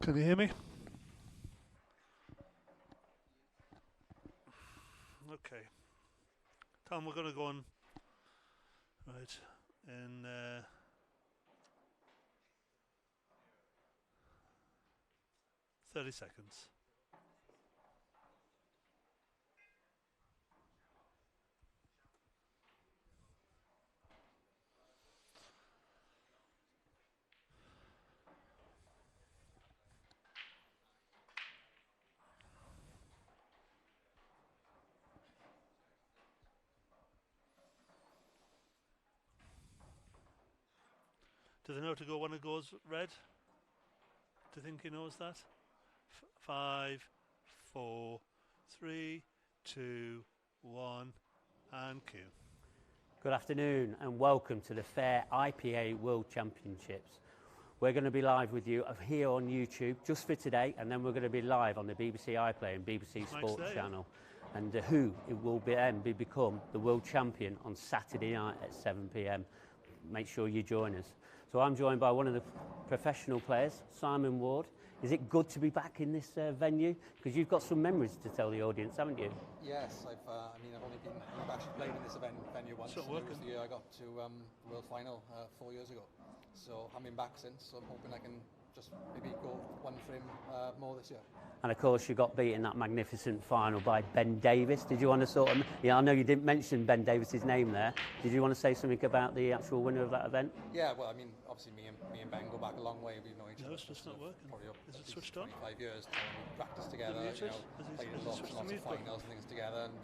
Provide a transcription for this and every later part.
Can you hear me? Okay. Tom, we're going to go on right in 30 seconds. Do they know to go when it goes red? Do you think he knows that? 5, 4, 3, 2, 1, and cue. Good afternoon and welcome to the Fair IPA World Championships. We're going to be live with you here on YouTube just for today, and then we're going to be live on the BBC iPlayer and BBC Sports channel. And who will become the world champion on Saturday night at 7 p.m. Make sure you join us. So I'm joined by one of the professional players, Simon Ward. Is it good to be back in this venue? Because you've got some memories to tell the audience, haven't you? Yes, I've actually played in this venue once. It was the year I got to the World Final 4 years ago. So I've been back since, so I'm hoping I can just maybe go one frame more this year. And of course you got beat in that magnificent final by Ben Davis. Did you want to sort of, I know you didn't mention Ben Davis's name there. Did you want to say something about the actual winner of that event? Yeah, well, I mean, obviously me and Ben go back a long way. We've known each other. No, it's just not working. Probably up Is it switched on? 25 years. We practiced together, played in lots of finals and things together. And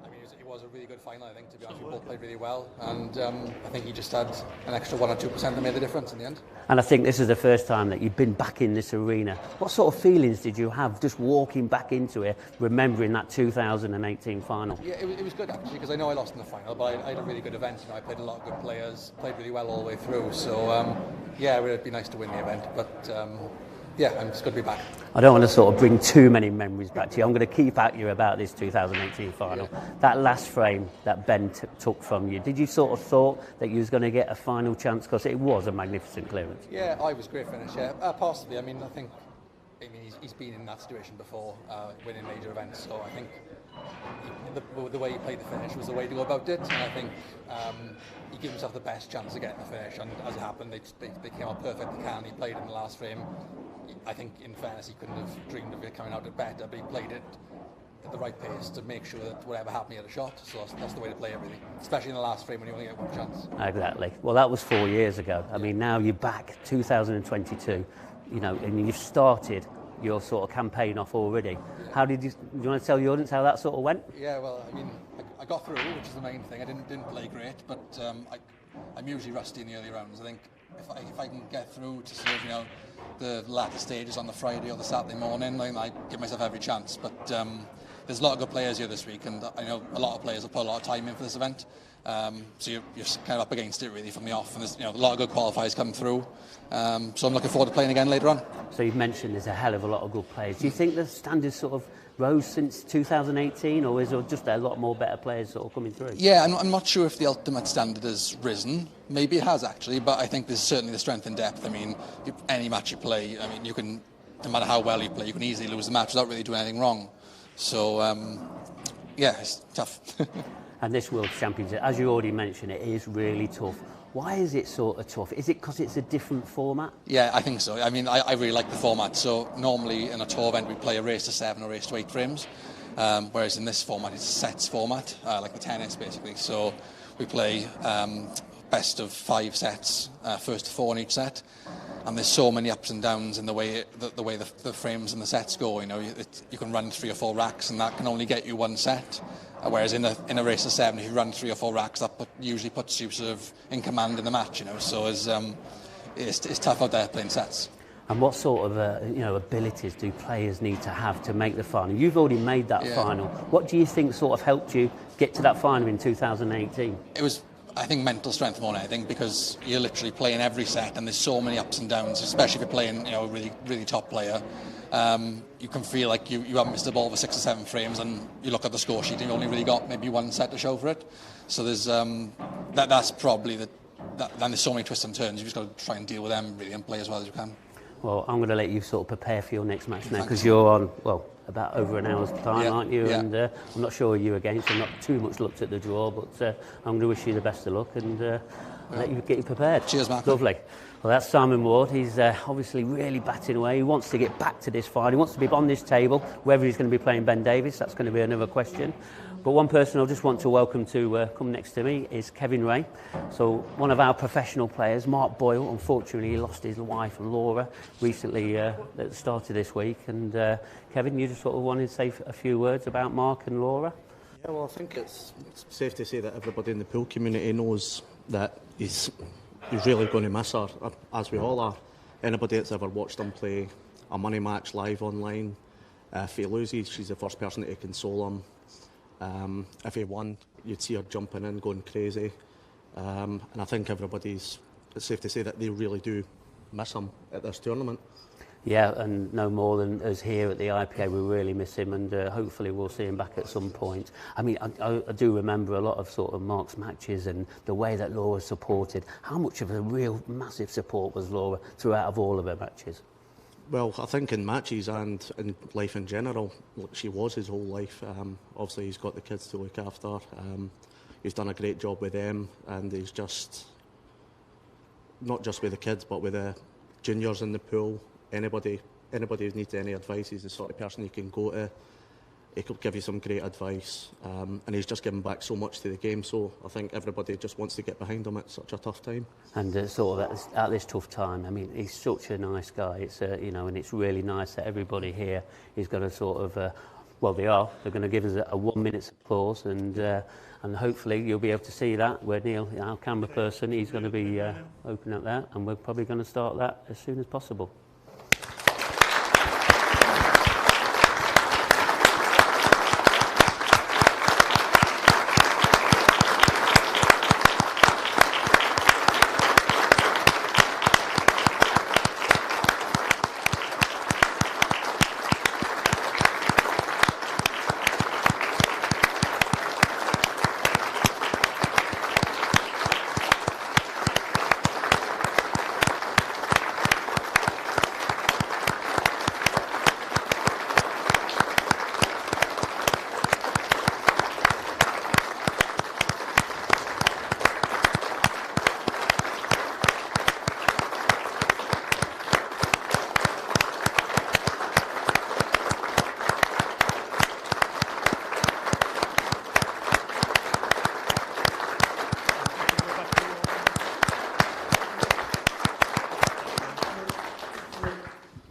I mean, it was a really good final, I think, to be honest. We both played really well, and I think he just had an extra 1 or 2% that made the difference in the end. And I think this is the first time that you've been back in this arena. What sort of feelings did you have just walking back into it, remembering that 2018 final? Yeah, it was good actually, because I know I lost in the final, but I had a really good event. I played a lot of good players, played really well all the way through. So yeah, it would be nice to win the event, but yeah, I'm just good to be back. I don't want to sort of bring too many memories back to you. I'm going to keep at you about this 2018 final. Yeah. That last frame that Ben took from you, did you sort of thought that you was going to get a final chance? Because it was a magnificent clearance. Yeah, I was great finish, yeah. Possibly, I mean, he's been in that situation before, winning major events, so I think the way he played the finish was the way to go about it, and I think he gave himself the best chance of getting the finish, and as it happened, they came out perfect. He played in the last frame. I think, in fairness, he couldn't have dreamed of it coming out better, but he played it at the right pace to make sure that whatever happened, he had a shot. So that's the way to play everything, especially in the last frame when you only get one chance. Exactly. Well, that was 4 years ago. I mean, now you're back, 2022, and you've started your sort of campaign off already. Yeah. How did you want to tell the audience how that sort of went? Yeah, well, I mean, I got through, which is the main thing. I didn't play great, but I'm usually rusty in the early rounds. I think if I can get through to sort of, the latter stages on the Friday or the Saturday morning, I give myself every chance. But there's a lot of good players here this week, and I know a lot of players have put a lot of time in for this event. So you're kind of up against it really from the off, and there's a lot of good qualifiers coming through. So I'm looking forward to playing again later on. So you've mentioned there's a hell of a lot of good players. Do you think the standards sort of rose since 2018, or is there just a lot more better players sort of coming through? Yeah, I'm not sure if the ultimate standard has risen. Maybe it has actually, but I think there's certainly the strength and depth. I mean, any match you play, I mean, you can, no matter how well you play, you can easily lose the match without really doing anything wrong. So yeah, it's tough. And this World Championship, as you already mentioned, it is really tough. Why is it sort of tough? Is it because it's a different format? Yeah, I think so. I mean, I really like the format. So normally in a tour event we play a race to 7 or race to 8 frames, whereas in this format it's a sets format, like the tennis basically. So we play best of 5 sets, first to 4 in each set, and there's so many ups and downs in the way the frames and the sets go. You can run 3 or 4 racks, and that can only get you 1 set. Whereas in a race of 7, if you run 3 or 4 racks, that usually puts you sort of in command in the match. So it's tough out there playing sets. And what sort of abilities do players need to have to make the final? You've already made that final. What do you think sort of helped you get to that final in 2018? It was, I think, mental strength more than anything, because you're literally playing every set, and there's so many ups and downs, especially if you're playing a really, really top player. You can feel like you haven't missed the ball for 6 or 7 frames, and you look at the score sheet and you've only really got maybe 1 set to show for it. So there's that's probably then there's so many twists and turns. You've just got to try and deal with them really and play as well as you can. Well, I'm going to let you sort of prepare for your next match now, because you're on, well, about over an hour's time, aren't you? And I'm not sure who you're against. I've not too much looked at the draw, but I'm going to wish you the best of luck and let you get you prepared. Cheers, Mark. Lovely. Well, that's Simon Ward. He's obviously really batting away. He wants to get back to this fight. He wants to be on this table. Whether he's going to be playing Ben Davies, that's going to be another question. But one person I just want to welcome to come next to me is Kevin Ray. So one of our professional players, Mark Boyle, unfortunately he lost his wife Laura recently at the start of this week. And Kevin, you just sort of wanted to say a few words about Mark and Laura? Yeah, well, I think it's safe to say that everybody in the pool community knows that he's really going to miss her, as we all are. Anybody that's ever watched him play a money match live online, if he loses, she's the first person to console him. If he won, you'd see her jumping in, going crazy. And I think it's safe to say that they really do miss him at this tournament. Yeah, and no more than us here at the IPA, we really miss him, and hopefully we'll see him back at some point. I mean, I do remember a lot of sort of Mark's matches and the way that Laura supported. How much of a real massive support was Laura throughout of all of her matches? Well, I think in matches and in life in general, she was his whole life. Obviously, he's got the kids to look after. He's done a great job with them, and he's just, not just with the kids, but with the juniors in the pool. Anybody who needs any advice, he's the sort of person you can go to. He could give you some great advice, and he's just given back so much to the game. So I think everybody just wants to get behind him at such a tough time. And sort of at this tough time, I mean, he's such a nice guy. It's and it's really nice that everybody here is going to sort of, well, they're going to give us a 1 minute's applause, and hopefully you'll be able to see that where Neil, our camera person, he's going to be opening up that, and we're probably going to start that as soon as possible.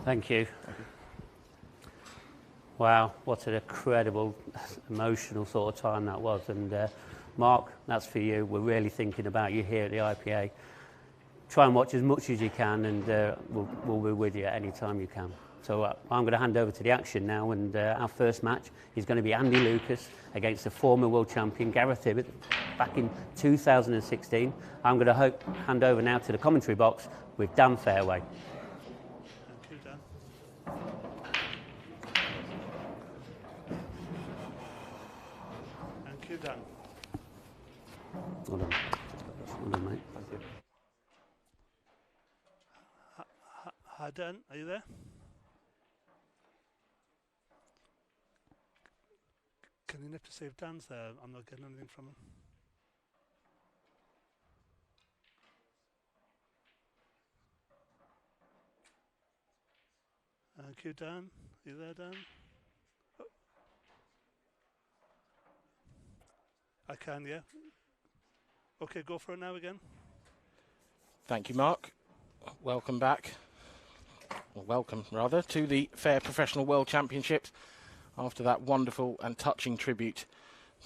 Thank you. Wow, what an incredible, emotional sort of time that was. And Mark, that's for you. We're really thinking about you here at the IPA. Try and watch as much as you can, and we'll be with you at any time you can. So I'm going to hand over to the action now, and our first match is going to be Andy Lucas against the former world champion Gareth Hibbett back in 2016. I'm going to hand over now to the commentary box with Dan Fairway. Dan. Well done, mate. Thank you. Hi, Dan. Are you there? Can you nip to see if Dan's there? I'm not getting anything from him. Thank you, Dan. Are you there, Dan? Oh. I can, yeah. Okay, go for it now again. Thank you, Mark. Welcome back, or welcome rather, to the Fair Professional World Championships after that wonderful and touching tribute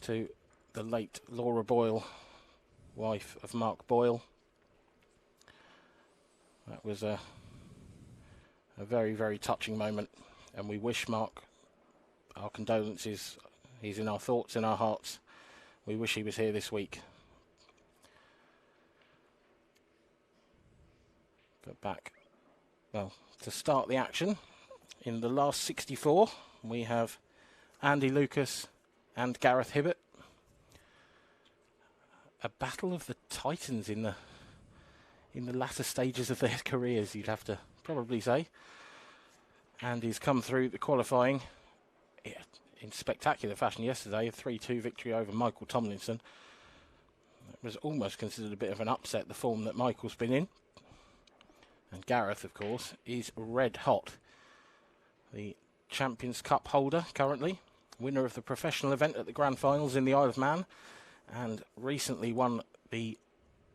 to the late Laura Boyle, wife of Mark Boyle. That was a very, very touching moment, and we wish Mark our condolences. He's in our thoughts, in our hearts. We wish he was here this week. But back, well, to start the action, in the last 64, we have Andy Lucas and Gareth Hibbett. A battle of the titans in in the latter stages of their careers, you'd have to probably say. And he's come through the qualifying in spectacular fashion yesterday, a 3-2 victory over Michael Tomlinson. It was almost considered a bit of an upset, the form that Michael's been in. And Gareth, of course, is red hot. The Champions Cup holder currently, winner of the professional event at the Grand Finals in the Isle of Man, and recently won the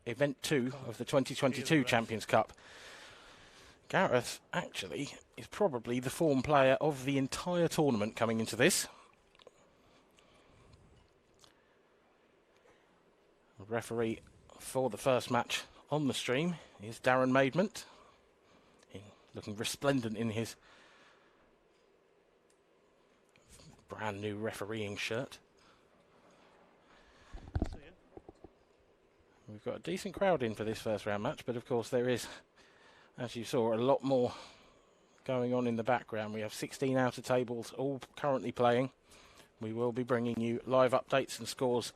Event 2 of the 2022 Champions Cup. Gareth, actually, is probably the form player of the entire tournament coming into this. The referee for the first match on the stream is Darren Maidment, looking resplendent in his brand new refereeing shirt. We've got a decent crowd in for this first round match, but of course there is, as you saw, a lot more going on in the background. We have 16 outer tables all currently playing. We will be bringing you live updates and scores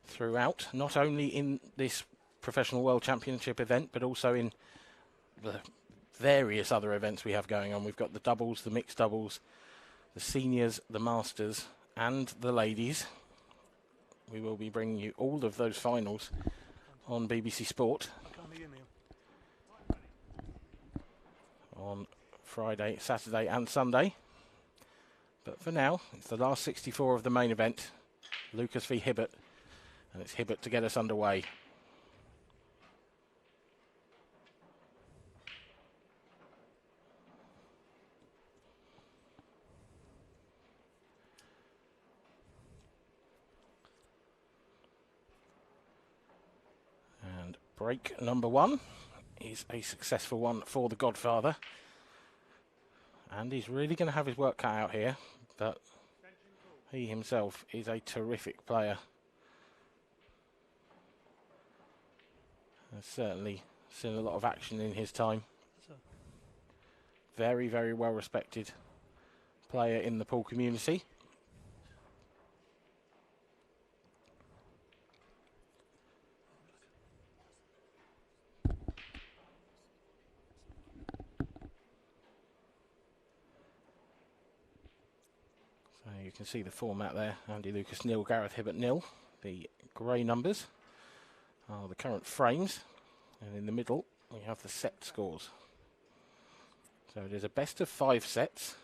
throughout, not only in this Professional World Championship event, but also in the various other events we have going on. We've got the doubles, the mixed doubles, the seniors, the masters, and the ladies. We will be bringing you all of those finals on BBC Sport on Friday, Saturday and Sunday. But for now, it's the last 64 of the main event, Lucas v Hibbett, and it's Hibbett to get us underway. And break number one is a successful one for the Godfather. And he's really going to have his work cut out here, but he himself is a terrific player. Has certainly seen a lot of action in his time. Very, very well respected player in the pool community. So you can see the format there. Andy Lucas nil, Gareth Hibbett nil. The grey numbers are the current frames, and in the middle we have the set scores. So it is a best of 5 sets,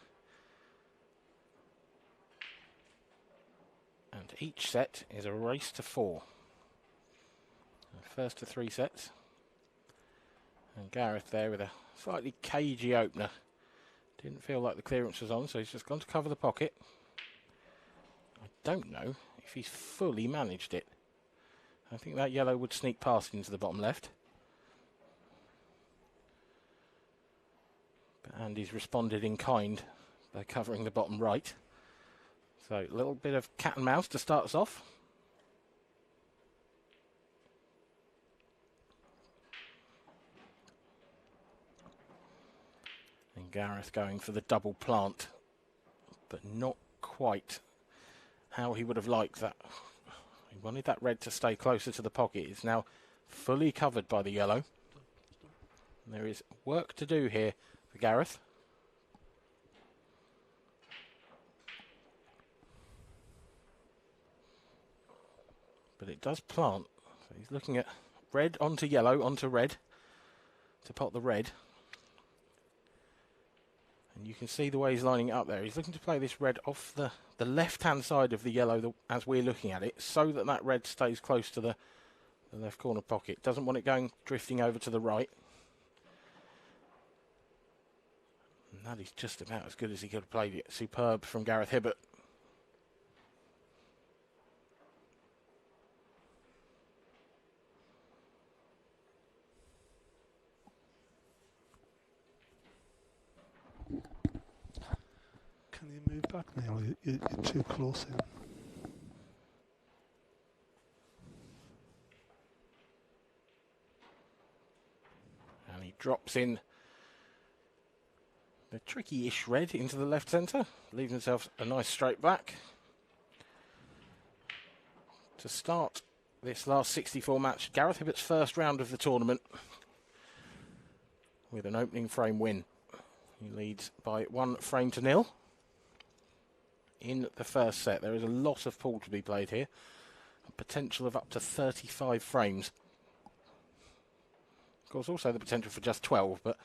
and each set is a race to 4. First to 3 sets, and Gareth there with a slightly cagey opener. Didn't feel like the clearance was on, so he's just gone to cover the pocket. I don't know if he's fully managed it. I think that yellow would sneak past into the bottom left. But Andy's responded in kind by covering the bottom right. So a little bit of cat and mouse to start us off. And Gareth going for the double plant, but not quite how he would have liked that. He wanted that red to stay closer to the pocket. It's now fully covered by the yellow. And there is work to do here for Gareth. But it does plant. So he's looking at red onto yellow, onto red, to pot the red. And you can see the way he's lining it up there. He's looking to play this red off the left-hand side of the yellow as we're looking at it, so that that red stays close to the left corner pocket. Doesn't want it going drifting over to the right. And that is just about as good as he could have played it. Superb from Gareth Hibbett. Can you move back, Neil? You're too close in. And he drops in the tricky-ish red into the left centre, leaving himself a nice straight back. To start this last 64 match, Gareth Hibbett's first round of the tournament. with an opening frame win. He leads by 1-0 in the first set. There is a lot of pool to be played here. A potential of up to 35 frames. Of course, also the potential for just 12, but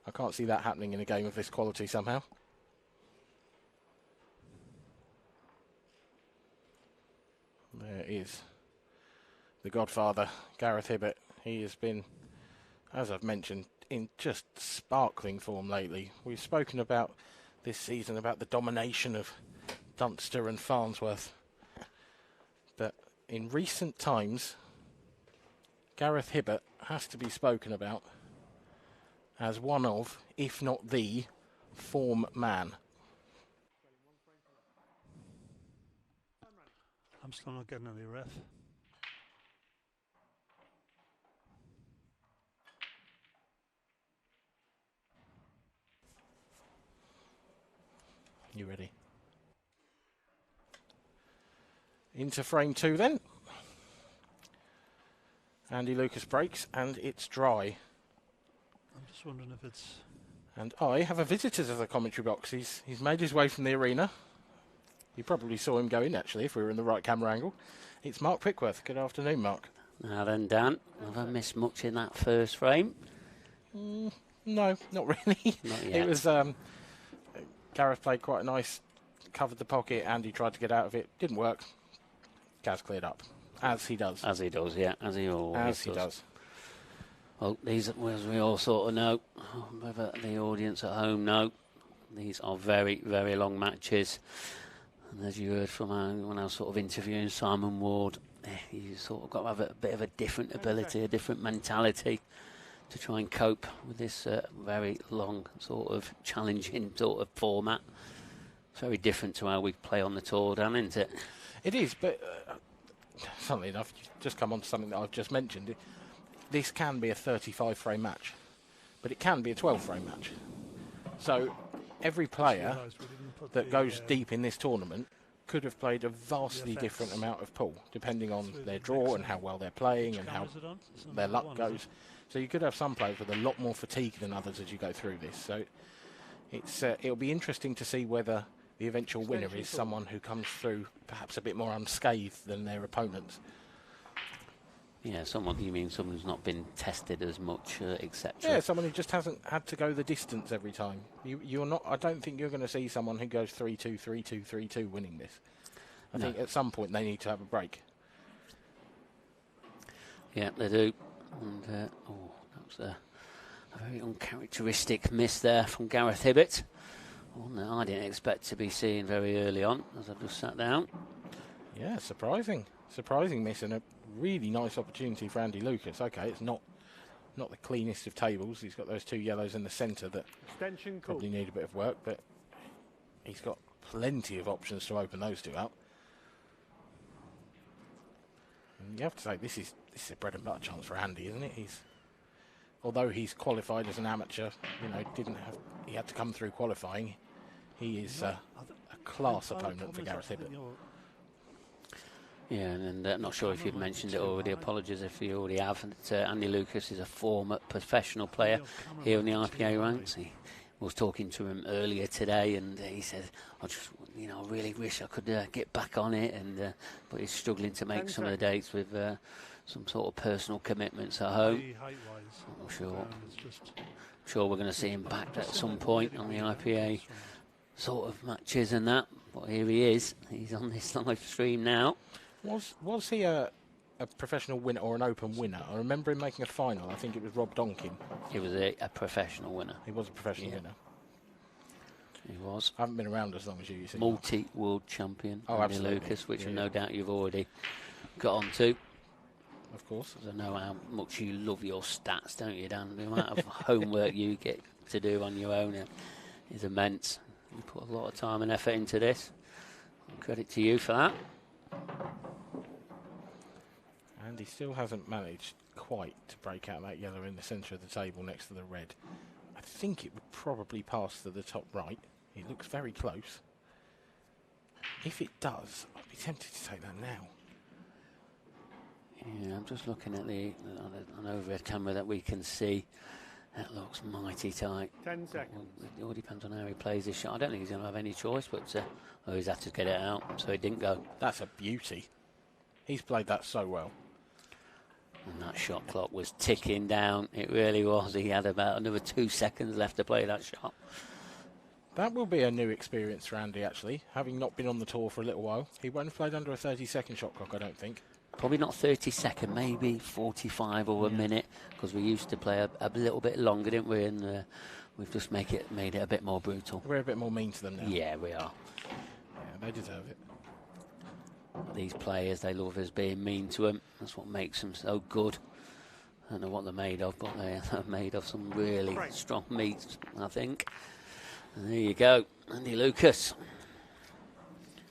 I can't see that happening in a game of this quality somehow. There is the godfather, Gareth Hibbett. He has been, as I've mentioned, in just sparkling form lately. We've spoken about this season about the domination of Dunster and Farnsworth. But in recent times, Gareth Hibbett has to be spoken about as one of, if not the, form man. I'm still not getting any ref. You ready? Into frame 2 then. Andy Lucas breaks and it's dry. I'm just wondering if it's... And I have a visitor to the commentary box. He's made his way from the arena. You probably saw him go in, actually, if we were in the right camera angle. It's Mark Pickworth. Good afternoon, Mark. Now then, Dan, have I missed much in that first frame? No, not really. Not yet. It was... Gareth played quite a nice, covered the pocket, Andy tried to get out of it. Didn't work. Gaz cleared up. As he does. As he does, yeah. As he always does. Well, these, as we all sort of know, whether the audience at home know, these are very, very long matches. And as you heard from when I was sort of interviewing Simon Ward, you sort of got to have a bit of a different ability, a different mentality to try and cope with this very long, sort of challenging sort of format. It's very different to how we play on the tour, Dan, isn't it? It is, but funnily enough, you've just come on to something that I've just mentioned. This can be a 35-frame match, but it can be a 12-frame match. So every player that goes deep in this tournament could have played a vastly different amount of pool, depending on their draw and how well they're playing and how their luck goes. So you could have some players with a lot more fatigue than others as you go through this. So it'll be interesting to see whether the eventual winner is someone who comes through perhaps a bit more unscathed than their opponents. Yeah, you mean someone who's not been tested as much, etc. Yeah, someone who just hasn't had to go the distance every time. You're not. I don't think you're going to see someone who goes 3-2, 3-2, 3-2 winning this. I think at some point they need to have a break. Yeah, they do. And that was a very uncharacteristic miss there from Gareth Hibbett. One that I didn't expect to be seeing very early on as I just sat down. Yeah, surprising miss and a really nice opportunity for Andy Lucas. Okay, it's not the cleanest of tables. He's got those two yellows in the centre that probably need a bit of work, but he's got plenty of options to open those two up. And you have to say this is a bread and butter chance for Andy, isn't it? Although he's qualified as an amateur, he had to come through qualifying. He is a class opponent for Gareth Hibbett. Yeah, and not sure if you've mentioned it already. Apologies if you already have. Andy Lucas is a former professional player here in the IPA ranks. He was talking to him earlier today, and he said, "I just, I really wish I could get back on it." And but he's struggling to make some of the dates with some sort of personal commitments at home. I'm sure we're going to see him back at some point on the IPA sort of matches and that. But here he is. He's on this live stream now. Was he a professional winner or an open winner? I remember him making a final. I think it was Rob Donkin. He was a professional winner. He was a professional winner. He was. I haven't been around as long as you see. Multi-world champion, Andy Lucas, which no doubt you've already got on to. Of course. I know how much you love your stats, don't you, Dan? The amount of homework you get to do on your own is immense. You put a lot of time and effort into this. Credit to you for that. And he still hasn't managed quite to break out that yellow in the centre of the table next to the red. I think it would probably pass to the top right. It looks very close. If it does, I'd be tempted to take that now. Yeah, I'm just looking at an overhead camera that we can see. That looks mighty tight. 10 seconds. It all depends on how he plays his shot. I don't think he's going to have any choice, but he's had to get it out, so he didn't go. That's a beauty. He's played that so well. And that shot clock was ticking down. It really was. He had about another 2 seconds left to play that shot. That will be a new experience for Andy, actually, having not been on the tour for a little while. He won't have played under a 30-second shot clock, I don't think. Probably not 30 second, maybe 45 or a minute, because we used to play a little bit longer, didn't we? And we've just made it a bit more brutal. We're a bit more mean to them now. Yeah, we are. Yeah, they deserve it. These players, they love us being mean to them. That's what makes them so good. I don't know what they're made of, but they're made of some really strong meat, I think. And there you go, Andy Lucas.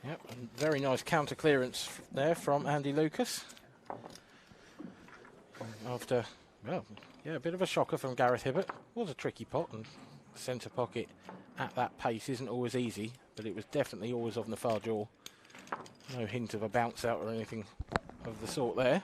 Yep, and very nice counter clearance there from Andy Lucas. After, well, yeah, a bit of a shocker from Gareth Hibbett. Was a tricky pot, and centre pocket at that pace isn't always easy, but it was definitely always on the far jaw. No hint of a bounce out or anything of the sort there.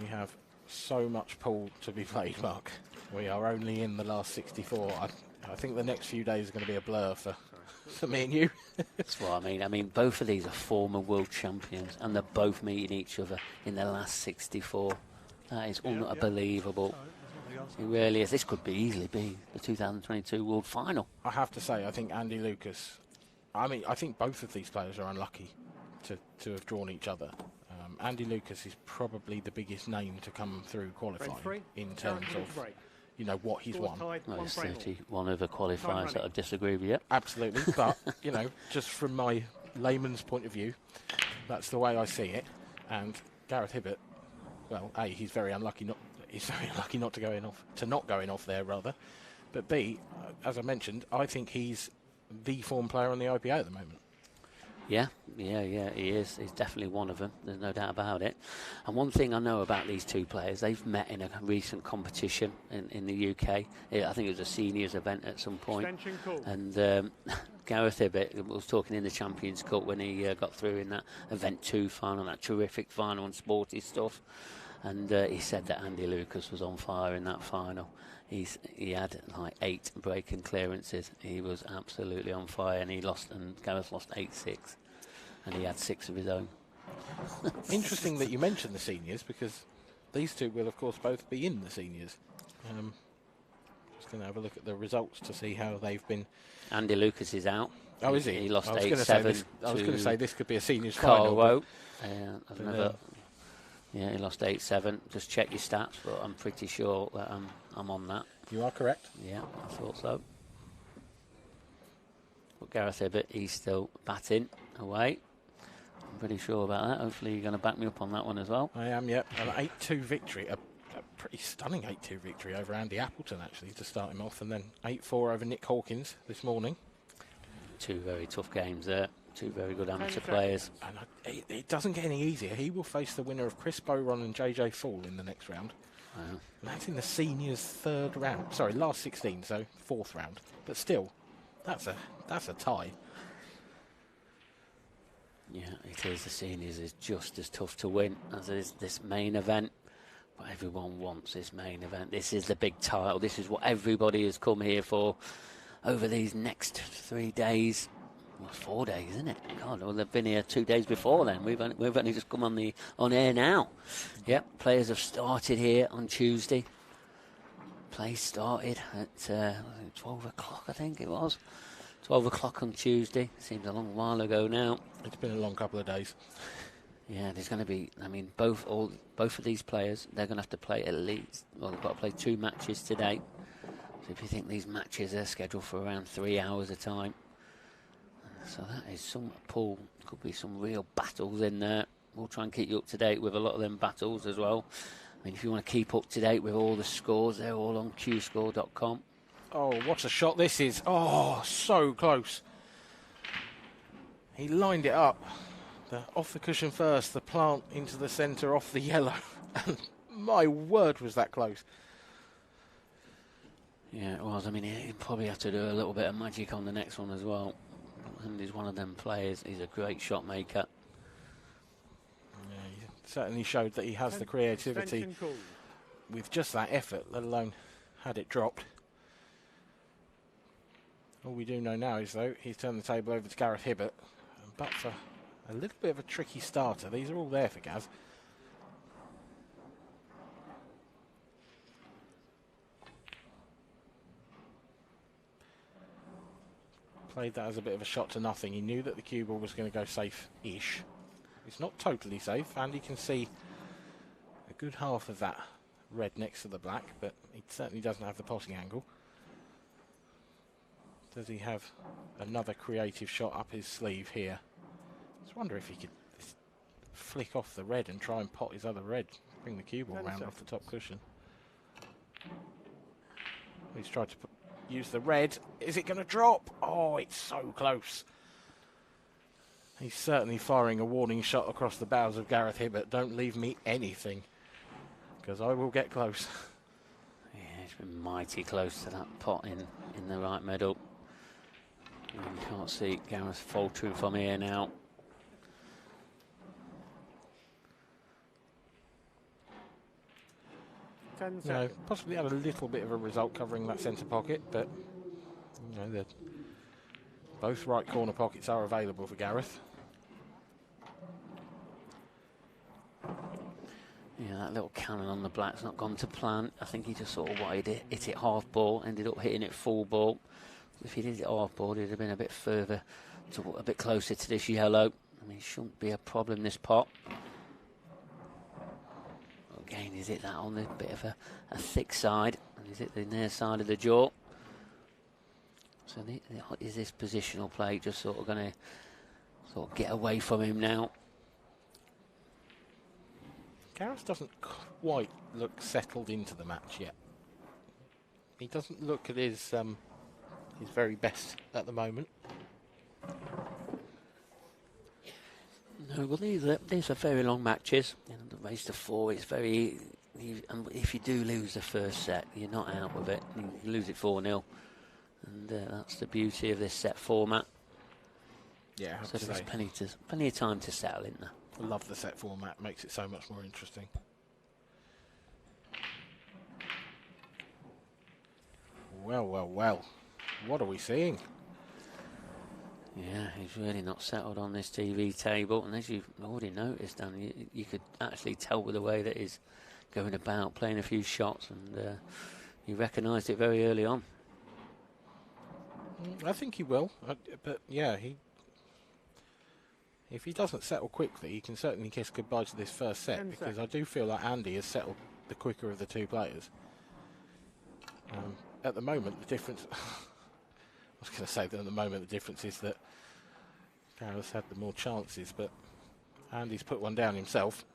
We have so much pool to be played, Mark. We are only in the last 64. I think the next few days are going to be a blur for me and you. That's what I mean. I mean, both of these are former world champions, and they're both meeting each other in the last 64. That is unbelievable. It really is. This could easily be the 2022 World Final. I have to say, I think Andy Lucas, I think both of these players are unlucky to have drawn each other. Andy Lucas is probably the biggest name to come through qualifying in terms of, you know, what he's won. Well, there's 31 other qualifiers that I disagree with you. Absolutely, but, you know, just from my layman's point of view, that's the way I see it. And Gareth Hibbett, well, A, he's very unlucky not to not going off there, rather. But B, as I mentioned, I think he's the form player on the IPA at the moment. Yeah, he is. He's definitely one of them. There's no doubt about it. And one thing I know about these two players, they've met in a recent competition in the UK. I think it was a seniors event at some point. And Gareth Hibbett was talking in the Champions Cup when he got through in that Event 2 final, that terrific final and sporty stuff. And he said that Andy Lucas was on fire in that final. He had like 8 breaking clearances. He was absolutely on fire, and Gareth lost 8-6, and he had 6 of his own. Interesting that you mentioned the seniors, because these two will, of course, both be in the seniors. Just going to have a look at the results to see how they've been. Andy Lucas is out. Oh, is he? He lost 8-7. I was going to say this could be a seniors final. Yeah, he lost 8-7. Just check your stats, but I'm pretty sure that I'm on that. You are correct. Yeah, I thought so. But Gareth Hibbett, he's still batting away. I'm pretty sure about that. Hopefully you're going to back me up on that one as well. I am, yep. An 8-2 victory, a pretty stunning 8-2 victory over Andy Appleton, actually, to start him off, and then 8-4 over Nick Hawkins this morning. 2 very tough games there. 2 very good amateur players. And it doesn't get any easier. He will face the winner of Chris Boron and JJ Fall in the next round. Wow. And that's in the seniors' last 16, so 4th round. But still, that's a tie. Yeah, it is. The seniors is just as tough to win as is this main event. But everyone wants this main event. This is the big title. This is what everybody has come here for over these next 3 days. Well, 4 days, isn't it? God, well, they've been here 2 days before then. We've only just come on air now. Yep, players have started here on Tuesday. Play started at 12 o'clock, I think it was. 12 o'clock on Tuesday. Seems a long while ago now. It's been a long couple of days. Yeah, there's going to be, I mean, both of these players, they're going to have to play at least, well, they've got to play 2 matches today. So if you think these matches are scheduled for around 3 hours a time. So that is some pool. Could be some real battles in there. We'll try and keep you up to date with a lot of them battles as well. I mean, if you want to keep up to date with all the scores, they're all on qscore.com. Oh, what a shot this is. Oh, so close. He lined it up. Off the cushion first, the plant into the centre, off the yellow. My word, was that close. Yeah, it was. I mean, he probably had to do a little bit of magic on the next one as well. and he's one of them players. He's a great shot maker. Yeah, he certainly showed that he has the creativity with just that effort, let alone had it dropped. All we do know now is, though, he's turned the table over to Gareth Hibbett. But for a little bit of a tricky starter. These are all there for Gaz. Played that as a bit of a shot to nothing. He knew that the cue ball was going to go safe-ish. It's not totally safe, and he can see a good half of that red next to the black, but he certainly doesn't have the potting angle. Does he have another creative shot up his sleeve here? I just wonder if he could flick off the red and try and pot his other red, bring the cue ball round off the top cushion. He's tried to use the red. Is it going to drop? Oh, it's so close. He's certainly firing a warning shot across the bows of Gareth Hibbett. Don't leave me anything, because I will get close. Yeah, he's been mighty close to that pot in the right middle. And you can't see Gareth faltering from here now. No, possibly had a little bit of a result covering that centre pocket, but you know, both right corner pockets are available for Gareth. Yeah, that little cannon on the black's not gone to plan. I think he just sort of wanted to hit it half ball, ended up hitting it full ball. If he did it half ball, he'd have been a bit further, a bit closer to this yellow. I mean, it shouldn't be a problem, this pot. Again, he's hit that on the bit of a thick side, and he's hit the near side of the jaw. So is this positional play just sort of going to sort of get away from him now? Gareth doesn't quite look settled into the match yet. He doesn't look at his very best at the moment. No, well, these are very long matches. You know, the race to 4, it's very... and if you do lose the first set, you're not out with it. You lose it 4-0. And that's the beauty of this set format. Yeah, I have so to there's say. plenty of time to settle in there. I love the set format, makes it so much more interesting. Well, well, well. What are we seeing? Yeah, he's really not settled on this TV table, and as you've already noticed, Dan, you could actually tell with the way that he's going about, playing a few shots, and he recognised it very early on. I think he will, but yeah, if he doesn't settle quickly, he can certainly kiss goodbye to this first set, because I do feel like Andy has settled the quicker of the two players. At the moment, the difference... I was going to say that at the moment the difference is that Gareth's had the more chances, but Andy's put one down himself.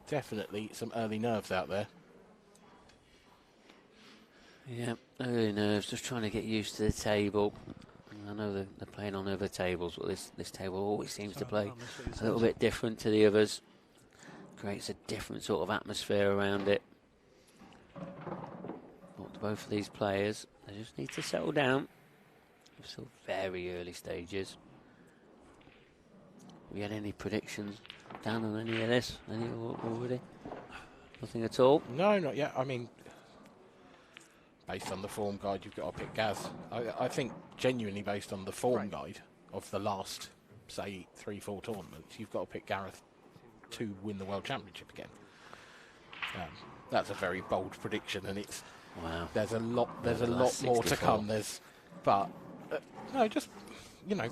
Definitely some early nerves out there. Yeah, early nerves, just trying to get used to the table. I know they're playing on other tables, but this table always seems to play a little bit different to the others. Creates a different sort of atmosphere around it. But both of these players, they just need to settle down. We're still very early stages. Have you had any predictions down on any of this? Any already? Nothing at all? No, not yet. I mean, based on the form guide, you've got to pick Gaz. I think genuinely based on the form guide of the last, say, 3-4 tournaments, you've got to pick Gareth to win the World Championship again. That's a very bold prediction, and it's there's a lot more to come. No, just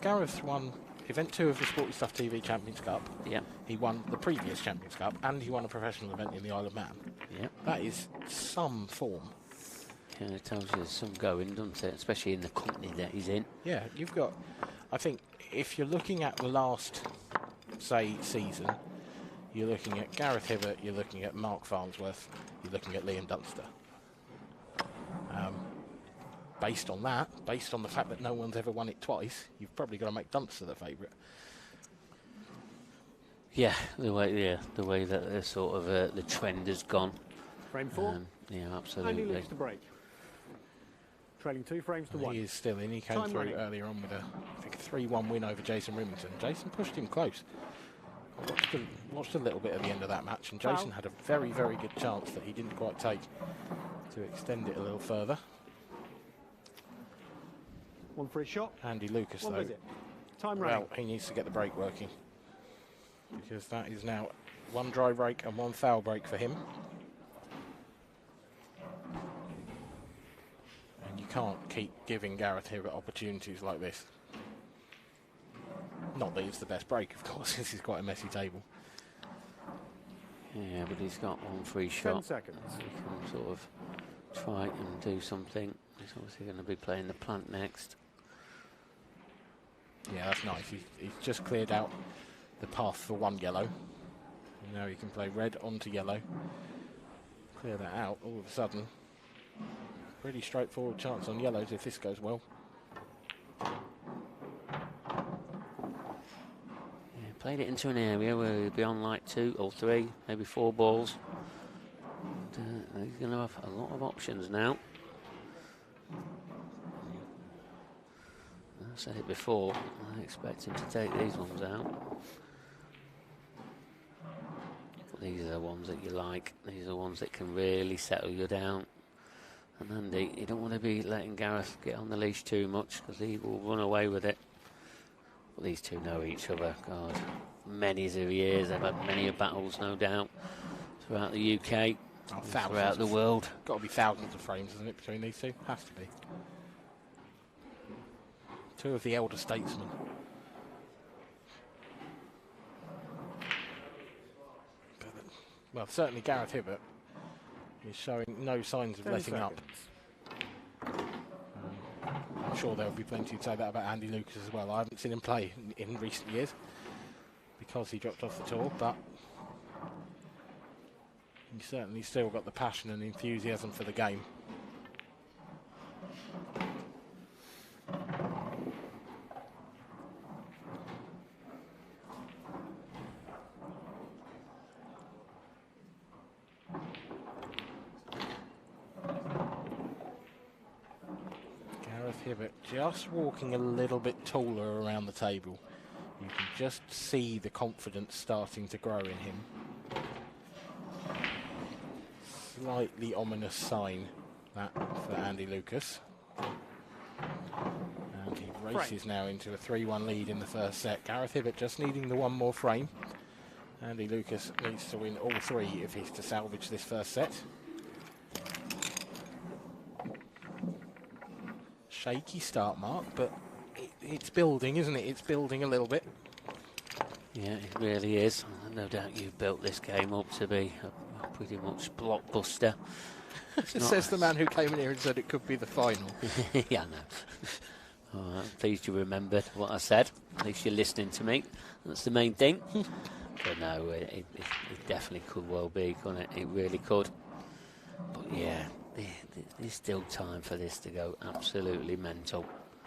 Gareth won event 2 of the Sporty Stuff TV Champions Cup. Yeah, he won the previous Champions Cup, and he won a professional event in the Isle of Man. Yeah, that is some form. Yeah, it tells you there's some going, doesn't it? Especially in the company that he's in. Yeah, you've got. I think if you're looking at the last, say, season, you're looking at Gareth Hibbett, you're looking at Mark Farnsworth, you're looking at Liam Dunster. Based on that, based on the fact that no one's ever won it twice, you've probably got to make Dunster the favourite. Yeah, the way that the sort of the trend has gone. Frame 4. Yeah, absolutely. Andy leads to break. Trailing 2 frames to 1. He is still in. He came through earlier on with a dramatic 3-1 win over Jason Rimington. Jason pushed him close. I watched a little bit at the end of that match, and Jason had a very, very good chance that he didn't quite take to extend it a little further. One for his shot. Andy Lucas, What though, was it? Time well, running. he needs to get the brake working, because that is now one dry break and one foul break for him. And you can't keep giving Gareth Hibbett opportunities like this. Not that it's the best break, of course. This is quite a messy table. Yeah, but he's got one free 10 shot. seconds. He can sort of try and do something. He's obviously going to be playing the plant next. Yeah, that's nice. He's just cleared out the path for one yellow. And now he can play red onto yellow. Clear that out. All of a sudden, pretty straightforward chance on yellows if this goes well. Played it into an area where he'd be on like 2 or 3, maybe 4 balls. And, he's going to have a lot of options now. I said it before, I expect him to take these ones out. But these are the ones that you like. These are the ones that can really settle you down. And Andy, you don't want to be letting Gareth get on the leash too much, because he will run away with it. But these two know each other, God. Many of years, they've had many battles, no doubt, throughout the UK, throughout the world. Got to be thousands of frames, isn't it, between these two? Has to be. Two of the elder statesmen. Well, certainly Gareth Hibbett is showing no signs of letting up. I'm sure there'll be plenty to say that about Andy Lucas as well. I haven't seen him play in recent years because he dropped off the tour, but he's certainly still got the passion and enthusiasm for the game. Hibbett just walking a little bit taller around the table. You can just see the confidence starting to grow in him. Slightly ominous sign that for Andy Lucas. And he races now into a 3-1 lead in the first set. Gareth Hibbett just needing the one more frame. Andy Lucas needs to win all 3 if he's to salvage this first set. Shaky start, Mark, but it's building, isn't it? It's building a little bit. Yeah, it really is. No doubt you've built this game up to be a pretty much blockbuster. Says the man who came in here and said it could be the final. Yeah, I know. Oh, I'm pleased you remembered what I said. At least you're listening to me. That's the main thing. But no, it definitely could well be, couldn't it? It really could. But yeah, there's still time for this to go absolutely mental.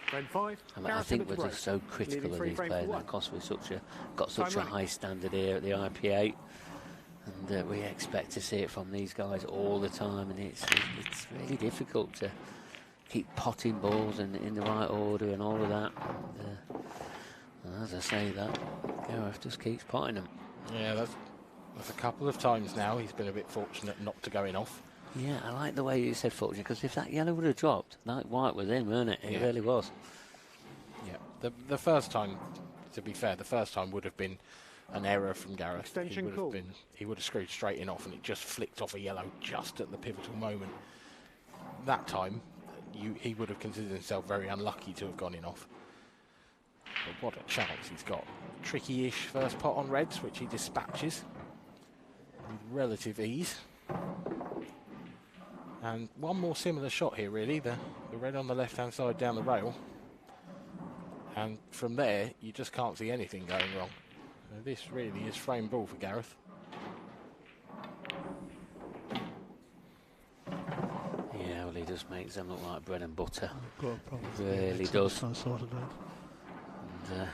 Frame 5. I mean, I think we're just so critical of these players now because we've got such a high standard here at the IPA, and we expect to see it from these guys all the time, and it's really difficult to keep potting balls in the right order and all of that. And, as I say that, Gareth just keeps potting them. Yeah, that's a couple of times now he's been a bit fortunate not to going off. Yeah, I like the way you said fortunate, because if that yellow would have dropped, that white was in, weren't it? It really was. Yeah, the first time, to be fair, the first time would have been an error from Gareth. Extension he would have screwed straight in off, and it just flicked off a yellow just at the pivotal moment. That time, he would have considered himself very unlucky to have gone in off. But what a chance he's got. Tricky-ish first pot on reds, which he dispatches with relative ease. And one more similar shot here, really, the red on the left-hand side down the rail. And from there, you just can't see anything going wrong. So this really is frame ball for Gareth. Yeah, well, he just makes them look like bread and butter. Really does. Sorted out. And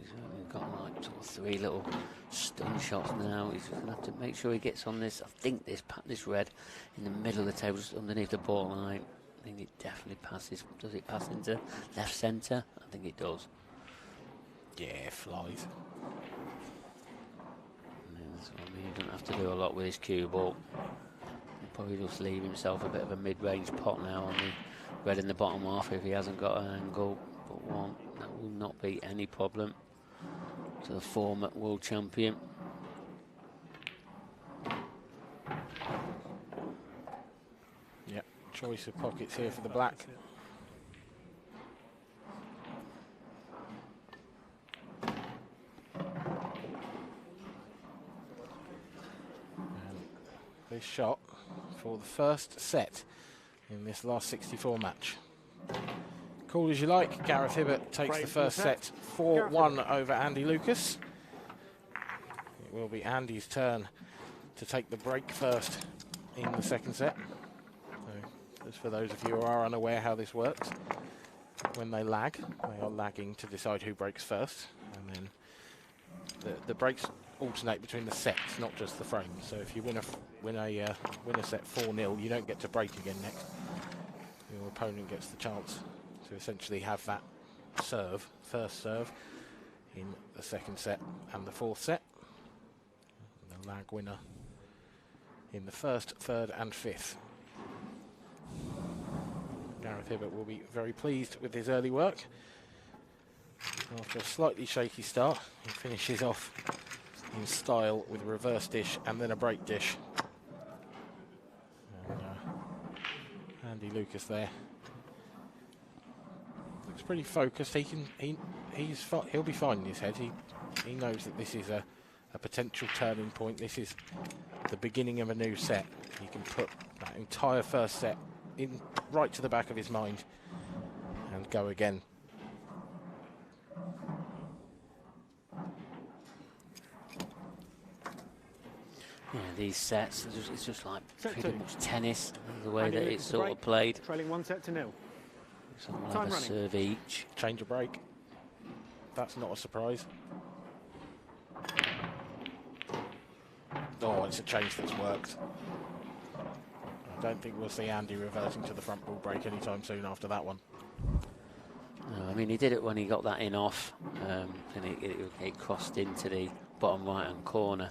he's only got like sort of 3 little stun shots now. He's just going to have to make sure he gets on this. I think this red in the middle of the table, just underneath the ball line. I think it definitely passes. Does it pass into left centre? I think it does. Yeah, flies. So, I mean, he doesn't have to do a lot with his cue ball. He'll probably just leave himself a bit of a mid-range pot now on the red in the bottom half if he hasn't got an angle. But one, that will not be any problem to the former world champion. Yep, choice of pockets here for the black. This shot for the first set in this last 64 match. Call as you like. Gareth Hibbett takes the first set 4-1 over Andy Lucas. It will be Andy's turn to take the break first in the second set. So, just for those of you who are unaware how this works, when they lag, they are lagging to decide who breaks first, and then the breaks alternate between the sets, not just the frames. So if you win a set 4-0, you don't get to break again next. Your opponent gets the chance to essentially have that first serve in the second set and the fourth set. And the lag winner in the first, third and fifth. Gareth Hibbett will be very pleased with his early work. After a slightly shaky start, he finishes off in style with a reverse dish and then a break dish. And, Andy Lucas there looks pretty focused. He'll be fine in his head. He knows that this is a potential turning point. This is the beginning of a new set. He can put that entire first set in right to the back of his mind and go again. Yeah, these sets, it's just like Set pretty two. much tennis, the way Andy that Lucas it's to sort break, of played. Trailing 1-0. Someone will Time have a running. serve each. Change of break. That's not a surprise. Oh, it's a change that's worked. I don't think we'll see Andy reverting to the front ball break anytime soon after that one. No, I mean, he did it when he got that in off, and it crossed into the bottom right-hand corner.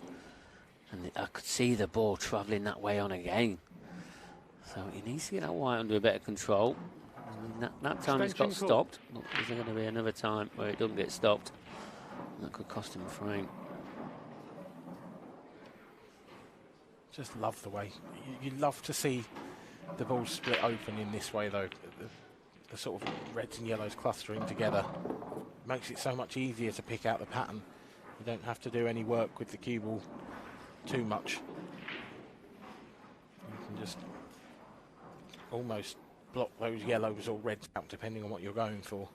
And I could see the ball travelling that way on again. So he needs to get that white under a bit of control. And that time it's got Extension stopped. Look, is there going to be another time where it doesn't get stopped? That could cost him a frame. Just love the way. You love to see the ball split open in this way, though. The sort of reds and yellows clustering together makes it so much easier to pick out the pattern. You don't have to do any work with the cue ball too much. You can just almost block those yellows or reds out depending on what you're going for.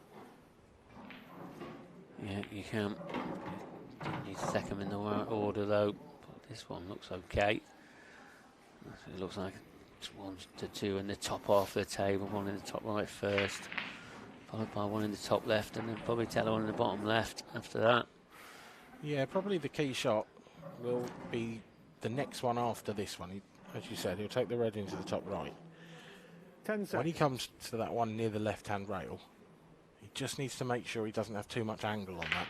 Yeah, you can. You need to take them in the right order, though. But this one looks okay. It looks like it's 1 to 2 in the top half of the table, one in the top right first, followed by one in the top left, and then probably tell one in the bottom left after that. Yeah, probably the key shot will be the next one after this one. As you said, he'll take the red into the top right. 10 seconds. When he comes to that one near the left-hand rail, he just needs to make sure he doesn't have too much angle on that.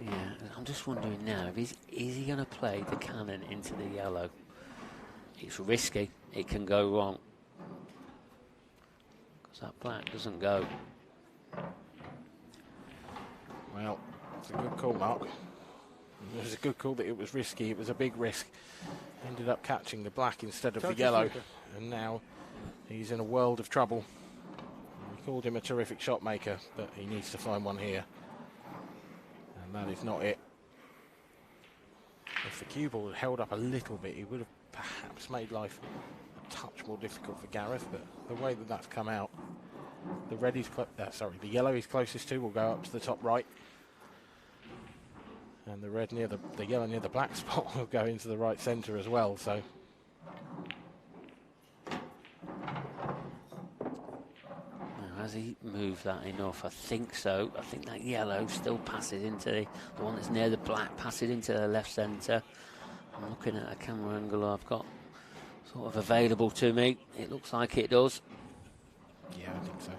Yeah, I'm just wondering now, is he going to play the cannon into the yellow? It's risky. It can go wrong. Because that black doesn't go. Well, it's a good call, Mark. It was a good call that it was risky. It was a big risk. Ended up catching the black instead of the yellow. And now he's in a world of trouble. We called him a terrific shot maker, but he needs to find one here. And that is not it. If the cue ball had held up a little bit, he would have perhaps made life a touch more difficult for Gareth, but the way that that's come out, the red is the yellow he's closest to will go up to the top right, and the red near the yellow near the black spot will go into the right centre as well. So Has he moved that enough? I think so. I think that yellow still passes into the one that's near the black, passes into the left centre. I'm looking at a camera angle I've got, sort of available to me. It looks like it does. Yeah, I think so.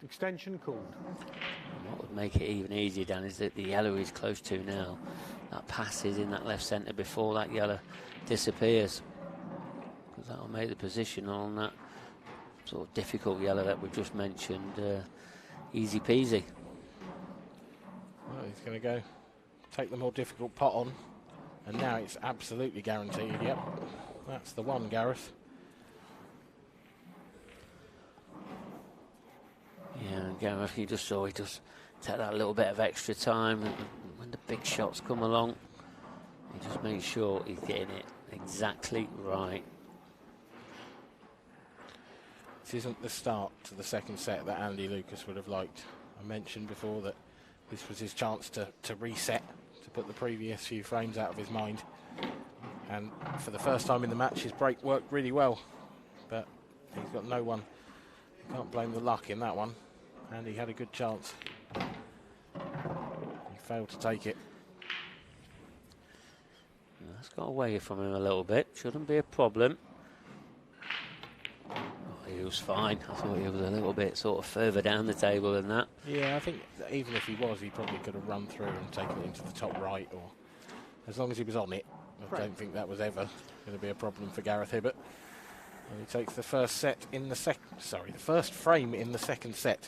Extension called. And what would make it even easier, Dan, is that the yellow is close to now. That passes in that left centre before that yellow disappears. Because that'll make the position on that sort of difficult yellow that we've just mentioned easy peasy. Well, he's going to go take the more difficult pot on, and now it's absolutely guaranteed. Yep, that's the one, Gareth. Yeah, and Gareth, you just saw he just take that little bit of extra time, and when the big shots come along, he just makes sure he's getting it exactly right. This isn't the start to the second set that Andy Lucas would have liked. I mentioned before that this was his chance to reset, to put the previous few frames out of his mind. And for the first time in the match, his break worked really well. But he's got no one. You can't blame the luck in that one. And he had a good chance. He failed to take it. That's got away from him a little bit. Shouldn't be a problem. He was fine. I thought he was a little bit sort of further down the table than that. Yeah, I think that even if he was, he probably could have run through and taken it into the top right, or as long as he was on it. I don't think that was ever going to be a problem for Gareth Hibbett. And he takes the first set in the the first frame in the second set.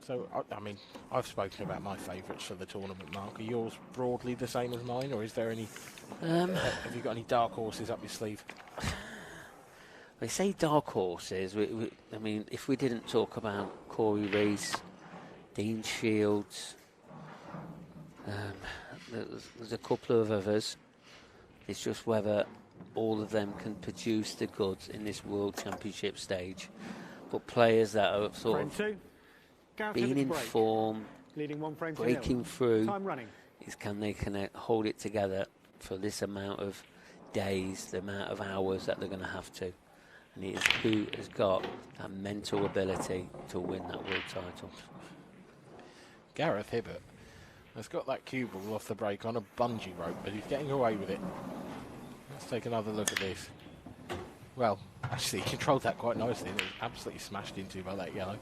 So, I mean, I've spoken about my favourites for the tournament, Mark. Are yours broadly the same as mine, or is there any... have you got any dark horses up your sleeve? They say dark horses. I mean, if we didn't talk about Corey Reese, Dean Shields, there's a couple of others. It's just whether all of them can produce the goods in this World Championship stage. But players that are sort of being in form, leading 1 frame breaking through, time running. is can they hold it together for this amount of days, the amount of hours that they're going to have to. And it is who has got that mental ability to win that world title. Gareth Hibbett has got that cue ball off the break on a bungee rope, but he's getting away with it. Let's take another look at this. Well, actually, he controlled that quite nicely, and it was absolutely smashed into by that yellow.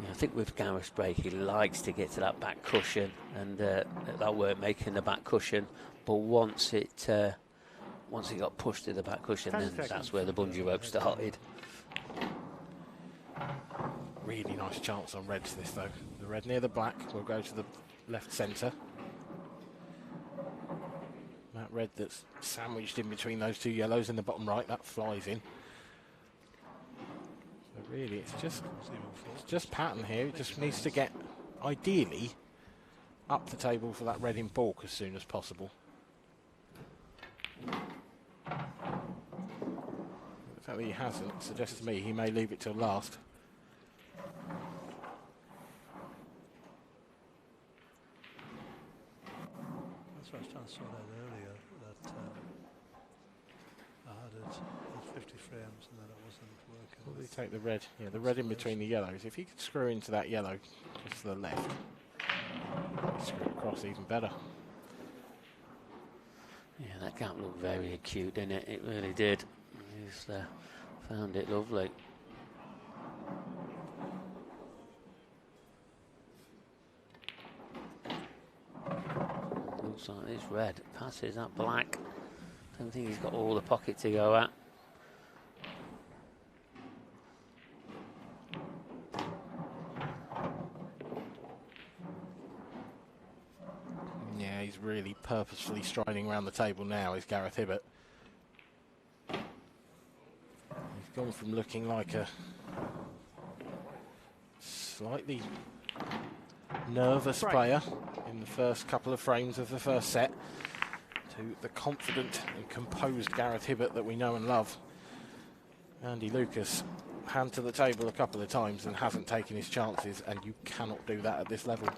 Yeah, I think with Gareth's break, he likes to get to that back cushion, and that work making the back cushion. But once it got pushed to the back cushion, then that's where the bungee rope started. Really nice chance on reds this though. The red near the black will go to the left centre. That red that's sandwiched in between those two yellows in the bottom right, that flies in. So really, it's just pattern here. It just needs to get, ideally, up the table for that red in baulk as soon as possible. The fact that he hasn't suggests to me he may leave it till last. That's what I saw that earlier, that I had it at 50 frames and then it wasn't working. Will we take the red? Yeah, the red in between the yellows. If you could screw into that yellow just to the left, screw it across even better. Yeah, that gap looked very acute, didn't it? It really did. He's found it lovely. Looks like it's red. Passes that black. Don't think he's got all the pocket to go at. Yeah, he's really purposefully striding around the table now, is Gareth Hibbett. He's gone from looking like a slightly nervous player in the first couple of frames of the first set to the confident and composed Gareth Hibbett that we know and love. Andy Lucas, hand to the table a couple of times and hasn't taken his chances, and you cannot do that at this level.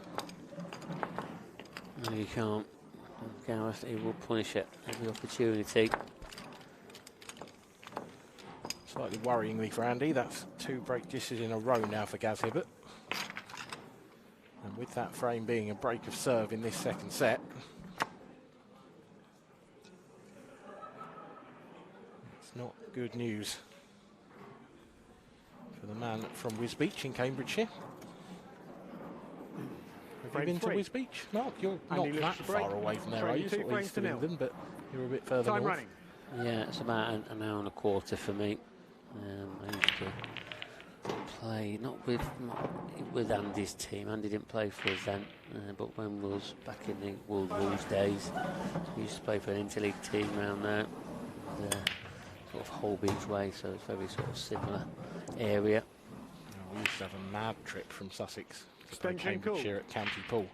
No, you can't. Gareth, he will punish it every opportunity. Slightly worryingly for Andy, that's 2 break dishes in a row now for Gaz Hibbett. And with that frame being a break of serve in this second set, it's not good news for the man from Wisbech in Cambridgeshire. Have you been to Wisbech? Mark, you're not that far away from there, are you? Sort of east of England, but you're a bit further north. Running. Yeah, it's about an hour and a quarter for me. I used to play, not with Andy's team. Andy didn't play for us then, but when we was back in the World Rules days, we used to play for an interleague team around there, sort of Holbeach way, so it's very sort of similar area. We used to have a mad trip from Sussex to play Cambridgeshire at County Pool.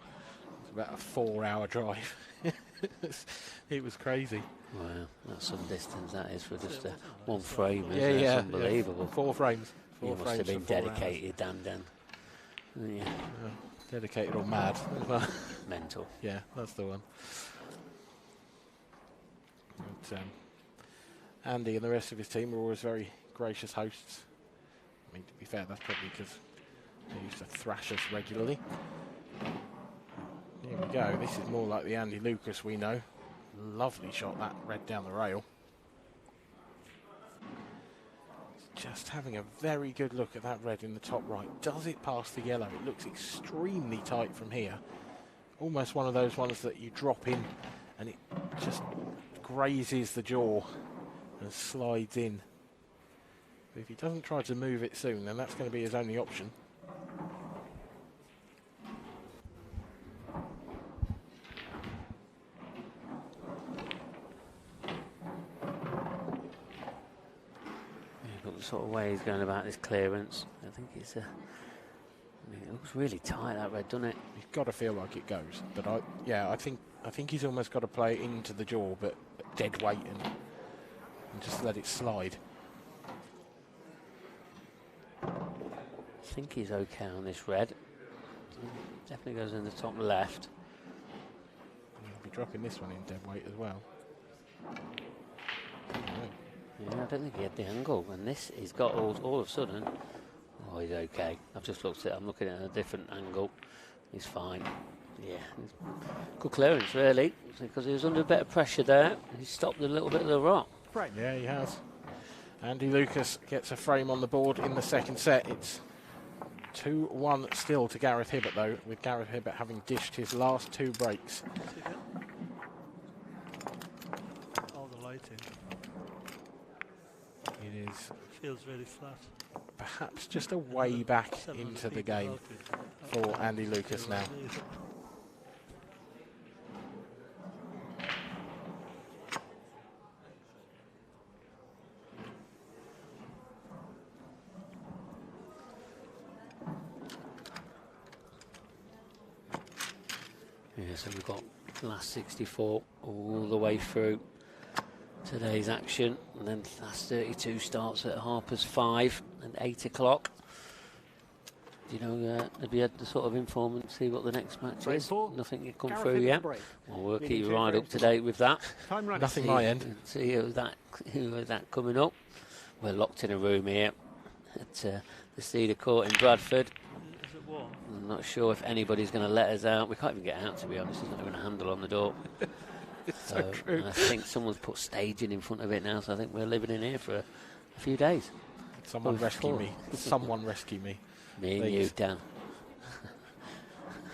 It's about a 4-hour drive. It was crazy. Wow, that's some distance that is for just one frame. Yeah, It's yeah, unbelievable. Yeah. 4 frames. You must have been dedicated, Dan. Yeah. Dedicated or mad. Mental. Yeah, that's the one. But, Andy and the rest of his team were always very gracious hosts. I mean, to be fair, that's probably because they used to thrash us regularly. Here we go. This is more like the Andy Lucas we know. Lovely shot, that red down the rail. Just having a very good look at that red in the top right. Does it pass the yellow? It looks extremely tight from here. Almost one of those ones that you drop in and it just grazes the jaw and slides in. But if he doesn't try to move it soon, then that's going to be his only option. The sort of way he's going about this clearance, I think it's I mean, it looks really tight, that red, doesn't it? He's got to feel like it goes, but I think he's almost got to play it into the jaw, but dead weight and just let it slide. I think he's okay on this red. Definitely goes in the top left. He'll be dropping this one in dead weight as well. Yeah, I don't think he had the angle, and this he's got all of a sudden. Oh, he's okay. I've just looked at it. I'm looking at a different angle. He's fine. Yeah, good clearance really, because he was under a bit of pressure there. He stopped a little bit of the rock. Right. Yeah, he has. Andy Lucas gets a frame on the board in the second set. It's 2-1 still to Gareth Hibbett though, with Gareth Hibbett having dished his last 2 breaks. All the lighting. It is Feels really flat. perhaps just a way back into the game for Andy Lucas now. Yeah, so we've got last 64 all the way through today's action, and then last 32 starts at Harper's 5 and 8 o'clock. Do you know, have you had the sort of informant see what the next match is? Nothing you come through yet? Well, we'll keep you right up to date with that. Nothing my end. See who is that coming up. We're locked in a room here at the Cedar Court in Bradford. Is it warm? I'm not sure if anybody's going to let us out. We can't even get out, to be honest. There's not even a handle on the door. It's so true. I think someone's put staging in front of it now, so I think we're living in here for a few days. Someone rescue me. Someone rescue me. Me and you, Dan.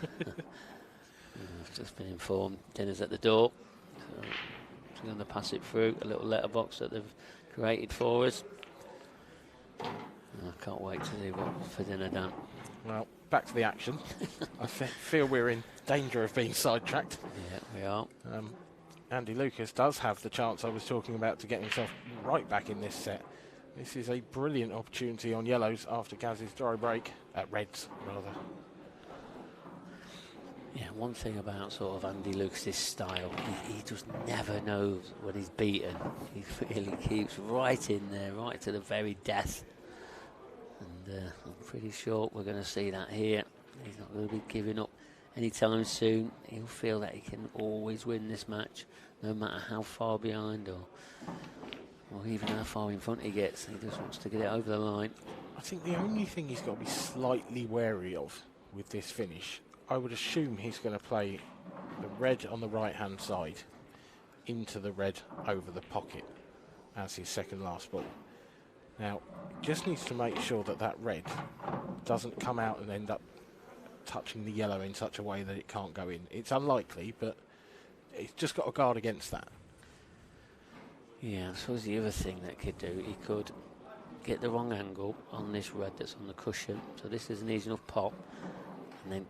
I've just been informed dinner's at the door. So we're going to pass it through a little letterbox that they've created for us. I can't wait to see what for dinner, Dan. Well, back to the action. I feel we're in danger of being sidetracked. Yeah, we are. Andy Lucas does have the chance I was talking about to get himself right back in this set. This is a brilliant opportunity on yellows after Gaz's dry break, reds rather. Yeah, one thing about sort of Andy Lucas's style, he just never knows when he's beaten. He really keeps right in there, right to the very death. And I'm pretty sure we're going to see that here. He's not going to be giving up anytime soon. He'll feel that he can always win this match, no matter how far behind or Or even how far in front he gets. He just wants to get it over the line. I think the only thing he's got to be slightly wary of with this finish, I would assume he's going to play the red on the right-hand side into the red over the pocket as his second last ball. Now, just needs to make sure that that red doesn't come out and end up touching the yellow in such a way that it can't go in. It's unlikely, but he's just got to guard against that. Yeah, I suppose the other thing that he could do, he could get the wrong angle on this red that's on the cushion. So this is an easy enough pop. And then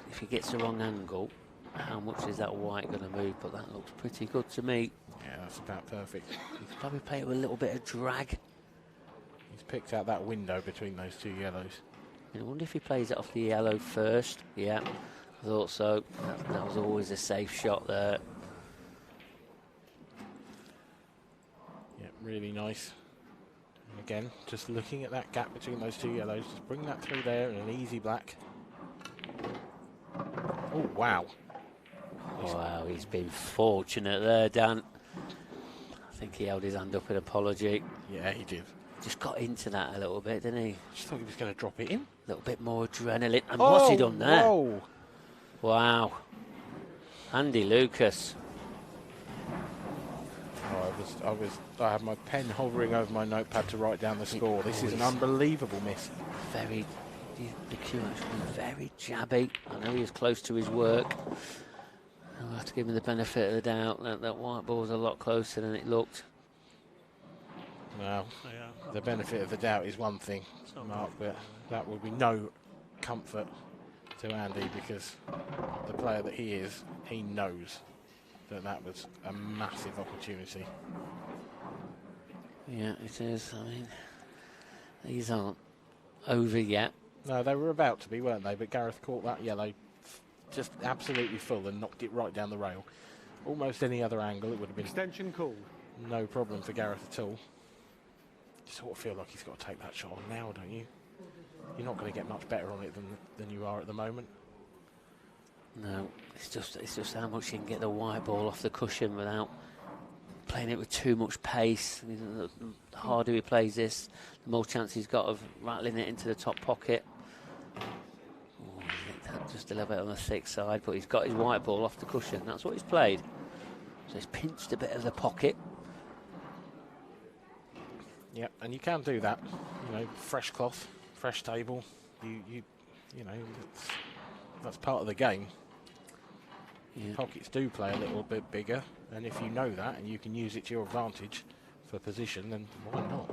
if he gets the wrong angle, how much is that white going to move? But that looks pretty good to me. Yeah, that's about perfect. He could probably play it with a little bit of drag. He's picked out that window between those two yellows. I wonder if he plays it off the yellow first. Yeah, I thought so. That was always a safe shot there. Yeah, really nice. And again, just looking at that gap between those two yellows, just bring that through there in an easy black. Oh, wow. Wow, he's been fortunate there, Dan. I think he held his hand up in apology. Yeah, he did. Just got into that a little bit, didn't he? Just thought he was going to drop it in. A little bit more adrenaline. And what's he done there? Whoa. Wow. Andy Lucas. Oh, I had my pen hovering over my notepad to write down the score. This is an unbelievable miss. The cue actually very jabby. I know he was close to his work. I'll have to give him the benefit of the doubt that white ball was a lot closer than it looked. Well, the benefit of the doubt is one thing, Mark, but that would be no comfort to Andy, because the player that he is, he knows that was a massive opportunity. Yeah, it is. I mean, these aren't over yet. No, they were about to be, weren't they? But Gareth caught that yellow just absolutely full and knocked it right down the rail. Almost any other angle, it would have been Extension called. no problem for Gareth at all. You sort of feel like he's got to take that shot on now, don't you? You're not going to get much better on it than you are at the moment. No, it's just how much you can get the white ball off the cushion without playing it with too much pace. I mean, the harder he plays this, the more chance he's got of rattling it into the top pocket. Oh, I think that just a little bit on the thick side, but he's got his white ball off the cushion. That's what he's played. So he's pinched a bit of the pocket. Yep, and you can do that. You know, fresh cloth, fresh table. You know, that's part of the game. Yeah. Pockets do play a little bit bigger, and if you know that and you can use it to your advantage for position, then why not?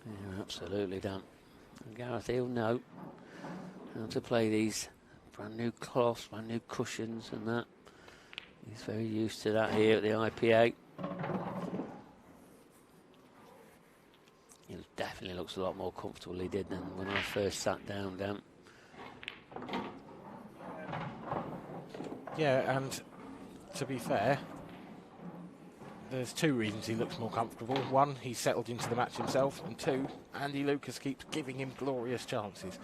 Yeah, absolutely, Dan. And Gareth, he'll know how to play these brand new cloths, brand new cushions and that. He's very used to that here at the IPA. He definitely looks a lot more comfortable he did than when I first sat down, Dan. Yeah, and to be fair, there's two reasons he looks more comfortable. One, he's settled into the match himself, and two, Andy Lucas keeps giving him glorious chances.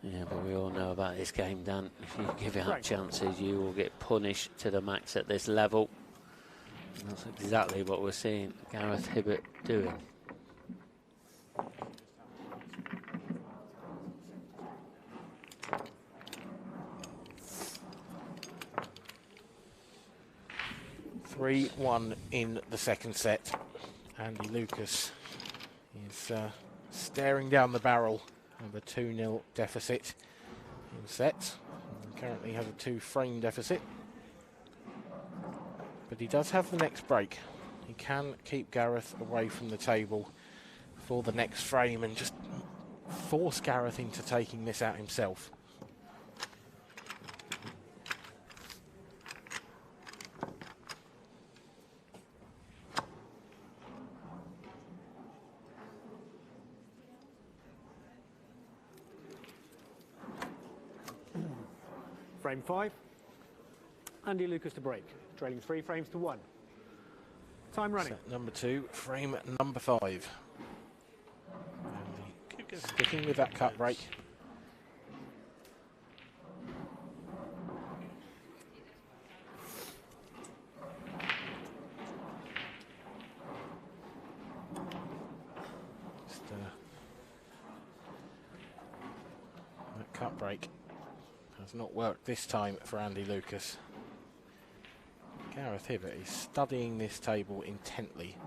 Yeah, but we all know about this game, Dan. If you give out chances, you will get punished to the max at this level. And that's exactly what we're seeing Gareth Hibbett doing. (3-1) in the second set. Andy Lucas is staring down the barrel of a 2-0 deficit in sets. He currently has a 2-frame deficit. But he does have the next break. He can keep Gareth away from the table for the next frame and just force Gareth into taking this out himself. Frame 5. Andy Lucas to break, trailing 3 frames to 1. Time running. Set number 2, frame number 5. Andy sticking with that cut break. cut break has not worked this time for Andy Lucas. Gareth Hibbett is studying this table intently.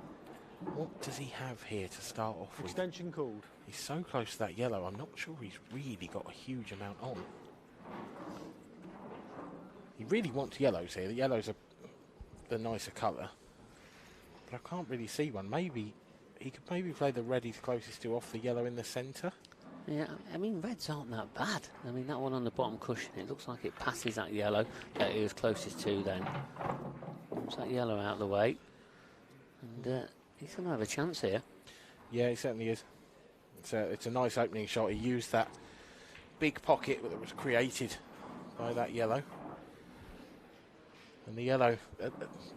What does he have here to start off with? Extension called. He's so close to that yellow, I'm not sure he's really got a huge amount on. He really wants yellows here. The yellows are the nicer colour. But I can't really see one. Maybe he could maybe play the red he's closest to off the yellow in the centre. Yeah, I mean, reds aren't that bad. I mean, that one on the bottom cushion, it looks like it passes that yellow that he was closest to then. Moves that yellow out of the way. And he's going to have a chance here. Yeah, he certainly is. It's a nice opening shot. He used that big pocket that was created by that yellow. And the yellow,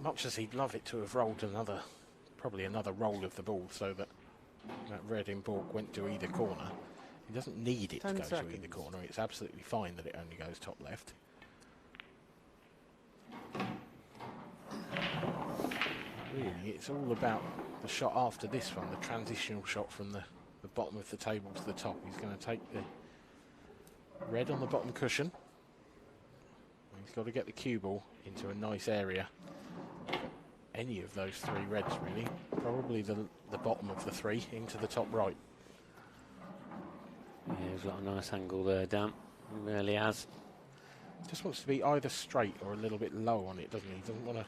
much as he'd love it to have rolled probably another roll of the ball so that red in baulk went to either corner. He doesn't need it to go to either corner. It's absolutely fine that it only goes top left. Really, it's all about the shot after this one, the transitional shot from the bottom of the table to the top. He's going to take the red on the bottom cushion. He's got to get the cue ball into a nice area. Any of those three reds, really. Probably the bottom of the three into the top right. Yeah, he's got a nice angle there, Dan. He really has. Just wants to be either straight or a little bit low on it, doesn't he? He doesn't want to...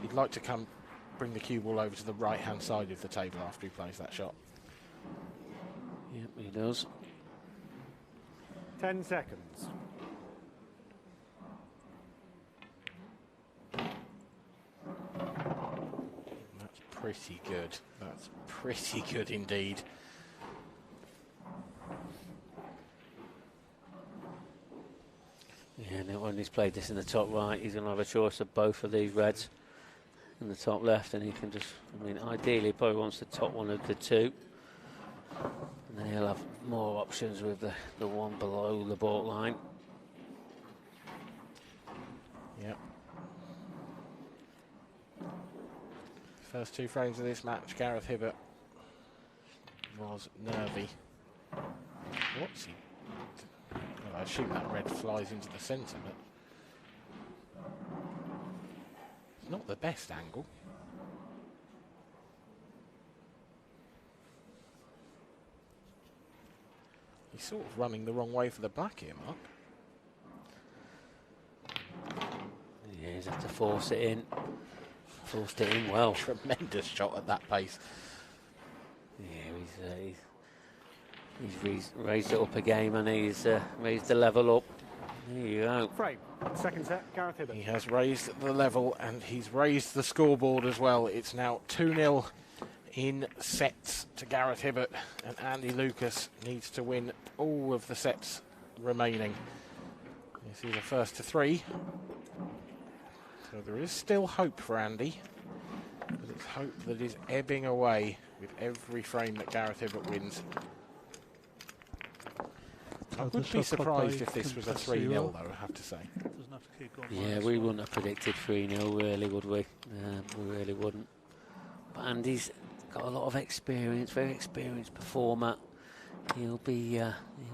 He'd like to bring the cue ball over to the right-hand side of the table after he plays that shot. Yep, he does. 10 seconds. That's pretty good. That's pretty good indeed. Yeah, now when he's played this in the top right, he's going to have a choice of both of these reds in the top left, and he can just, I mean, ideally he probably wants the top one of the two, and then he'll have more options with the one below the baulk line. Yep. First two frames of this match, Gareth Hibbett was nervy. What's he? Well, I assume that red flies into the centre, but it's not the best angle. He's sort of running the wrong way for the black here, Mark. Yeah, he's have to force it in. Forced it in well. Tremendous shot at that pace. Yeah, he's raised it up a game, and he's raised the level up. There you go. Frame. Second set, Gareth Hibbett. He has raised the level and he's raised the scoreboard as well. It's now 2-0 in sets to Gareth Hibbett, and Andy Lucas needs to win all of the sets remaining. This is the first to three. So there is still hope for Andy, but it's hope that is ebbing away with every frame that Gareth Hibbett wins. I would be surprised if this was a 3-0 though, I have to say. Doesn't have to keep going. Yeah, we wouldn't have predicted 3-0, really, would we? We really wouldn't. But Andy's got a lot of experience, very experienced performer. He'll be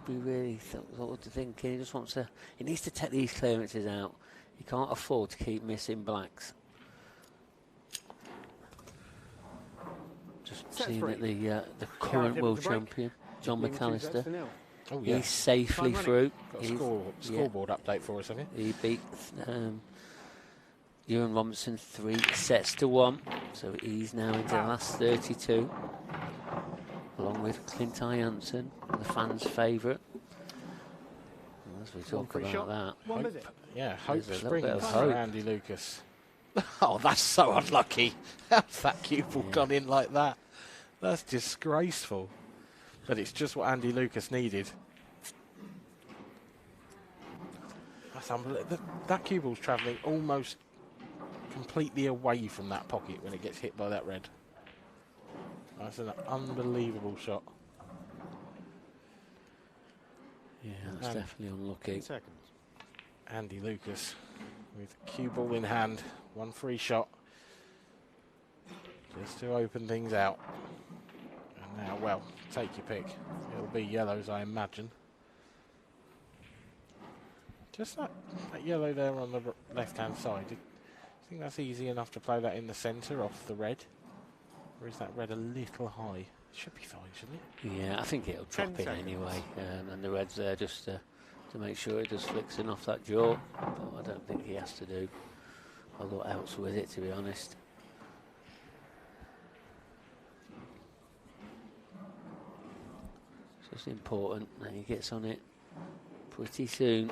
really sort of thinking. He just wants to. He needs to take these clearances out. He can't afford to keep missing blacks. Just seeing that the current world champion, John McAllister, oh, yeah. he's safely through. Got a scoreboard update for us, have you? He beat Ewan Robinson 3-1, so he's now into the last 32, along with Clint Jansen, the fans' favourite. As we talk about that, hope springs of for hope. Andy Lucas. Oh, that's so unlucky. How's that cue ball gone in like that? That's disgraceful. But it's just what Andy Lucas needed. That's unbelievable. That cue ball's travelling almost completely away from that pocket when it gets hit by that red. That's an unbelievable shot. Yeah, that's definitely unlucky. Seconds. Andy Lucas with cue ball in hand, one free shot, just to open things out. And now, well, take your pick. It'll be yellows, I imagine. Just that yellow there on the left-hand side. Do you think that's easy enough to play that in the centre off the red? Or is that red a little high? Should be fine, shouldn't it? Yeah, I think it'll drop in anyway. And the red's there just to make sure it just flicks in off that jaw. But I don't think he has to do a lot else with it, to be honest. It's just important that he gets on it pretty soon.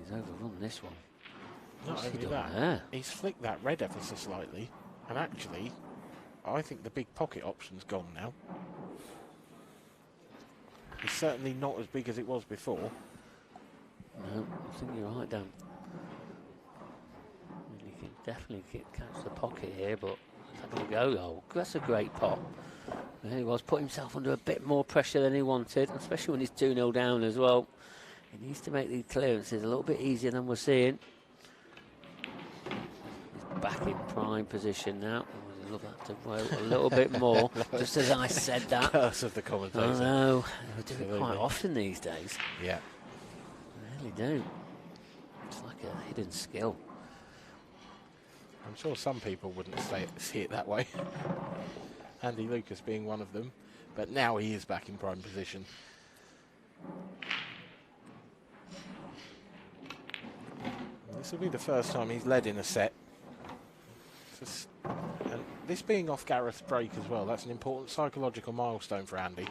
He's overrun this one. Not only that, he's flicked that red ever so slightly, and actually, I think the big pocket option's gone now. It's certainly not as big as it was before. No, I think you're right, Dan. You can definitely catch the pocket here, but is that going to go? Oh, that's a great pop. There he was, put himself under a bit more pressure than he wanted, especially when he's 2-0 down as well. He needs to make these clearances a little bit easier than we're seeing. He's back in prime position now. I'd love that to roll a little bit more, just as I said that. Curse of the commentator. I know, they do it quite often these days. Yeah. They really do. It's like a hidden skill. I'm sure some people wouldn't see it that way. Andy Lucas being one of them. But now he is back in prime position. This will be the first time he's led in a set. And this being off Gareth's break as well, that's an important psychological milestone for Andy.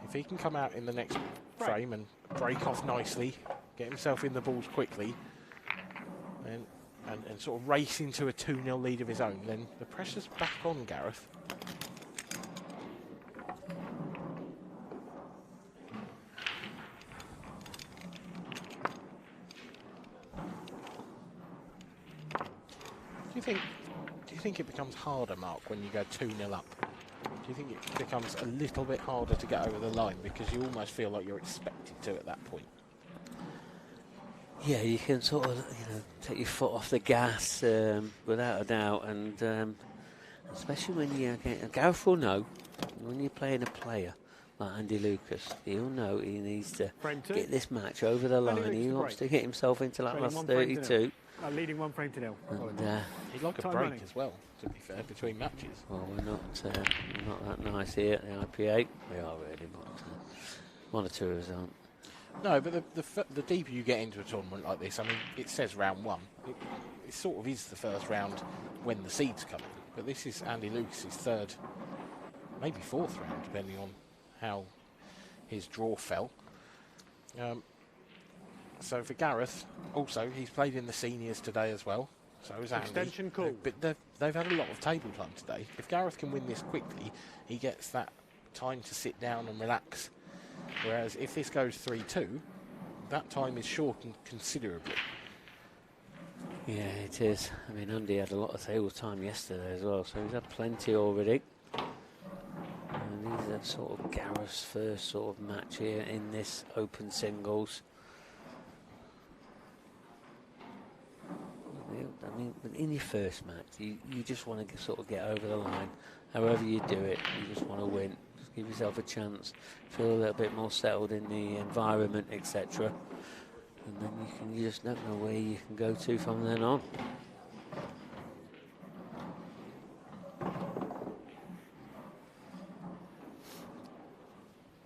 If he can come out in the next frame and break off nicely, get himself in the balls quickly, and sort of race into a 2-0 lead of his own, then the pressure's back on Gareth. Do you think it becomes harder, Mark, when you go 2-0 up? Do you think it becomes a little bit harder to get over the line because you almost feel like you're expected to at that point? Yeah, you can sort of, take your foot off the gas without a doubt, and especially when you Gareth will know when you're playing a player like Andy Lucas, he'll know he needs to get this match over the line. He wants to get himself into that last 32. Leading 1 frame to 0. And, he'd like a break as well, to be fair, between matches. Well, we're not that nice here at the IPA. We are really, but one or two of us aren't. No, but the deeper you get into a tournament like this, I mean, it says round 1. It sort of is the first round when the seeds come in. But this is Andy Lucas's third, maybe fourth round, depending on how his draw fell. So for Gareth, also, he's played in the seniors today as well. So is Andy. Extension call. But they've had a lot of table time today. If Gareth can win this quickly, he gets that time to sit down and relax. Whereas if this goes 3-2, that time is shortened considerably. Yeah, it is. I mean, Andy had a lot of table time yesterday as well, so he's had plenty already. And these are sort of Gareth's first sort of match here in this open singles. I mean, in your first match, you just want to sort of get over the line. However you do it, you just want to win. Just give yourself a chance, feel a little bit more settled in the environment, etc. And then you just don't know where you can go to from then on.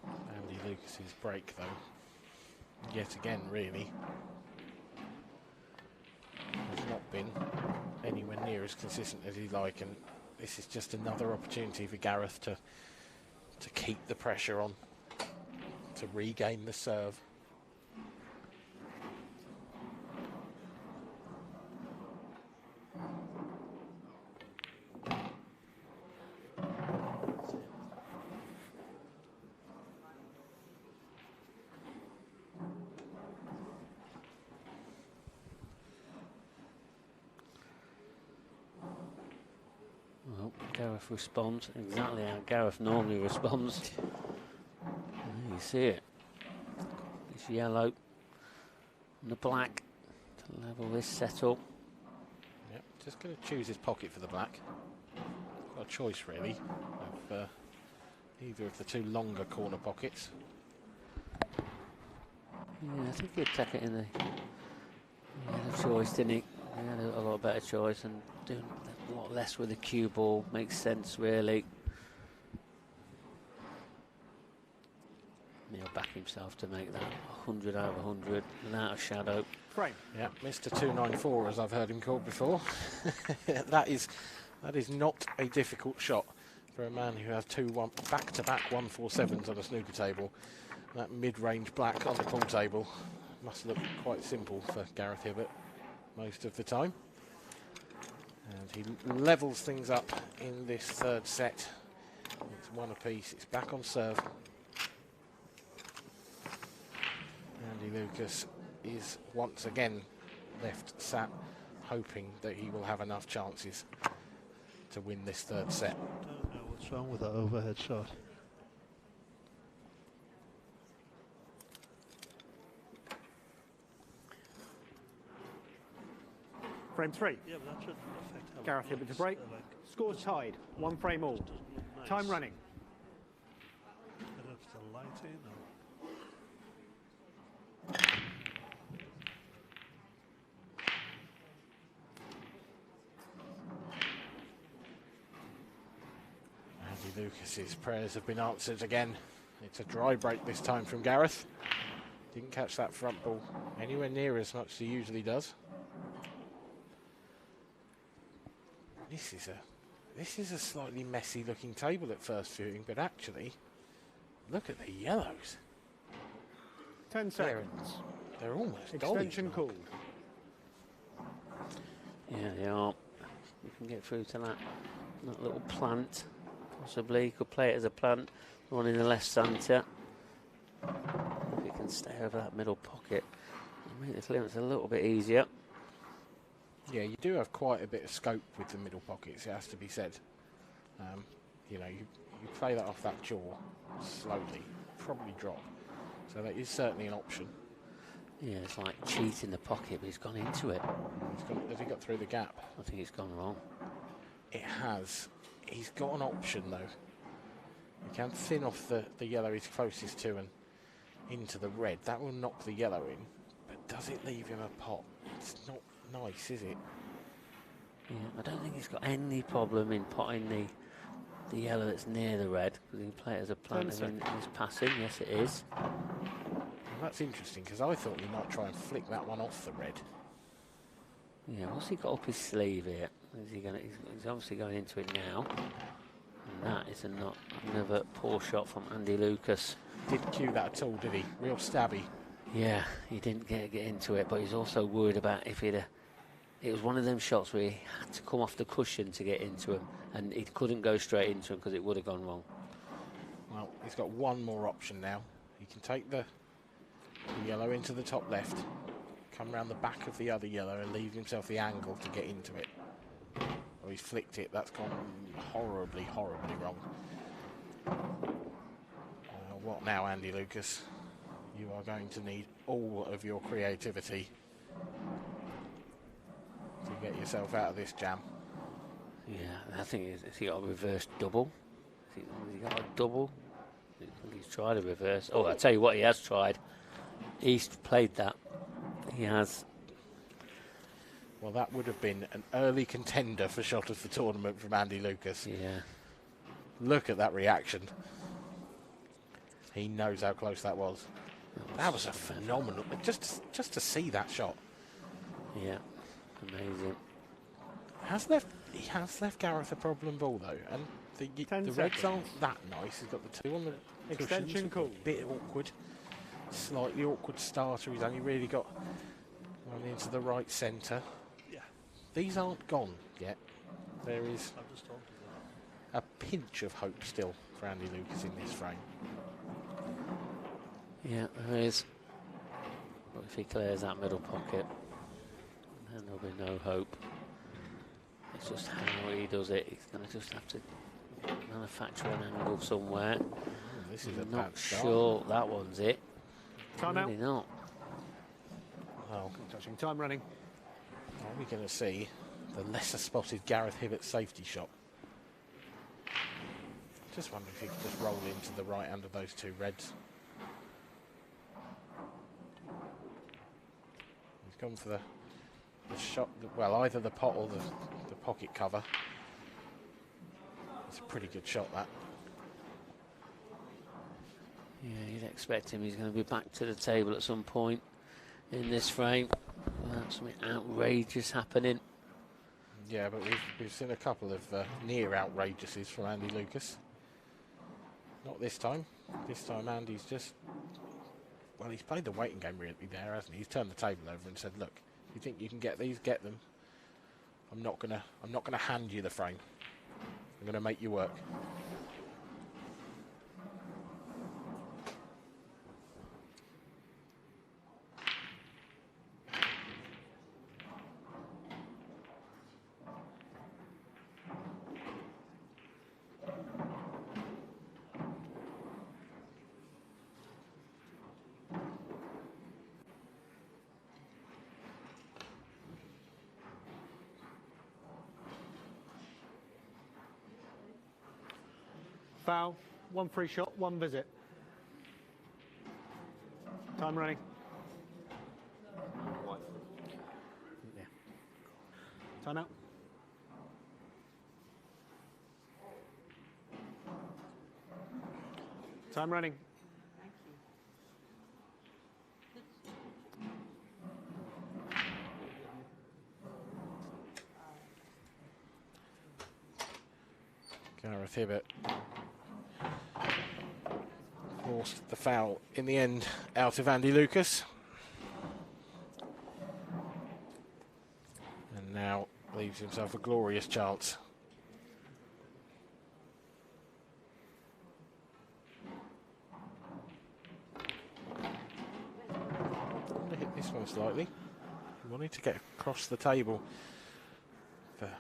Andy Lucas's break, though, yet again, really, has not been anywhere near as consistent as he'd like, and this is just another opportunity for Gareth to keep the pressure on, to regain the serve. Well, Gareth responds exactly how Gareth normally responds. You see it. It's yellow and the black to level this setup. Yep, just going to choose his pocket for the black. Got a choice really of either of the two longer corner pockets. Yeah, I think he'd take it in the... He had a choice, didn't he? He had a lot better choice, and doing a lot less with the cue ball makes sense, really. He'll back himself to make that 100 out of 100 without a shadow. Frame. Yeah, Mr. 294, as I've heard him called before. that is not a difficult shot for a man who has back-to-back 147s on a snooker table. That mid-range black on the pool table must look quite simple for Gareth Hibbett most of the time. And he levels things up in this third set. It's one apiece. It's back on serve. Andy Lucas is once again left sat, hoping that he will have enough chances to win this third set. Don't know what's wrong with that overhead shot. Frame 3. Yeah, but that shouldn't affect how Gareth it Hibbett to looks, break. like, Scores tied. 1 frame all. doesn't look nice. Time running. I don't know if it's the lighting or... Andy Lucas's prayers have been answered again. It's a dry break this time from Gareth. Didn't catch that front ball anywhere near as much as he usually does. This is a slightly messy looking table at first viewing, but actually, look at the yellows. 10 seconds. They're almost Extension dollies. called. Yeah, they are. You can get through to that little plant, possibly. You could play it as a plant, the one in the left centre. If you can stay over that middle pocket, it'll make the clearance a little bit easier. Yeah, you do have quite a bit of scope with the middle pockets, it has to be said. You know, you play that off that jaw slowly, probably drop. So that is certainly an option. Yeah, it's like cheating the pocket, but he's gone into it. Has he got through the gap? I think it's gone wrong. It has. He's got an option though. He can thin off the yellow he's closest to and into the red. That will knock the yellow in, but does it leave him a pot? It's not nice, is it? Yeah, I don't think he's got any problem in potting the yellow that's near the red, because he can play it as a plant in his passing. Yes, it is. Well, that's interesting, because I thought he might try and flick that one off the red. Yeah, what's he got up his sleeve here? Is he gonna? He's obviously going into it now. And that is another poor shot from Andy Lucas. Didn't cue that at all, did he? Real stabby. Yeah, he didn't get into it, but he's also worried about if he'd... It was one of them shots where he had to come off the cushion to get into him, and he couldn't go straight into him because it would have gone wrong. Well, he's got one more option now. He can take the yellow into the top left, come round the back of the other yellow and leave himself the angle to get into it. Oh, he's flicked it. That's gone horribly, horribly wrong. What now, Andy Lucas? You are going to need all of your creativity to get yourself out of this jam. Yeah, I think has he got a reverse double? Has he got a double? I think he's tried a reverse. Oh, I'll tell you what he has tried. He's played that. He has. Well, that would have been an early contender for shot of the tournament from Andy Lucas. Yeah. Look at that reaction. He knows how close that was. That was a phenomenal... Just to see that shot. Yeah, amazing. He has left Gareth a problem ball, though. And the reds aren't that nice. He's got the two on the Extension cushions, call. a bit awkward. Slightly awkward starter. He's only really got one into the right centre. Yeah. These aren't gone yet. There is I've just told you a pinch of hope still for Andy Lucas in this frame. Yeah, there is. But if he clears that middle pocket, then there'll be no hope. It's just how he does it. He's going to just have to manufacture an angle somewhere. This is a I'm bad not start. sure that one's it. Time Really out. not. Well, Touching. Time running. are we going to see the lesser spotted Gareth Hibbett safety shot? Just wonder if he could just roll into the right hand of those two reds. gone for the shot, well, either the pot or the pocket cover. It's a pretty good shot, that. Yeah, you'd expect him. He's going to be back to the table at some point in this frame. Something outrageous happening. Yeah, but we've seen a couple of near outrageouses from Andy Lucas. Not this time. This time Andy's just, well, he's played the waiting game really there, hasn't he? He's turned the table over and said, look, if you think you can get these, get them. I'm not gonna hand you the frame. I'm gonna make you work. Foul, 1 free shot, 1 visit. Time running. Yeah. Time out. Time running. Gareth Hibbett forced the foul in the end out of Andy Lucas. And now leaves himself a glorious chance. I'm going to hit this one slightly. He wanted to get across the table. But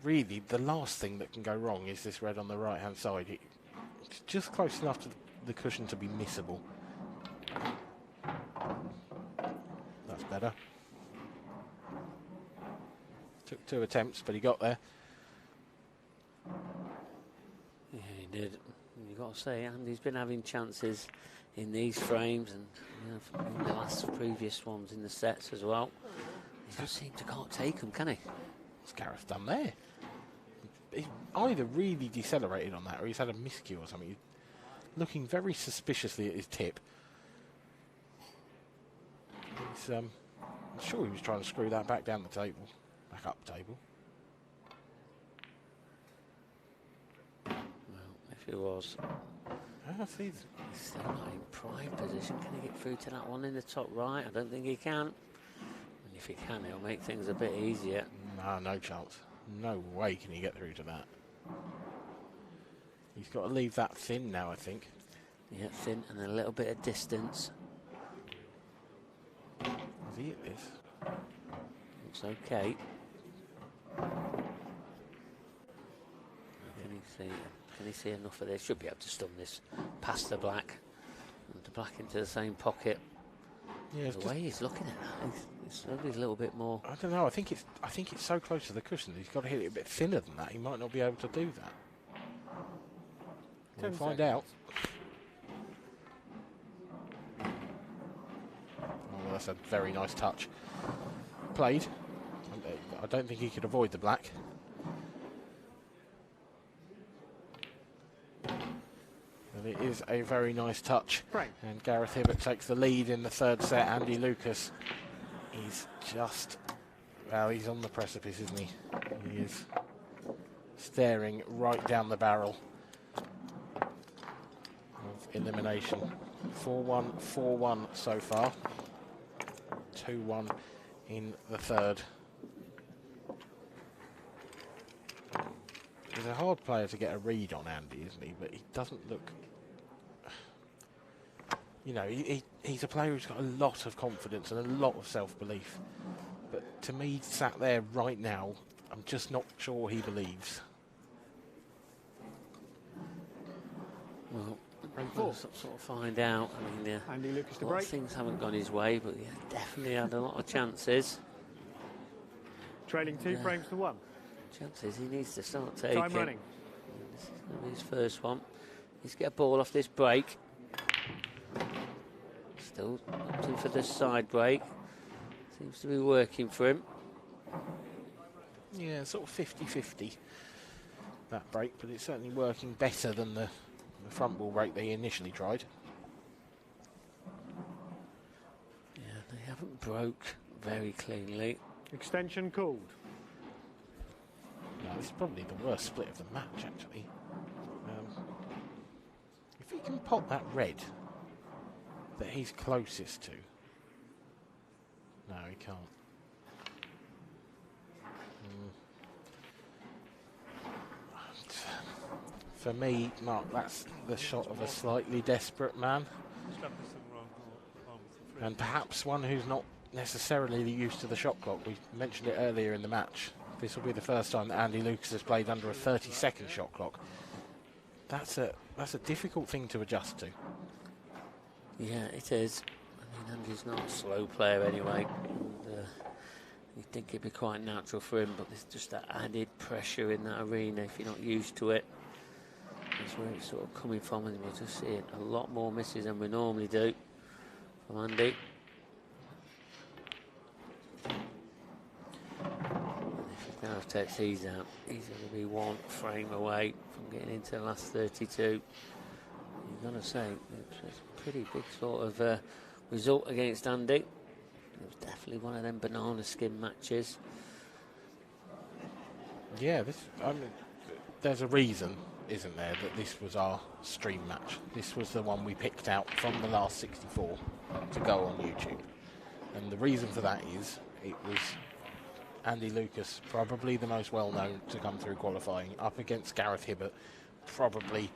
really, the last thing that can go wrong is this red on the right-hand side. It's just close enough to the cushion to be missable. That's better. Took 2 attempts, but he got there. Yeah, he did. You've got to say, Andy's been having chances in these frames and in the last previous ones in the sets as well. He just seems to can't take them, can he? What's Gareth done there? He either really decelerated on that or he's had a miscue or something. He's looking very suspiciously at his tip. I'm sure he was trying to screw that back down the table, back up the table. Well, if he was, He's he's still not in prime position. Can he get through to that one in the top right? I don't think he can. And if he can, it'll make things a bit easier. Nah, no chance. No way can he get through to that. He's got to leave that thin now, I think. Yeah, thin and a little bit of distance. Has he hit this? Looks okay. Can he see enough of this? Should be able to stun this past the black. And the black into the same pocket. Yeah, the way he's looking at that, it's a little bit more. I don't know. I think it's so close to the cushion. He's got to hit it a bit thinner than that. He might not be able to do that. We'll find out. Oh, well, that's a very nice touch. Played. I don't think he could avoid the black. And it is a very nice touch. Right. And Gareth Hibbett takes the lead in the 3rd set. Andy Lucas, he's just, well, he's on the precipice, isn't he? He is staring right down the barrel of elimination. 4-1, 4-1 so far. 2-1 in the 3rd. He's a hard player to get a read on, Andy, isn't he? But he doesn't look... You know, he's a player who's got a lot of confidence and a lot of self-belief. But to me, sat there right now, I'm just not sure he believes. Well, we'll sort of find out. I mean, Andy Lucas to a lot break. of things haven't gone his way, but he definitely had a lot of chances. Trailing 2 frames to 1. Chances he needs to start taking. Time running. This is going to be his first one. He's get a ball off this break. Still opting for the side break. Seems to be working for him. Yeah, sort of 50-50, that break, but it's certainly working better than the front ball break they initially tried. Yeah, they haven't broke very cleanly. Extension called. No, this is probably the worst split of the match, actually. If he can pop that red that he's closest to. No, he can't. For me, Mark, that's the shot of a slightly desperate man. And perhaps one who's not necessarily used to the shot clock. We mentioned it earlier in the match. This will be the first time that Andy Lucas has played under a 30-second shot clock. That's a difficult thing to adjust to. Yeah, it is. I mean, Andy's not a slow player anyway. And, you'd think it'd be quite natural for him, but there's just that added pressure in that arena if you're not used to it. That's where it's sort of coming from, and we're just seeing a lot more misses than we normally do from Andy. If Gareth takes these out, he's going to be one frame away from getting into the last 32. You've got to say, it's a pretty big sort of result against Andy. It was definitely one of them banana skin matches. Yeah, there's a reason, isn't there, that this was our stream match. This was the one we picked out from the last 64 to go on YouTube. And the reason for that is it was Andy Lucas, probably the most well-known to come through qualifying, up against Gareth Hibbett, probably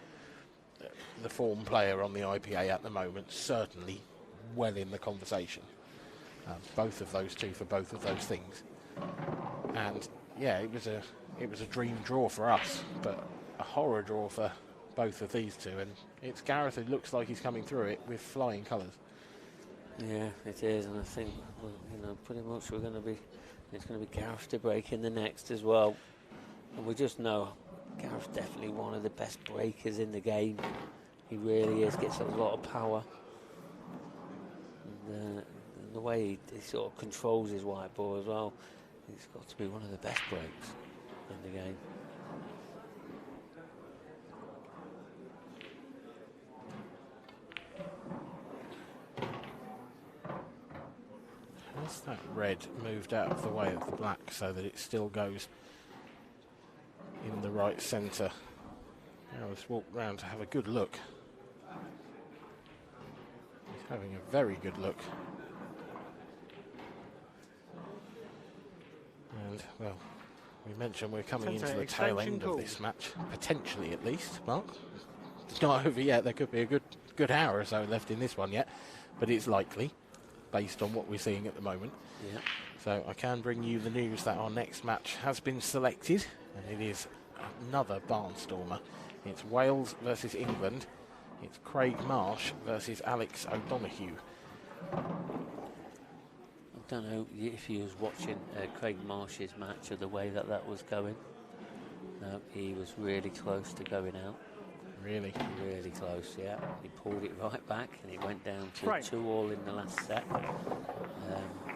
the form player on the IPA at the moment, certainly well in the conversation. Both of those two for both of those things. And yeah, it was a dream draw for us, but a horror draw for both of these two, and it's Gareth who looks like he's coming through it with flying colours. Yeah, it is, and I think, well, you know, pretty much it's going to be Gareth to break in the next as well. And we just know Gareth's definitely one of the best breakers in the game. He really is, gets a lot of power. And the way he sort of controls his white ball as well, he's got to be one of the best breaks in the game. Has that red moved out of the way of the black so that it still goes in the right centre? Now let's walk round to have a good look. He's having a very good look. And, well, we mentioned we're coming into the tail end of this match, potentially at least, Mark. It's not over yet. There could be a good hour or so left in this one yet, but it's likely, based on what we're seeing at the moment. Yeah. So I can bring you the news that our next match has been selected, and it is another barnstormer. It's Wales versus England. It's Craig Marsh versus Alex O'Donoghue. I don't know if you was watching Craig Marsh's match or the way that was going. No, he was really close to going out. Really? Really close, yeah. He pulled it right back and he went down to 2-all in the last set.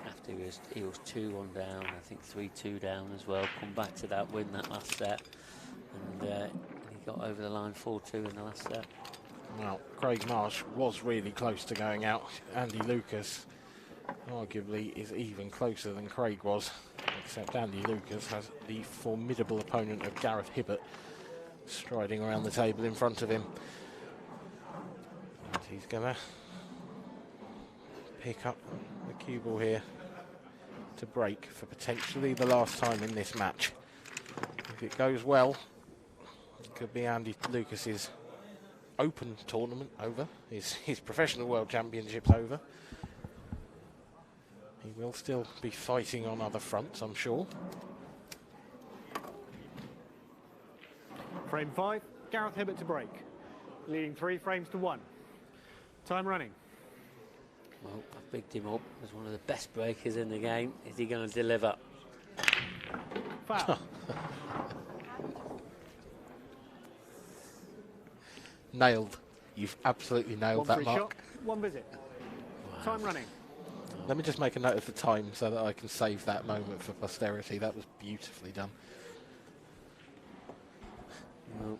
After he was 2-1 down, I think 3-2 down as well. Come back to that win that last set. And he got over the line 4-2 in the last set. Well, Craig Marsh was really close to going out. Andy Lucas arguably is even closer than Craig was, except Andy Lucas has the formidable opponent of Gareth Hibbett striding around the table in front of him. And he's going to pick up the cue ball here to break for potentially the last time in this match. If it goes well, it could be Andy Lucas's Open tournament over, his professional world championships over. He will still be fighting on other fronts, I'm sure. Frame 5, Gareth Hibbett to break. Leading 3 frames to 1. Time running. Well, I've bigged him up as one of the best breakers in the game. Is he going to deliver? Foul. Nailed. You've absolutely nailed that, Mark. Shot, 1 visit. Wow. Time running. Oh, Let me just make a note of the time so that I can save that moment for posterity. That was beautifully done. No,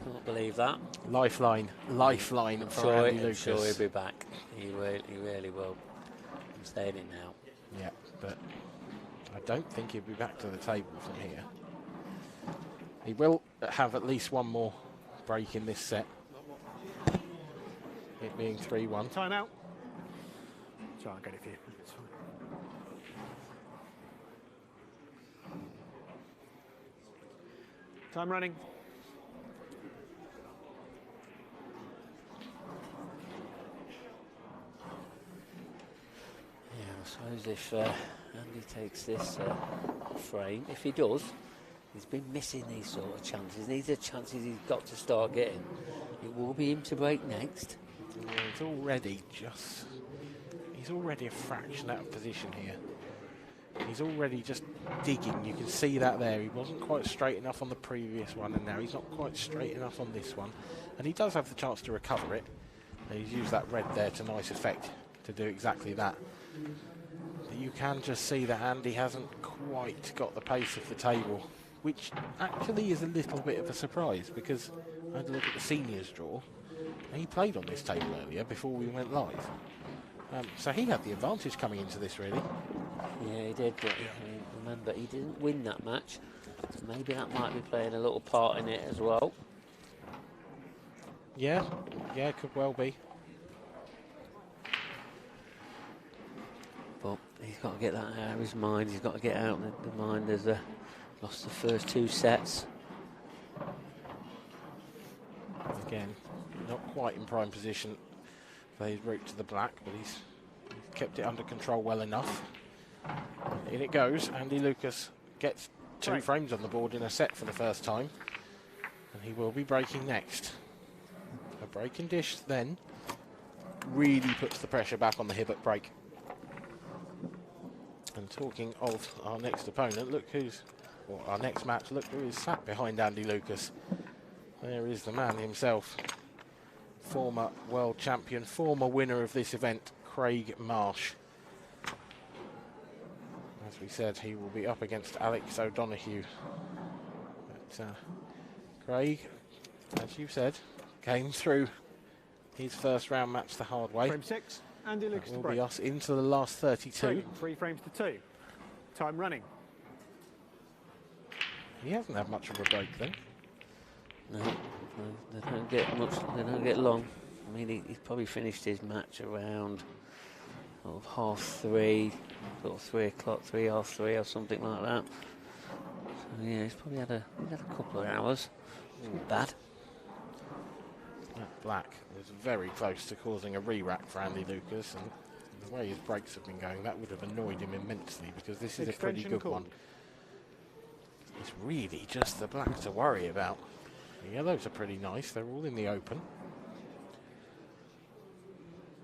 can't believe that. Lifeline for Andy Lucas. I'm sure he'll be back. He really will. I'm saying it now. Yeah, but I don't think he'll be back to the table from here. He will have at least one more break in this set. It being 3-1. Time out. So I'll get it for you. It's fine. Time running. Yeah, I suppose if Andy takes this frame, if he does, he's been missing these sort of chances. These are chances he's got to start getting. It will be him to break next. Yeah, he's already a fraction out of position here. He's already just digging. You can see that there. He wasn't quite straight enough on the previous one, and now he's not quite straight enough on this one. And he does have the chance to recover it. And he's used that red there to nice effect to do exactly that. But you can just see that Andy hasn't quite got the pace of the table, which actually is a little bit of a surprise, because I had a look at the seniors draw, and he played on this table earlier before we went live. So he had the advantage coming into this, really. Yeah, he did, but remember, he didn't win that match. So maybe that might be playing a little part in it as well. Yeah, could well be. But he's got to get that out of his mind. He's got to get out of the mind as lost the first 2 sets. Again, not quite in prime position for his route to the black, but he's kept it under control well enough. In it goes. Andy Lucas gets 2 frames on the board in a set for the first time, and he will be breaking next. A breaking dish then really puts the pressure back on the Hibbett break. And talking of our next opponent, our next match, look who is sat behind Andy Lucas. There is the man himself, former world champion, former winner of this event, Craig Marsh. As we said, he will be up against Alex O'Donoghue. But Craig, as you said, came through his first round match the hard way. Frame 6, Andy Lucas to Will break. be us into the last 32. 3 frames to 2. Time running. He hasn't had much of a break then. No, they don't get much. They don't get long. I mean, he's probably finished his match around sort of 3:30, sort of 3 o'clock, 3:30 or something like that. So yeah, he's probably had a couple of hours. Not bad. That black was very close to causing a re-rack for Andy Lucas, and the way his breaks have been going, that would have annoyed him immensely, because this is a pretty good one. It's really just the black to worry about. The yellows are pretty nice, they're all in the open.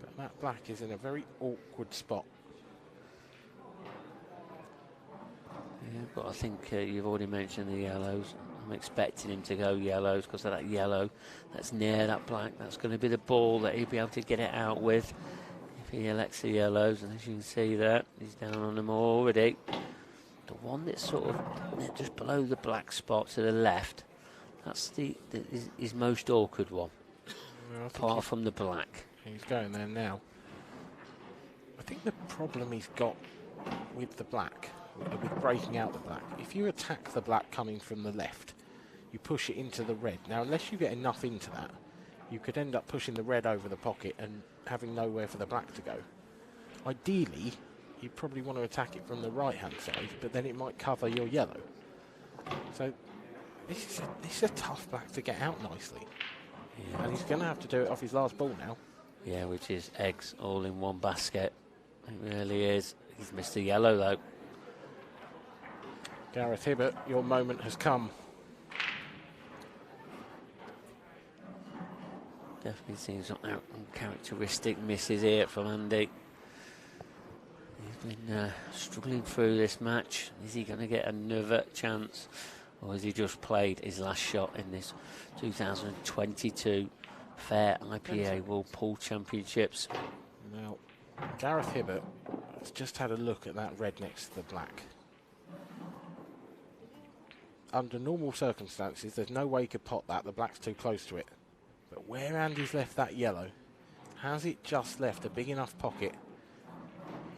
But that black is in a very awkward spot. Yeah, but I think you've already mentioned the yellows. I'm expecting him to go yellows because of that yellow that's near that black. That's going to be the ball that he'll be able to get it out with if he elects the yellows. And as you can see there, he's down on them already. The one that's sort of just below the black spot to the left, that's his most awkward one, apart from the black. He's going there now. I think the problem he's got with the black, with breaking out the black, if you attack the black coming from the left, you push it into the red. Now, unless you get enough into that, you could end up pushing the red over the pocket and having nowhere for the black to go. Ideally, you probably want to attack it from the right-hand side, but then it might cover your yellow. So this is a tough black to get out nicely. Yeah. And he's going to have to do it off his last ball now. Yeah, which is eggs all in one basket. It really is. He's missed the yellow, though. Gareth Hibbett, your moment has come. Definitely seen some uncharacteristic misses here from Andy. He's been struggling through this match. Is he going to get another chance? Or has he just played his last shot in this 2022 Fair IPA World Pool Championships? Now, Gareth Hibbett, Let's just have a look at that red next to the black. Under normal circumstances, there's no way he could pot that. The black's too close to it. But where Andy's left that yellow, has it just left a big enough pocket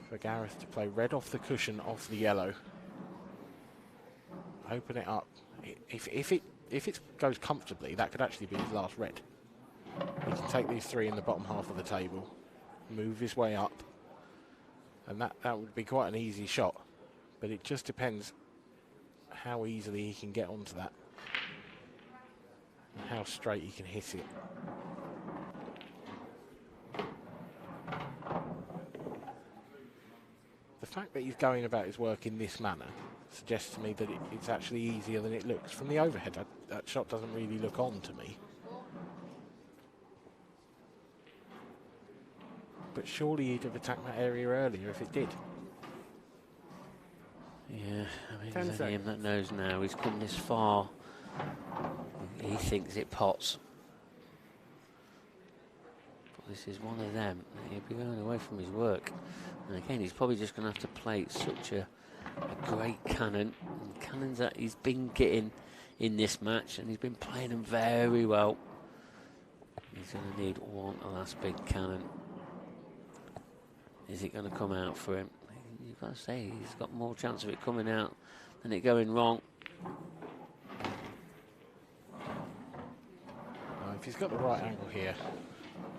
for Gareth to play red off the cushion of the yellow? Open it up. If it goes comfortably, that could actually be his last red. He can take these 3 in the bottom half of the table, move his way up, and that would be quite an easy shot. But it just depends how easily he can get onto that and how straight he can hit it. The fact that he's going about his work in this manner suggests to me that it's actually easier than it looks. From the overhead, that shot doesn't really look on to me. But surely he'd have attacked that area earlier if it did. Yeah, I mean, it's only him that knows now. He's come this far. He thinks it pots. But this is one of them. He'll be going away from his work. And again, he's probably just going to have to play such a great cannon. And cannons that he's been getting in this match, and he's been playing them very well. He's going to need one last big cannon. Is it going to come out for him? You've got to say he's got more chance of it coming out than it going wrong. If he's got the right angle here,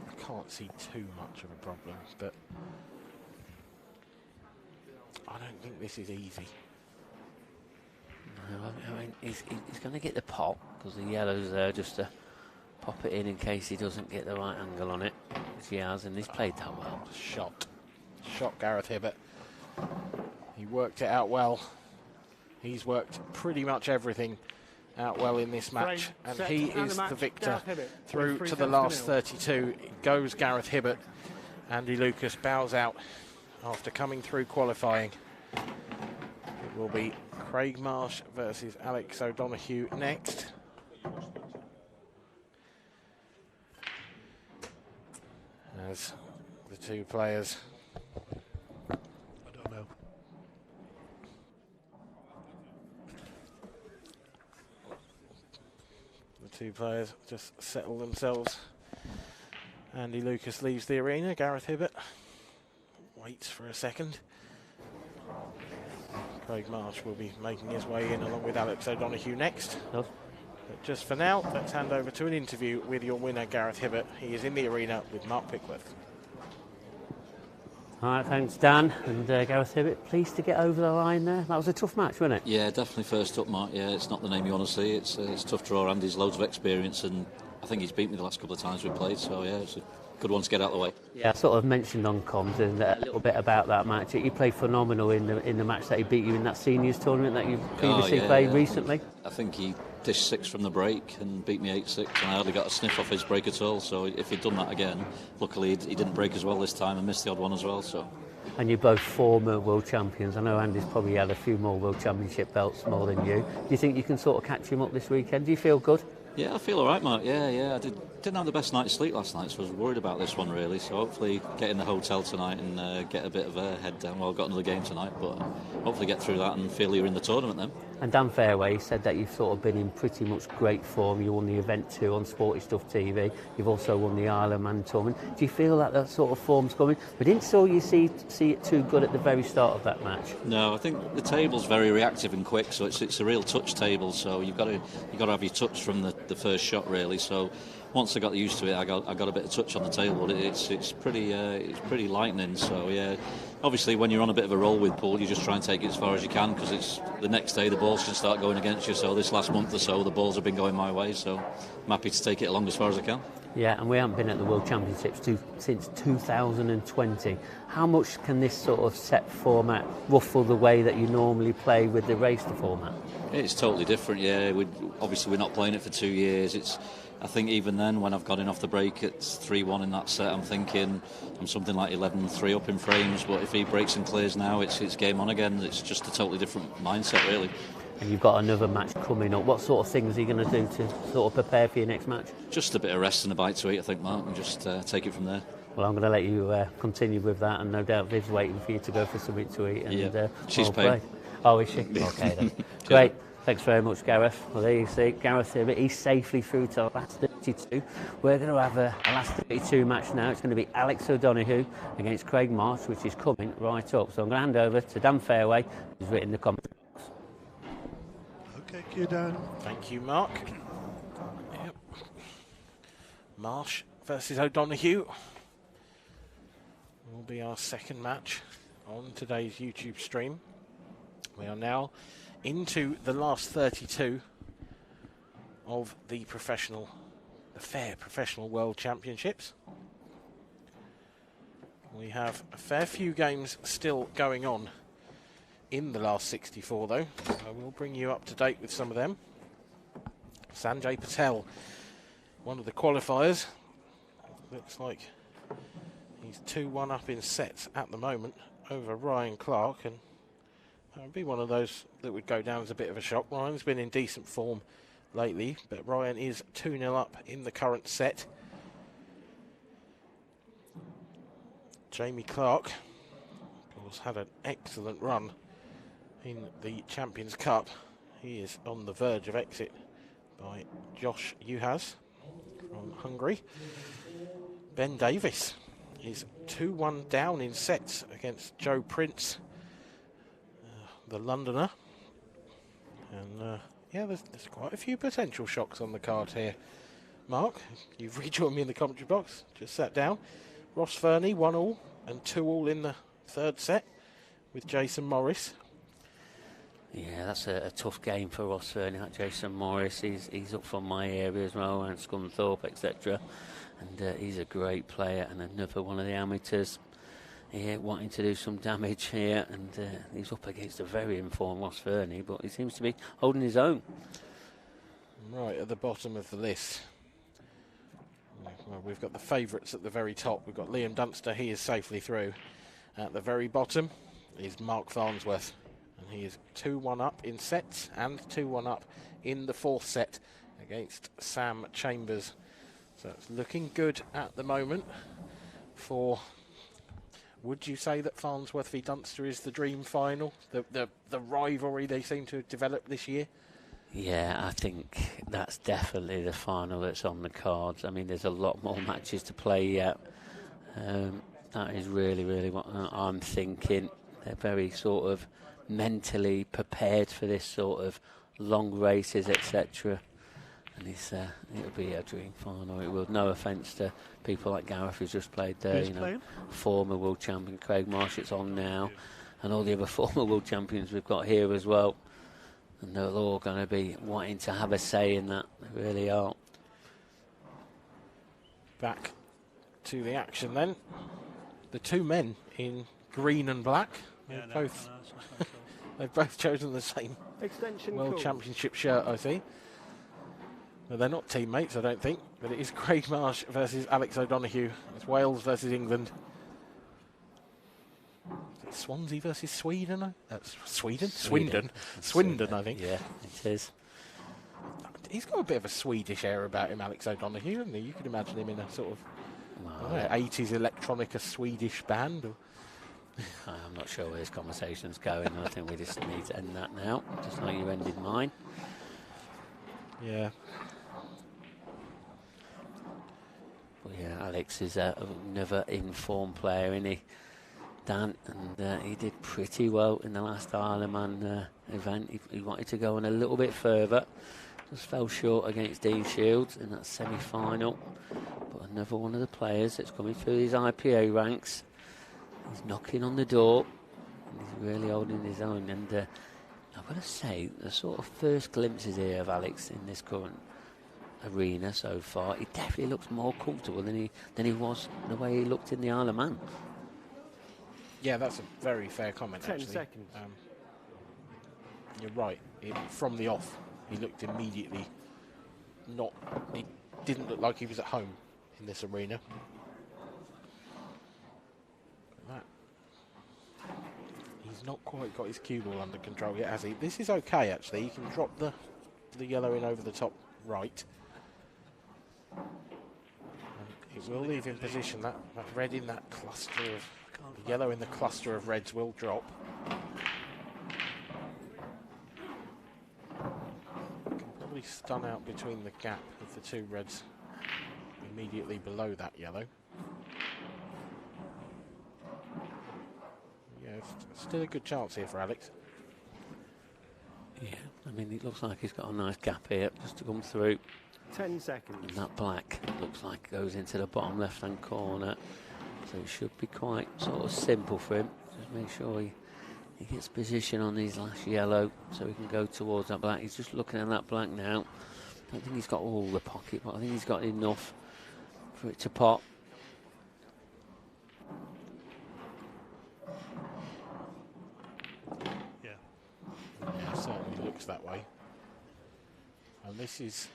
I can't see too much of a problem, but I don't think this is easy. No, I mean, he's going to get the pop because the yellow's there just to pop it in case he doesn't get the right angle on it, which he has, and he's played that well. Shot Gareth Hibbett. He worked it out well. He's worked pretty much everything out well in this match, and he is the victor through to the last 32. It goes Gareth Hibbett. Andy Lucas bows out after coming through qualifying. It will be Craig Marsh versus Alex O'Donoghue next. As the two players just settle themselves. Andy Lucas leaves the arena. Gareth Hibbett waits for a second. Craig Marsh will be making his way in along with Alex O'Donoghue next. But just for now, let's hand over to an interview with your winner, Gareth Hibbett. He is in the arena with Mark Pickworth. All right, thanks, Dan. And Gareth Hibbett, pleased to get over the line there. That was a tough match, wasn't it? Yeah, definitely first up, Mark. Yeah, it's not the name you want to see. It's a tough draw. Andy's loads of experience, and I think he's beat me the last couple of times we've played. So, yeah, it's a good one to get out of the way. Yeah, I sort of mentioned on comms a little bit about that match. He played phenomenal in the match that he beat you in that seniors tournament that you previously played recently. I think he dished 6 from the break and beat me 8-6, and I hardly got a sniff off his break at all. So if he'd done that again, luckily he didn't break as well this time and missed the odd one as well. So. And you're both former world champions. I know Andy's probably had a few more world championship belts more than you. Do you think you can sort of catch him up this weekend? Do you feel good? Yeah, I feel all right, Mark. Yeah. I didn't have the best night's sleep last night, so I was worried about this one, really. So hopefully get in the hotel tonight and get a bit of a head down. Well, I've got another game tonight, but hopefully get through that and feel you're in the tournament then. And Dan Fairway said that you've sort of been in pretty much great form. You won the event too on Sporty Stuff TV. You've also won the Isle of Man tournament. Do you feel that sort of form's coming? We didn't see it too good at the very start of that match. No, I think the table's very reactive and quick, so it's a real touch table. So you've got to have your touch from the first shot, really. So once I got used to it, I got a bit of touch on the table. It's pretty lightning. So yeah, obviously when you're on a bit of a roll with pool, you just try and take it as far as you can, because it's the next day the balls can start going against you. So this last month or so, the balls have been going my way. So I'm happy to take it along as far as I can. Yeah, and we haven't been at the World Championships since 2020. How much can this sort of set format ruffle the way that you normally play with the racer format? It's totally different, yeah. We're not playing it for 2 years. I think even then, when I've gotten off the break at 3-1 in that set, I'm thinking I'm something like 11-3 up in frames. But if he breaks and clears now, it's game on again. It's just a totally different mindset, really. And you've got another match coming up. What sort of things are you going to do to sort of prepare for your next match? Just a bit of rest and a bite to eat, I think, Mark, and just take it from there. Well, I'm going to let you continue with that, and no doubt Viv's waiting for you to go for something to eat. And she's played. Oh, is she? Okay then. Great. Thanks very much, Gareth. Well, there you see, Gareth Hibbett, he's safely through to the last 32. We're going to have a last 32 match now. It's going to be Alex O'Donoghue against Craig Marsh, which is coming right up. So I'm going to hand over to Dan Fairway, who's written the comment box. Okay, thank you, Dan. Thank you, Mark. Yep. Marsh versus O'Donoghue will be our second match on today's YouTube stream. We are now into the last 32 of the Fair Professional World Championships. We have a fair few games still going on in the last 64 though. I will bring you up to date with some of them. Sanjay Patel, one of the qualifiers. Looks like he's 2-1 up in sets at the moment over Ryan Clark, and that would be one of those that would go down as a bit of a shock. Ryan's been in decent form lately, but Ryan is 2-0 up in the current set. Jamie Clark, of course, had an excellent run in the Champions Cup. He is on the verge of exit by Josh Juhas from Hungary. Ben Davis is 2-1 down in sets against Joe Prince, the Londoner. And there's quite a few potential shocks on the card here. Mark, you've rejoined me in the commentary box, just sat down. Ross Fernie, 1-all and 2-all in the third set with Jason Morris. Yeah, that's a tough game for Ross Fernie, that Jason Morris. He's up from my area as well, around Scunthorpe, etc. And he's a great player, and another one of the amateurs here wanting to do some damage here. And he's up against a very informed Ross Fernie, but he seems to be holding his own. Right at the bottom of the list, well, we've got the favourites at the very top. We've got Liam Dunster, he is safely through. At the very bottom is Mark Farnsworth, and he is 2-1 up in sets and 2-1 up in the fourth set against Sam Chambers. So it's looking good at the moment for... Would you say that Farnsworth v Dunster is the dream final? The rivalry they seem to have developed this year? Yeah, I think that's definitely the final that's on the cards. I mean, there's a lot more matches to play yet. That is really what I'm thinking. They're very sort of mentally prepared for this sort of long races, etc. And it'll be a dream final. It will. No offence to people like Gareth, who's just played there. Who's playing? Former world champion Craig Marsh. It's on now, and all the other former world champions we've got here as well. And they're all going to be wanting to have a say in that. They really are. Back to the action then. The two men in green and black. They've both chosen the same World Championship shirt, I see. Well, they're not teammates, I don't think, but it is Craig Marsh versus Alex O'Donoghue. It's Wales versus England. Swansea versus Sweden? Swindon, I think. Yeah, it is. He's got a bit of a Swedish air about him, Alex O'Donoghue, hasn't he? You could imagine him in a sort of 80s electronica Swedish band. Or I'm not sure where this conversation's going. I think we just need to end that now, just like you ended mine. Yeah. But yeah, Alex is another informed player, isn't he, Dan? And he did pretty well in the last Ironman event. He wanted to go on a little bit further. Just fell short against Dean Shields in that semi-final. But another one of the players that's coming through these IPA ranks. He's knocking on the door. And he's really holding his own. And I've got to say, the sort of first glimpses here of Alex in this current arena so far, he definitely looks more comfortable than he was the way he looked in the Isle of Man. Yeah, that's a very fair comment, 10 actually. seconds. You're right. From the off, he looked immediately he didn't look like he was at home in this arena. He's not quite got his cue ball under control yet, has he? This is okay, actually. He can drop the yellow in over the top right. And it We'll leave in position. That red in that cluster of yellow in the cluster of reds will drop. Can probably stun out between the gap of the two reds immediately below that yellow. Yeah, still a good chance here for Alex. Yeah, I mean, it looks like he's got a nice gap here just to come through. 10 seconds. And that black looks like it goes into the bottom left-hand corner. So it should be quite sort of simple for him. Just make sure he gets position on his last yellow so he can go towards that black. He's just looking at that black now. I don't think he's got all the pocket, but I think he's got enough for it to pop. Yeah, certainly looks that way. And this is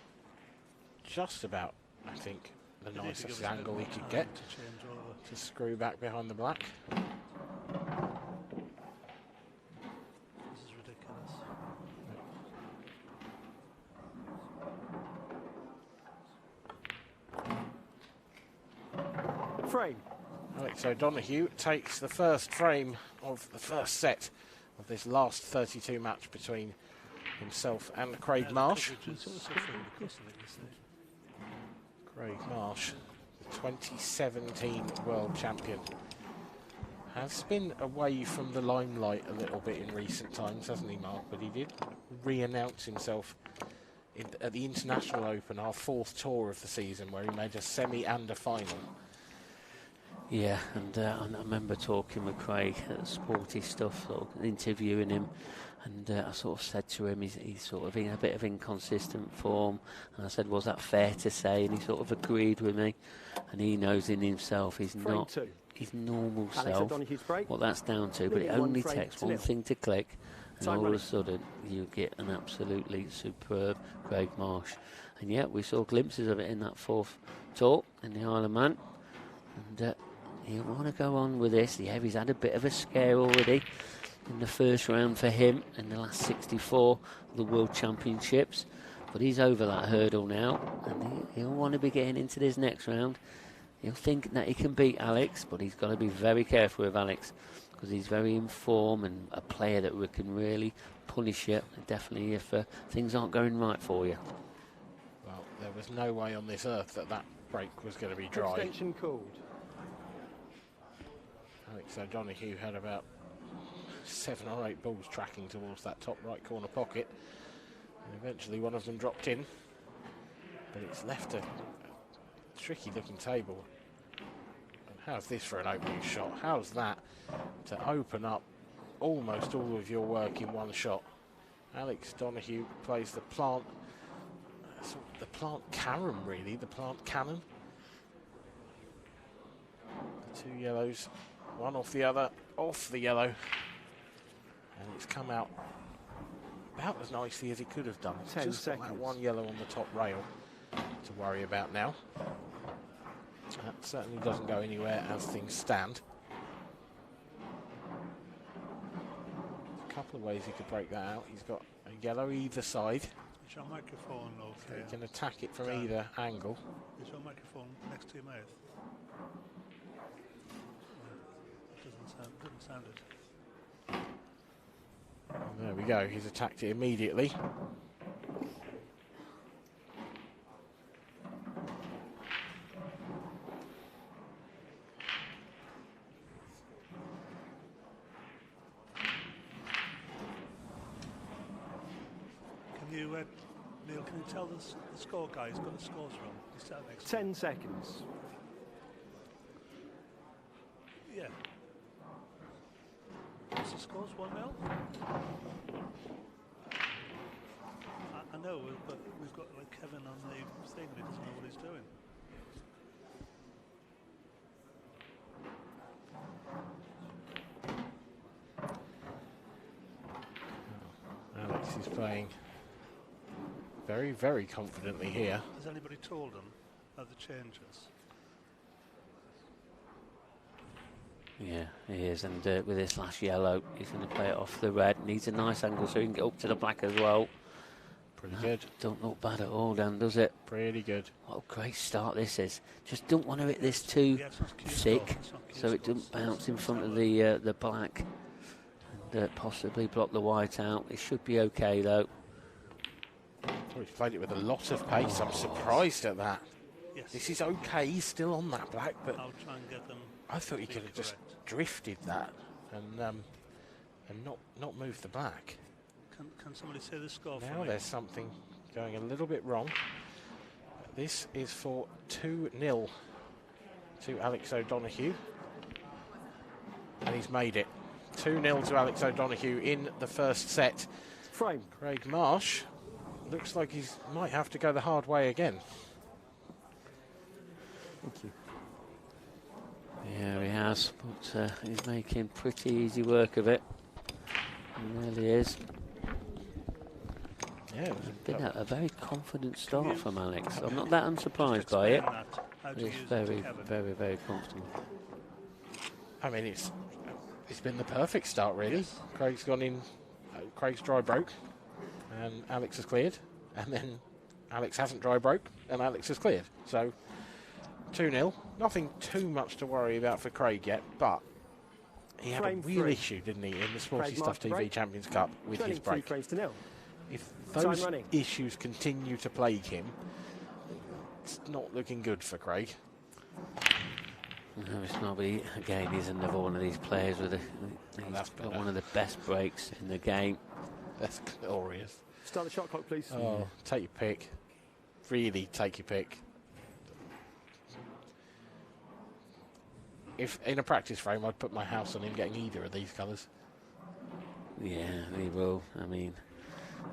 just about, I think, the nicest angle he could get to screw back behind the black. This is ridiculous. Frame. Alex O'Donoghue takes the first frame of the first set of this last 32 match between himself and Craig Marsh. Craig Marsh, the 2017 world champion, has been away from the limelight a little bit in recent times, hasn't he, Mark? But he did re-announce himself at the International Open, our fourth tour of the season, where he made a semi and a final. Yeah, and I remember talking with Craig at Sporty Stuff, sort of interviewing him, and I sort of said to him he's sort of in a bit of inconsistent form, and I said, was that fair to say? And he sort of agreed with me, and he knows in himself he's not his normal self, what that's down to, but it only takes one thing to click, and all of a sudden you get an absolutely superb Craig Marsh. And yeah, we saw glimpses of it in that fourth tour in the Isle of Man, and he'll want to go on with this. Yeah, he's had a bit of a scare already in the first round for him in the last 64 of the World Championships. But he's over that hurdle now, and he'll want to be getting into this next round. He'll think that he can beat Alex, but he's got to be very careful with Alex because he's very in form and a player that we can really punish you, definitely if things aren't going right for you. Well, there was no way on this earth that break was going to be dry. Extension called. Alex O'Donoghue had about 7 or 8 balls tracking towards that top right corner pocket, and eventually one of them dropped in, but it's left a tricky looking table. And how's this for an opening shot? How's that to open up almost all of your work in one shot? Alex O'Donoghue plays the plant carom, really, the plant cannon. The two yellows, one off the other, off the yellow, and it's come out about as nicely as it could have done. 10 just got that one yellow on the top rail to worry about now. That certainly doesn't go anywhere as things stand. There's a couple of ways he could break that out. He's got a yellow either side. Is your microphone okay? So he can attack it from either angle. Is your microphone next to your mouth? Doesn't sound it. And there we go. He's attacked it immediately. Can you, Neil? Can you tell the score guy? He's got the scores wrong. He's sat next. 10 seconds. Yeah. What's the scores? 1-0. I know, but we've got like Kevin on the thing. He doesn't know what he's doing. Alex is playing very, very confidently here. Has anybody told him of the changes? Yeah, he is, and with this last yellow, he's going to play it off the red. Needs a nice angle so he can get up to the black as well. Pretty good. Don't look bad at all, Dan, does it? Pretty good. What a great start this is. Just don't want to hit this too thick, so it doesn't bounce in front of the black and possibly block the white out. It should be okay, though. Oh, he's played it with a lot of pace. I'm surprised at that. Yes. This is okay. He's still on that black, but I'll try and get them. I thought he could have just drifted that and not moved the black. Can somebody say the score for me? Now there's something going a little bit wrong. This is for 2-0 to Alex O'Donoghue. And he's made it. 2-0 to Alex O'Donoghue in the first set. Frame. Craig Marsh looks like he might have to go the hard way again. Thank you. Yeah, he has, but he's making pretty easy work of it. He really is. Yeah, It's been a very confident start from Alex. I'm not that unsurprised by it. It's very, very, very comfortable. I mean, it's been the perfect start, really. Yes. Craig's gone in, Craig's dry broke, and Alex has cleared, and then Alex hasn't dry broke, and Alex has cleared. So 2-0. Nothing too much to worry about for Craig yet, but he had a real issue, didn't he, in the Sporty Stuff TV Champions Cup with his break. 3 frames to 0. If those issues continue to plague him, it's not looking good for Craig. No, it's not. But again, he's another one of these players with he's got one of the best breaks in the game. That's glorious. Start the shot clock, please. Oh, take your pick. Really take your pick. If in a practice frame, I'd put my house on him getting either of these colours. Yeah, he will. I mean,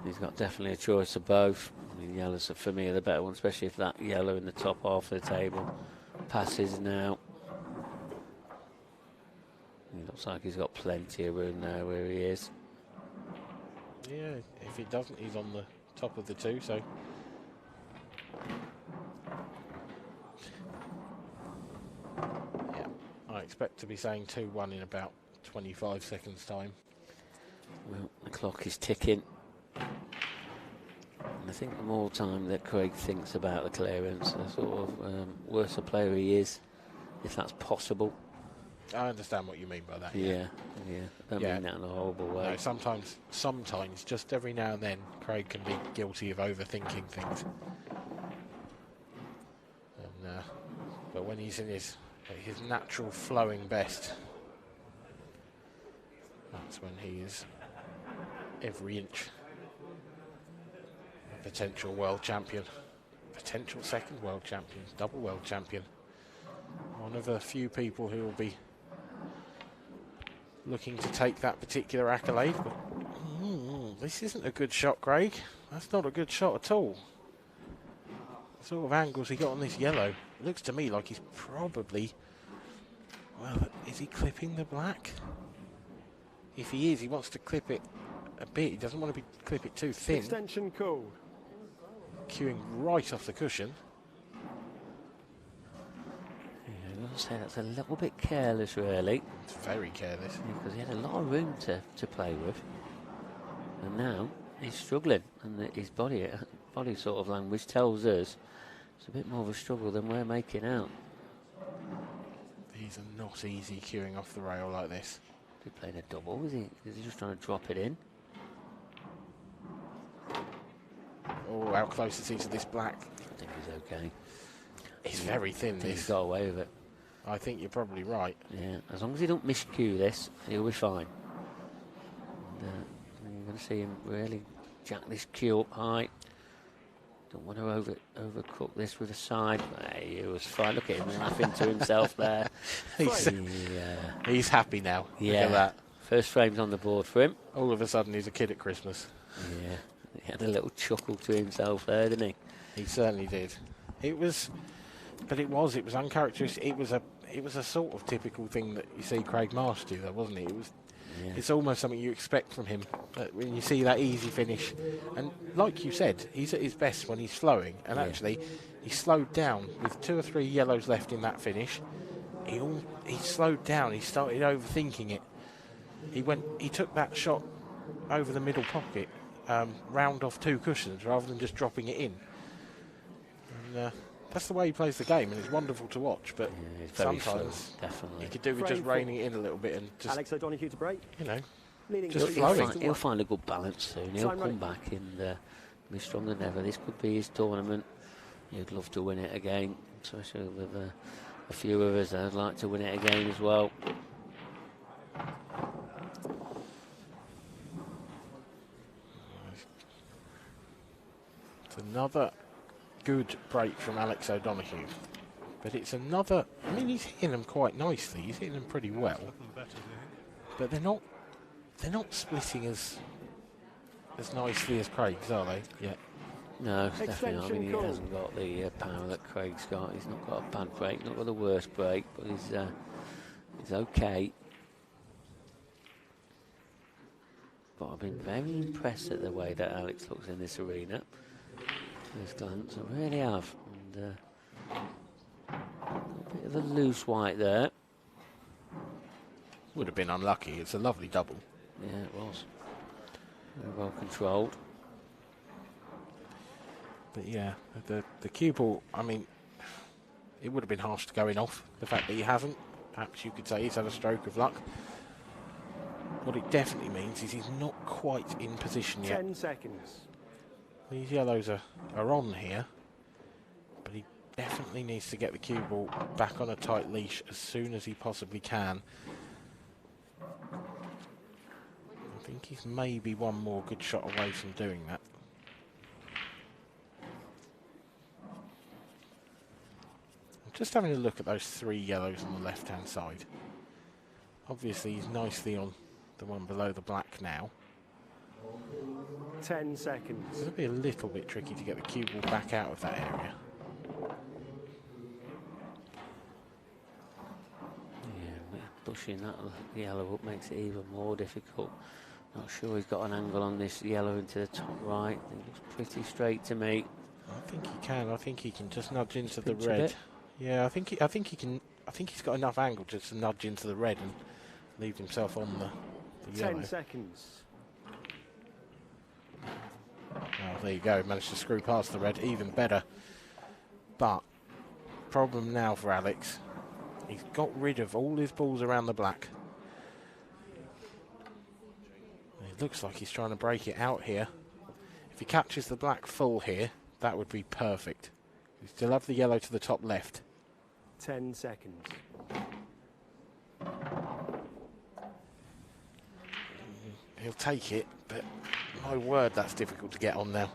he's got definitely a choice of both. I mean, yellows are, for me, are the better one, especially if that yellow in the top half of the table passes now. It looks like he's got plenty of room there where he is. Yeah, if he doesn't, he's on the top of the two, so... Yeah, I expect to be saying 2-1 in about 25 seconds' time. Well, the clock is ticking. And I think the more time that Craig thinks about the clearance, the sort of worse a player he is, if that's possible. I understand what you mean by that. Yeah. I don't mean that in a horrible way. No, sometimes, just every now and then, Craig can be guilty of overthinking things. And, but when he's in his natural flowing best, that's when he is every inch a potential world champion, potential second world champion, double world champion. One of a few people who will be looking to take that particular accolade. But this isn't a good shot, Craig. That's not a good shot at all. The sort of angles he got on this yellow, it looks to me like he's probably, well, is he clipping the black? If he is, he wants to clip it a bit. He doesn't want to clip it too thin. Extension called. Cueing right off the cushion. I'll say that's a little bit careless, really. It's very careless. Because he had a lot of room to play with. And now he's struggling. And his body sort of language tells us it's a bit more of a struggle than we're making out. These are not easy cueing off the rail like this. Is he playing a double? Is he just trying to drop it in? Oh, how close is he to this black? I think he's okay. He's very thin, He's got away with it. I think you're probably right. Yeah, as long as he don't miscue this, he'll be fine. And, you're going to see him really jack this cue up high. Don't want to overcook this with a side. Hey, he was fine. Look at him laughing to himself there. He's happy now. Yeah. Look at that. First frame's on the board for him. All of a sudden, he's a kid at Christmas. Yeah, he had a little chuckle to himself there, didn't he? He certainly did. It was uncharacteristic. It was a sort of typical thing that you see Craig Marsh do, though, wasn't it? It's almost something you expect from him when you see that easy finish. And like you said, he's at his best when he's flowing. And actually, he slowed down with 2 or 3 yellows left in that finish. He slowed down. He started overthinking it. He took that shot over the middle pocket. round off 2 cushions rather than just dropping it in. And that's the way he plays the game, and it's wonderful to watch. But sometimes definitely he could do with just reining it in a little bit and just Alex O'Donoghue to break. Just flowing. He'll find a good balance soon. He'll come back and be stronger than ever. This could be his tournament. He'd love to win it again, especially with a few of us. I'd like to win it again as well. It's another good break from Alex O'Donoghue, but it's another. I mean, he's hitting them quite nicely. He's hitting them pretty well, but they're not splitting as nicely as Craig's, are they? Yeah. No, definitely not. I mean, he hasn't got the power that Craig's got. He's not got a bad break, not got the worst break, but he's okay. But I've been very impressed at the way that Alex looks in this arena. This glance, I really have. And a bit of a loose white there. Would have been unlucky. It's a lovely double. Yeah, it was. Very well controlled. But yeah, the cue ball, I mean, it would have been harsh to go in off. The fact that he hasn't, perhaps you could say he's had a stroke of luck. What it definitely means is he's not quite in position yet. 10 seconds. These yellows are on here, but he definitely needs to get the cue ball back on a tight leash as soon as he possibly can. I think he's maybe one more good shot away from doing that. I'm just having a look at those 3 yellows on the left-hand side. Obviously, he's nicely on the one below the black now. 10 seconds. It'll be a little bit tricky to get the cue ball back out of that area. Yeah, pushing that yellow up makes it even more difficult. Not sure he's got an angle on this yellow into the top right. It looks pretty straight to me. I think he can. I think he can just nudge into the red. Yeah, I think he can. I think he's got enough angle just to nudge into the red and leave himself on the yellow. 10 seconds. Oh, there you go. Managed to screw past the red. Even better. But problem now for Alex. He's got rid of all his balls around the black. It looks like he's trying to break it out here. If he catches the black full here, that would be perfect. We still have the yellow to the top left. 10 seconds. He'll take it, but my word, that's difficult to get on now.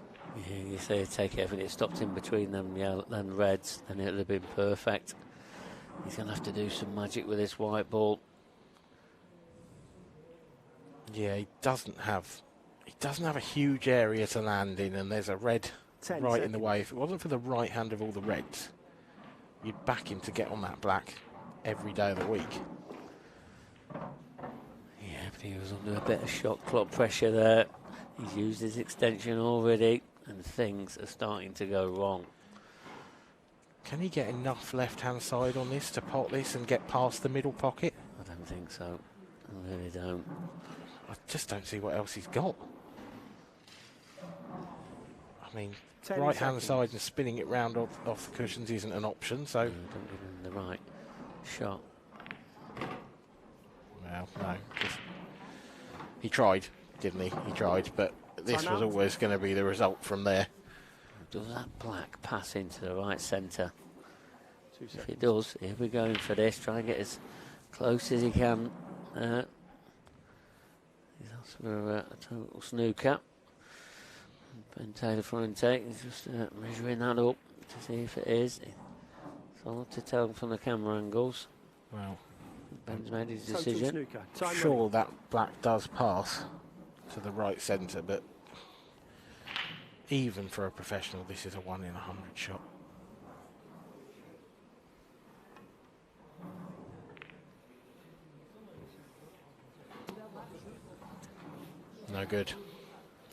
Yeah, you say take it, if it stopped in between them yellow and reds, then it would have been perfect. He's going to have to do some magic with this white ball. Yeah, he doesn't have a huge area to land in, and there's a red right in the way. If it wasn't for the right hand of all the reds, you'd back him to get on that black every day of the week. Yeah, but he was under a bit of shot clock pressure there. He's used his extension already, and things are starting to go wrong. Can he get enough left-hand side on this to pot this and get past the middle pocket? I don't think so. I really don't. I just don't see what else he's got. I mean, right-hand side and spinning it round off the cushions isn't an option, so... Don't give him the right shot. Well, no. He tried, didn't he? He tried, but this was always going to be the result from there. Does that black pass into the right centre? If it does, here we're going for this. Try and get as close as he can. He's asked for a total snooker. Ben Taylor front take. He's just measuring that up to see if it is. It's hard to tell from the camera angles. Well, Ben's made his decision. I'm sure that black does pass to the right centre, but even for a professional, this is a 1 in 100 shot. No good.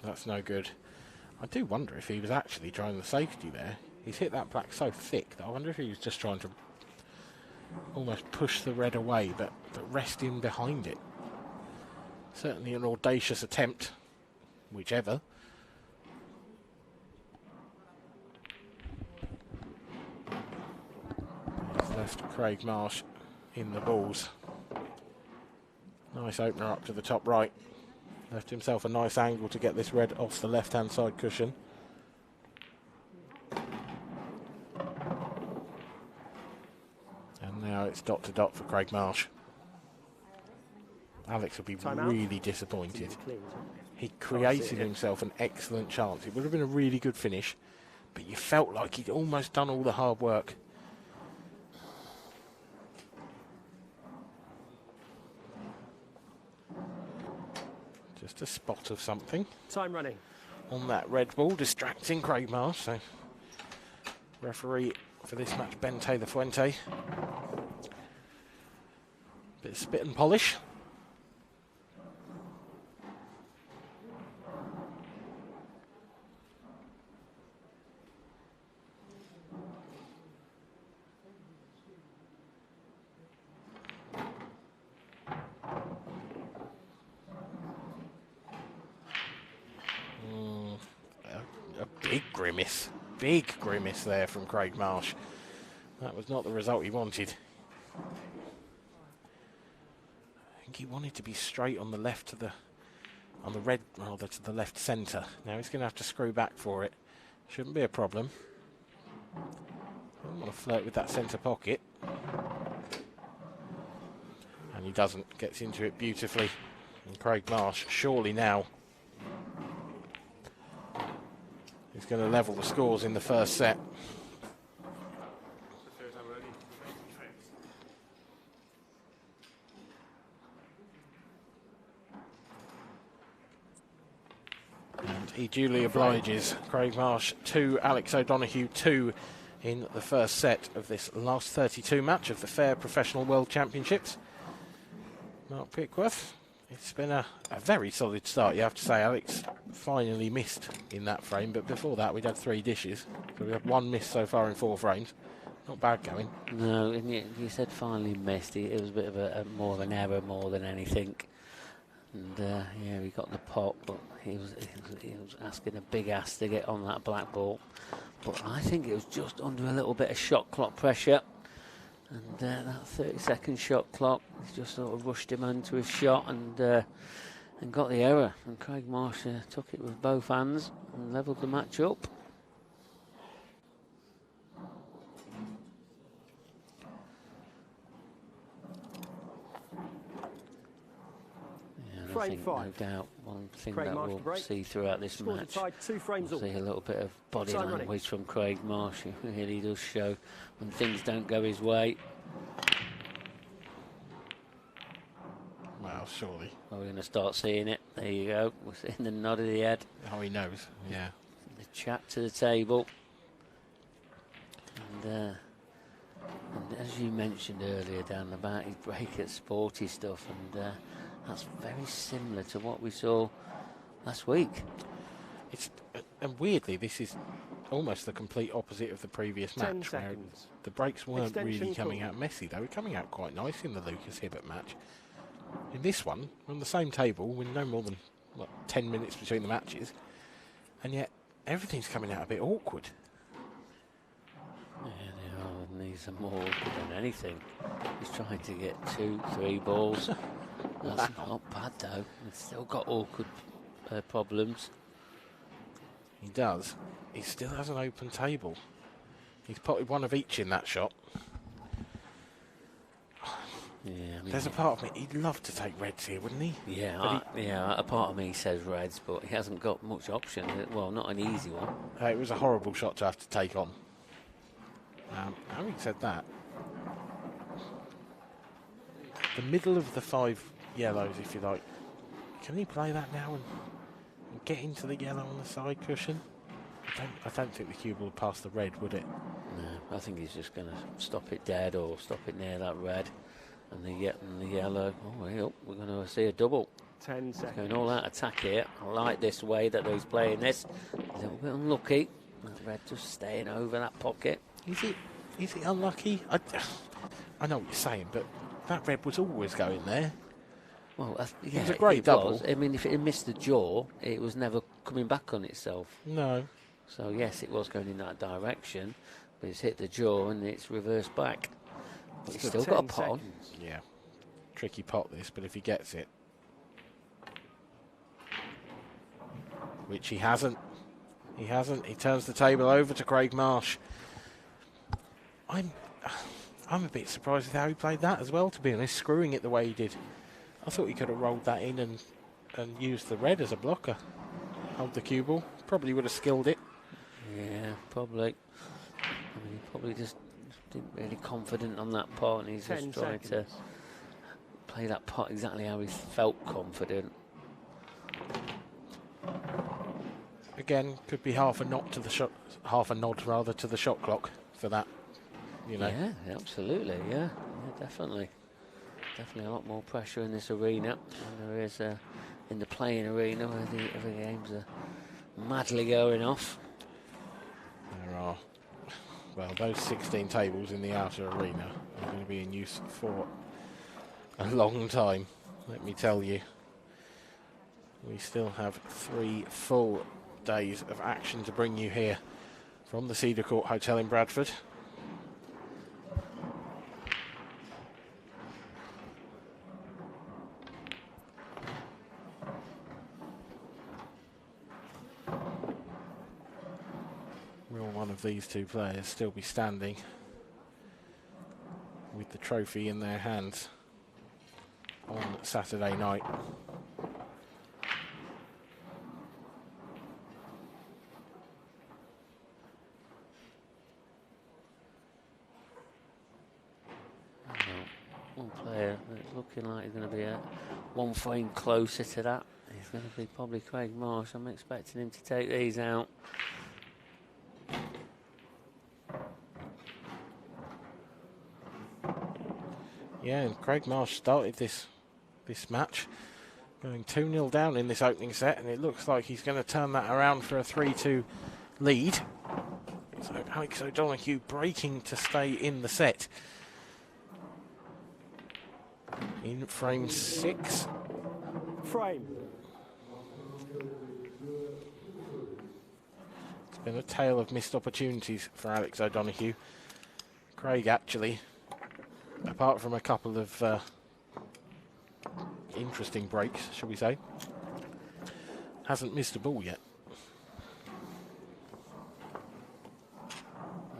That's no good. I do wonder if he was actually trying the safety there. He's hit that black so thick that I wonder if he was just trying to almost push the red away, but rest in behind it. Certainly an audacious attempt, whichever. left Craig Marsh in the balls. Nice opener up to the top right. Left himself a nice angle to get this red off the left-hand side cushion. And now it's dot to dot for Craig Marsh. Alex will be really disappointed. He created himself an excellent chance. It would have been a really good finish, but you felt like he'd almost done all the hard work. Just a spot of something. Time running. On that red ball, distracting Craig Marsh. So, referee for this match, Ben Taylor-Fuente. Bit of spit and polish. Big grimace there from Craig Marsh. That was not the result he wanted. I think he wanted to be straight on the left to the, on the red, rather to the left centre. Now he's going to have to screw back for it. Shouldn't be a problem. Don't want to flirt with that centre pocket. And he doesn't. Gets into it beautifully. And Craig Marsh, surely now, he's going to level the scores in the first set. And he duly obliges. Craig Marsh 2, Alex O'Donoghue 2 in the first set of this last 32 match of the Fair Professional World Championships. Mark Pickworth. It's been a very solid start, you have to say. Alex finally missed in that frame, but before that we'd had 3 dishes. So we had 1 miss so far in 4 frames. Not bad going. No, and you said finally missed. It was a bit of a more of an error more than anything. And yeah, he got the pot, but he was asking a big ass to get on that black ball. But I think it was just under a little bit of shot clock pressure. And that 30-second shot clock just sort of rushed him into his shot and got the error. And Craig Marsh took it with both hands and levelled the match up. Yeah, I think, no doubt, one thing Craig that Marsh we'll see throughout this match, we'll see a little bit of body language from Craig Marsh. He really does show when things don't go his way. Well, surely. Well, we're going to start seeing it. There you go. We're seeing the nod of the head. Oh, he knows, yeah. The chat to the table. And as you mentioned earlier, Dan, about his break at sporty stuff, and that's very similar to what we saw last week. It's and weirdly, this is almost the complete opposite of the previous match. Where the breaks weren't really coming out messy. They were coming out quite nice in the Lucas Hibbett match. In this one, we're on the same table with no more than 10 minutes between the matches, and yet everything's coming out a bit awkward. Yeah, they are, and these are more awkward than anything. He's trying to get 2-3 balls. That's not bad though. He's still got awkward problems. He does. He still has an open table. He's potted 1 of each in that shot. Yeah, I mean, there's a part of me, he'd love to take reds here, wouldn't he? Yeah, yeah. A part of me says reds, but he hasn't got much option. Well, not an easy one. It was a horrible shot to have to take on. Having said that, the middle of the 5 yellows, if you like, can he play that now and get into the yellow on the side cushion? I don't think the cube will pass the red, would it? No, I think he's just going to stop it dead or stop it near that red. And the yellow. Oh, we're going to see a double. 10 seconds. Going all out attack here. I like this way that he's playing this. A little bit unlucky. That red just staying over that pocket. Is it unlucky? I know what you're saying, but that red was always going there. Well, yeah, it was a great double. Was. I mean, if it had missed the jaw, it was never coming back on itself. No. So yes, it was going in that direction, but it's hit the jaw and it's reversed back. But he's still got a pot on. Yeah. Tricky pot this, but if he gets it, which he hasn't. He turns the table over to Craig Marsh. I'm a bit surprised with how he played that as well, to be honest, screwing it the way he did. I thought he could have rolled that in and used the red as a blocker. Hold the cue ball. Probably would have skilled it. Yeah, probably. I mean, he probably just didn't really confident on that pot, and he's just trying to play that pot exactly how he felt confident. Again, could be half a nod to the shot clock for that. You know. Yeah, absolutely. Yeah, definitely. Definitely a lot more pressure in this arena than there is in the playing arena, where the games are madly going off. There are, well, those 16 tables in the outer arena are going to be in use for a long time, let me tell you. We still have 3 full days of action to bring you here from the Cedar Court Hotel in Bradford. Will one of these two players still be standing with the trophy in their hands on Saturday night? One player that's looking like he's going to be one frame closer to that. He's going to be probably Craig Marsh. I'm expecting him to take these out. Yeah, and Craig Marsh started this match going 2-0 down in this opening set, and it looks like he's going to turn that around for a 3-2 lead. So Alex O'Donoghue breaking to stay in the set. In frame 6. Frame. It's been a tale of missed opportunities for Alex O'Donoghue. Craig actually, apart from a couple of interesting breaks, shall we say, hasn't missed a ball yet.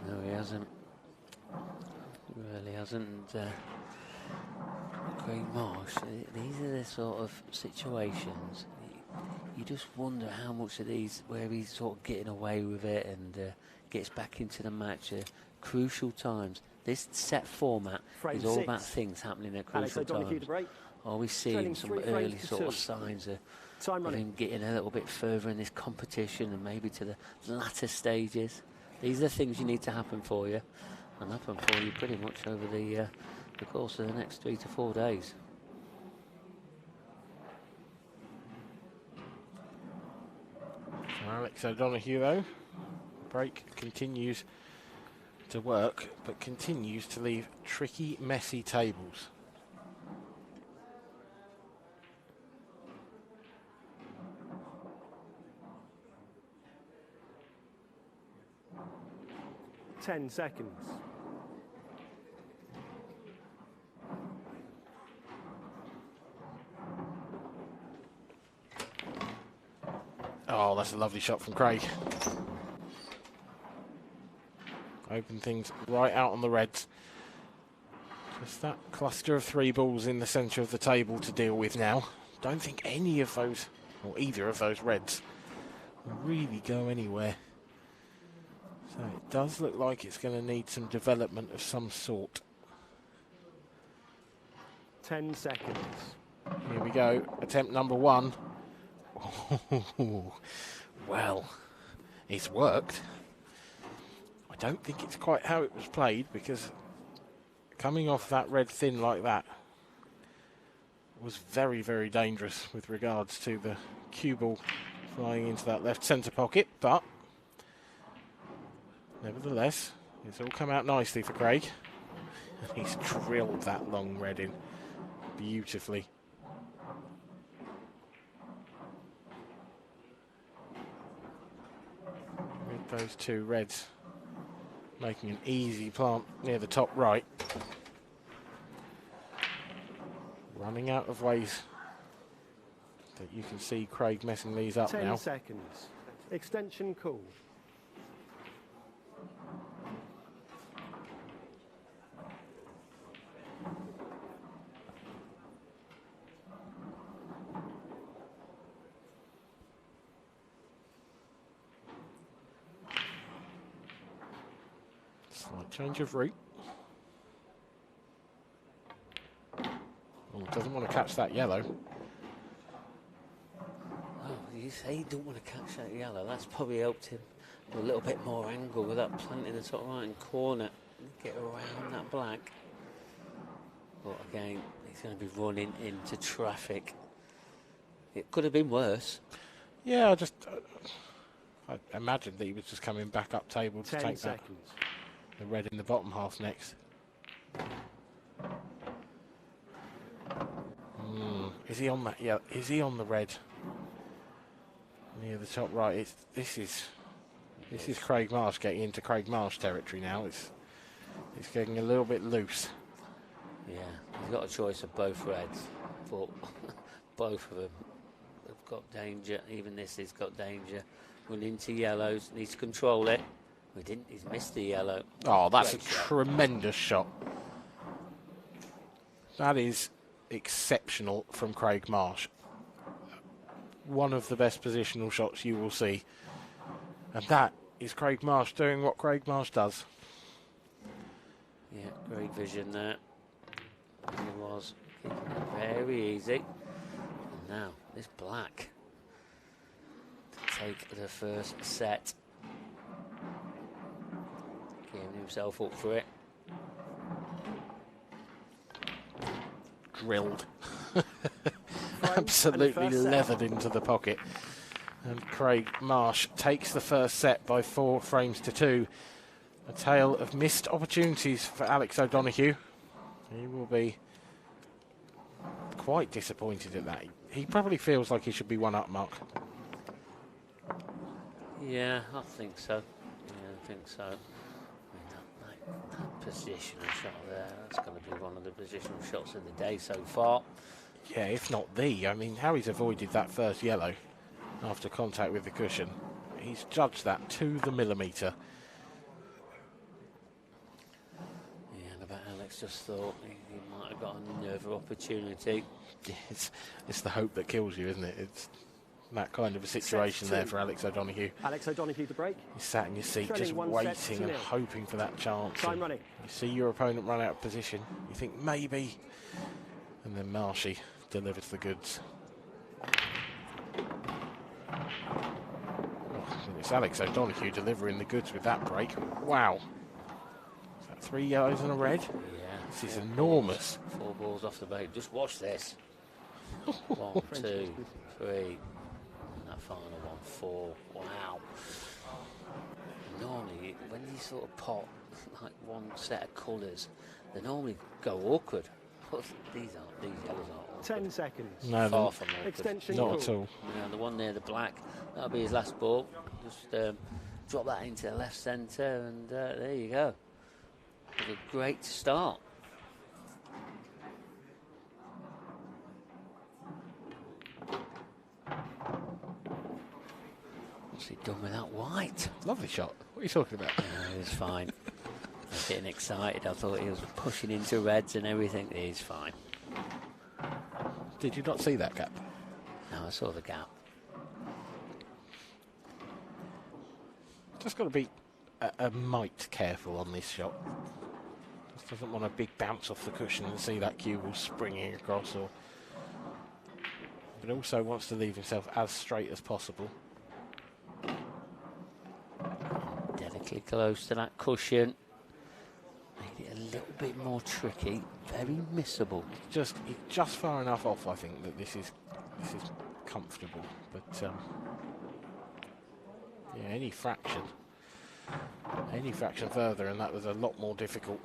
No, he hasn't. He really hasn't. Craig Marsh, these are the sort of situations you just wonder how much of these, where he's sort of getting away with it and gets back into the match at crucial times. This set format is all about things happening at crucial times. Are we seeing some early sort of signs of him getting a little bit further in this competition and maybe to the latter stages? These are the things you need to happen for you, and happen for you pretty much over the course of the next 3 to 4 days. Alex O'Donoghue, though, break continues to work, but continues to leave tricky, messy tables. Ten seconds. Oh, that's a lovely shot from Craig. Open things right out on the reds. Just that cluster of 3 balls in the centre of the table to deal with now. Don't think any of those, or either of those reds, will really go anywhere. So it does look like it's going to need some development of some sort. 10 seconds. Here we go. Attempt number 1. Well, it's worked. I don't think it's quite how it was played, because coming off that red thin like that was very, very dangerous with regards to the cue ball flying into that left centre pocket, but nevertheless, it's all come out nicely for Craig. And he's drilled that long red in beautifully. With those 2 reds making an easy plant near the top right. running out of ways that you can see Craig messing these up 10 now. seconds. Extension call. Slight change of route. Oh, doesn't want to catch that yellow. Oh, you say he don't want to catch that yellow. That's probably helped him with a little bit more angle with that plant in the top right-hand corner. Get around that black. But again, he's going to be running into traffic. It could have been worse. Yeah, I imagined that he was just coming back up table to 10 take seconds. the red in the bottom half next. Is he on that? Yeah, is he on the red near the top right? This is Craig Marsh getting into Craig Marsh territory now. It's getting a little bit loose. Yeah, he's got a choice of both reds, but both of them have got danger. Even this has got danger. Went into yellows, needs to control it. We didn't. He's missed the yellow. Oh, that's Great a shot. tremendous shot. That is exceptional from Craig Marsh. One of the best positional shots you will see. And that is Craig Marsh doing what Craig Marsh does. Yeah, great vision there. He was keeping it very easy. And now this black to take the first set. Giving himself up for it. Drilled. Absolutely leathered into the pocket. And Craig Marsh takes the first set by 4 frames to 2. A tale of missed opportunities for Alex O'Donoghue. He will be quite disappointed at that. He probably feels like he should be one up, Mark. Yeah, I think so. Yeah, I think so. I mean, that positional shot there, that's going to be one of the positional shots of the day so far. Yeah, if not the. I mean, how he's avoided that first yellow after contact with the cushion. He's judged that to the millimetre. Yeah, and I bet Alex just thought he might have got another opportunity. It's the hope that kills you, isn't it? It's that kind of a situation there for Alex O'Donoghue. Alex O'Donoghue to break. You sat in your seat Trailing just 1 set waiting and 2-0. hoping for that chance. Time running. You see your opponent run out of position. You think maybe. And then Marshy delivers the goods. Oh, and it's Alex O'Donoghue delivering the goods with that break. Wow. Is that 3 yellows and a red? Yeah. This is enormous. 4 balls off the break. Just watch this. 1, 2, 3. And that final 1, 4. Wow. Normally, when you sort of pot like one set of colours, they normally go awkward. But these yellows aren't. 10 seconds. No, Far from awkward. Extension not call. at all. You know, the one near the black, that'll be his last ball. Just drop that into the left centre, and there you go. It was a great start. What's he done with that white? Lovely shot. What are you talking about? No, he was fine. I was getting excited. I thought he was pushing into reds and everything. He's fine. Did you not see that gap? No, I saw the gap. Just got to be a mite careful on this shot. Just doesn't want a big bounce off the cushion and see that cue ball springing across, but also wants to leave himself as straight as possible. Delicately close to that cushion. Made it a little bit more tricky. Very missable. He's just far enough off, I think, that this is comfortable. But yeah, any fraction further, and that was a lot more difficult.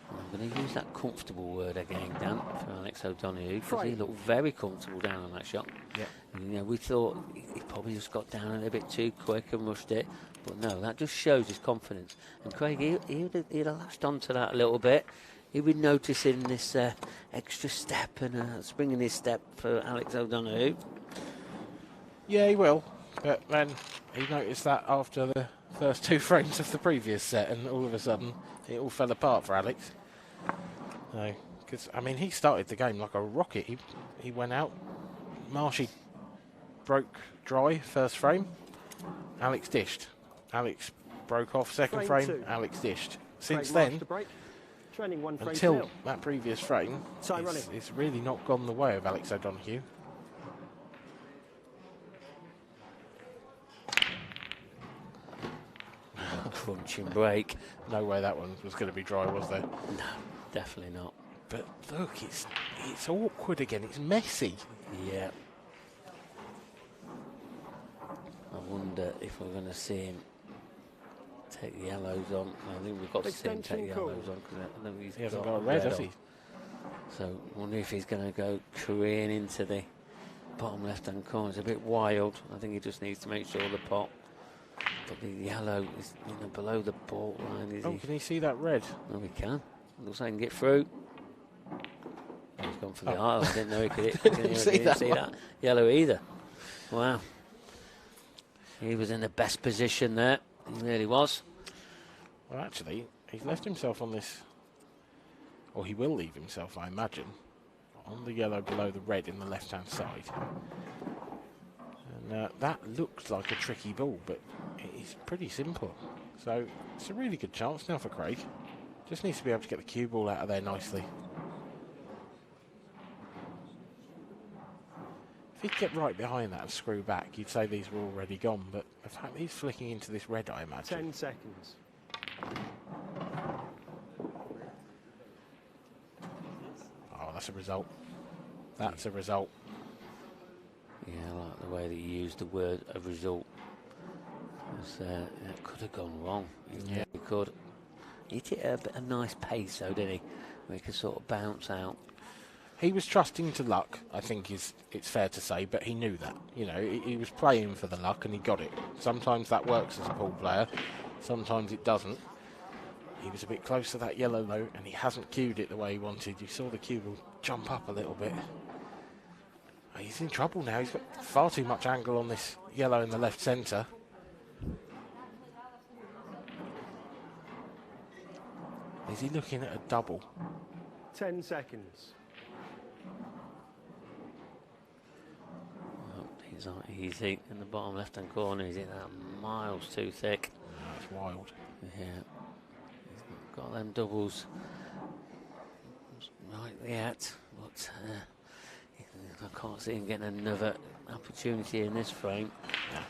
I'm going to use that comfortable word again, Dan, for Alex O'Donoghue, because he looked very comfortable down on that shot. Yeah. And, you know, we thought he probably just got down a little bit too quick and rushed it, but no, that just shows his confidence. And Craig, he'd have latched onto that a little bit. he'll be noticing this extra step and spring in his step for Alex O'Donoghue. Yeah, he will. But then he noticed that after the first 2 frames of the previous set, and all of a sudden it all fell apart for Alex. Because, I mean, he started the game like a rocket. He went out. Marshy broke dry first frame. Alex dished. Alex broke off second frame. Alex dished. Since then, until that previous frame, it's really not gone the way of Alex O'Donoghue. Crunching break. No way that one was going to be dry, was there? No, definitely not. But look, it's awkward again. It's messy. Yeah. I wonder if we're going to see him take the yellows on. I think we've got to see him take the yellows on because I think he hasn't got a red, has he? So I wonder if he's going to go careening into the bottom left-hand corner. It's a bit wild. I think he just needs to make sure the pot. But the yellow is below the ball line. Can he see that red? No, he can. Looks like he can get through. He's gone for the eye. I didn't know he could didn't see that yellow either. Wow. He was in the best position there. He really was. Well, actually, he's left himself on this, or he will leave himself, I imagine, on the yellow below the red in the left-hand side. And that looks like a tricky ball, but it's pretty simple. So it's a really good chance now for Craig. Just needs to be able to get the cue ball out of there nicely. If he'd get right behind that and screw back, you'd say these were already gone, but the fact he's flicking into this red, I imagine. 10 seconds. Oh, that's a result. That's a result. Yeah, I like the way that you used the word a result. It could have gone wrong. Yeah. It could. He hit a nice pace, though, didn't he? Where he could sort of bounce out. He was trusting to luck, I think it's fair to say, but he knew that. You know, he was playing for the luck and he got it. Sometimes that works as a pool player, sometimes it doesn't. He was a bit close to that yellow, though, and he hasn't cued it the way he wanted. You saw the cue will jump up a little bit. He's in trouble now. He's got far too much angle on this yellow in the left centre. Is he looking at a double? 10 seconds. He's not easy in the bottom left-hand corner. He's in that miles too thick. That's wild. Yeah. He's not got them doubles right yet, but I can't see him getting another opportunity in this frame. Yeah.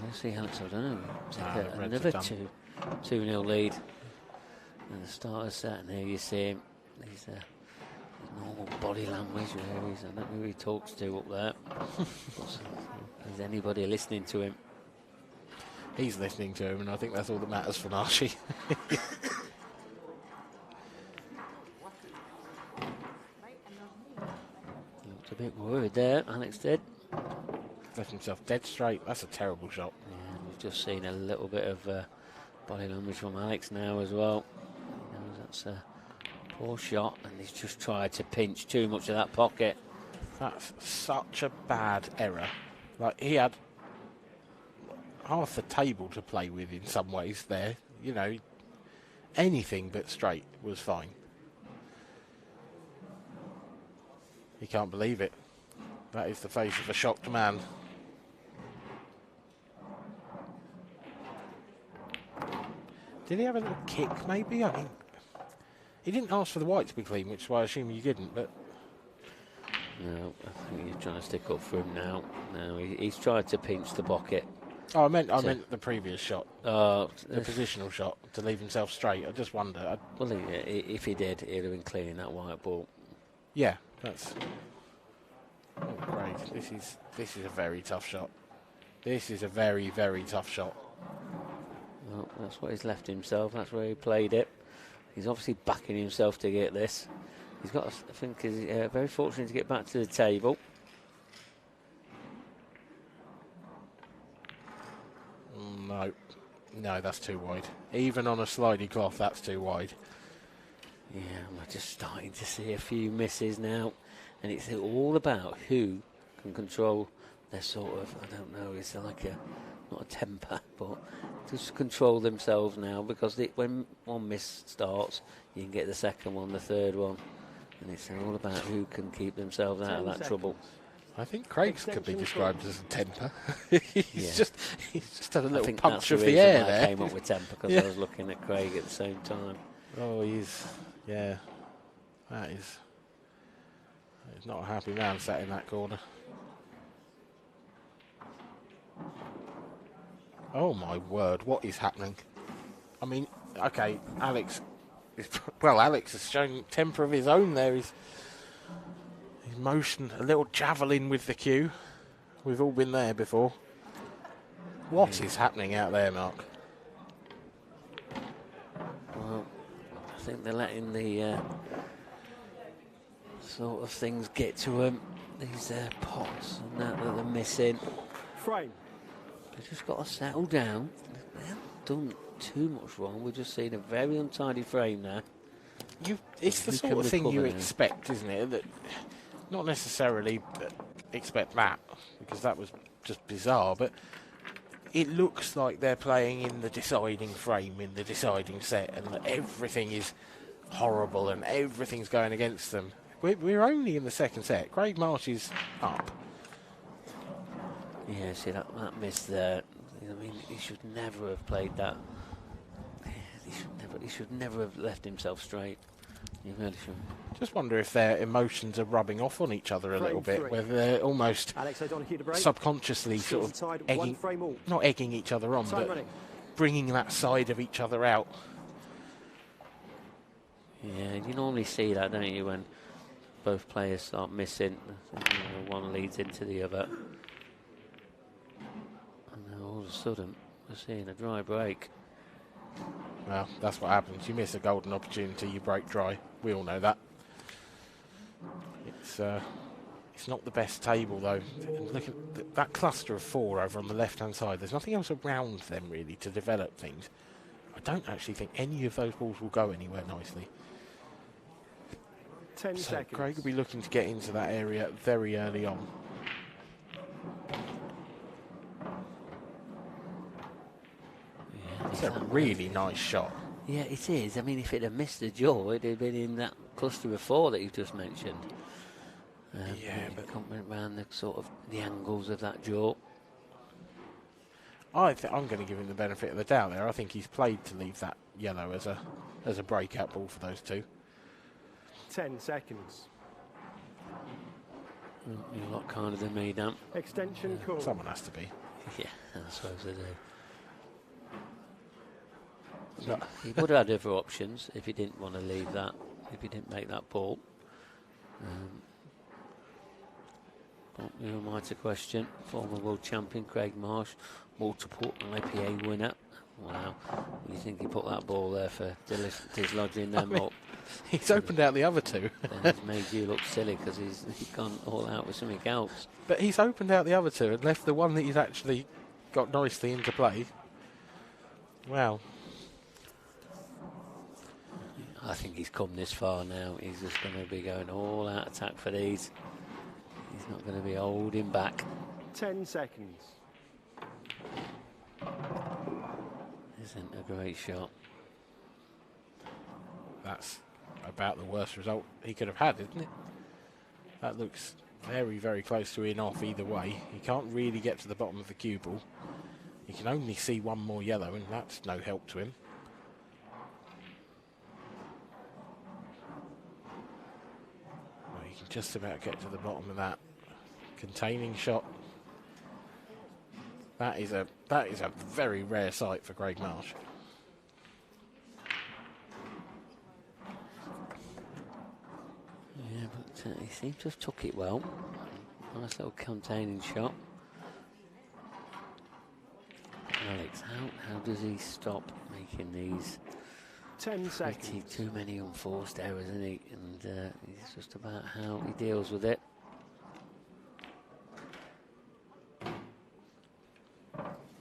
Let's see Alex O'Donoghue take another 2-0 lead. And the starter set, and here you see him. He's normal body language, where he's, I don't know who he talks to up there. Is anybody listening to him? He's listening to him, and I think that's all that matters for Marshy. Looked a bit worried there, Alex did. Left himself dead straight. That's a terrible shot. Yeah, we've just seen a little bit of body language from Alex now as well. He knows that's a poor shot, and he's just tried to pinch too much of that pocket. That's such a bad error. Like, he had half the table to play with in some ways there. You know, anything but straight was fine. He can't believe it. That is the face of a shocked man. Did he have a little kick, maybe? I mean, he didn't ask for the white to be clean, which is why I assume you didn't, but... No, I think he's trying to stick up for him now. No, he's tried to pinch the pocket. Oh, I meant the previous shot. The positional shot to leave himself straight. I just wonder. Well, if he did, he'd have been cleaning that white ball. Yeah, that's... Oh, great. This is a very tough shot. This is a very, very tough shot. Well, that's what he's left himself. That's where he played it. He's obviously backing himself to get this. He's got, I think, he's very fortunate to get back to the table. No, that's too wide. Even on a slidey cloth, that's too wide. Yeah, we're just starting to see a few misses now, and it's all about who can control their sort of, I don't know, it's like not a temper, but just control themselves now, because when one miss starts, you can get the second one, the third one, and it's all about who can keep themselves out of that trouble. I think Craig's could be described as a temper. he's just had a little punch of the air there. I came up with temper because I was looking at Craig at the same time. Oh, he's not a happy man sat in that corner. Oh my word, what is happening? I mean, okay, Alex has shown temper of his own there. His motion, a little javelin with the cue. We've all been there before. What is happening out there, Mark? Well, I think they're letting the sort of things get to them. These pots and that they're missing. Frame. They've just got to settle down. They haven't done too much wrong. We're just seeing a very untidy frame now. It's the sort of thing you expect, isn't it? That not necessarily expect that, because that was just bizarre, but it looks like they're playing in the deciding frame, in the deciding set, and that everything is horrible and everything's going against them. We're only in the second set. Craig Marsh is up. Yeah, see that miss there. I mean, he should never have played that. He should never have left himself straight. You really should. Just wonder if their emotions are rubbing off on each other a little bit, where they're almost subconsciously sort of egging, not egging each other on, but bringing that side of each other out. Yeah, you normally see that, don't you, when both players start missing. One leads into the other. And then all of a sudden, we're seeing a dry break. Well, that's what happens. You miss a golden opportunity, you break dry. We all know that. It's not the best table, though. Look at that cluster of 4 over on the left-hand side. There's nothing else around them, really, to develop things. I don't actually think any of those balls will go anywhere nicely. 10 seconds. Craig will be looking to get into that area very early on. It's a really nice shot. Yeah, it is. I mean, if it had missed the jaw, it would have been in that cluster of 4 that you've just mentioned. But coming around the sort of the angles of that jaw. I'm going to give him the benefit of the doubt there. I think he's played to leave that yellow as a breakout ball for those two. 10 seconds. You're a lot kinder than me, Dan. Extension call. Someone has to be. Yeah, I suppose they do. No, he would have had other options if he didn't want to leave that, if he didn't make that ball. But who am I to question? Former world champion Craig Marsh, multiple IPA winner. Wow, you think he put that ball there for dislodging them up? He's opened out the other two. He's made you look silly because he's gone all out with something else. But he's opened out the other two and left the one that he's actually got nicely into play. Wow. I think he's come this far now. He's just going to be going all out attack for these. He's not going to be holding back. 10 seconds. Isn't a great shot. That's about the worst result he could have had, isn't it? That looks very, very close to being off either way. He can't really get to the bottom of the cue ball. He can only see one more yellow, and that's no help to him. He can just about get to the bottom of that containing shot. That is a very rare sight for Craig Marsh. Yeah, but he seems to have took it well. Nice little containing shot. Alex, how does he stop making these? 10 seconds. Too many unforced errors, isn't he? And it's just about how he deals with it.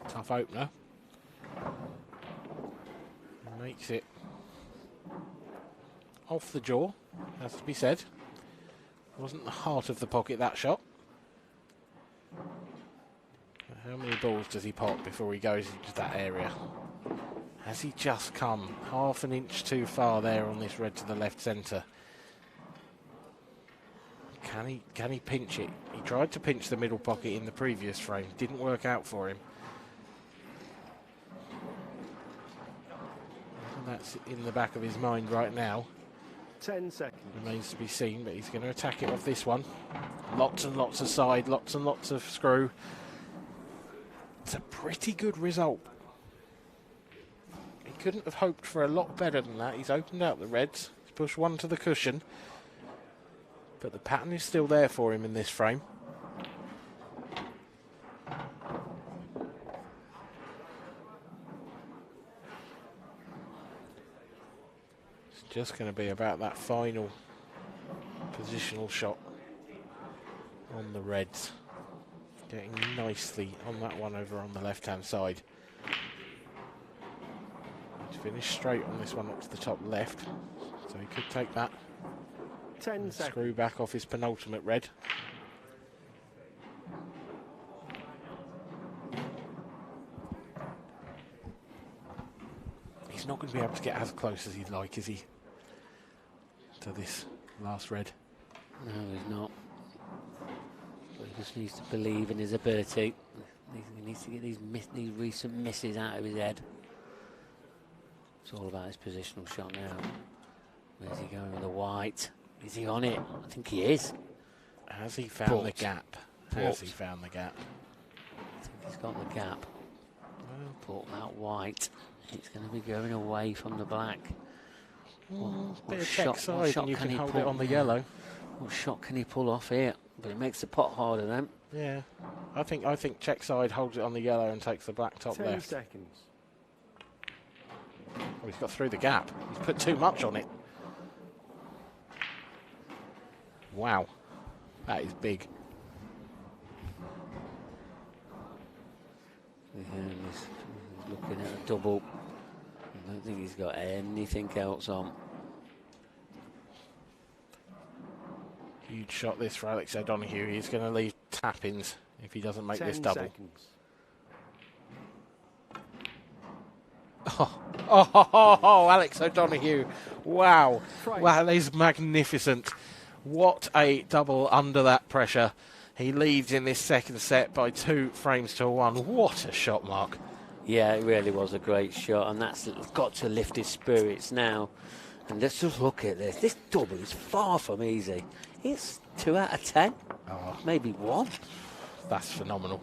Tough opener. Makes it off the jaw, has to be said. Wasn't the heart of the pocket, that shot. How many balls does he pop before he goes into that area? Has he just come half an inch too far there on this red to the left centre? Can he pinch it? He tried to pinch the middle pocket in the previous frame. Didn't work out for him. And that's in the back of his mind right now. 10 seconds. Remains to be seen, but he's going to attack it off this one. Lots and lots of side, lots and lots of screw. It's a pretty good result. He couldn't have hoped for a lot better than that. He's opened out the reds. He's pushed one to the cushion. But the pattern is still there for him in this frame. It's just going to be about that final positional shot on the reds. Getting nicely on that one over on the left-hand side. He's finished straight on this one up to the top left. So he could take that. 10 seconds. Screw back off his penultimate red. He's not going to be able to get as close as he'd like, is he? To this last red. No, he's not. But he just needs to believe in his ability. He needs to get these recent misses out of his head. It's all about his positional shot now. Where's he going with the white? Is he on it? I think he is. Has he found the gap? Has he found the gap? I think he's got the gap. But that white, it's going to be going away from the black. Bit of check side and you can hold it on the yellow. What shot can he pull off here? But it makes the pot harder then. Yeah. I think check side holds it on the yellow and takes the black top 10 left. seconds. Oh, he's got through the gap. He's put too much on it. Wow. That is big. Yeah, he's looking at a double. I don't think he's got anything else on. Huge shot this for Alex O'Donoghue. He's going to leave tap-ins if he doesn't make 10 this double. seconds. Oh, Alex O'Donoghue. Wow. Frame. Wow, that is magnificent. What a double under that pressure. He leads in this second set by 2 frames to 1. What a shot, Mark. Yeah, it really was a great shot, and that's got to lift his spirits now. And let's just look at this. This double is far from easy. It's 2 out of 10, maybe 1. That's phenomenal.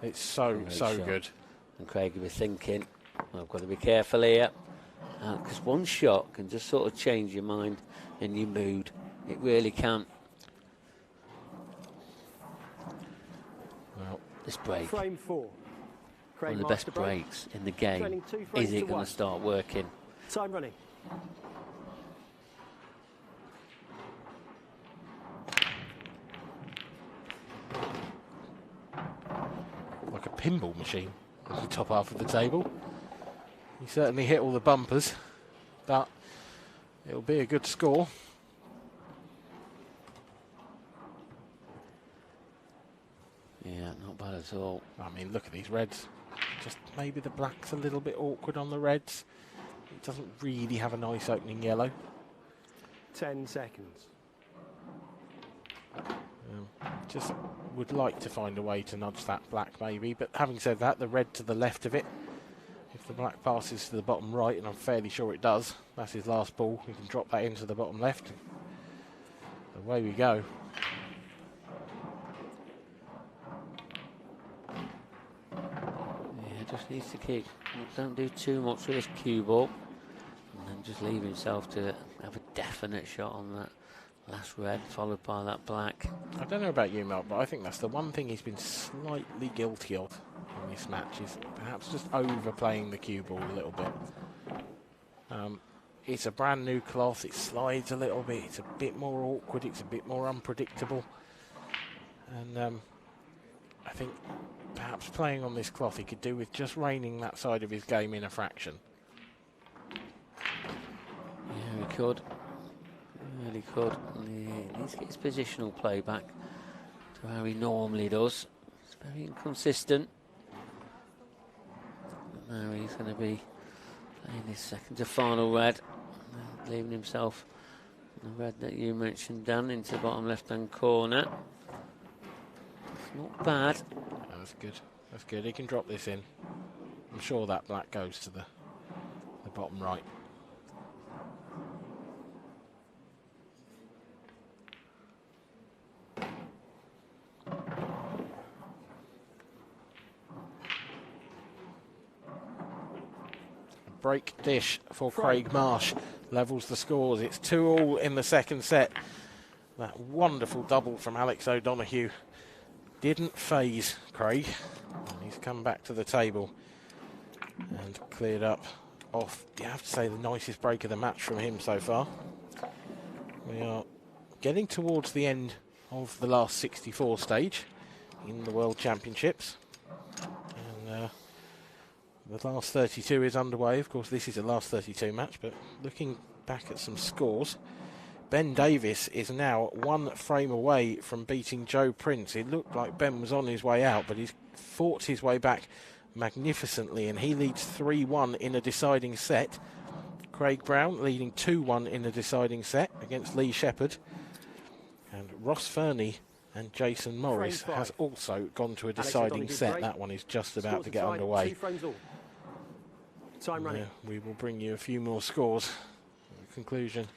It's so shot. good. And Craig will be thinking, I've got to be careful here, because one shot can just sort of change your mind and your mood. It really can. Well, this break, Frame 4. Craig one of the Marsh best to break. breaks in the game. Trailing 2 frames Is it to going 1. to start working? Time running. like a pinball machine at the top half of the table. He certainly hit all the bumpers, but it'll be a good score. Yeah, not bad at all. I mean, look at these reds. Just maybe the black's a little bit awkward on the reds. It doesn't really have a nice opening yellow. 10 seconds. Just would like to find a way to nudge that black maybe, but having said that, the red to the left of it, if the black passes to the bottom right, and I'm fairly sure it does, that's his last ball, he can drop that into the bottom left. Away we go. Yeah, just needs to keep, don't do too much with this cue ball, and then just leave himself to have a definite shot on that last red, followed by that black. I don't know about you, Mark, but I think that's the one thing he's been slightly guilty of in this match, is perhaps just overplaying the cue ball a little bit. It's a brand new cloth, it slides a little bit, it's a bit more awkward, it's a bit more unpredictable. And I think perhaps playing on this cloth he could do with just reining that side of his game in a fraction. Yeah, he could. He really could. He needs to get his positional play back to how he normally does. It's very inconsistent. But now he's going to be playing his second to final red, leaving himself the red that you mentioned, Dan, into the bottom left-hand corner. It's not bad. That's good. That's good. He can drop this in. I'm sure that black goes to the bottom right. Break dish for Craig Marsh. Levels the scores. It's 2-2 in the second set. That wonderful double from Alex O'Donoghue didn't faze Craig. And he's come back to the table and cleared up off, you have to say, the nicest break of the match from him so far. We are getting towards the end of the last 64 stage in the World Championships. And the last 32 is underway. Of course, this is a last 32 match, but looking back at some scores, Ben Davis is now 1 frame away from beating Joe Prince. It looked like Ben was on his way out, but he's fought his way back magnificently, and he leads 3-1 in a deciding set. Craig Brown leading 2-1 in a deciding set against Lee Shepherd. And Ross Fernie and Jason Morris has also gone to a deciding set. That one is just about to get underway. Time running. We will bring you a few more scores at the conclusion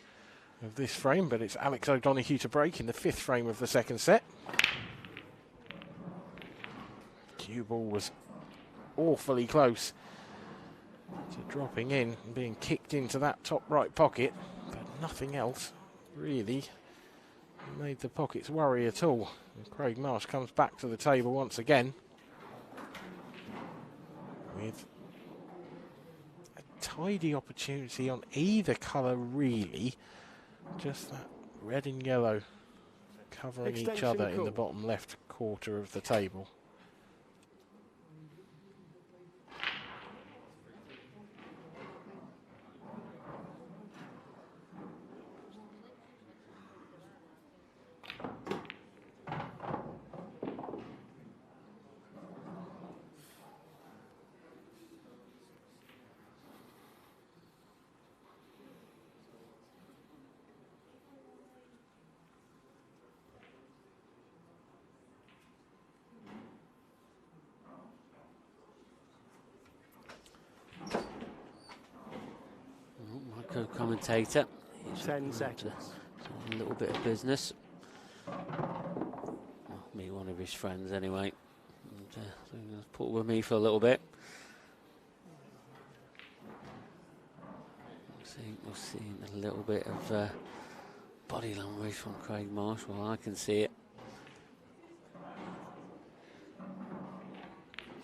of this frame, but it's Alex O'Donoghue to break in the 5th frame of the second set. Cue ball was awfully close to dropping in and being kicked into that top right pocket, but nothing else really made the pockets worry at all. And Craig Marsh comes back to the table once again with a tidy opportunity on either colour, really. Just that red and yellow covering each other in the bottom left quarter of the table. Commentator. 10 seconds. A little bit of business. Well, meet one of his friends anyway. And, put with me for a little bit. We'll see a little bit of body language from Craig Marsh. Well, I can see it.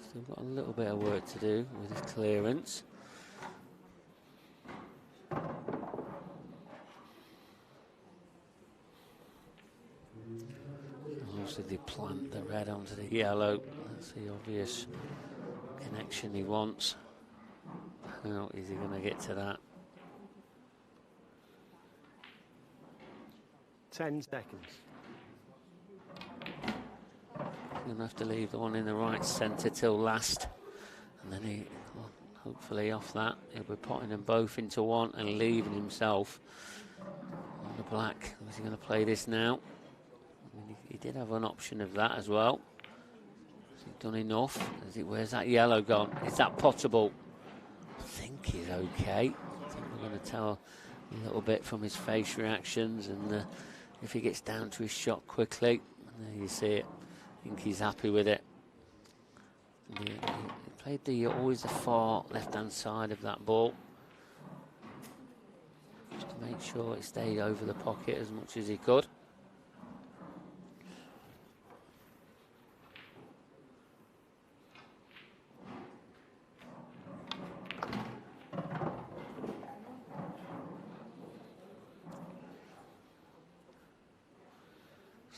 Still got a little bit of work to do with his clearance. They plant the red onto the yellow. That's the obvious connection he wants. How is he going to get to that? 10 seconds. He's going to have to leave the one in the right centre till last. And then he, well, hopefully off that, he'll be putting them both into one and leaving himself on the black. Is he going to play this now? He did have an option of that as well. Has he done enough? Where's that yellow gone? Is that potable? I think he's okay. I think we're going to tell a little bit from his face reactions, and if he gets down to his shot quickly, there you see it. I think he's happy with it. He played always the far left-hand side of that ball, just to make sure it stayed over the pocket as much as he could.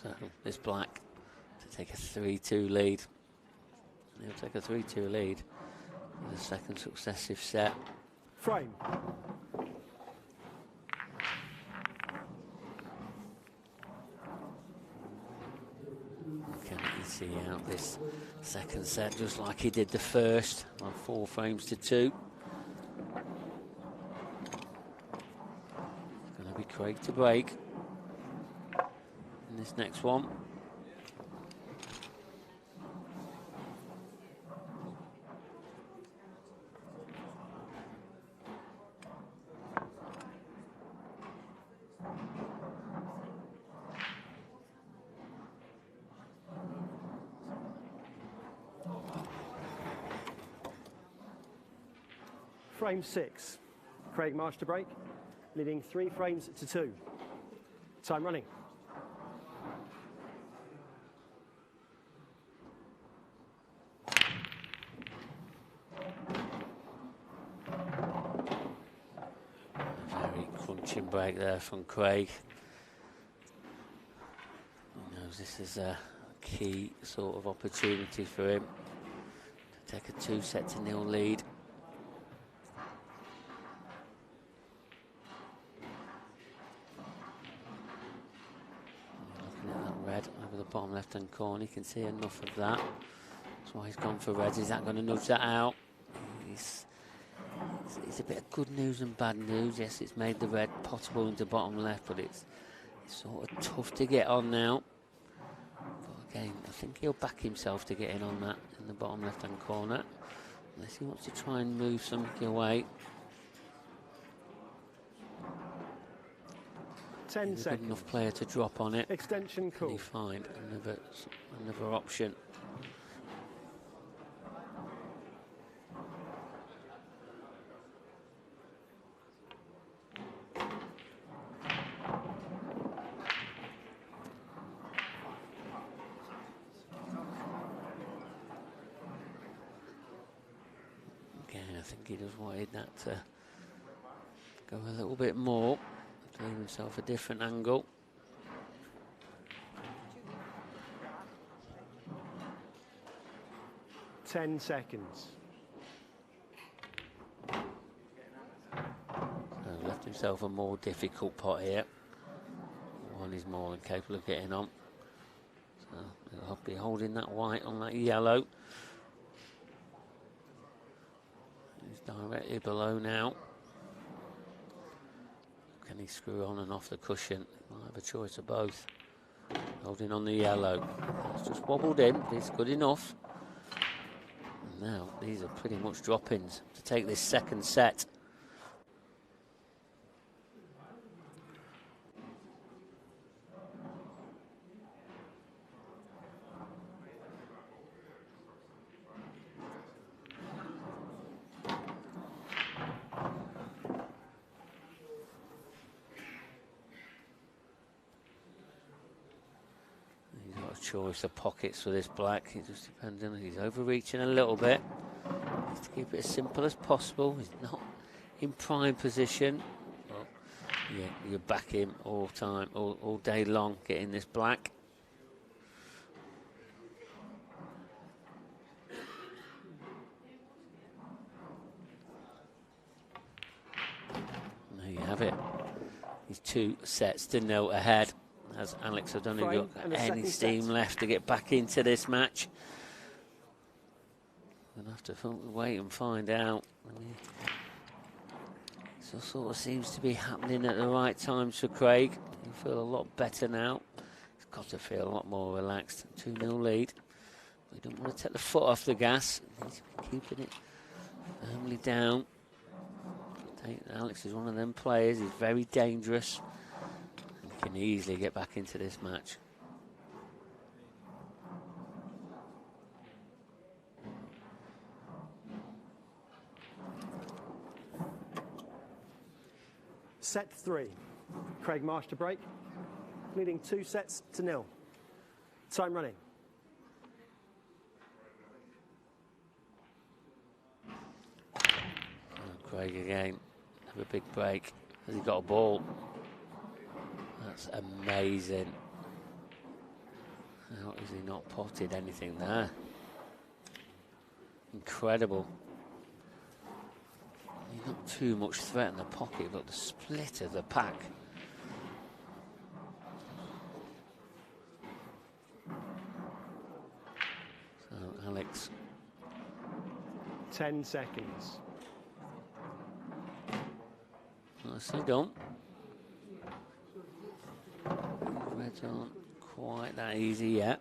So this black to take a 3-2 lead. He'll take a 3-2 lead for the second successive set. Frame. see out this second set just like he did the first on 4 frames to 2. It's going to be Craig to break in this next one. Frame 6, Craig Marsh to break, leading 3 frames to 2. Time running. Very crunching break there from Craig. He knows this is a key sort of opportunity for him to take a 2-set-0 lead. Over the bottom left-hand corner, you can see enough of that. That's why he's gone for red. Is that going to nudge that out? It's a bit of good news and bad news. Yes, it's made the red potable into bottom left, but it's sort of tough to get on now. But again, I think he'll back himself to get in on that in the bottom left-hand corner, unless he wants to try and move something away. 10 He's a seconds. good enough player to drop on it. Extension Can cool. he find another option? Again, I think he just wanted that to go a little bit more. Give himself a different angle. Ten seconds. So left himself a more difficult pot here. One is more than capable of getting on. So he'll be holding that white on that yellow. He's directly below now. Can he screw on and off the cushion? He might have a choice of both. Holding on the yellow. It's just wobbled in, but it's good enough. And now these are pretty much drop-ins to take this second set. Choice of pockets for this black. It just depends on, he's overreaching a little bit. Needs to keep it as simple as possible. He's not in prime position. Well, yeah, you back him all time, all day long, getting this black. There you have it. He's 2-0 ahead. As Alex has done, he's got any steam left to get back into this match. We'll have to wait and find out. So sort of seems to be happening at the right times for Craig. He'll feel a lot better now. He's got to feel a lot more relaxed. 2-0 lead. We don't want to take the foot off the gas. He's keeping it firmly down. Alex is one of them players. He's very dangerous. Can easily get back into this match. Set 3, Craig Marsh to break, leading 2-0. Time running. Craig again, have a big break. Has he got a ball? That's amazing. How has he not potted anything there? Incredible. He's not too much threat in the pocket, but the split of the pack. 10 seconds. Nicely done. Reds aren't quite that easy yet.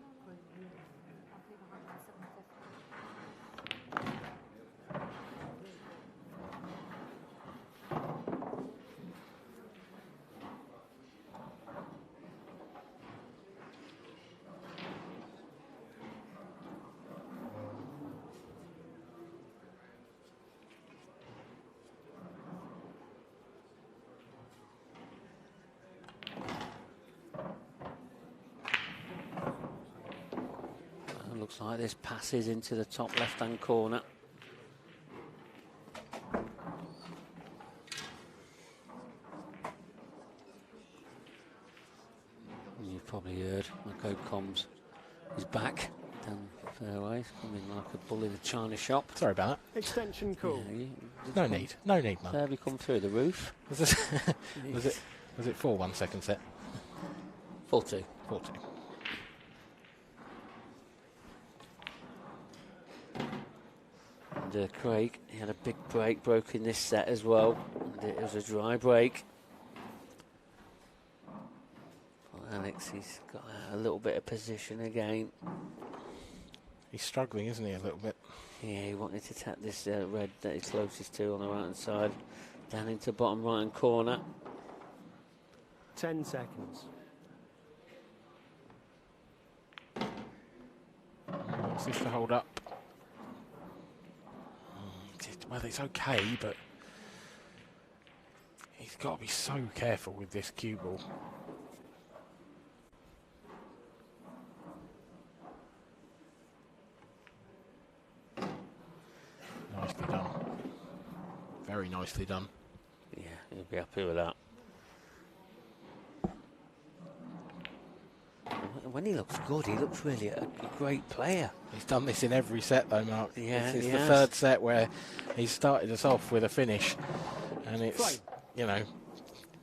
Looks like this passes into the top left-hand corner. You've probably heard my code comms is back down the fairways, coming like a bull in a china shop. Sorry about that. Extension cool. Yeah, No need, man. Fairly come through the roof. Was it 4-1 second set? 4-2. 4-2. And Craig, he had a big break, broke in this set as well. And it was a dry break. For Alex, he's got a little bit of position again. He's struggling, isn't he, a little bit? Yeah, he wanted to tap this red that he's closest to on the right-hand side. Down into bottom right-hand corner. 10 seconds. What's this to hold up? Well, it's okay, but he's got to be so careful with this cue ball. Nicely done. Very nicely done. Yeah, he'll be happy with that. When he looks good, he looks really a great player. He's done this in every set, though, Mark. Yeah, This is he the has. third set where he started us off with a finish, and it's, you know,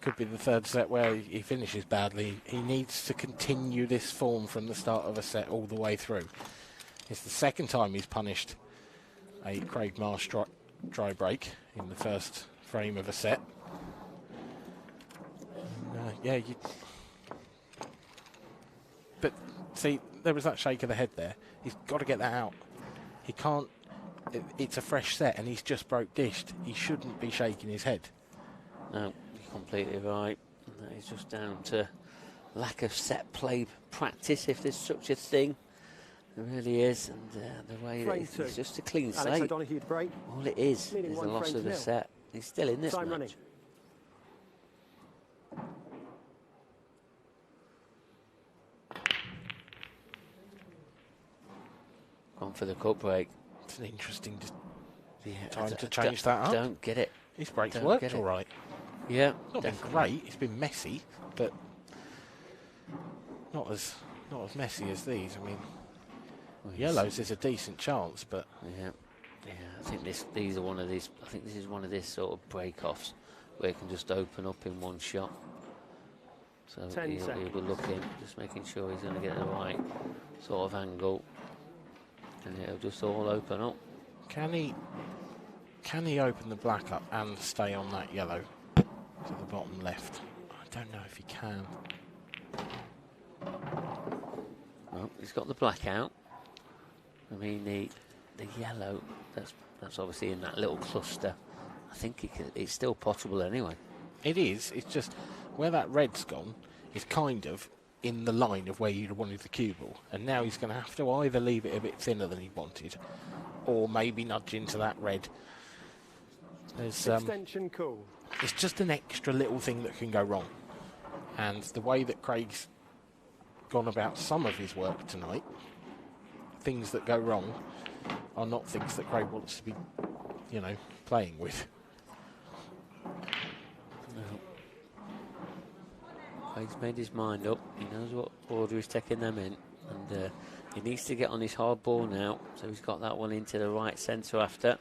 could be the third set where he finishes badly. He needs to continue this form from the start of a set all the way through. It's the second time he's punished a Craig Marsh dry break in the first frame of a set. And, but see, there was that shake of the head there. He's got to get that out. He can't. It's a fresh set, and he's just broke dished. He shouldn't be shaking his head. No, you're completely right. And that is just down to lack of set play practice, if there's such a thing. There really is, and the way that it's just a clean Alex slate. O'Donoghue to break. All it is Leading the one loss frame of to the nil. set. He's still in this Time match. running. Gone for the cut break. It's an interesting Yeah, time to change that up. Don't get it. His break's Don't worked get it. all right. Yeah, Not been definitely. great. It's been messy, but not as messy as these. I mean, Well, yellows is a decent chance, but Yeah, I think these are one of these. I think this is one of these sort of break-offs where it can just open up in one shot. So 10 he'll seconds. be looking, just making sure he's going to get the right sort of angle, and it'll just all open up. can he open the black up and stay on that yellow to the bottom left? I don't know if he can. Well, he's got the black out. I mean, the yellow, that's obviously in that little cluster. I think it's still possible anyway. It is. It's just where that red's gone is kind of in the line of where you'd wanted the cue ball, and now he's going to have to either leave it a bit thinner than he wanted, or maybe nudge into that red. There's Extension cool. it's just an extra little thing that can go wrong, and the way that Craig's gone about some of his work tonight, things that go wrong are not things that Craig wants to be, playing with. Craig's made his mind up. He knows what order he's taking them in, and he needs to get on his hard ball now. So he's got that one into the right centre after.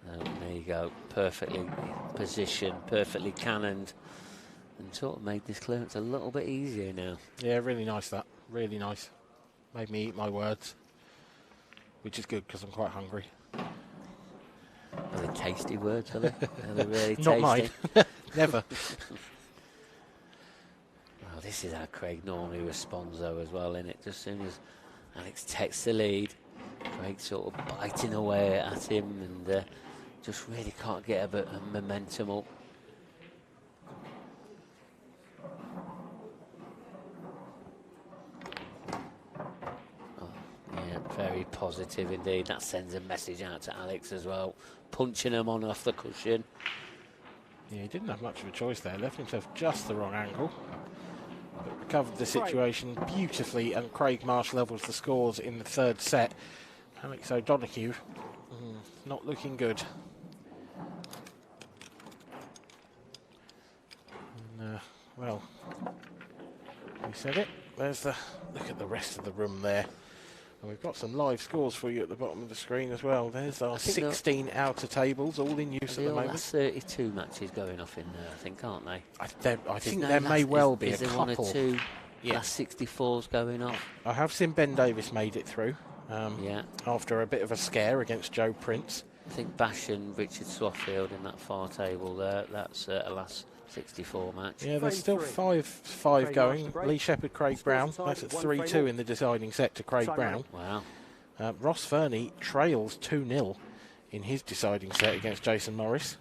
There you go, perfectly positioned, perfectly cannoned, and sort of made this clearance a little bit easier now. Yeah, really nice that. Really nice. Made me eat my words, which is good because I'm quite hungry. tasty words, are they? Are they really tasty? Not mine. Never. Well, this is how Craig normally responds, though, as well, isn't it? Just as soon as Alex takes the lead, Craig sort of biting away at him and just really can't get a bit of momentum up. Very positive indeed. That sends a message out to Alex as well. Punching him on off the cushion. Yeah, he didn't have much of a choice there. Left himself just the wrong angle. But recovered the situation beautifully, and Craig Marsh levels the scores in the third set. Alex O'Donoghue not looking good. And, well, we said it. There's the look at the rest of the room there. And we've got some live scores for you at the bottom of the screen as well. There's our 16 outer tables, all in use at the moment. 32 matches going off in there, I think, aren't they? I think there may well be a couple. Is there one or two last 64s going off? I have seen Ben Davis made it through after a bit of a scare against Joe Prince. I think Bash and Richard Swaffield in that far table there. That's a last 64 match. Yeah, there's still five going. Lee Shepherd, Craig Brown. That's at 3-2 in the deciding set to Craig Brown. Wow. Ross Fernie trails 2-0 in his deciding set against Jason Morris.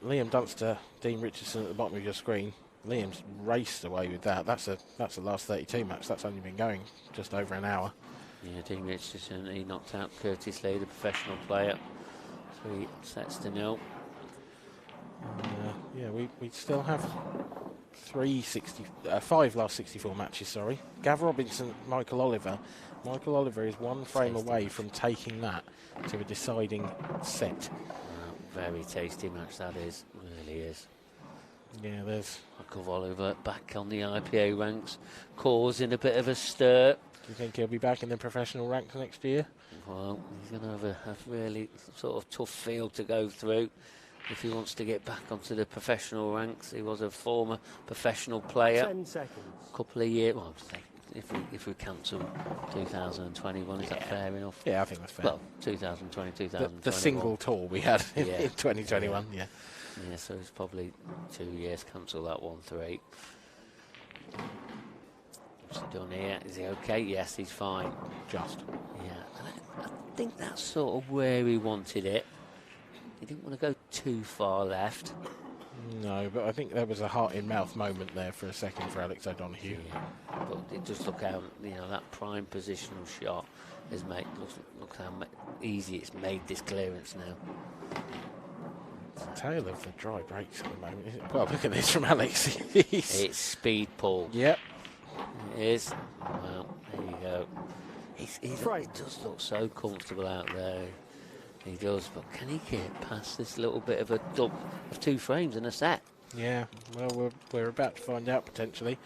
Liam Dunster, Dean Richardson at the bottom of your screen. Liam's raced away with that. That's the last 32 match. That's only been going just over an hour. Yeah, Dean Richardson, he knocked out Curtis Lee, the professional player. 3-0. Yeah, we still have 5 last 64 matches, sorry. Gav Robinson, Michael Oliver. Michael Oliver is one frame away from taking that to a deciding set. Very tasty match that is, really is. Yeah, there's... Michael Oliver back on the IPA ranks, causing a bit of a stir. Do you think he'll be back in the professional ranks next year? Well, he's going to have a really sort of tough field to go through if he wants to get back onto the professional ranks. He was a former professional player. 10 seconds. A couple of years. Well, if we cancel 2021, is that fair enough? Yeah, I think that's fair. Well, 2020, 2021. The single tour we had in 2021, yeah. Yeah, so it's probably 2 years. Cancel that 1-3. What's he done here? Is he okay? Yes, he's fine. Just. Yeah, I think that's sort of where he wanted it. He didn't want to go too far left. No, but I think there was a heart-in-mouth moment there for a second for Alex O'Donoghue. Yeah, but it just look how that prime positional shot has made. Look how easy it's made this clearance now. It's the tail of the dry breaks at the moment, isn't it? Well, look at this from Alex. It's speed pull. Yep. It is. Well, there you go. He does look so comfortable out there. He does, but can he get past this little bit of a dump of 2 frames in a set? Yeah, well, we're about to find out potentially.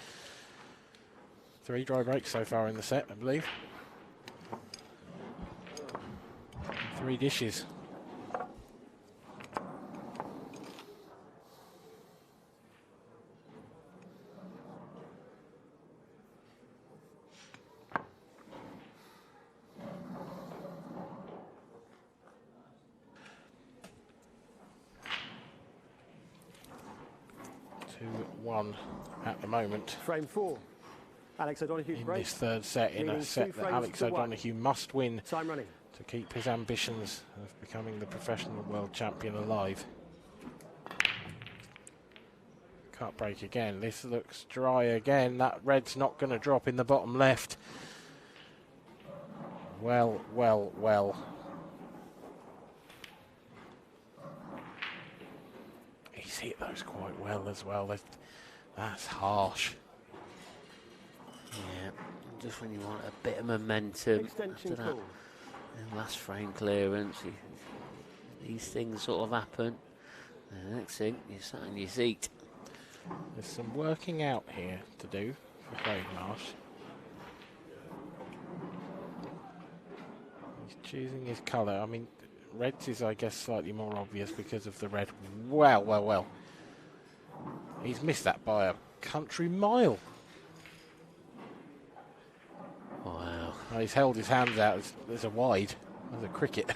3 dry breaks so far in the set, I believe. 3 dishes. At the moment. Frame 4. Alex O'Donoghue in break. This third set, in a set that Alex O'Donoghue must win Time running. to keep his ambitions of becoming the professional world champion alive. Cut break again. This looks dry again. That red's not going to drop in the bottom left. Well. He's hit those quite well as well. That's harsh. Yeah, just when you want a bit of momentum after that last frame clearance, these things sort of happen. And the next thing, you're sat in your seat. There's some working out here to do for Craig Marsh. He's choosing his colour. I mean, reds is, I guess, slightly more obvious because of the red. Well. He's missed that by a country mile. Wow. Well, he's held his hands out as a wide. As a cricket.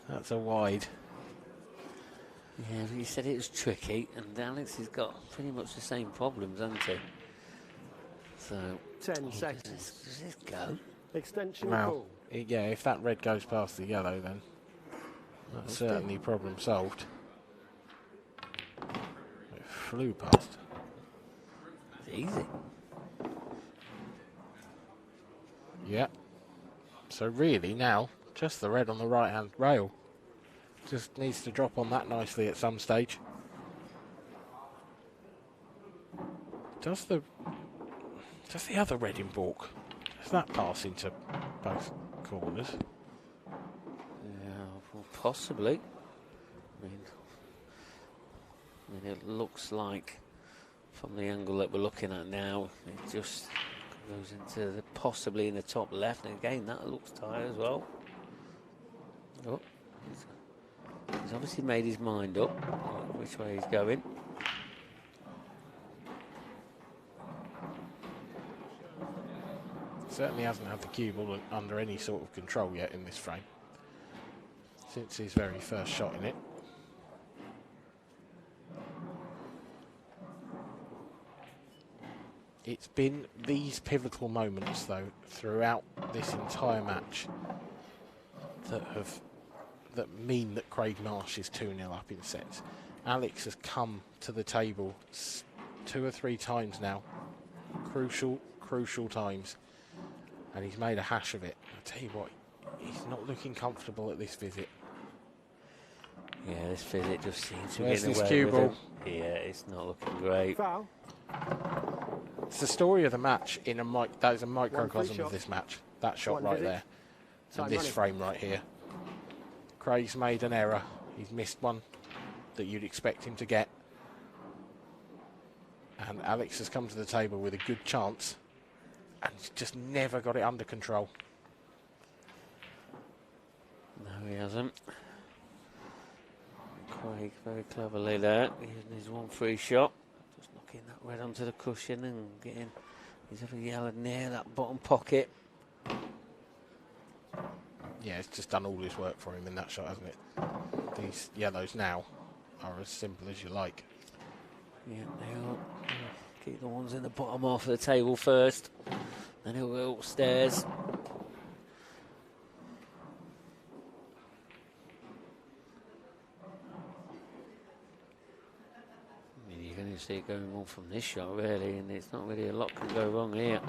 That's a wide. Yeah, but you said it was tricky, and Alex has got pretty much the same problems, hasn't he? So 10 does seconds. this go? Extension Well, call. yeah, if that red goes past the yellow, then that's certainly problem solved. It flew past. It's easy. Yeah. So really now, just the red on the right-hand rail. Just needs to drop on that nicely at some stage. Does the other red in baulk? Does that pass into both corners? Yeah, well, possibly. I mean, it looks like, from the angle that we're looking at now, it just goes into possibly in the top left. And again, that looks tight as well. Oh, he's obviously made his mind up which way he's going. Certainly hasn't had the cue ball under any sort of control yet in this frame, since his very first shot in it. It's been these pivotal moments, though, throughout this entire match that mean that Craig Marsh is 2-0 up in sets. Alex has come to the table 2 or 3 times now, crucial times, and he's made a hash of it. I tell you what, he's not looking comfortable at this visit. Yeah, this visit just seems to be Where's getting this away cue with ball? him. Yeah, it's not looking great. Foul. It's the story of the match in that is a One free microcosm shot. of this match. That shot One right visit. there, Time and this running. frame right here. Craig's made an error. He's missed one that you'd expect him to get, and Alex has come to the table with a good chance, and he's just never got it under control. No, he hasn't. Craig very cleverly there, using his 1 free shot. Just knocking that red onto the cushion and getting his other yellow near that bottom pocket. Yeah, it's just done all his work for him in that shot, hasn't it? These yellows now are as simple as you like. Yeah, they are. Keep the ones in the bottom half of the table first. Then he'll go upstairs. I mean, you can only see it going on from this shot, really, and it's not really a lot can go wrong here.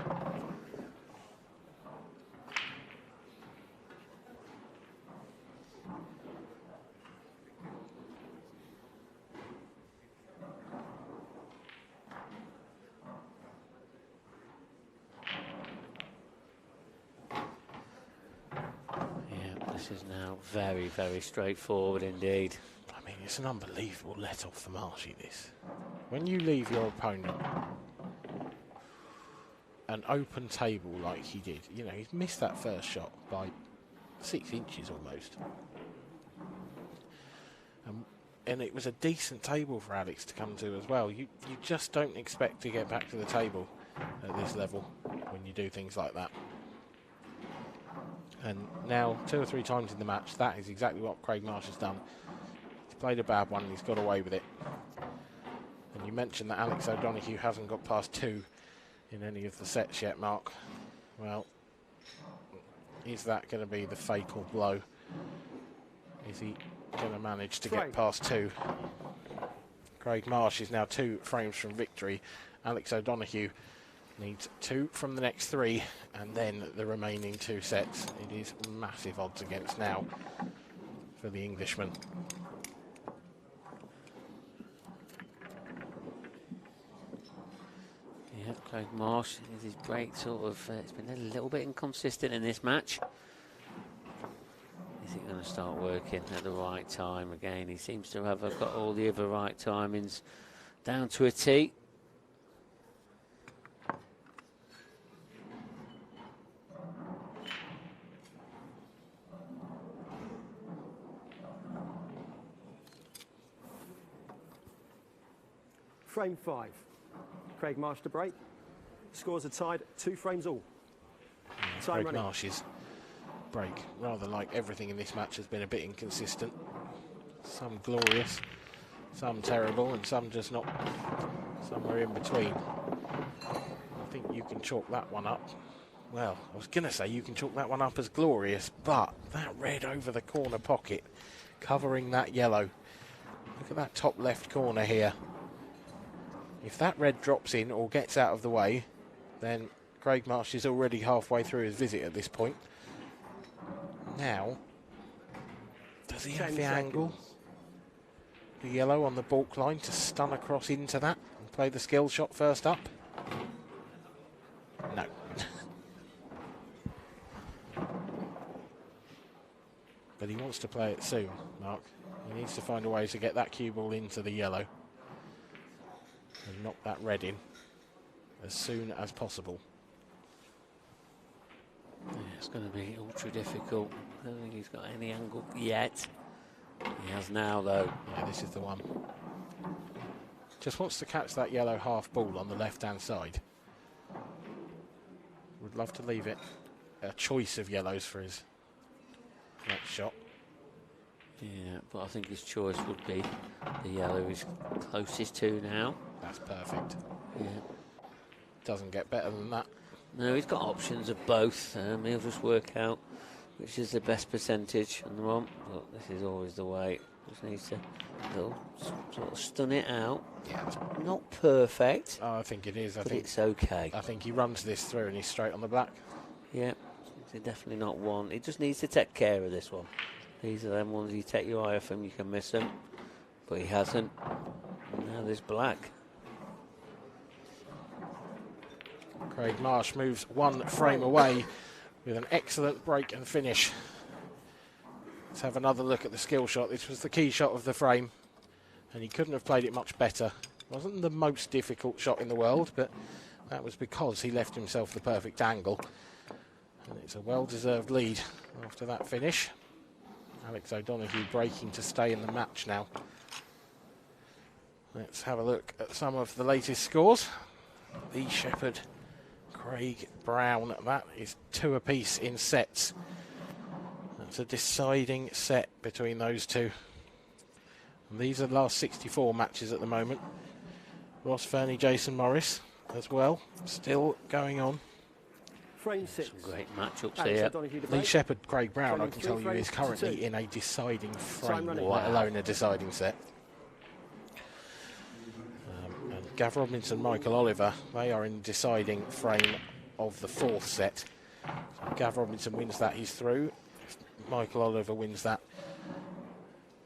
This is now very, very straightforward indeed. I mean, it's an unbelievable let off for Marshy, this. When you leave your opponent an open table like he did, you know, he's missed that first shot by 6 inches almost. And it was a decent table for Alex to come to as well. You just don't expect to get back to the table at this level when you do things like that. And now, 2 or 3 times in the match, that is exactly what Craig Marsh has done. He's played a bad one and he's got away with it. And you mentioned that Alex O'Donoghue hasn't got past 2 in any of the sets yet, Mark. Well, is that going to be the fatal blow? Is he going to manage to get past 2? Craig Marsh is now 2 frames from victory. Alex O'Donoghue needs 2 from the next 3, and then the remaining 2 sets. It is massive odds against now for the Englishman. Yeah, Craig Marsh is his break sort of. It's been a little bit inconsistent in this match. Is he going to start working at the right time again? He seems to have got all the other right timings down to a T. Frame 5. Craig Marsh to break. Scores are tied, 2 frames all. Craig Marsh's break. Rather like everything in this match has been a bit inconsistent. Some glorious, some terrible, and some just not somewhere in between. I think you can chalk that one up. Well, I was going to say you can chalk that one up as glorious, but that red over the corner pocket, covering that yellow. Look at that top left corner here. If that red drops in or gets out of the way, then Craig Marsh is already halfway through his visit at this point. Now, does he have the angle? The yellow on the baulk line to stun across into that and play the skill shot first up? No. But he wants to play it soon, Mark. He needs to find a way to get that cue ball into the yellow and knock that red in as soon as possible. Yeah, it's going to be ultra difficult. I don't think he's got any angle yet. He has now, though. Yeah, this is the one. Just wants to catch that yellow half ball on the left-hand side. Would love to leave it a choice of yellows for his next shot. Yeah, but I think his choice would be the yellow he's closest to now. That's perfect. Yeah. Doesn't get better than that. No, he's got options of both. He'll just work out which is the best percentage on the one. But this is always the way. Just needs to sort of stun it out. Yeah, not perfect. Oh, I think it is. But it's okay. I think he runs this through and he's straight on the black. Yeah, it's definitely not one. He just needs to take care of this one. These are them ones you take your eye off him, you can miss them. But he hasn't. And now there's black. Craig Marsh moves one frame away with an excellent break and finish. Let's have another look at the skill shot. This was the key shot of the frame, and he couldn't have played it much better. It wasn't the most difficult shot in the world, but that was because he left himself the perfect angle. And it's a well-deserved lead after that finish. Alex O'Donoghue breaking to stay in the match now. Let's have a look at some of the latest scores. Lee Shepherd, Craig Brown, that is 2 apiece in sets. That's a deciding set between those two. And these are the last 64 matches at the moment. Ross Fernie, Jason Morris as well, still going on. Frame 6. Some great matchups here. Lee Shepherd, Craig Brown, I can tell you, is currently in a deciding frame, let alone a deciding set. And Gav Robinson, Michael Oliver, they are in deciding frame of the 4th set. So if Gav Robinson wins that, he's through. If Michael Oliver wins that,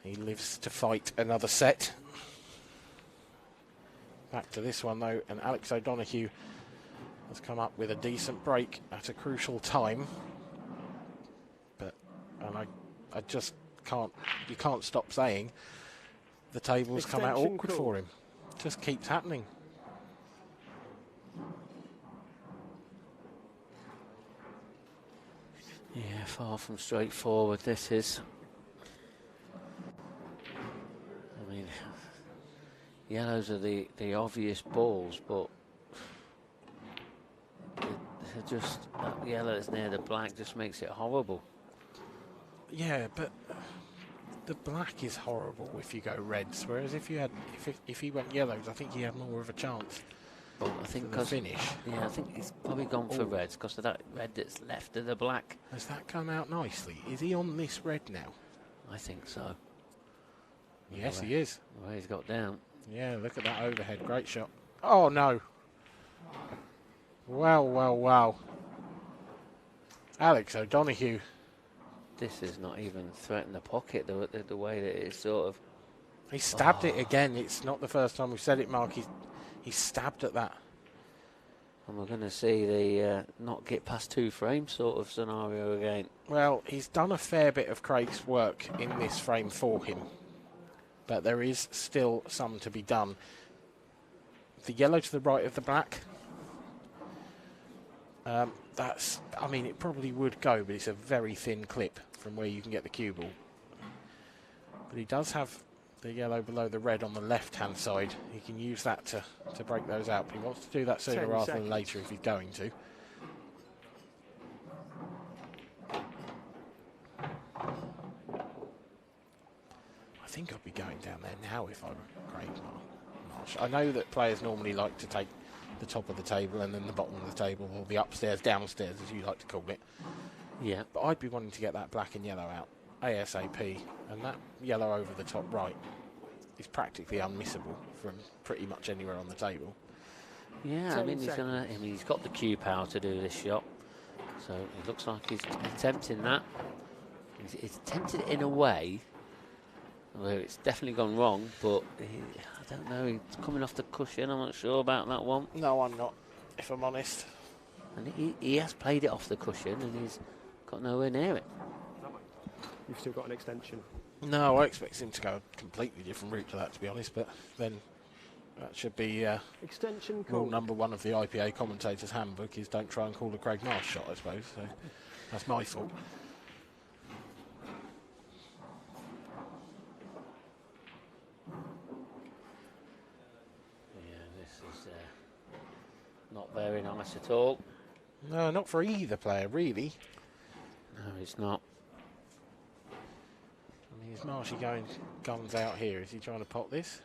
he lives to fight another set. Back to this one though, and Alex O'Donoghue has come up with a decent break at a crucial time. And I just can't, you can't stop saying the tables come out awkward for him. Just keeps happening. Yeah, far from straightforward this is. I mean, yellows are the obvious balls, but just that yellow that's near the black just makes it horrible. Yeah, but the black is horrible if you go reds, whereas if he went yellows, I think he had more of a chance. Well, I think the finish. Yeah, I think he's probably gone for reds because of that red that's left of the black. Has that come out nicely? Is he on this red now? I think so. Yes, he is. The way he's got down. Yeah, look at that overhead. Great shot. Oh, no. Wow, wow, wow. Alex O'Donoghue. This is not even threatening the pocket, the way that it's sort of... He stabbed it again. It's not the first time we've said it, Mark. He stabbed at that. And we're going to see the not get past 2 frames sort of scenario again. Well, he's done a fair bit of Craig's work in this frame for him. But there is still some to be done. The yellow to the right of the black. That's, I mean, it probably would go, but it's a very thin clip from where you can get the cue ball. But he does have the yellow below the red on the left-hand side. He can use that to break those out. But he wants to do that sooner rather than later if he's going to. think I'd be going down there now if I were Craig Marsh. I know that players normally like to take the top of the table and then the bottom of the table, or the upstairs, downstairs, as you like to call it. Yeah. But I'd be wanting to get that black and yellow out ASAP, and that yellow over the top right is practically unmissable from pretty much anywhere on the table. Yeah, I mean, he's got the cue power to do this shot, so it looks like he's attempting that. He's attempted it in a way where it's definitely gone wrong, but I don't know, he's coming off the cushion. I'm not sure about that one. No, I'm not, if I'm honest. And he has played it off the cushion, and he's got nowhere near it. You've still got an extension. No, I expect him to go a completely different route to that, to be honest, but then that should be extension rule number 1 of the IPA commentator's handbook is don't try and call a Craig Marsh shot, I suppose. So that's my fault. Not very nice at all. No, not for either player, really. No, it's not. I mean, is Marshy going guns out here? Is he trying to pot this?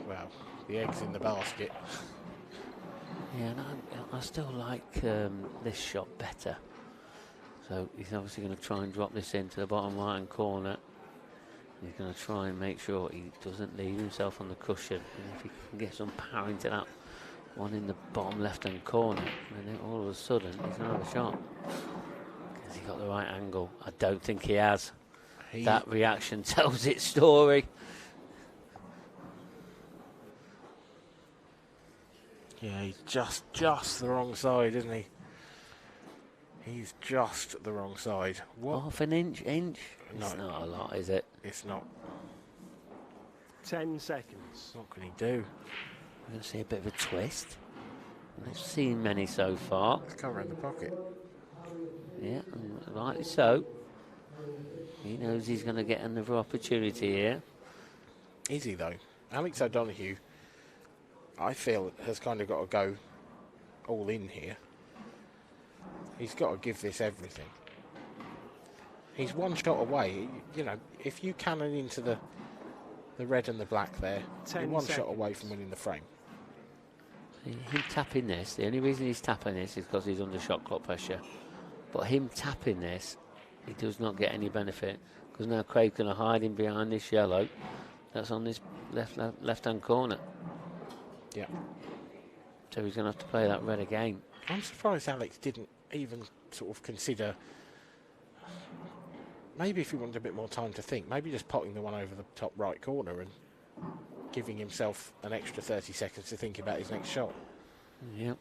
Well, the egg's in the basket. Yeah, and I still like this shot better. So he's obviously going to try and drop this into the bottom right-hand corner. He's going to try and make sure he doesn't leave himself on the cushion. And if he can get some power into that one in the bottom left-hand corner, and then all of a sudden he's going to have a shot. Has he got the right angle? I don't think he has. That reaction tells its story. Yeah, he's just the wrong side, isn't he? He's just the wrong side. What? Half an inch? No. It's not a lot, is it? It's not. 10 seconds. What can he do? We're going to see a bit of a twist. We've seen many so far. Let's come around the pocket. Yeah, and rightly so. He knows he's going to get another opportunity here. Is he, though? Alex O'Donoghue, I feel, has kind of got to go all in here. He's got to give this everything. He's one shot away. You know, if you cannon into the red and the black there, you're one shot away from winning the frame. Him tapping this, the only reason he's tapping this is because he's under shot clock pressure. But him tapping this, he does not get any benefit, because now Craig's going to hide him behind this yellow that's on this left-hand corner. Yeah. So he's going to have to play that red again. I'm surprised Alex didn't even sort of consider, maybe if he wanted a bit more time to think, maybe just potting the one over the top right corner and giving himself an extra 30 seconds to think about his next shot. Yep,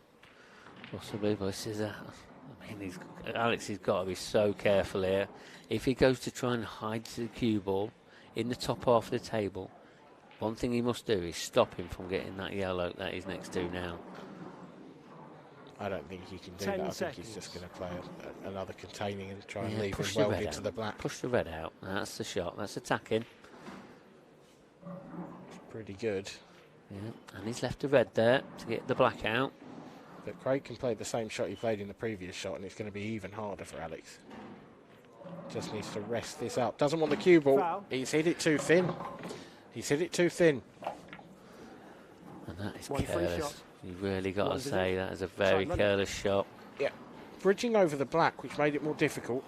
possibly, but this is Alex has got to be so careful here. If he goes to try and hide the cue ball in the top half of the table, one thing he must do is stop him from getting that yellow that he's next to now. I don't think he can do that. I think he's just going to play another containing and try and leave him well into the black. Push the red out. That's the shot. That's attacking. It's pretty good. Yeah, and he's left the red there to get the black out. But Craig can play the same shot he played in the previous shot, and it's going to be even harder for Alex. Just needs to rest this up. Doesn't want the cue ball. Foul. He's hit it too thin. He's hit it too thin. And that is One free careless. shot. You really got to say that is a very careless shot. Yeah. Bridging over the black, which made it more difficult.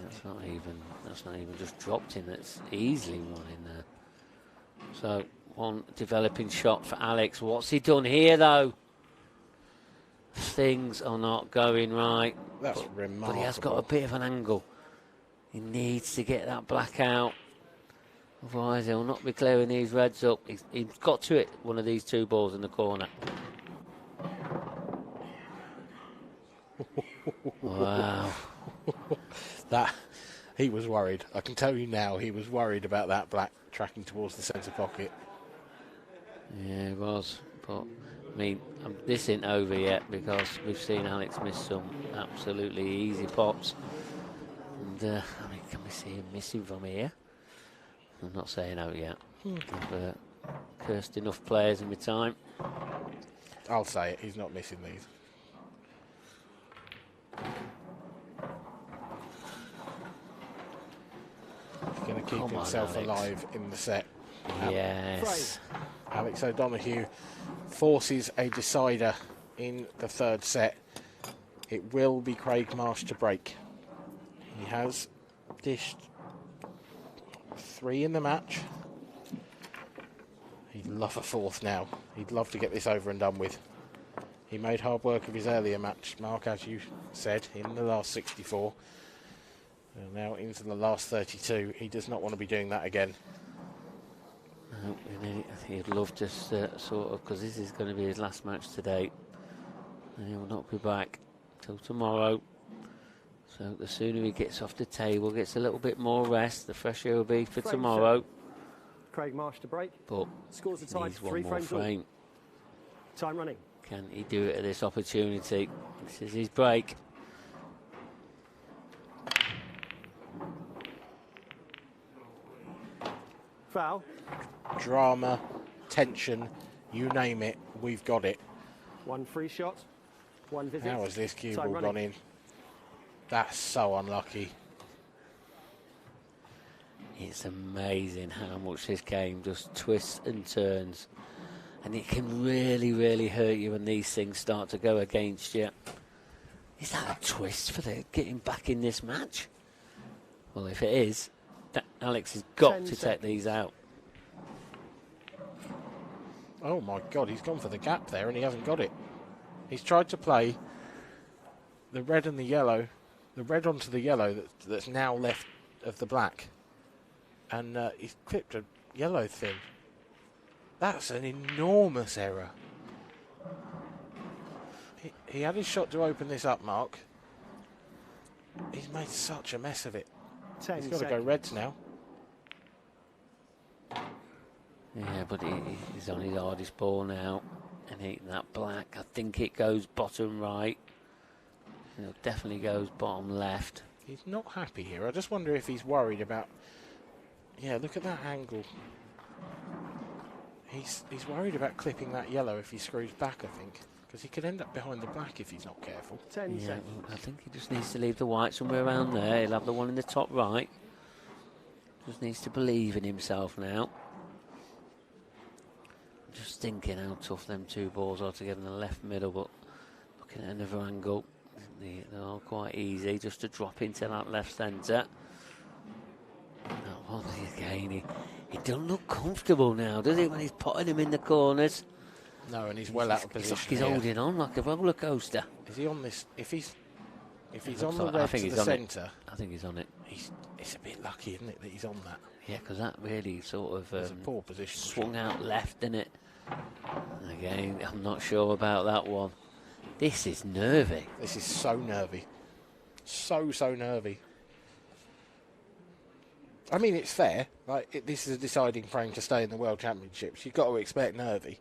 That's not even just dropped in. That's easily one in there. So one developing shot for Alex. What's he done here though? Things are not going right. That's remarkable. But he has got a bit of an angle. He needs to get that black out. Otherwise he'll not be clearing these reds up. He's got to hit one of these two balls in the corner. Wow. That, he was worried. I can tell you now, he was worried about that black tracking towards the centre pocket. Yeah, he was. But, I mean, this isn't over yet, because we've seen Alex miss some absolutely easy pots. And, I mean, can we see him missing from here? I'm not saying out yet. I've cursed enough players in my time. I'll say it, he's not missing these. keep himself alive in the set. Yes. Alex O'Donoghue forces a decider in the third set. It will be Craig Marsh to break. He has dished 3 in the match. He'd love a fourth now. He'd love to get this over and done with. He made hard work of his earlier match, Mark, as you said, in the last 64. And now into the last 32. He does not want to be doing that again. No, he'd love to sort of, because this is going to be his last match today. And he will not be back till tomorrow. So the sooner he gets off the table, gets a little bit more rest, the fresher he'll be for tomorrow. Craig Marsh to break. But scores the time, needs one more frame. Time running. Can he do it at this opportunity? This is his break. Foul. Drama, tension, you name it, we've got it. 1 free shot, 1 visit. How has this cue ball gone in? That's so unlucky. It's amazing how much this game just twists and turns. And it can really, really hurt you when these things start to go against you. Is that a twist for getting back in this match? Well, if it is, Alex has got to take these out. Oh my God, he's gone for the gap there and he hasn't got it. He's tried to play the red and the yellow, the red onto the yellow that's now left of the black. And he's clipped a yellow thin. That's an enormous error. He had his shot to open this up, Mark. He's made such a mess of it. He's got to go reds now. Yeah, but he's on his hardest ball now. And hitting that black. I think it goes bottom right. It definitely goes bottom left. He's not happy here. I just wonder if he's worried about... Yeah, look at that angle. He's worried about clipping that yellow if he screws back, I think. Because he could end up behind the black if he's not careful. 10 seconds. I think he just needs to leave the white somewhere around there. He'll have the one in the top right. Just needs to believe in himself now. Just thinking how tough them 2 balls are together in the left middle, but looking at another angle, they're all quite easy just to drop into that left centre. That one again, he doesn't look comfortable now, does he, when he's putting him in the corners? No, and he's well out of position. He's holding on like a roller coaster. Is he on this? If he's on the red to the centre, I think he's on it. It's a bit lucky, isn't it, that he's on that? Yeah, because that really sort of it's a poor position. Swung out left, didn't it? Again, I'm not sure about that one. This is nervy. This is so nervy. So nervy. I mean, it's fair. Like this is a deciding frame to stay in the World Championships. You've got to expect nervy.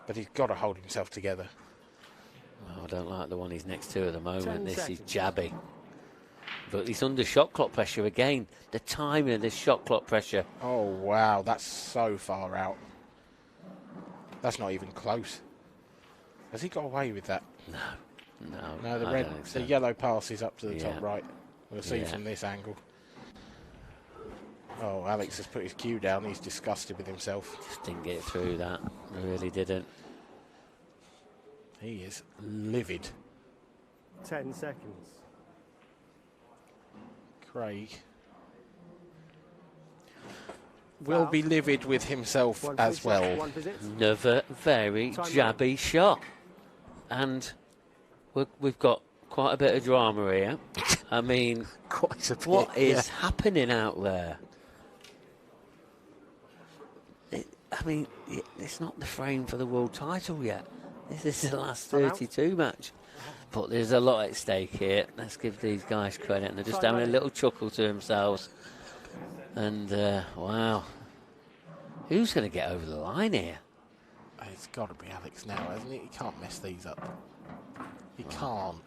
But he's got to hold himself together. Oh, I don't like the one he's next to at the moment. This is jabby. But he's under shot clock pressure again. The timing of this shot clock pressure. Oh, wow. That's so far out. That's not even close. Has he got away with that? No, the red, the yellow passes up to the top right. We'll see from this angle. Oh, Alex has put his cue down. He's disgusted with himself. Just didn't get through that. Really didn't. He is livid. 10 seconds. Craig will be livid with himself as well. Another very jabby shot. And we've got quite a bit of drama here. I mean, quite a bit, what is happening out there? I mean, it's not the frame for the world title yet. This is the last 32 match. But there's a lot at stake here. Let's give these guys credit. And they're just having a little chuckle to themselves. And, wow. Who's going to get over the line here? It's got to be Alex now, hasn't it? He can't mess these up. He can't.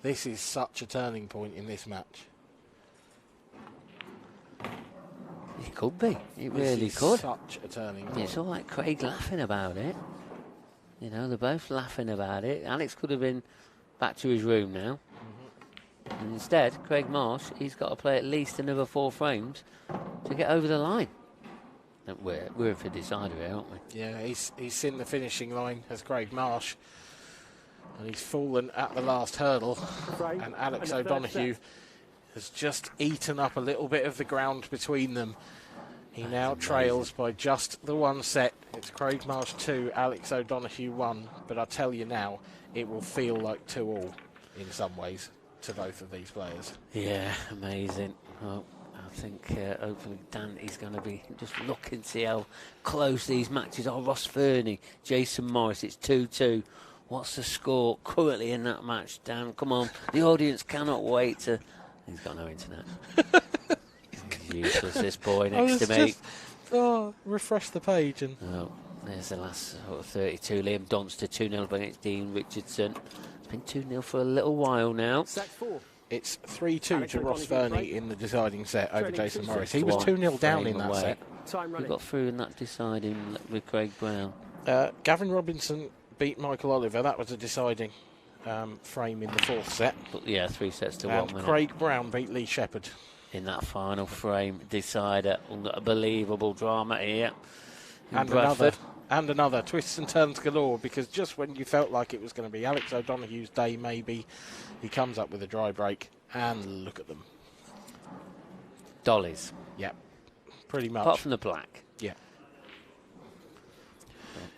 This is such a turning point in this match. It could be. It really could. Such a turning point. It's all like Craig laughing about it. You know, they're both laughing about it. Alex could have been back to his room now. And instead, Craig Marsh, he's got to play at least another 4 frames to get over the line. And we're in for decider here, aren't we? Yeah, he's in the finishing line as Craig Marsh, and he's fallen at the last hurdle. And Alex O'Donoghue has just eaten up a little bit of the ground between them. He now trails by just the 1 set. It's Craig Marsh 2, Alex O'Donoghue 1. But I tell you now, it will feel like 2-2 in some ways to both of these players. Yeah, amazing. Well, I think hopefully Dan is going to be just looking to see how close these matches are. Ross Fernie, Jason Morris, it's 2-2. What's the score currently in that match, Dan? Come on, the audience cannot wait to... He's got no internet. He's useless, this boy next to me. Refresh the page. And there's the last 32. Liam Donster 2-0 against Dean Richardson. It's been 2-0 for a little while now. Set 4. It's 3-2 to Ross Fernie in the deciding set over Jason Morris. He was 2-0 down in that set. He got through in that deciding with Craig Brown. Gavin Robinson beat Michael Oliver. That was a deciding frame in the 4th set. But yeah, 3 sets to 1. And Craig Brown beat Lee Shepherd. In that final frame, decider. Unbelievable drama here. And another twists and turns galore, because just when you felt like it was going to be Alex O'Donoghue's day, maybe, he comes up with a dry break, and look at them. Dollies. Yeah, pretty much. Apart from the black. Yeah.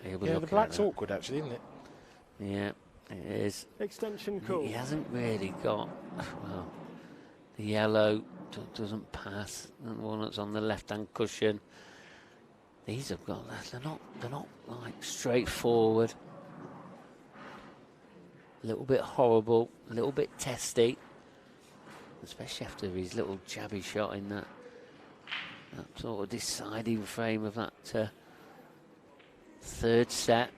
The black's awkward, actually, isn't it? Yeah, it is. Extension call. He hasn't really got... Well, the yellow doesn't pass. The one that's on the left-hand cushion. These have got... They're not like straightforward. A little bit horrible, a little bit testy, especially after his little jabby shot in that sort of deciding frame of that 3rd set.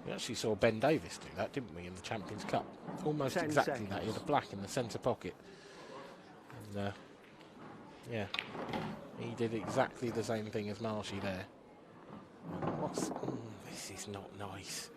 We actually saw Ben Davis do that, didn't we, in the Champions Cup? Almost exactly that. He had a black in the centre pocket. And, yeah, he did exactly the same thing as Marshy there. This is not nice.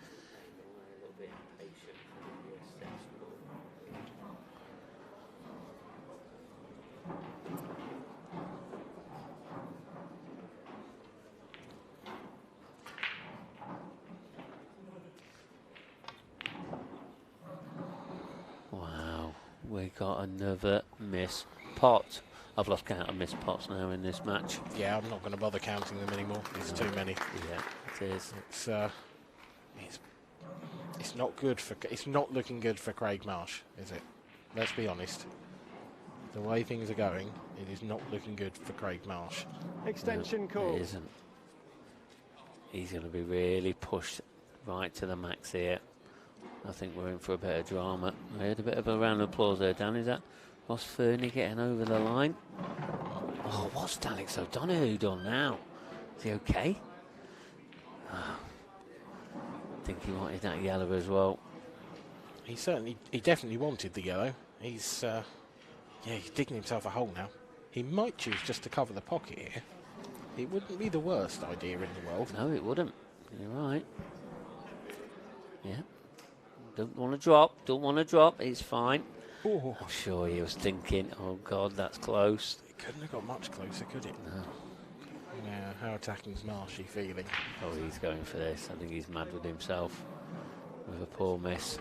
Wow, we got another miss pot. I've lost count of missed pots now in this match. Yeah, I'm not going to bother counting them anymore. It's too many. Yeah, it is. It's not good for. It's not looking good for Craig Marsh, is it? Let's be honest. The way things are going, it is not looking good for Craig Marsh. Extension call. It isn't. He's going to be really pushed right to the max here. I think we're in for a bit of drama. I heard a bit of a round of applause there, Dan. Is that Ross Fernie getting over the line? Oh, what's Alex O'Donoghue done now? Is he okay? Oh, I think he wanted that yellow as well. He definitely wanted the yellow. He's digging himself a hole now. He might choose just to cover the pocket here. It wouldn't be the worst idea in the world. No, it wouldn't. You're right. Yeah. Don't want to drop. It's fine. Ooh. I'm sure he was thinking, oh, God, that's close. It couldn't have got much closer, could it? No. Yeah, how attacking's Marshy feeling? Oh, he's going for this. I think he's mad with himself with a poor miss.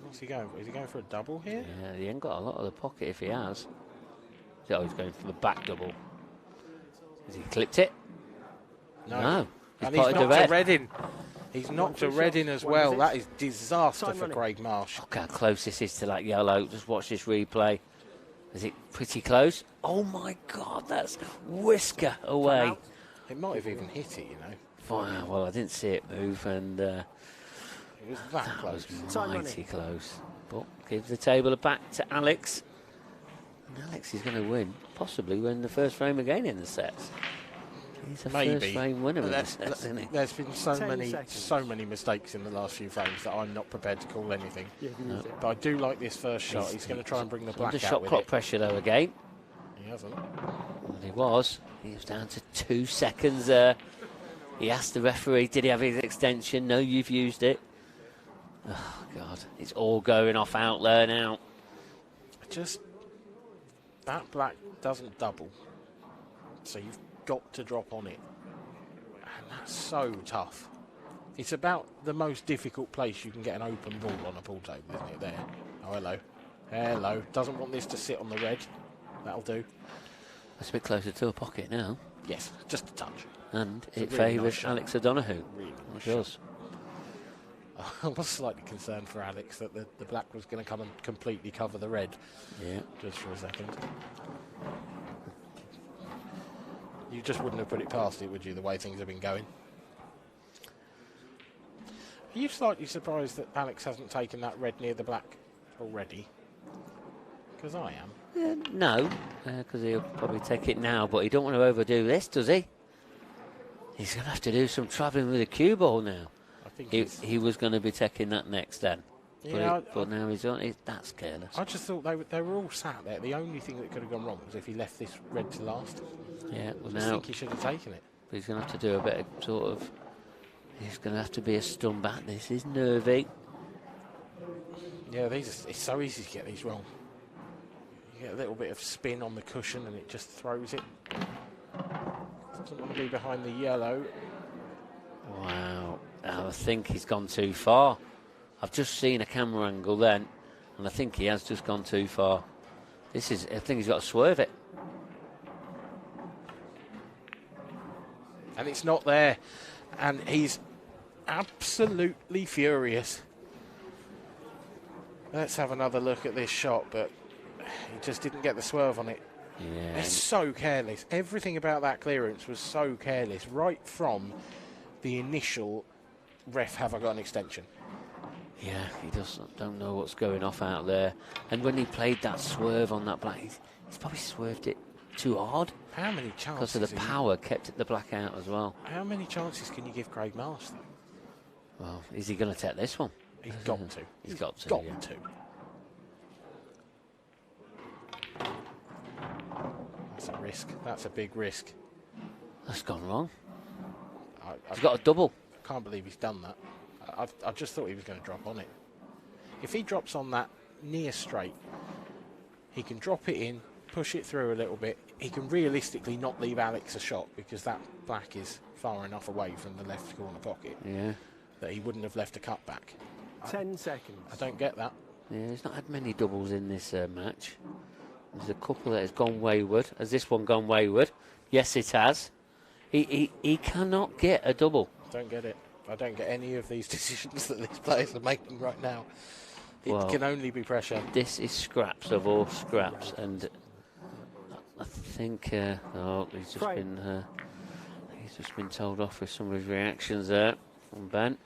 What's he going for? Is he going for a double here? Yeah, he ain't got a lot of the pocket if he has. Oh, he's going for the back double. Has he clipped it? No. And he's knocked a red in. He's knocked a red in as well. That is disaster for Craig Marsh. Look how close this is to that yellow. Just watch this replay. Is it pretty close? Oh, my God, that's whisker away. It might have even hit it, you know. Wow, well, I didn't see it move, and it was that close. Was mighty close. But gives the table back to Alex. And Alex is going to win, possibly win the first frame again in the sets. He's a first frame winner in the sets, isn't he? There's been so many mistakes in the last few frames that I'm not prepared to call anything. Yeah, no. But I do like this first shot. He's going to try and bring the black out under shot clock pressure though again. He hasn't. Well, he was down to 2 seconds there. He asked the referee, did he have his extension? No, you've used it. Oh, God. It's all going off out there now. that black doesn't double, so you've got to drop on it, and that's so tough. It's about the most difficult place you can get an open ball on a pool table, isn't it? There. Oh, hello. Hello. Doesn't want this to sit on the red. That'll do. That's a bit closer to a pocket now. Yes, just a touch. And It's it a really favours nice Alex O'Donoghue. Really It does. I was slightly concerned for Alex that the black was going to come and completely cover the red. Yeah. Just for a second. You just wouldn't have put it past it, would you, the way things have been going? Are you slightly surprised that Alex hasn't taken that red near the black already? Because I am. No, because he'll probably take it now, but he don't want to overdo this, does he? He's going to have to do some travelling with a cue ball now. I think He was going to be taking that next then. Yeah, But now he's on. That's careless. I just thought they were all sat there. The only thing that could have gone wrong was if he left this red to last. Yeah, well I now think he should have taken it. but he's going to have to do a bit of sort of. He's going to have to be a stun back. This is nervy. Yeah, it's so easy to get these wrong. You get a little bit of spin on the cushion and it just throws it. Doesn't want to be behind the yellow. Wow, I think he's gone too far. I've just seen a camera angle then, and I think he has just gone too far. I think he's got to swerve it. And it's not there. And he's absolutely furious. Let's have another look at this shot, but he just didn't get the swerve on it. Yeah. It's so careless. Everything about that clearance was so careless, right from the initial ref, have I got an extension? Yeah, he don't know what's going off out there. And when he played that swerve on that black, he's probably swerved it too hard. How many chances? Because of the power kept the black out as well. How many chances can you give Craig Marsh, though? Well, is he going to take this one? He's got to. He's got to. Got Yeah. to. That's a risk. That's a big risk. That's gone wrong. I He's got a double. can't believe he's done that. I just thought he was going to drop on it. If he drops on that near straight, he can drop it in, push it through a little bit. He can realistically not leave Alex a shot because that black is far enough away from the left corner pocket that he wouldn't have left a cut back. 10 seconds. I don't get that. Yeah, he's not had many doubles in this match. There's a couple that has gone wayward. Has this one gone wayward? Yes, it has. He cannot get a double. Don't get it. I don't get any of these decisions that these players are making right now. It Well, can only be pressure. This is scraps of all scraps, and I think he's just been told off with some of his reactions there from Ben.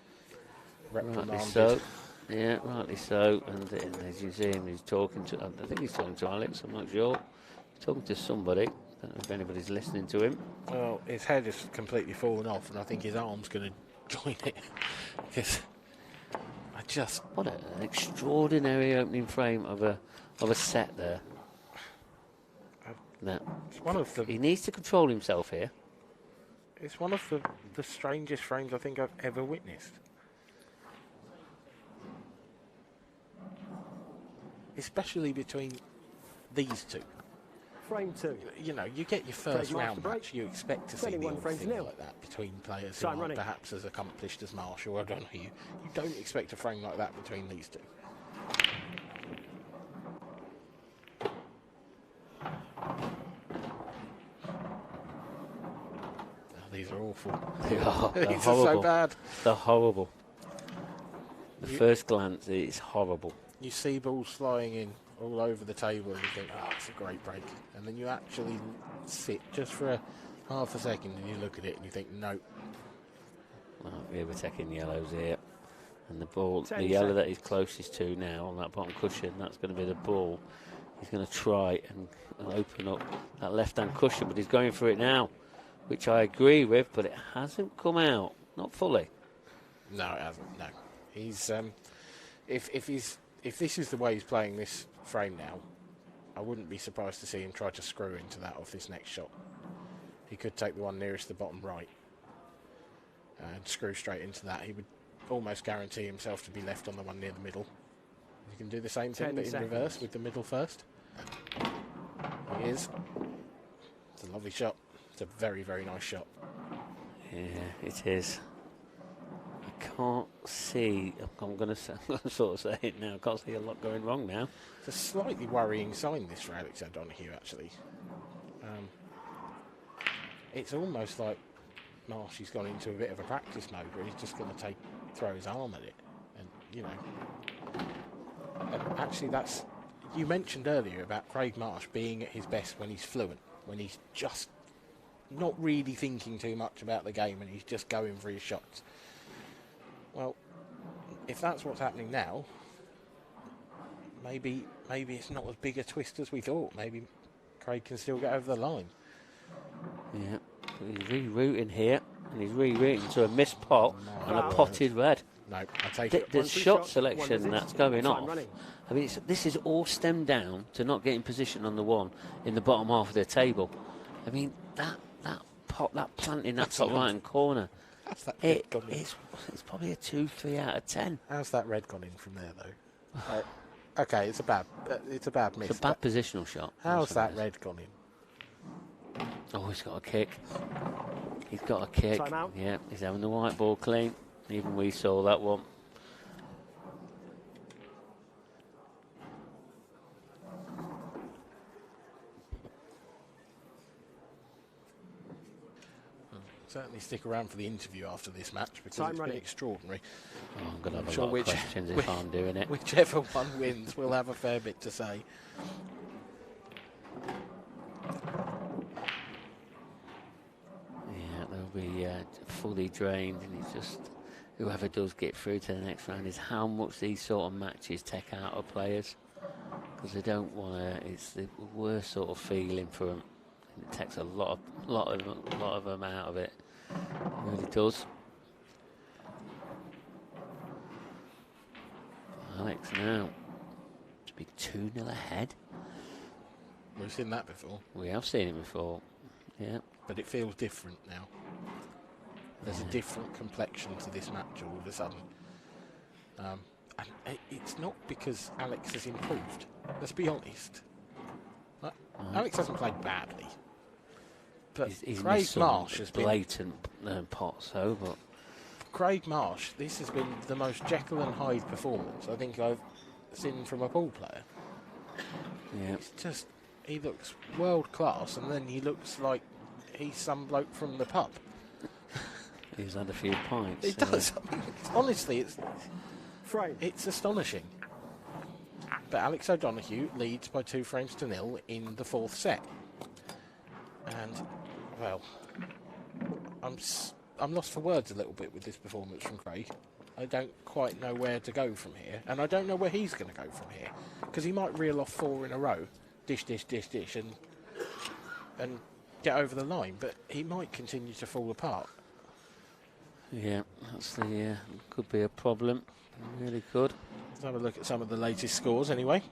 Rightly so. Yeah, rightly so. And as you see him, he's talking to. I think he's talking to Alex. I'm not sure. He's talking to somebody. I don't know if anybody's listening to him. Well, his head is completely fallen off, and I think his arm's going to join it. Because what an extraordinary opening frame of a set there. No, it's one of the. He needs to control himself here. It's one of the strangest frames I think I've ever witnessed. Especially between these two. Frame 2. You know, you get your first Craig round Marsh match, you expect to see the 21 odd frames thing nil. like that between players who Time aren't running. perhaps as accomplished as Marsh or O'Donoghue. You don't expect a frame like that between these two. These are awful. They are. They're These horrible. are so bad. They're horrible. The first glance, it's horrible. You see balls flying in all over the table and you think, oh, it's a great break. And then you actually sit just for a half a second and you look at it and you think, no. Well, yeah, we're taking yellows here. And the ball, 10 the yellow that seconds. he's closest to now on that bottom cushion, that's going to be the ball. He's going to try and open up that left-hand cushion, but he's going for it now, which I agree with, but it hasn't come out. Not fully. No, it hasn't. No. He's if this is the way he's playing this frame now, I wouldn't be surprised to see him try to screw into that off this next shot. He could take the one nearest the bottom right and screw straight into that. He would almost guarantee himself to be left on the one near the middle. He can do the same thing, 10 but in seconds. reverse with the middle first. He is. It's a lovely shot. It's a very, very nice shot. Yeah, it is. I can't see. I'm going to sort of say it now. I can't see a lot going wrong now. It's a slightly worrying sign, this, for Alex O'Donoghue, actually. It's almost like Marsh has gone into a bit of a practice mode where he's just going to throw his arm at it. And, you know. And actually, that's... You mentioned earlier about Craig Marsh being at his best when he's fluent, when he's just not really thinking too much about the game and he's just going for his shots. Well, if that's what's happening now, maybe it's not as big a twist as we thought. Maybe Craig can still get over the line. Yeah, he's rerouting here, and he's rerouting to a missed pot and a potted red. No, I take it. The shot selection that's going off. I mean, this is all stemmed down to not getting position on the one in the bottom half of the table. I mean, that pot, that plant in that top right-hand corner, it's probably a 2-3 out of 10. How's that red gone in from there, though? Okay, it's a bad miss. It's a bad positional shot. How's that red gone in? Oh, he's got a kick. He's got a kick. Time out. Yeah, he's having the white ball clean. Even we saw that one. Certainly stick around for the interview after this match because it's been extraordinary. Oh, I'm going to have a lot of questions if I'm doing it. Whichever one wins, we'll have a fair bit to say. Yeah, they'll be fully drained, and it's just whoever does get through to the next round is how much these sort of matches take out of players, because they don't want to. It's the worst sort of feeling for them. It takes a lot of them out of it. It really does. Alex now to be 2-0 ahead. We've seen that before. We have seen it before. Yeah. But it feels different now. There's a different complexion to this match all of a sudden. And it's not because Alex has improved. Let's be honest. Alex hasn't played badly. But he's Craig Marsh has blatant pots, though. But Craig Marsh, this has been the most Jekyll and Hyde performance I think I've seen from a pool player. Yeah. It's just, he looks world class, and then he looks like he's some bloke from the pub. He's had a few pints. He does. I mean, honestly, it's astonishing. But Alex O'Donoghue leads by 2-0 in the fourth set. And, well, I'm lost for words a little bit with this performance from Craig. I don't quite know where to go from here. And I don't know where he's going to go from here. Because he might reel off 4 in a row. Dish, and get over the line. But he might continue to fall apart. Yeah, that's could be a problem. Really could. Let's have a look at some of the latest scores anyway.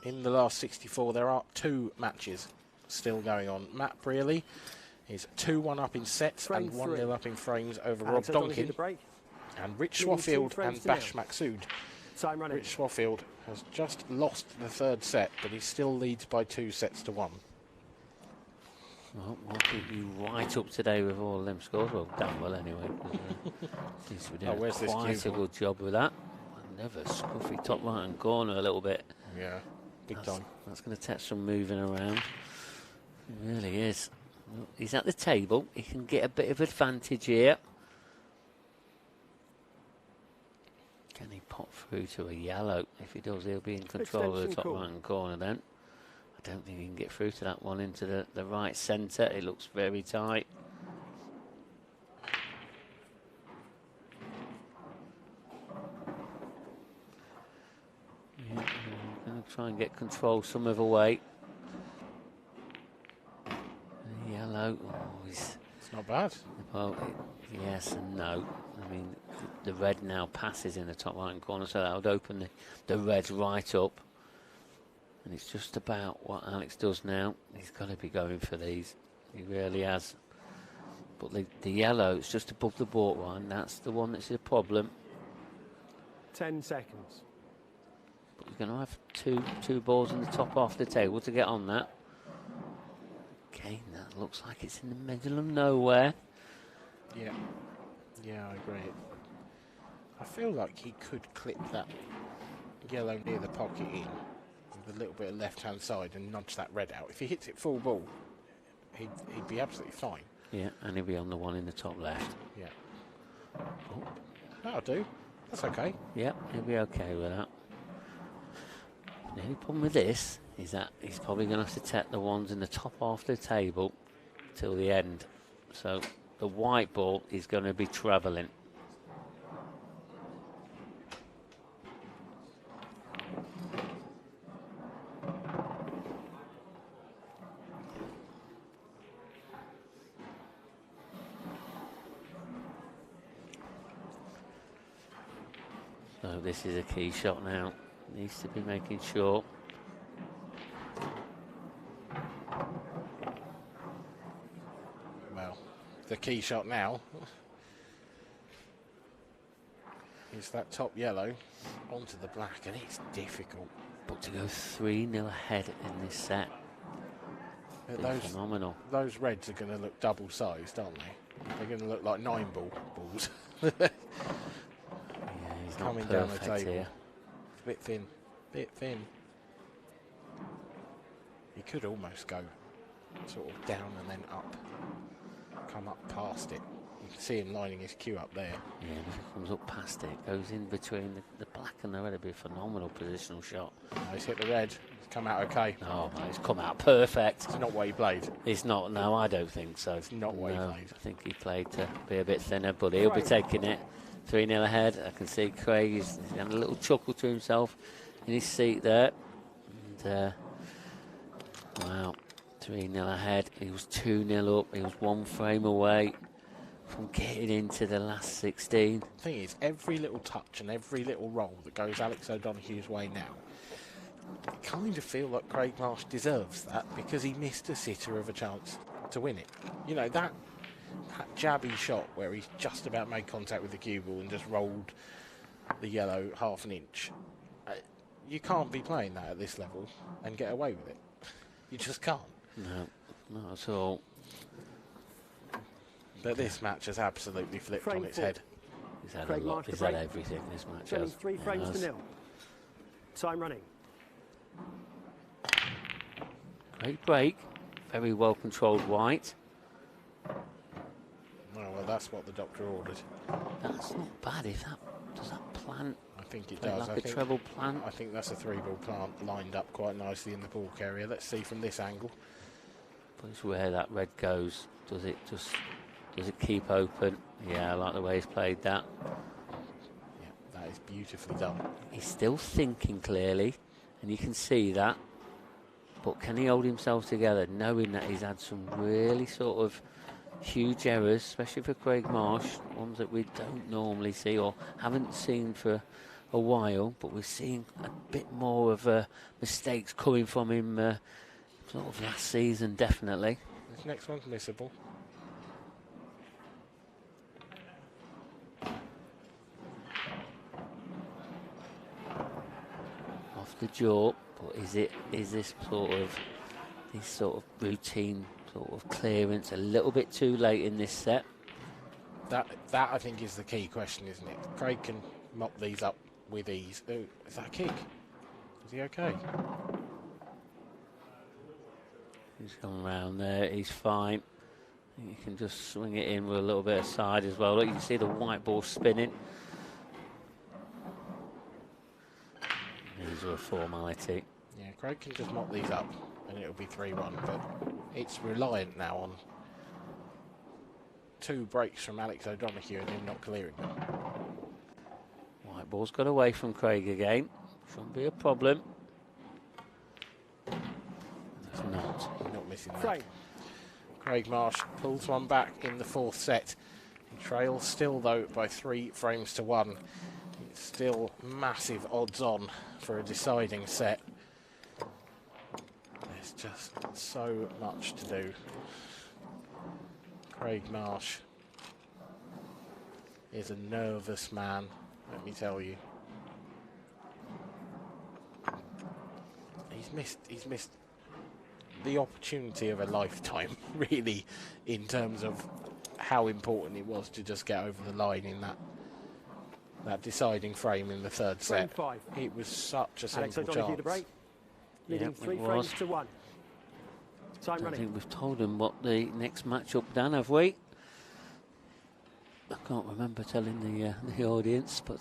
In the last 64, there are 2 matches still going on. Matt Brearley is 2-1 up in sets and 1-0 up in frames over Rob Donkin. And Rich Swaffield and Bash Maksood. Rich Swaffield has just lost the third set, but he still leads by 2 sets to 1. Well, we'll keep you right up to date with all of them scores. Well, damn well anyway. We're doing quite a good job with that. Another scruffy top right-hand corner a little bit. Yeah, big time. That's going to take some moving around. It really is. He's at the table. He can get a bit of advantage here. Can he pop through to a yellow? If he does, he'll be in control of the top right-hand corner then. I don't think he can get through to that one into the right centre. It looks very tight. Yeah, going to try and get control some other way. Yellow. Oh, it's not bad. Well, yes and no. I mean, the red now passes in the top right-hand corner, so that would open the red right up. And it's just about what Alex does now. He's got to be going for these. He really has. But the yellow, it's just above the baulk line. That's the one that's the problem. 10 seconds. But you're going to have two balls in the top half of the table to get on that. Okay, that looks like it's in the middle of nowhere. Yeah. Yeah, I agree. I feel like he could clip that yellow near the pocket in with a little bit of left-hand side and nudge that red out. If he hits it full ball, he'd be absolutely fine. Yeah, and he'll be on the one in the top left. Yeah. Oh, that'll do. That's okay. Yeah, he'll be okay with that. The only problem with this is that he's probably going to have to tap the ones in the top half of the table till the end. So the white ball is going to be travelling. So this is a key shot now. Needs to be making sure. Well, the key shot now is that top yellow onto the black, and it's difficult. But to go 3-0 ahead in this set, phenomenal. Those reds are going to look double-sized, aren't they? They're going to look like 9-ball balls. Yeah, he's coming not down the perfect table. here. It's a bit thin. He could almost go sort of down and then up, come up past it. You can see him lining his cue up there. Yeah, if he comes up past it, goes in between the black and the red, it'd be a phenomenal positional shot. Oh, he's hit the red. It's come out okay. Oh, man, it's come out perfect. It's not what he played. It's not, no, I don't think so. It's not what he played. I think he played to be a bit thinner, but he'll be taking it. 3-0 ahead. I can see Craig is having a little chuckle to himself in his seat there. And, wow, 3-0 ahead. He was 2-0 up. He was one frame away from getting into the last 16. The thing is, every little touch and every little roll that goes Alex O'Donoghue's way now, I kind of feel like Craig Marsh deserves that because he missed a sitter of a chance to win it. You know, that jabby shot where he's just about made contact with the cue ball and just rolled the yellow half an inch. You can't be playing that at this level and get away with it. You just can't. No, not at all. But this match has absolutely flipped on its head. He's had a lot. He's had everything this match. Has 3 frames to 0. Time running. Great break. Very well controlled white. Well, that's what the doctor ordered. That's not bad. If that does that plant. I think it does. Like a treble plant. I think that's a 3-ball plant lined up quite nicely in the ball carrier. Let's see from this angle. But it's where that red goes. Does it keep open? Yeah, I like the way he's played that. Yeah, that is beautifully done. He's still thinking clearly, and you can see that. But can he hold himself together, knowing that he's had some really sort of huge errors, especially for Craig Marsh, ones that we don't normally see or haven't seen for a while, but we're seeing a bit more of mistakes coming from him sort of last season, definitely. This next one's missable. Off the jaw, but is this sort of routine sort of clearance a little bit too late in this set? That I think is the key question, isn't it? Craig can mop these up with ease. Oh, is that a kick? Is he okay? He's gone round there, he's fine. You can just swing it in with a little bit of side as well. Look, you can see the white ball spinning. These are a formality. Yeah, Craig can just mop these up and it'll be 3-1, but it's reliant now on 2 breaks from Alex O'Donoghue and him not clearing them. White ball's got away from Craig again. Shouldn't be a problem. It's not. He's not missing that. Craig Marsh pulls one back in the 4th set. He trails still, though, by 3 frames to 1. It's still massive odds on for a deciding set. There's just so much to do. Craig Marsh is a nervous man, let me tell you. he's missed the opportunity of a lifetime, really, in terms of how important it was to just get over the line in that deciding frame in the third set. Frame 5. It was such a Alex simple O'Donoghue to chance. break. Leading Yep, 3 it frames was. to 1. Time I don't running. think we've told him what the next match-up done, have we? I can't remember telling the audience, but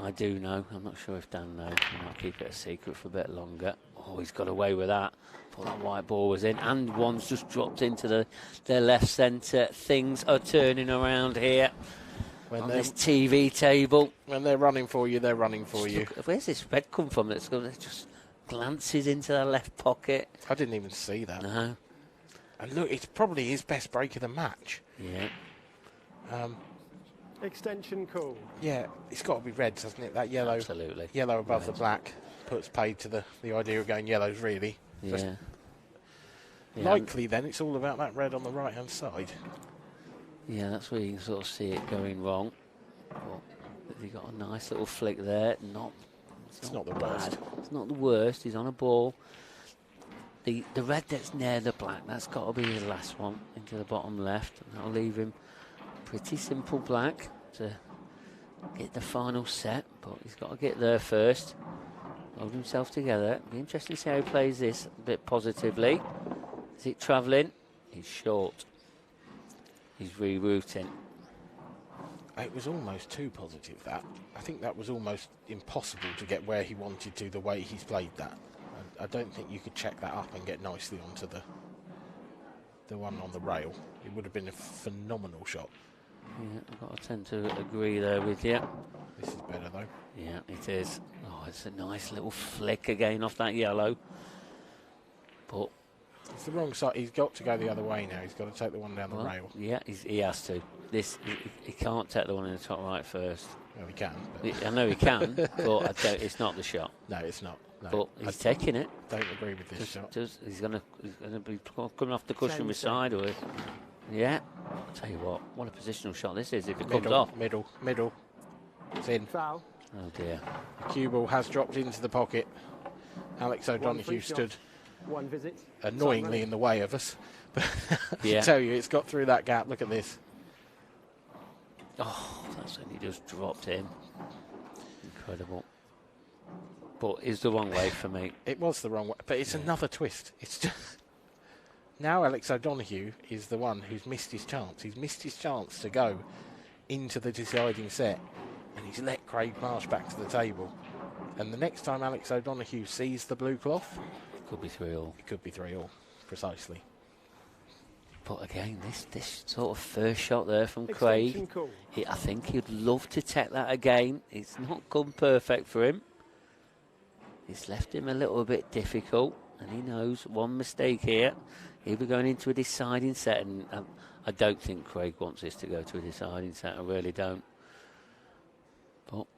I do know. I'm not sure if Dan knows. I might keep it a secret for a bit longer. Oh, he's got away with that. Thought that white ball was in, and one's just dropped into the left centre. Things are turning around here on this TV table. When they're running for you, they're running for you. Look, where's this red come from? It just glances into the left pocket. I didn't even see that. No. And look, it's probably his best break of the match. Yeah. Extension call. Yeah, it's got to be reds, hasn't it? That yellow, Absolutely. yellow above Red. the black puts paid to the idea of going yellows, really. Yeah. Likely, then, it's all about that red on the right-hand side. Yeah, that's where you can sort of see it going wrong. But he got a nice little flick there. It's not the bad. worst. It's not the worst. He's on a ball. The red that's near the black, that's got to be his last one into the bottom left. And that'll leave him pretty simple black to get the final set. But he's got to get there first. Hold himself together. It'll be interesting to see how he plays this a bit positively. Is it travelling? He's short. He's rerouting. It was almost too positive, that. I think that was almost impossible to get where he wanted to the way he's played that. I don't think you could check that up and get nicely onto the one on the rail. It would have been a phenomenal shot. Yeah, I've got to tend to agree there with you. This is better, though. Yeah, it is. Oh, it's a nice little flick again off that yellow. But It's the wrong side. He's got to go the other way now. He's got to take the one down the rail. Yeah, he has to. He can't take the one in the top right first. Well, he can. But I know he can, but it's not the shot. no, it's not. No. But he's taking it. Don't agree with this shot. He's gonna be coming off the cushion with sideways. Yeah, I'll tell you what a positional shot this is if it comes off. Middle. It's in. Foul. Oh dear. The cue ball has dropped into the pocket. Alex O'Donoghue stood One visit. annoyingly in the way of us. But I Yeah. tell you, it's got through that gap. Look at this. Oh, that's only just dropped in. Incredible. But it's the wrong way for me. It was the wrong way, but it's another twist. It's just now Alex O'Donoghue is the one who's missed his chance. He's missed his chance to go into the deciding set, and he's let Craig Marsh back to the table. And the next time Alex O'Donoghue sees the blue cloth, It could be 3-all. it could be 3-all, precisely. But again, this sort of first shot there from Craig, Extension call. I think he'd love to take that again. It's not gone perfect for him. It's left him a little bit difficult, and he knows one mistake here, he'll be going into a deciding set, and I don't think Craig wants this to go to a deciding set. I really don't. But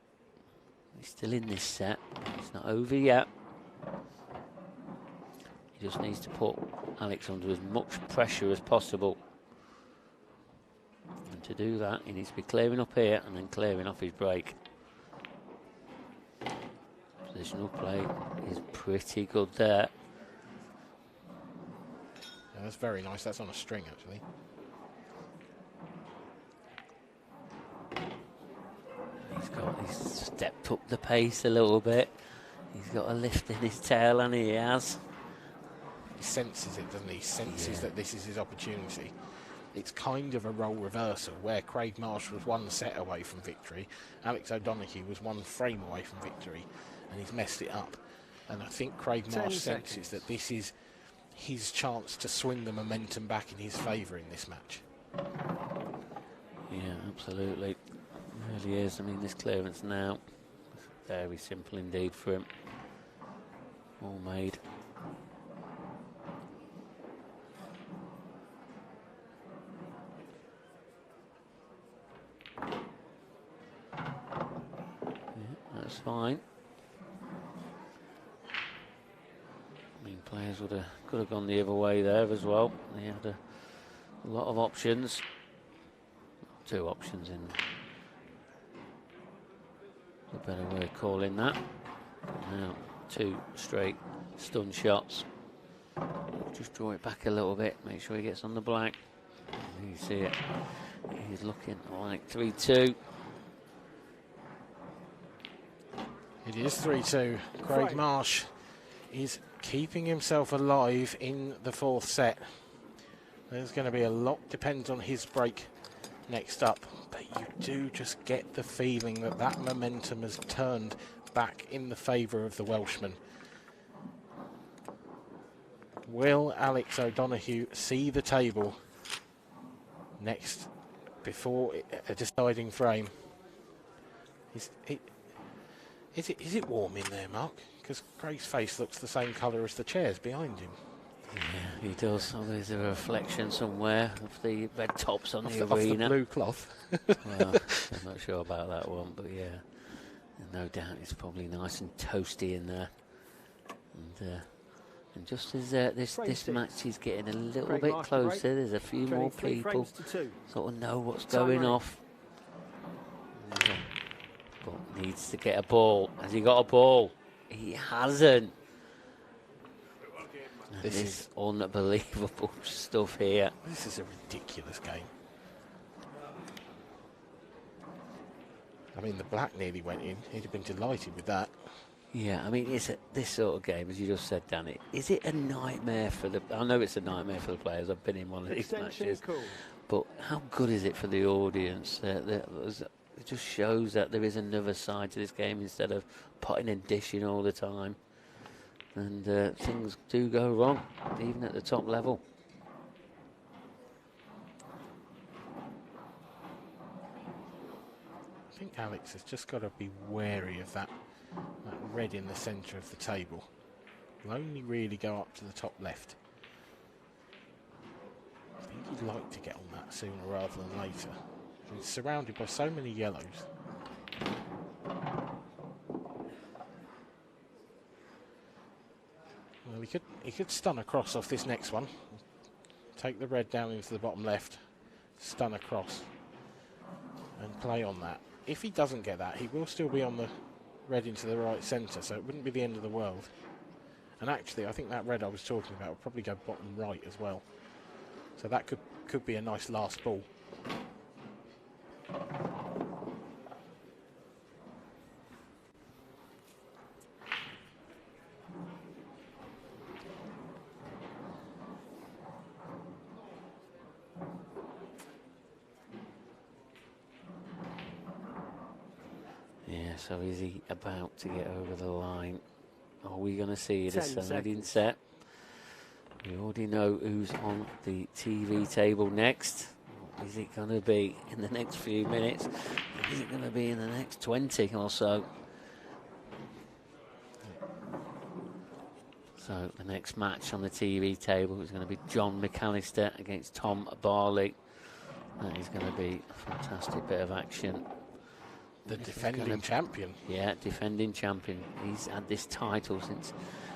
he's still in this set. It's not over yet. He just needs to put Alex under as much pressure as possible. And to do that, he needs to be clearing up here and then clearing off his break. Positional play is pretty good there. Yeah, that's very nice. That's on a string, actually. He's stepped up the pace a little bit. He's got a lift in his tail, and he has. He senses it, doesn't he? He senses that this is his opportunity. It's kind of a role reversal where Craig Marsh was one set away from victory. Alex O'Donoghue was one frame away from victory, and he's messed it up. And I think Craig Marsh senses that this is his chance to swing the momentum back in his favour in this match. Yeah, absolutely. It really is. I mean, this clearance now is very simple indeed for him. All made. Yeah, that's fine. I mean, players could have gone the other way there as well. They had a lot of options. 2 options in a better way of calling that. Now 2 straight stun shots. Just draw it back a little bit, make sure he gets on the black. You see it, he's looking like 3-2. It is 3-2. Craig Marsh is keeping himself alive in the fourth set. There's going to be a lot, depends on his break next up. But you do just get the feeling that that momentum has turned back in the favour of the Welshman. Will Alex O'Donoghue see the table next before a deciding frame? Is it warm in there, Mark? Because Craig's face looks the same colour as the chairs behind him. Yeah, he does. Oh, there's a reflection somewhere of the red tops on the Off arena. the blue cloth. Well, I'm not sure about that one, but yeah, no doubt it's probably nice and toasty in there. And just as this match is getting a little bit closer, there's a few more people sort of know what's going off. But needs to get a ball. Has he got a ball? He hasn't. This is unbelievable stuff here. This is a ridiculous game. I mean, the black nearly went in. He'd have been delighted with that. Yeah, I mean, this sort of game, as you just said, Danny, is it a nightmare for the... I know it's a nightmare for the players. I've been in one of these matches. But how good is it for the audience? It just shows that there is another side to this game instead of potting and dishing all the time. And things do go wrong, even at the top level. I think Alex has just got to be wary of that red in the centre of the table. Will only really go up to the top left. I think he'd like to get on that sooner rather than later. He's surrounded by so many yellows. Well, he could stun across off this next one. Take the red down into the bottom left, stun across, and play on that. If he doesn't get that, he will still be on the red into the right centre, so it wouldn't be the end of the world. And actually, I think that red I was talking about will probably go bottom right as well. So that could be a nice last ball. So is he about to get over the line? Are we going to see a deciding set? We already know who's on the TV table next. What is it going to be in the next few minutes? Is it going to be in the next 20 or so? So the next match on the TV table is going to be John McAllister against Tom Barley. That is going to be a fantastic bit of action. The defending champion. Yeah, defending champion. He's had this title since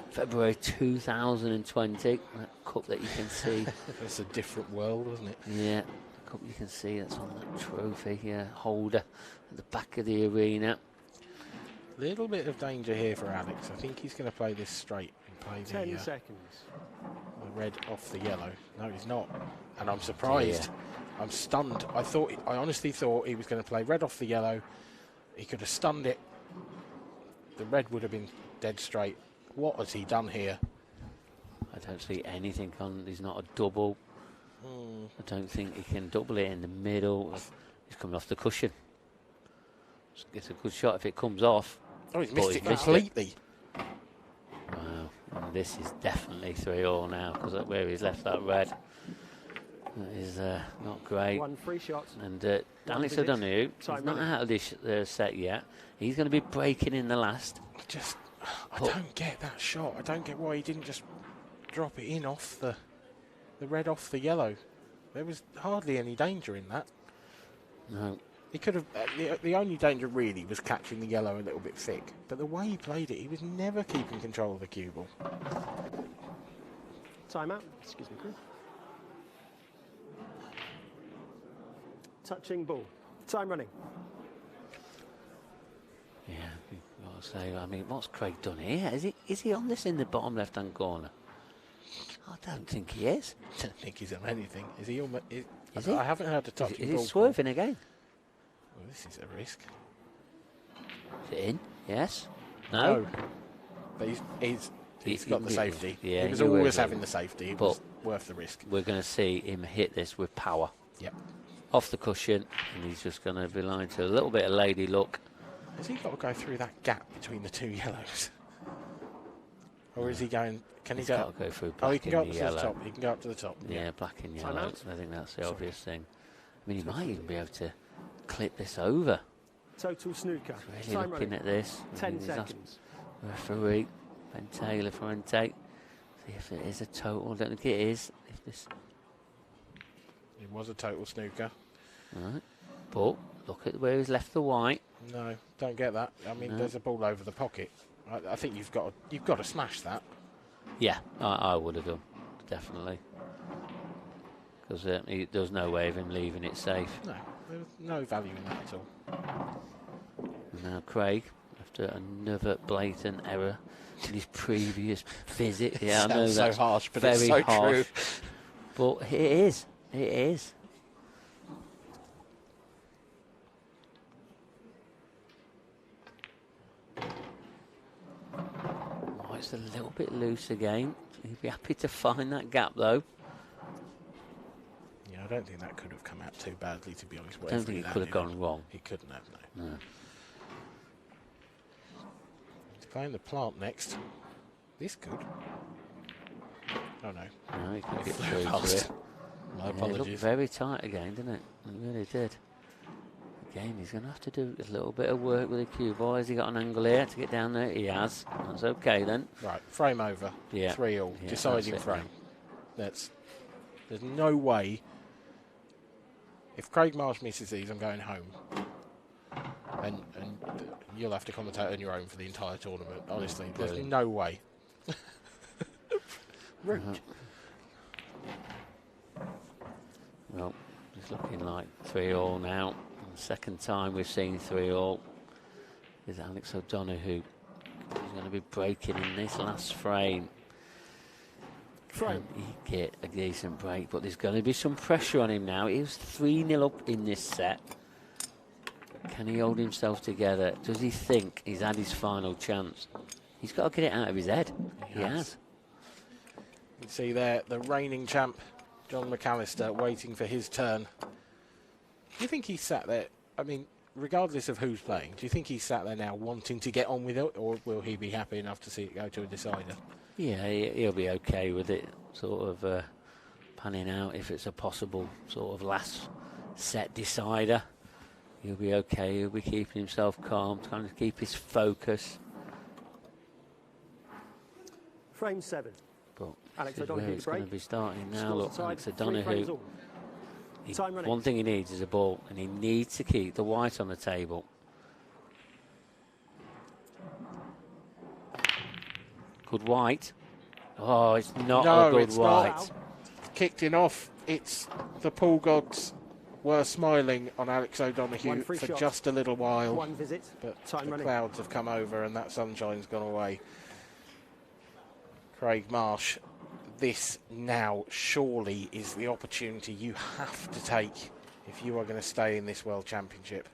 February 2020. That cup that you can see. It's a different world, isn't it? Yeah, the cup you can see that's on that trophy holder at the back of the arena. Little bit of danger here for Alex. I think he's going to play this straight and play 10 seconds. The red off the yellow. No, he's not. And I'm surprised. I'm stunned. I honestly thought he was going to play red off the yellow. He could have stunned it. The red would have been dead straight. What has he done here? I don't see anything on. He's not a double. I don't think he can double it in the middle. He's coming off the cushion. It's a good shot if it comes off. Oh, he's missed it completely. Wow. And this is definitely 3-all now because of where he's left that red. That is not great. One free shot. And Alex O'Donoghue, he's not out of this set yet. He's going to be breaking in the last. I don't get that shot. I don't get why he didn't just drop it in off the red off the yellow. There was hardly any danger in that. No. He could have. The only danger really was catching the yellow a little bit thick. But the way he played it, he was never keeping control of the cue ball. Timeout. Excuse me, Chris. Touching ball. Time running. Yeah, we've got So, I mean, what's Craig done here? Is he on this in the bottom left-hand corner? I don't think he is. I don't think he's on anything. Is he? Is he? I haven't heard a touching Is ball. he swerving again? Well, this is a risk. Is it in? Yes? No? But he's got the safety. Yeah, he was always having the safety. It was worth the risk. We're going to see him hit this with power. Yep. Off the cushion, and he's just going to be lying to a little bit of lady luck. Has he got to go through that gap between the two yellows? Or is he going... He's got to go through black he can go up and to yellow. the top. He can go up to the top. Yeah, black and yellow. I think that's the obvious thing. I mean, he might even be able to clip this over. Total snooker. Really Time looking running. at this. 10 seconds. Referee, Ben Taylor for intake. See if it is a total. I don't think it is. If this... It was a total snooker. Right. But look at where he's left the white. No, don't get that. I mean, there's a ball over the pocket. I think you've got to smash that. Yeah, I would have done, definitely. Because there's no way of him leaving it safe. No, there's no value in that at all. Now Craig, after another blatant error in his previous visit. Yeah, I know that's so harsh, but very it's so harsh. true. But it is. It is. Oh, it's a little bit loose again. He'd be happy to find that gap, though. Yeah, I don't think that could have come out too badly, to be honest. I don't think it could have gone wrong. He couldn't have, no. No. He's playing the plant next. This could. Oh, no. No, he couldn't get flew through to past. it. My Yeah, it apologies. looked very tight again, didn't it? It really did. Again, he's going to have to do a little bit of work with the cue ball. Has he got an angle here to get down there? He has. That's okay then. Right, frame over. Yeah. 3-all. Yeah, Deciding that's it, frame. There's no way. If Craig Marsh misses these, I'm going home. And you'll have to commentate on your own for the entire tournament. Honestly, there's no way. Rude. Well, it's looking like 3-all now. And the second time we've seen 3-all is Alex O'Donoghue. He's going to be breaking in this last frame. Can he get a decent break? But there's going to be some pressure on him now. He was 3-0 up in this set. Can he hold himself together? Does he think he's had his final chance? He's got to get it out of his head. He has. You can see there the reigning champ, John McAllister, waiting for his turn. Do you think he sat there, I mean, regardless of who's playing, do you think he's sat there now wanting to get on with it, or will he be happy enough to see it go to a decider? Yeah, he'll be okay with it, sort of panning out if it's a possible sort of last set decider. He'll be okay, he'll be keeping himself calm, trying to keep his focus. Frame 7. But Alex this is O'Donoghue where it's to break. going to be starting now. Scores Look, aside, Alex 3 O'Donoghue. frames all. Time running. One thing he needs is a ball, and he needs to keep the white on the table. Good white. Oh, it's not a good it's white. not. Kicked him off. It's the pool gods were smiling on Alex O'Donoghue for shot. just a little while. One visit. But Time the running. clouds have come over and that sunshine's gone away. Craig Marsh, this now surely is the opportunity you have to take if you are going to stay in this World Championship.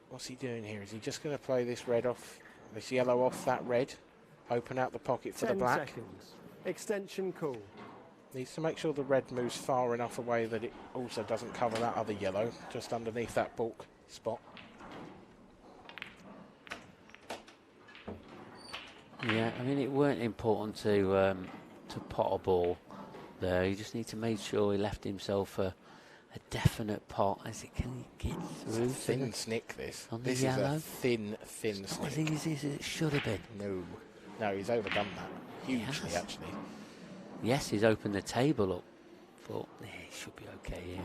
What's he doing here? Is he just going to play this red off, this yellow off that red, open out the pocket for the 10 black? seconds. Extension call. Needs to make sure the red moves far enough away that it also doesn't cover that other yellow, just underneath that balk spot. Yeah, I mean, it weren't important to pot a ball there. You just need to make sure he left himself a definite pot. Can he get through? Thin snick, this. On the This yellow? is a thin Not as snick. easy as it should have been. No, he's overdone that. Hugely, Yes. actually. Yes, he's opened the table up, but yeah, he should be okay here.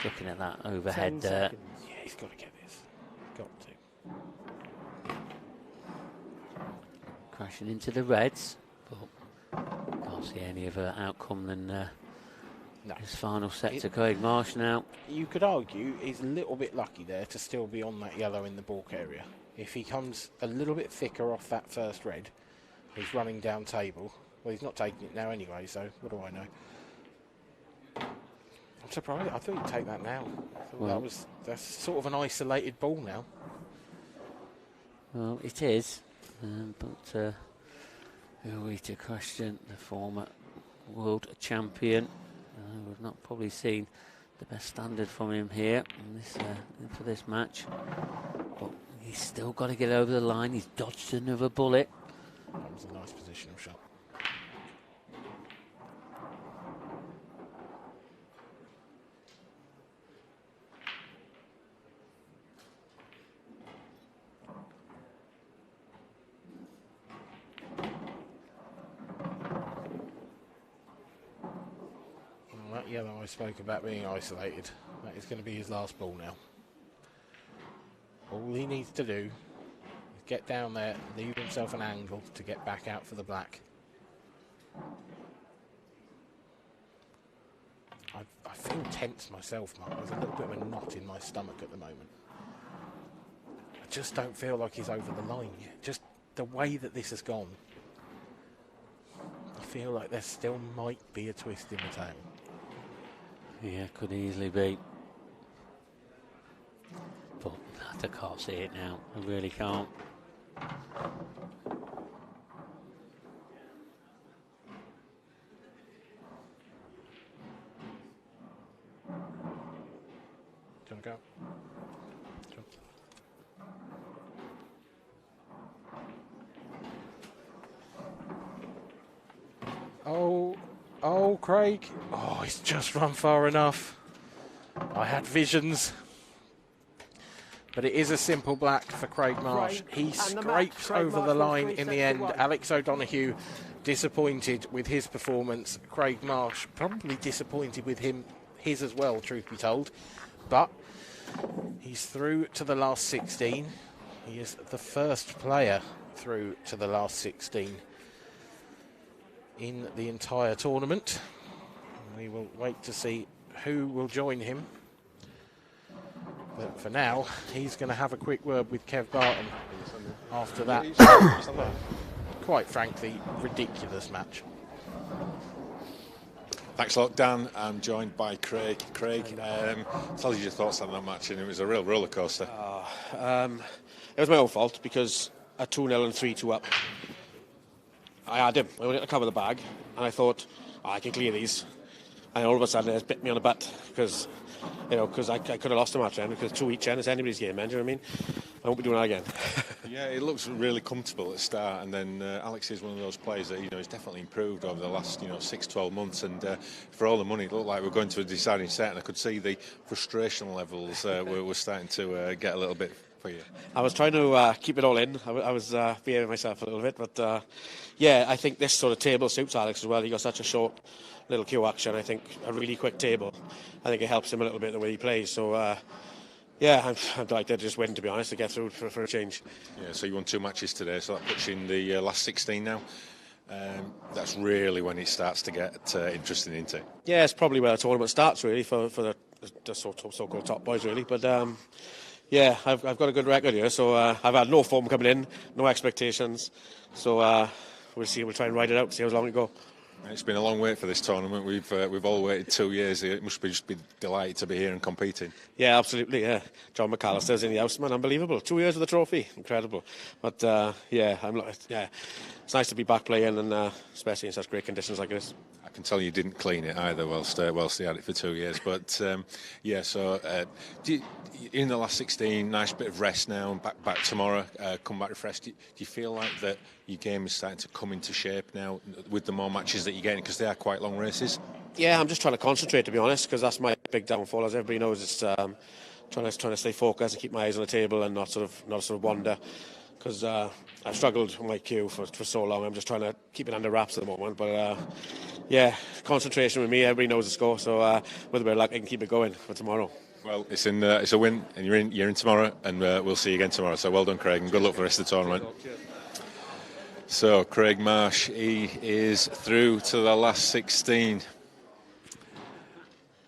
Looking at that 10 overhead seconds. Yeah, he's got to get this. Got to. crashing into the reds, but can't see any other outcome than No. His final set to Craig Marsh now. You could argue he's a little bit lucky there to still be on that yellow in the balk area. If he comes a little bit thicker off that first red, he's running down table. Well, he's not taking it now anyway, so what do I know? I'm surprised. I thought he'd take that now. Well, that's sort of an isolated ball now. Well, it is. But who are we to question the former world champion? We've not probably seen the best standard from him here in this, for this match. But he's still got to get over the line. He's dodged another bullet. That was a nice positional shot. That yellow I spoke about being isolated, that is going to be his last ball now. All he needs to do is get down there, leave himself an angle to get back out for the black. I feel tense myself, Mark. There's a little bit of a knot in my stomach at the moment. I just don't feel like he's over the line yet. Just the way that this has gone, I feel like there still might be a twist in the tail. Yeah, could easily be. But I can't see it now. I really can't. Do you want to go? Sure. Oh, Craig. Oh, he's just run far enough. I had visions. But it is a simple black for Craig Marsh. He scrapes over the line in the end. Alex O'Donoghue disappointed with his performance. Craig Marsh probably disappointed with his as well, truth be told. But he's through to the last 16. He is the first player through to the last 16 in the entire tournament. We will wait to see who will join him. But for now, he's going to have a quick word with Kev Barton after that, quite frankly, ridiculous match. Thanks a lot, Dan. I'm joined by Craig. Craig, tell us your thoughts on that match, and it was a real roller coaster. It was my own fault because at 2-0 and 3-2 up, I had him. I wanted to cover the bag, and I thought, I can clear these. And all of a sudden, it bit me on the butt because I could have lost the match then, because 2 each end is anybody's game, man. Do you know what I mean? I won't be doing that again. Yeah, it looks really comfortable at the start, and then Alex is one of those players that he's definitely improved over the last 6-12 months, and for all the money, it looked like we were going to a deciding set, and I could see the frustration levels were starting to get a little bit for you. I was trying to keep it all in. I was behaving myself a little bit, but yeah, I think this sort of table suits Alex as well. He got such a short little cue action. I think a really quick table, I think it helps him a little bit the way he plays. So yeah, I'm delighted to just win, to be honest, to get through for a change. Yeah, so you won 2 matches today, so that puts you in the last 16 now. That's really when it starts to get interesting, isn't it? Yeah, it's probably where the tournament starts, really, for the so-called top boys, really. But yeah, I've got a good record here, so I've had no form coming in, no expectations. So we'll see. We'll try and ride it out, see how long it go. It's been a long wait for this tournament. We've all waited 2 years. It must be just be delighted to be here and competing. Yeah, absolutely. Yeah, John McAllister's in the house, man. Unbelievable. 2 years with the trophy, incredible. But yeah, it's nice to be back playing, and especially in such great conditions like this. I can tell you didn't clean it either whilst you had it for 2 years. But yeah, so in the last 16, nice bit of rest now, and back tomorrow. Come back refreshed. Do you feel like that your game is starting to come into shape now with the more matches that you're getting, because they are quite long races? Yeah, I'm just trying to concentrate, to be honest, because that's my big downfall. As everybody knows, it's trying to stay focused and keep my eyes on the table and not sort of wander. Because I've struggled with my cue for so long. I'm just trying to keep it under wraps at the moment. But yeah, concentration with me. Everybody knows the score, so with a bit of luck, I can keep it going for tomorrow. Well, it's a win, and you're in tomorrow, and we'll see you again tomorrow. So well done, Craig, and good luck for the rest of the tournament. So Craig Marsh, he is through to the last 16.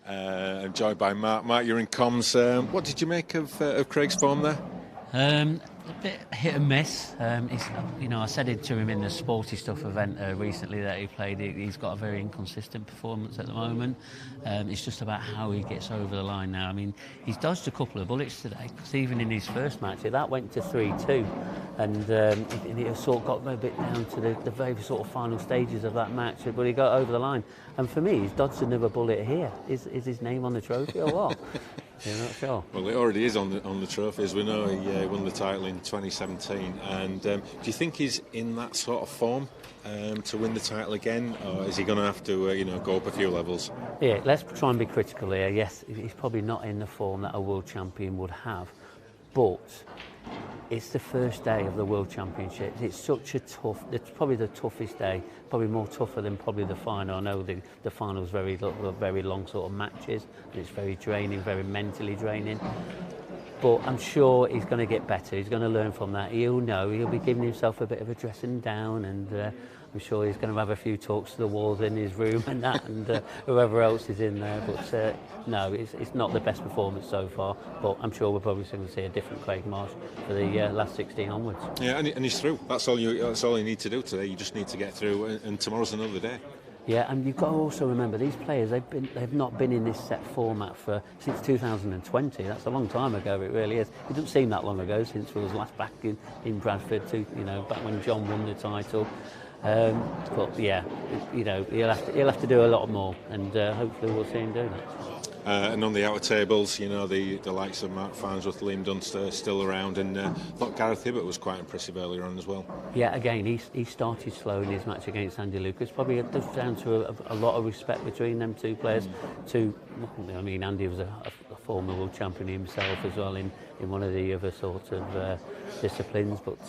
I'm joined by Mark. Mark, you're in comms. What did you make of Craig's form there? A bit hit and miss. I said it to him in the Sporty Stuff event recently that he played. He's got a very inconsistent performance at the moment. It's just about how he gets over the line now. I mean, he's dodged a couple of bullets today, because even in his first match, that went to 3-2, and it sort of got a bit down to the very sort of final stages of that match, but he got over the line. And for me, he's dodged another bullet here. Is his name on the trophy or what? You're not sure. Well, it already is on the trophy, as we know. He won the title in 2017. And do you think he's in that sort of form to win the title again, or is he going to have to, go up a few levels? Yeah, let's try and be critical here. Yes, he's probably not in the form that a world champion would have, but it's the first day of the World Championships. It's such a tough, it's probably the toughest day, probably more tougher than probably the final. I know the final's very long sort of matches, and it's very draining, very mentally draining. But I'm sure he's going to get better. He's going to learn from that. He'll know. He'll be giving himself a bit of a dressing down, and I'm sure he's going to have a few talks to the walls in his room and that, and whoever else is in there. But no, it's not the best performance so far. But I'm sure we're probably going to see a different Craig Marsh for the last 16 onwards. Yeah, and he's through. That's all you need to do today. You just need to get through, and tomorrow's another day. Yeah, and you've got to also remember these players. They've not been in this set format since 2020. That's a long time ago. It really is. It doesn't seem that long ago since we was last back in Bradford. Back when John won the title. But yeah, he'll have to do a lot more, and hopefully we'll see him do that. And on the outer tables, the likes of Mark Farnsworth, Liam Dunster still around, and I thought Gareth Hibbett was quite impressive earlier on as well. Yeah, again, he started slow in his match against Andy Lucas. Probably down to a lot of respect between them two players. Andy was a former world champion himself as well in one of the other sort of disciplines. But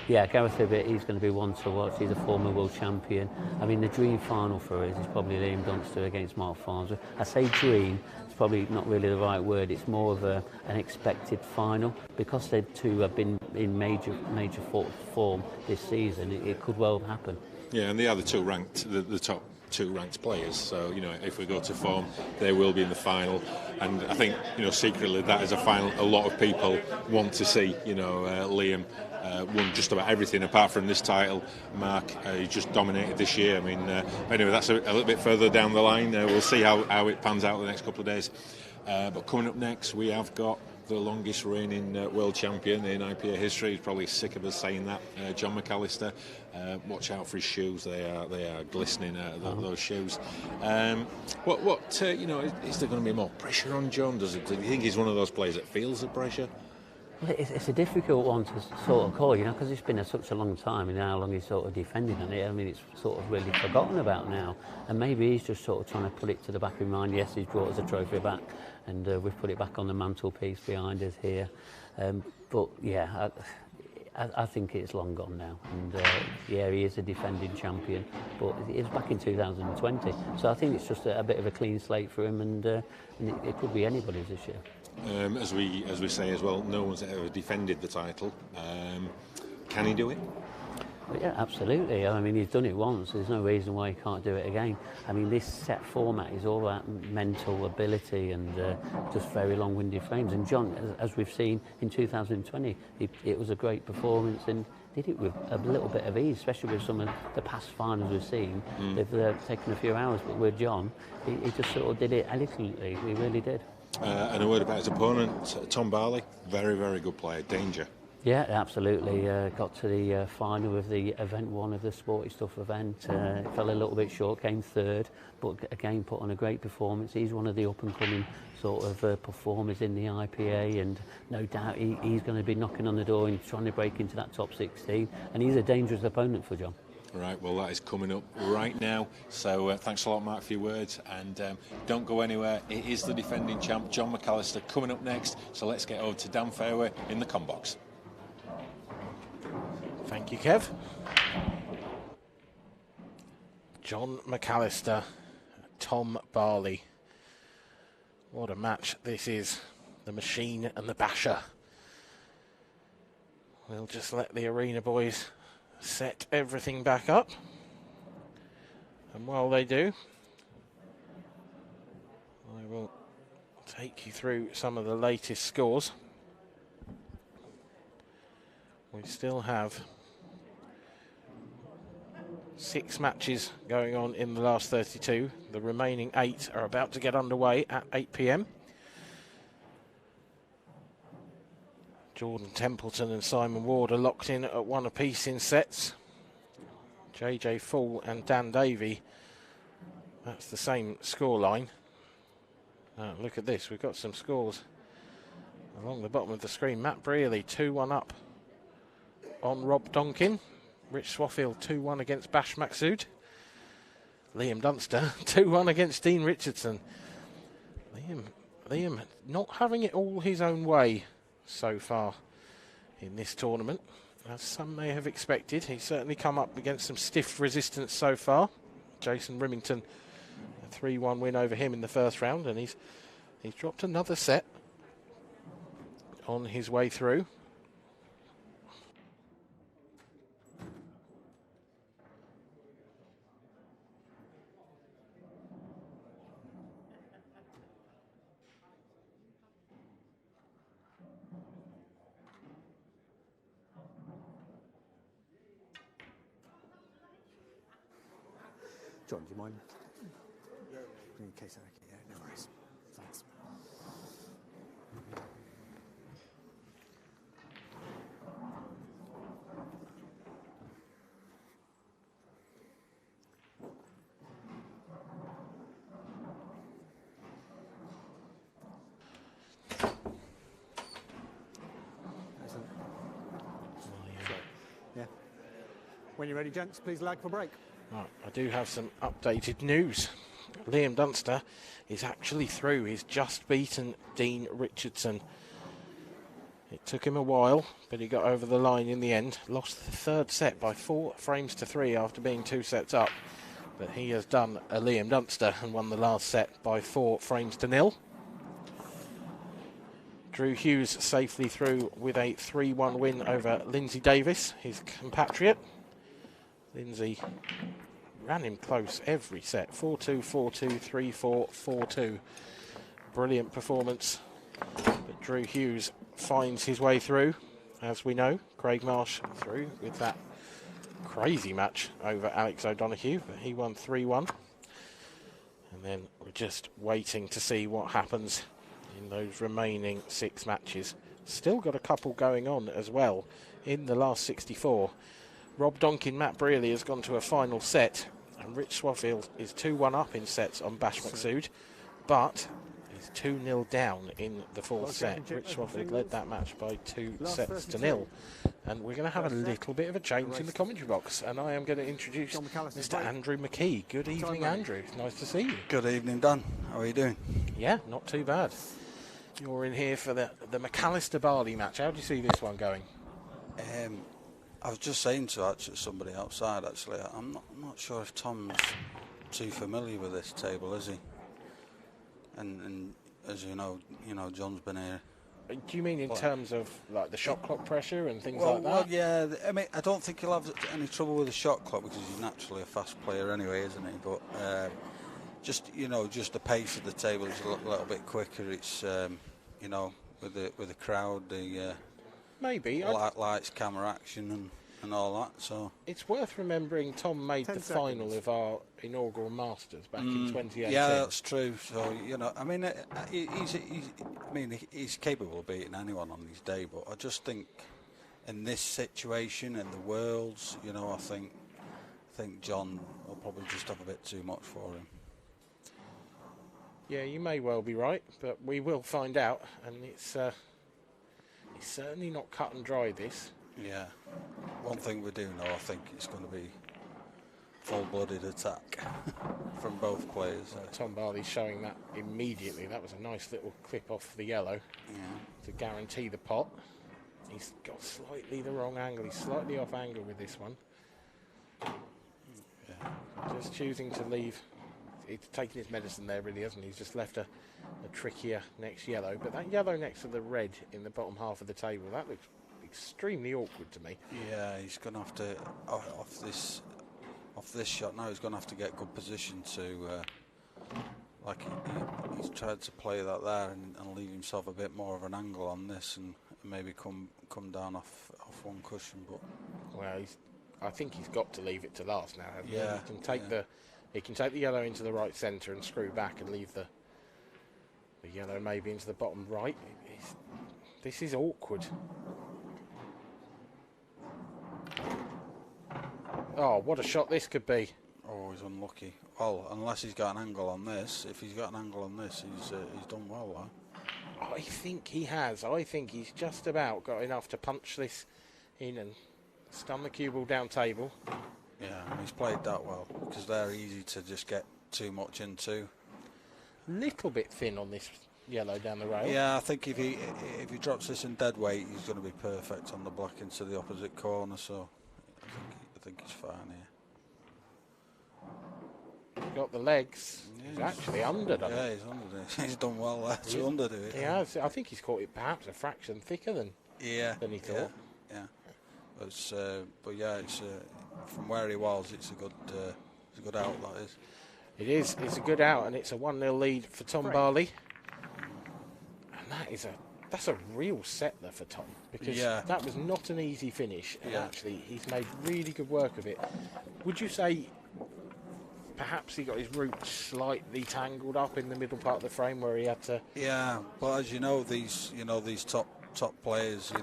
Gareth Hibbett, he's going to be one to watch. He's a former world champion. I mean, the dream final for us is probably Liam Dunster against Mark Farnsworth. I say dream, it's probably not really the right word. It's more of an expected final, because they two have been in major form this season. It could well happen. Yeah, and they are the two ranked, the top two ranked players. So if we go to form, they will be in the final. And I think secretly that is a final a lot of people want to see. Liam won just about everything apart from this title. Mark, he just dominated this year. I mean, anyway, that's a little bit further down the line. We'll see how it pans out the next couple of days. But coming up next, we have got the longest reigning world champion in IPA history. He's probably sick of us saying that. John McAllister. Watch out for his shoes. They are glistening. Those shoes. Is there going to be more pressure on John? Do you think he's one of those players that feels the pressure? Well, it's a difficult one to sort of call, because it's been such a long time, and how long he's sort of defending on it. I mean, it's sort of really forgotten about now, and maybe he's just sort of trying to put it to the back of his mind. Yes, he's brought us a trophy back, and we've put it back on the mantelpiece behind us here. But yeah, I think it's long gone now, and he is a defending champion, but it was back in 2020, so I think it's just a bit of a clean slate for him, and it could be anybody's this year. As we say as well, no one's ever defended the title. Can he do it? Well, yeah, absolutely. I mean, he's done it once. There's no reason why he can't do it again. I mean, this set format is all about mental ability and just very long-winded frames. And John, as we've seen in 2020, it was a great performance and did it with a little bit of ease, especially with some of the past finals we've seen. They've taken a few hours, but with John, he just sort of did it elegantly. He really did. And a word about his opponent, Tom Barley. Very, very good player. Danger. Yeah, absolutely. Got to the final of the event one of the Sporty Stuff event. Fell a little bit short, came third, but again put on a great performance. He's one of the up-and-coming sort of performers in the IPA, and no doubt he's going to be knocking on the door and trying to break into that top 16. And he's a dangerous opponent for John. Right, well, that is coming up right now. So thanks a lot, Mark, for your words. And don't go anywhere. It is the defending champ, John McAllister, coming up next. So let's get over to Dan Fairway in the combox. Thank you, Kev. John McAllister, Tom Barley. What a match this is. The Machine and the Basher. We'll just let the arena boys set everything back up, and while they do, I will take you through some of the latest scores. We still have 6 matches going on in the last 32. The remaining 8 are about to get underway at 8 p.m. Jordan Templeton and Simon Ward are locked in at 1 apiece in sets. JJ Full and Dan Davey, that's the same scoreline. Look at this, we've got some scores along the bottom of the screen. Matt Brearley 2-1 up on Rob Donkin. Rich Swaffield 2-1 against Bash Maksood. Liam Dunster 2-1 against Dean Richardson. Liam not having it all his own way so far in this tournament, as some may have expected. He's certainly come up against some stiff resistance so far. Jason Rimington, a 3-1 win over him in the first round, and he's dropped another set on his way through. John, do you mind? In case yeah, no worries. Thanks. Excellent. Yeah. When you're ready, gents, please lag for break. Right, I do have some updated news. Liam Dunster is actually through. He's just beaten Dean Richardson. It took him a while, but he got over the line in the end. Lost the third set by 4 frames to 3 after being 2 sets up. But he has done a Liam Dunster and won the last set by 4 frames to 0. Drew Hughes safely through with a 3-1 win over Lindsay Davis, his compatriot. Lindsay ran him close every set. 4-2, 4-2, 3-4, 4-2. Brilliant performance. But Drew Hughes finds his way through, as we know. Craig Marsh through with that crazy match over Alex O'Donoghue, but he won 3-1. And then we're just waiting to see what happens in those remaining 6 matches. Still got a couple going on as well in the last 64. Rob Donkin, Matt Brearley has gone to a final set, and Rich Swaffield is 2-1 up in sets on Bash Maksood, but he's 2-0 down in the 4th set. Rich Swaffield led that match by 2 sets to 0. And we're going to have a little bit of a change in the commentary box, and I am going to introduce Mr. Andrew McKee. Good evening, Andrew. Nice to see you. Good evening, Dan. How are you doing? Yeah, not too bad. You're in here for the McAllister Barley match. How do you see this one going? I was just saying to somebody outside, actually, I'm not sure if Tom's too familiar with this table, is he? And as you know, John's been here. Do you mean in terms of like the shot clock pressure and things like that? Well, yeah. I mean, I don't think he'll have any trouble with the shot clock because he's naturally a fast player anyway, isn't he? But just the pace of the table is a little bit quicker. It's with the crowd, the maybe lights, camera action, and all that. So it's worth remembering Tom made the final of our inaugural Masters back in 2018. Yeah, that's true. So I mean, he's capable of beating anyone on his day. But I just think in this situation in the Worlds, I think John will probably just have a bit too much for him. Yeah, you may well be right, but we will find out. And it's certainly not cut and dry, this. Yeah. One thing we do know, I think it's going to be full-blooded attack from both players. Tom Barley's showing that immediately. That was a nice little clip off the yellow to guarantee the pot. He's got slightly the wrong angle. He's slightly off angle with this one. Yeah. Just choosing to leave. He's taken his medicine there, really, hasn't he? He's just left a trickier next yellow. But that yellow next to the red in the bottom half of the table, that looks extremely awkward to me. Yeah, he's going to have to, off this shot now, he's going to have to get good position to, he's tried to play that there and leave himself a bit more of an angle on this, and maybe come down off one cushion. But well, I think he's got to leave it to last now. Yeah, He can take the yellow into the right centre and screw back and leave the yellow maybe into the bottom right. This is awkward. Oh, what a shot this could be. Oh, he's unlucky. Well, unless he's got an angle on this. If he's got an angle on this, he's done well there. I think he has. I think he's just about got enough to punch this in and stun the cue ball down table. Yeah, and he's played that well, because they're easy to just get too much into. Little bit thin on this yellow down the rail. Yeah, I think if he drops this in dead weight, he's going to be perfect on the black into the opposite corner. So I think he's fine here. Got the legs. He's actually underdone it. Yeah, he's underdone it. He's done well there to underdo it. He has. I think he's caught it perhaps a fraction thicker than he thought. Yeah. But yeah, it's from where he was, it's a good out. That is. It is. It's a good out, and it's a 1-0 lead for Tom Barley. And that's a real settler for Tom, because that was not an easy finish, and actually he's made really good work of it. Would you say perhaps he got his roots slightly tangled up in the middle part of the frame where he had to? Yeah, but as you know, these top players,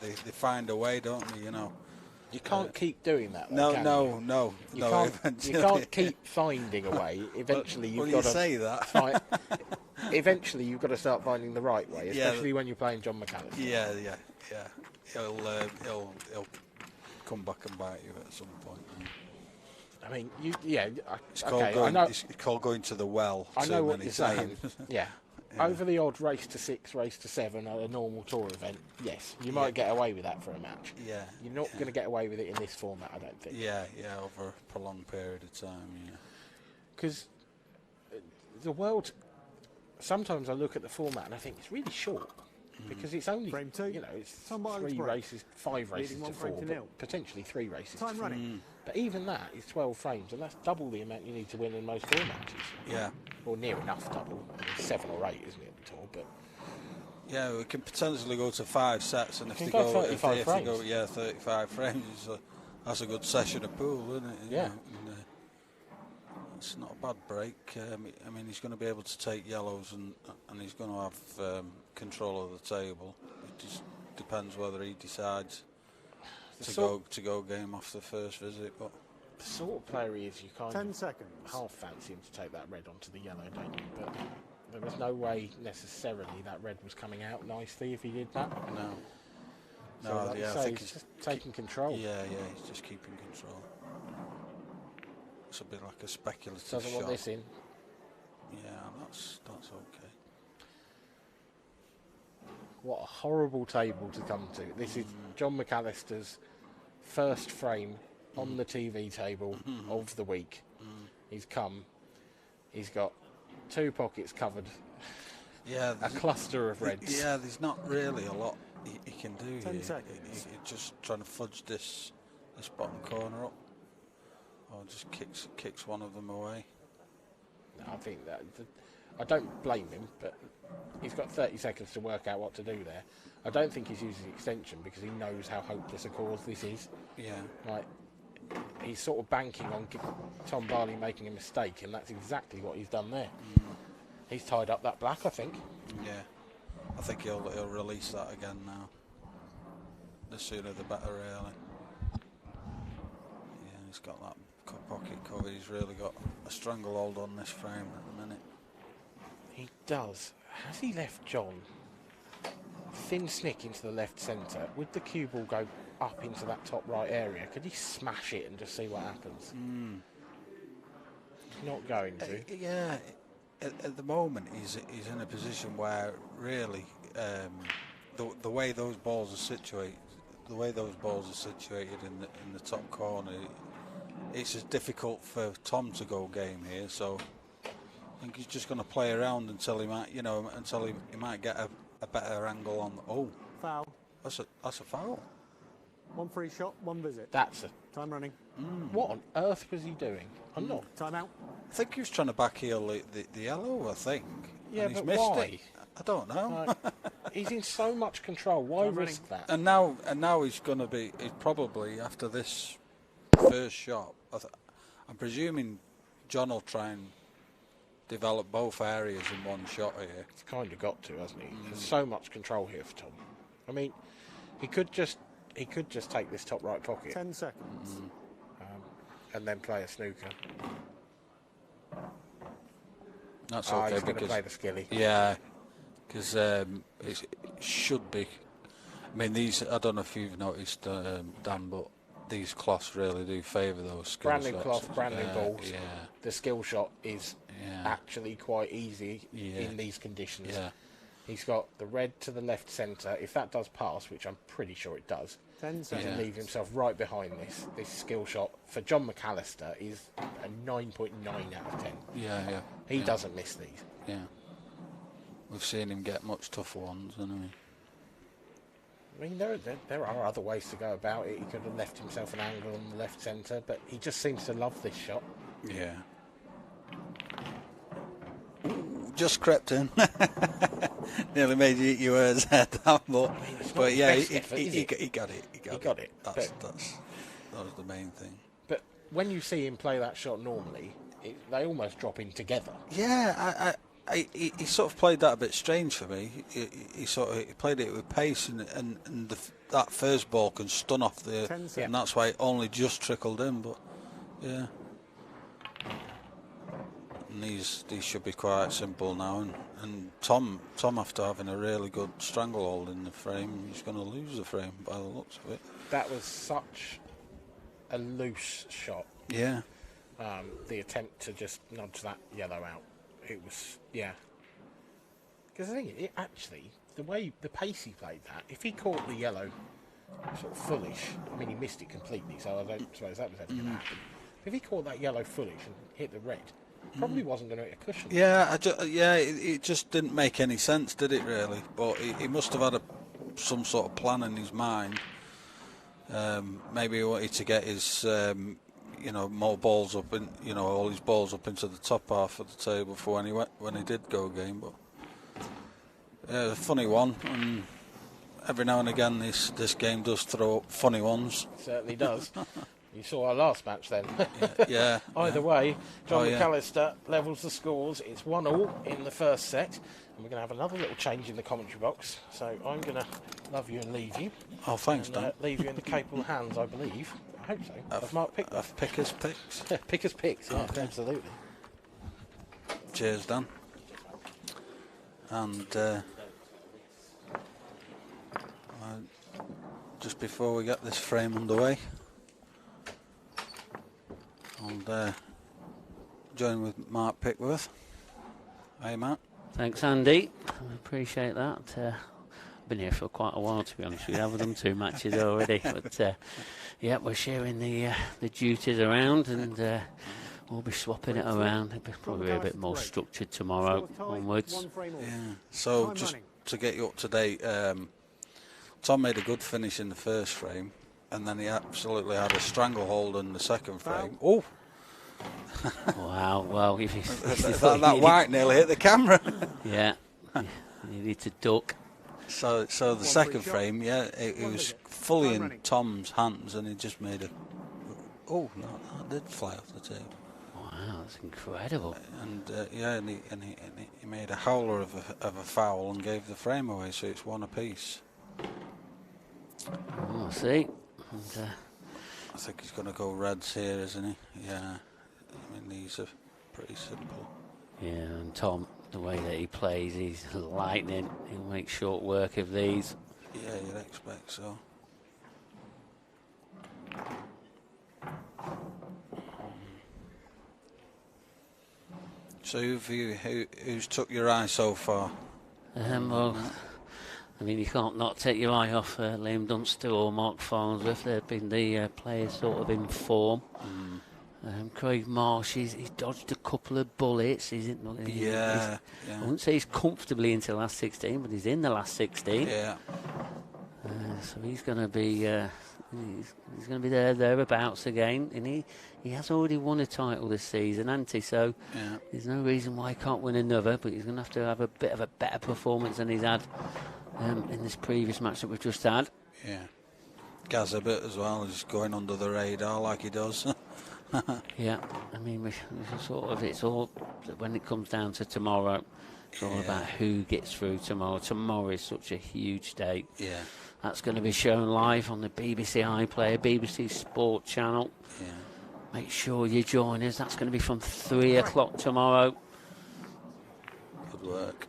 they find a way, don't they? You can't keep doing that. No. You can't keep finding a way. Eventually, you've got to say that. Eventually, you've got to start finding the right way, especially when you're playing John McAllister. Yeah. He'll come back and bite you at some point. I mean, it's called going to the well. I know what you're saying. Yeah. Over the odd race to 6, race to 7 at a normal tour event, yes, you might get away with that for a match. Yeah. You're not going to get away with it in this format, I don't think. Yeah, over a prolonged period of time, Because the world, sometimes I look at the format and I think it's really short. Because it's only, Frame 2. It's 3 races, 5 races to 4, but potentially 3 races Time to 4. running. But even that is 12 frames, and that's double the amount you need to win in most tour matches. Yeah. Or near enough double. I mean, 7 or 8, isn't it, the tour? But yeah, we can potentially go to 5 sets, and if they go go 35 frames. 35 frames, that's a good session of pool, isn't it? Yeah. It's not a bad break. I mean, he's going to be able to take yellows, and he's going to have control of the table. It just depends whether he decides to go game off the first visit. But the sort of player he is, you kind 10 of seconds. half fancy him to take that red onto the yellow, don't you? But there was no way necessarily that red was coming out nicely if he did that. No. So like I think he's just taking control. Yeah, he's just keeping control. It's a bit like a speculative Doesn't shot. want this in. Yeah, that's okay. What a horrible table to come to. This is John McAllister's first frame on the TV table of the week. He's come. He's got 2 pockets covered. Yeah, a cluster of reds. Yeah, there's not really a lot he can do 10 here. seconds. He's just trying to fudge this bottom corner up. Or just kicks one of them away. No, I think that I don't blame him, but he's got 30 seconds to work out what to do there. I don't think he's using extension because he knows how hopeless a cause this is. Yeah. Like, he's sort of banking on Tom Barley making a mistake, and that's exactly what he's done there. He's tied up that black, I think. Yeah. I think he'll release that again now. The sooner the better, really. Yeah, he's got that pocket covered. He's really got a stranglehold on this frame at the minute. He does. Has he left John thin snick into the left centre? Would the cue ball go up into that top right area? Could he smash it and just see what happens? He's not going to. Yeah. At the moment, he's in a position where really the way those balls are situated, in the top corner, it's as difficult for Tom to go game here. So I think he's just going to play around until he might get a better angle on. Oh, foul. That's a foul. 1 free shot, 1 visit. That's a Time running. What on earth was he doing? I'm not. Time out. I think he was trying to backheel the yellow. I think Yeah, and he's but missed why? it. I don't know. He's in so much control. Why risk that? And now he's going to be. He's probably after this first shot. I'm presuming John will try and develop both areas in one shot here. He's kind of got to, hasn't he? There's so much control here for Tom. I mean, he could just take this top right pocket. 10 seconds. And then play a snooker. That's okay. He's going to play the skilly. Yeah, because it should be. I mean, these. I don't know if you've noticed, Dan, but these cloths really do favour those skill Brand new shots. cloth, brand new balls. Yeah. The skill shot is actually quite easy in these conditions. Yeah. He's got the red to the left centre. If that does pass, which I'm pretty sure it does, 10 he seconds. can leave himself right behind this. This skill shot for John McAllister is a 9.9 out of 10. Yeah. He doesn't miss these. Yeah. We've seen him get much tougher ones, haven't we? I mean, there are other ways to go about it. He could have left himself an angle on the left centre, but he just seems to love this shot. Yeah. Ooh, just crept in. Nearly made you eat your words head down, but yeah, he got it. He got it. That was the main thing. But when you see him play that shot normally, they almost drop in together. Yeah, he sort of played that a bit strange for me. He played it with pace, and that first ball can stun off and that's why it only just trickled in. But yeah, and these should be quite simple now. And Tom after having a really good stranglehold in the frame, he's going to lose the frame by the looks of it. That was such a loose shot. Yeah. The attempt to just nudge that yellow out. It was, because I think it actually, the pace he played that, if he caught the yellow sort of fullish, I mean, he missed it completely, so I don't suppose that was ever going to happen. If he caught that yellow fullish and hit the red, probably wasn't going to hit a cushion. Yeah, it just didn't make any sense, did it really? But he must have had some sort of plan in his mind. Maybe he wanted to get his more balls up, all his balls up into the top half of the table for when he did go game. But a funny one, and every now and again this game does throw up funny ones. It certainly does. You saw our last match then. Yeah. Either way, John McAllister levels the scores. It's 1-1 in the first set, and we're going to have another little change in the commentary box. So I'm going to love you and leave you. Oh, thanks, and, Dan. Leave you in the capable hands, I believe. I hope so. Of Mark Pickford. Of Picker's Picks. Picker's Picks, yeah, absolutely. Cheers, Dan. And just before we get this frame underway, I'll join with Mark Pickworth. Hey, Matt. Thanks, Andy. I appreciate that. I've been here for quite a while, to be honest with you. I've done 2 matches already. But, we're sharing the duties around, and we'll be swapping it around. It'll be probably a bit more structured tomorrow onwards. Yeah. So, just to get you up to date, Tom made a good finish in the first frame, and then he absolutely had a stranglehold in the second frame. Oh! Wow, well, if that white nearly hit the camera. Yeah, you need to duck. So the second frame, it was fully in Tom's hands, and he just made a. Oh no, that did fly off the table. Wow, that's incredible. And he made a howler of a foul and gave the frame away, so it's 1 apiece. Oh, I see. And, I think he's going to go reds here, isn't he? Yeah. I mean, these are pretty simple. Yeah, and Tom, the way that he plays, he's lightning. He'll make short work of these. Yeah, you'd expect so. So who's took your eye so far? Well, I mean, you can't not take your eye off Liam Dunster or Mark Farnsworth. They've been the players sort of in form. Craig Marsh, he's dodged a couple of bullets. I wouldn't say he's comfortably into the last 16, but he's in the last 16. Yeah. So he's going to be He's going to be thereabouts again, and he has already won a title this season, hasn't he? So there's no reason why he can't win another, but he's going to have a bit of a better performance than he's had in this previous match that we've just had. Yeah. Hibbett as well, just going under the radar like he does. Yeah, I mean, it's all when it comes down to tomorrow, it's all about who gets through tomorrow. Tomorrow is such a huge date. Yeah. That's going to be shown live on the BBC iPlayer, BBC Sport channel. Yeah. Make sure you join us. That's going to be from 3 o'clock tomorrow. Good work.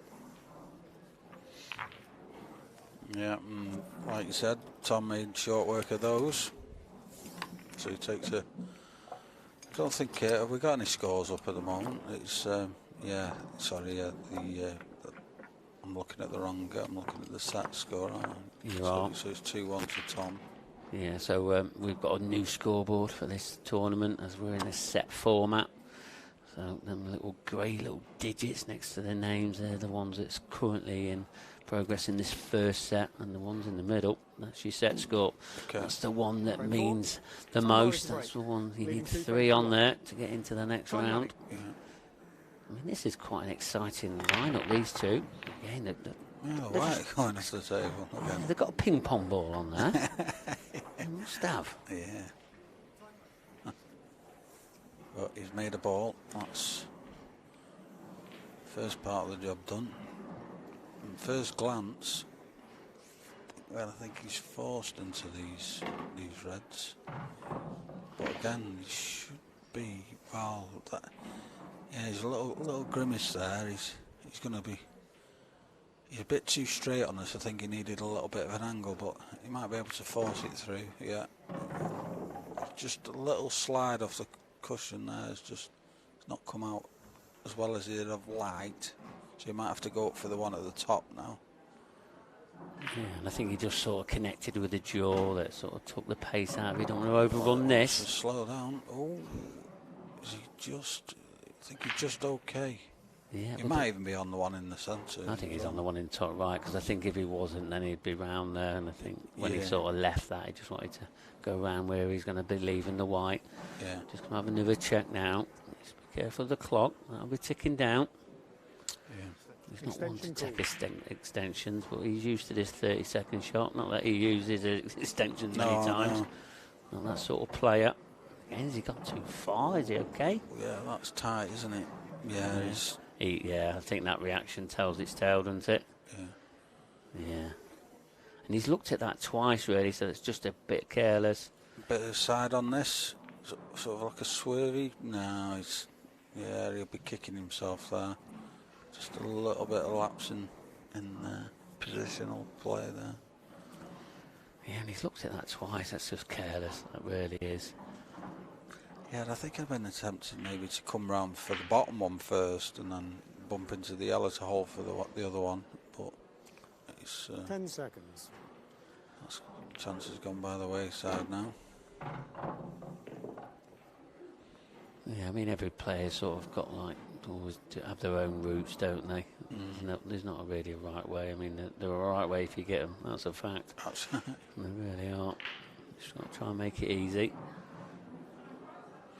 Yeah, like you said, Tom made short work of those. So he takes a... I don't think... have we got any scores up at the moment? It's... I'm looking at the wrong... I'm looking at the SAT score, aren't I? You are. So it's 2-1 to Tom. Yeah, so we've got a new scoreboard for this tournament as we're in a set format. So them little grey little digits next to the names, they're the ones that's currently in progress in this first set, and the ones in the middle, that's your set score. Okay. That's the one that means the most. That's the one you need 3 on there to get into the next round. Yeah. I mean, this is quite an exciting lineup, these two. Again, right, going to the table. Again. They've got a ping pong ball on there. They must have. Yeah. But he's made a ball. That's first part of the job done. And first glance, well, I think he's forced into these reds. But again, he should be. Well, he's a little grimace there. He's going to be. He's a bit too straight on this. I think he needed a little bit of an angle, but he might be able to force it through. Yeah. Just a little slide off the cushion there. It's not come out as well as he'd have liked. So you might have to go up for the one at the top now. Yeah, and I think he just sort of connected with the jaw that sort of took the pace out of it. Don't want to overrun this. So slow down. Oh, is he just... I think he's just okay. Yeah, he might even be on the one in the centre. I think he's on the one in the top right, because I think if he wasn't, then he'd be round there. And I think when he sort of left that, he just wanted to go round where he's going to be leaving the white. Yeah. Just going to have another check now. Just be careful of the clock. That'll be ticking down. Yeah. He's not one to take extensions, but he's used to this 30-second shot. Not that he uses extensions many times. Not that sort of player. Again, has he got too far? Is he okay? Yeah, that's tight, isn't it? Yeah, yeah, I think that reaction tells its tale, doesn't it? Yeah. And he's looked at that twice, really, so it's just a bit careless. Bit of side on this, sort of like a swervy. No, he'll be kicking himself there. Just a little bit of lapse in positional play there. Yeah, and he's looked at that twice. That's just careless. That really is. Yeah, I think I've been attempting maybe to come round for the bottom one first and then bump into the yellow to hold for the other one. But it's 10 seconds. That's chances gone by the wayside now. Yeah, I mean every player's sort of got always to have their own routes, don't they? There's not really a right way. I mean, they're a right way if you get them. That's a fact. They really are. Just got to try and make it easy.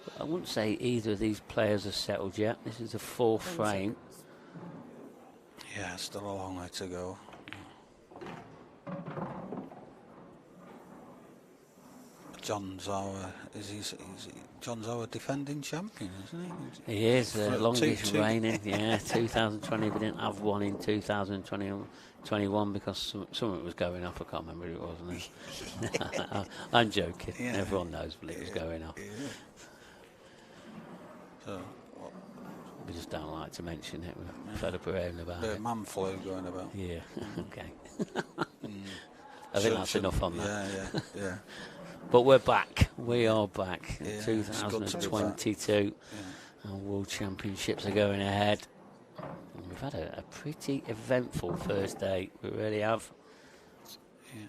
But I wouldn't say either of these players are settled yet. This is the 4th frame. Yeah, still a long way to go. John's our defending champion, isn't he? He is the longest reigning. Yeah, 2020. We didn't have one in 2021 because something was going off. I can't remember who it was. I'm joking. Yeah. Everyone knows what it was going off. Yeah. So, we just don't like to mention it. We're fed up around about it. Man flu going about. Yeah. Okay. I think that's enough on that. Yeah. But we're back. We are back. 2022. Our World Championships are going ahead. And we've had a pretty eventful first day. We really have. Yeah.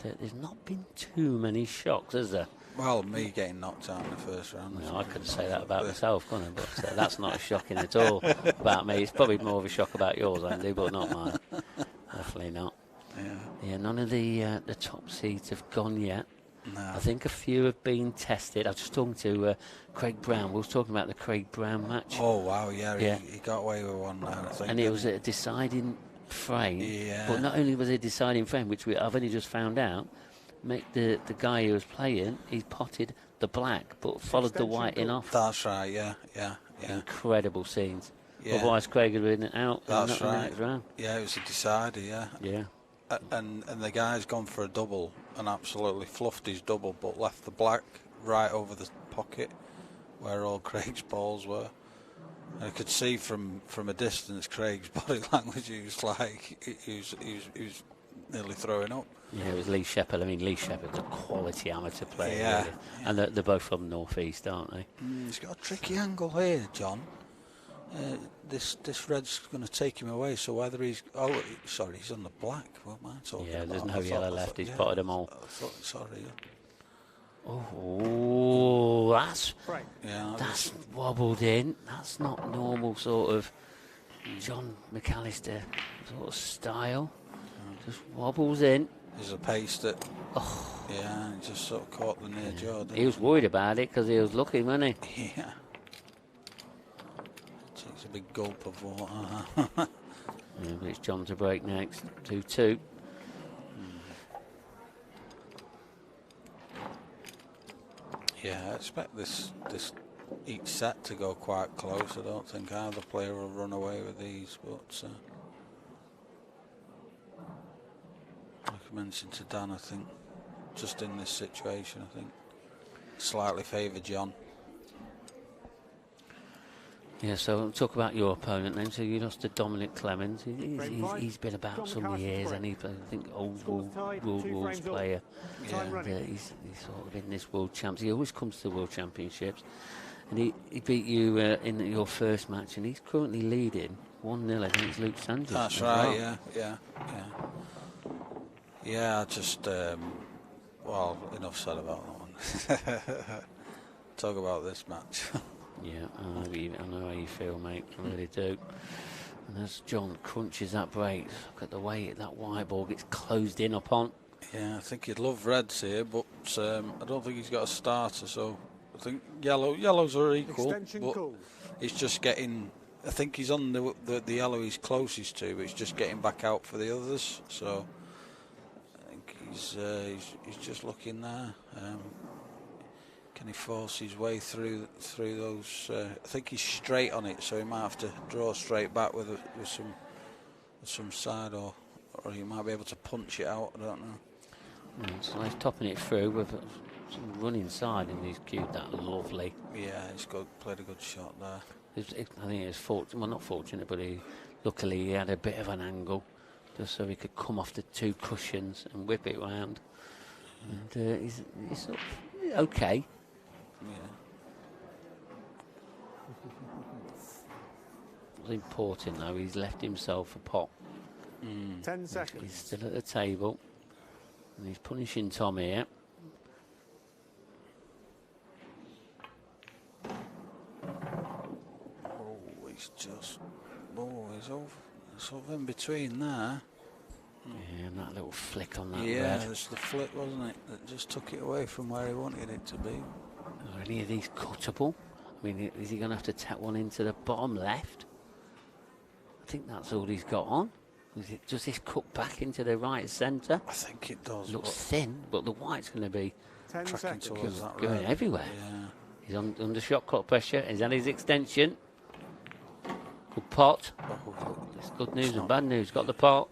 And there's not been too many shocks, has there? Well, me getting knocked out in the first round. No, I couldn't say that about myself, couldn't I? But that's not shocking at all about me. It's probably more of a shock about yours, Andy, but not mine. Definitely not. Yeah, none of the top seeds have gone yet. No. I think a few have been tested. I was just talking to Craig Brown. We was talking about the Craig Brown match. Oh, wow, yeah. He got away with one there, I think. And it was a deciding frame. Yeah. But not only was it a deciding frame, which I've only just found out, the guy who was playing, he potted the black, but followed the white in off. That's right, yeah. Incredible scenes. Yeah. Otherwise, Craig had been out. That's in the right. next round. Yeah, it was a decider, yeah. Yeah. And the guy's gone for a double and absolutely fluffed his double, but left the black right over the pocket where all Craig's balls were. And I could see from a distance Craig's body language. He was like, he was nearly throwing up. Yeah, it was Lee Shepherd. I mean, Lee Shepherd's a quality amateur player. Yeah. Really. And they're both from North East, aren't they? He's got a tricky angle here, John. This red's going to take him away. So whether he's he's on the black. What am I talking about? There's no yellow left. He's potted them all. Sorry. Oh, that's right. Yeah, that's wobbled in. That's not normal sort of John McAllister sort of style. Just wobbles in. There's a pace that. Yeah, he just sort of caught the near jaw. He was worried about it because he was looking, wasn't he? Yeah. Takes a big gulp of water. But it's John to break next. 2-2. Yeah, I expect this each set to go quite close. I don't think either player will run away with these, but like I mentioned to Dan, I think just in this situation, I think slightly favour John. Yeah, so talk about your opponent then. So you lost to Dominic Clemens. He's been about some years, and he's, I think, old rules player. Yeah. And he's sort of in this World Champs. He always comes to the World Championships. And he beat you in your first match, and he's currently leading 1-0 against Luke Sanders. That's right, yeah. Yeah, I just, well, enough said about that one. Talk about this match. Yeah, I know how you feel, mate. I really do. And as John crunches that break, look at the way that white ball gets closed in upon. Yeah, I think he'd love reds here, but I don't think he's got a starter, so I think yellows are equal. But it's just getting. I think he's on the yellow he's closest to, but he's just getting back out for the others. So I think he's just looking there. Can he force his way through those? I think he's straight on it, so he might have to draw straight back with some side, or he might be able to punch it out. I don't know. So he's topping it through with some running side, and he's cued that lovely. Yeah, he's played a good shot there. I think it was fortunate. Well, not fortunate, but luckily he had a bit of an angle, just so he could come off the two cushions and whip it round. And he's sort of okay. Yeah. What's important though, he's left himself a pot. 10 seconds. He's still at the table, and he's punishing Tom here. He's over. Sort of in between there. Yeah, and that little flick on that Yeah, red. it's the flick, wasn't it, that just took it away from where he wanted it to be. Are any of these cuttable? I mean, is he going to have to tap one into the bottom left? I think that's all he's got on. Does this cut back into the right centre? I think it does. Looks thin, but the white's going to be 10 seconds. going everywhere. Yeah. He's under shot clock pressure. He's had his extension. Good pot. It's good news and bad news. Got the pot.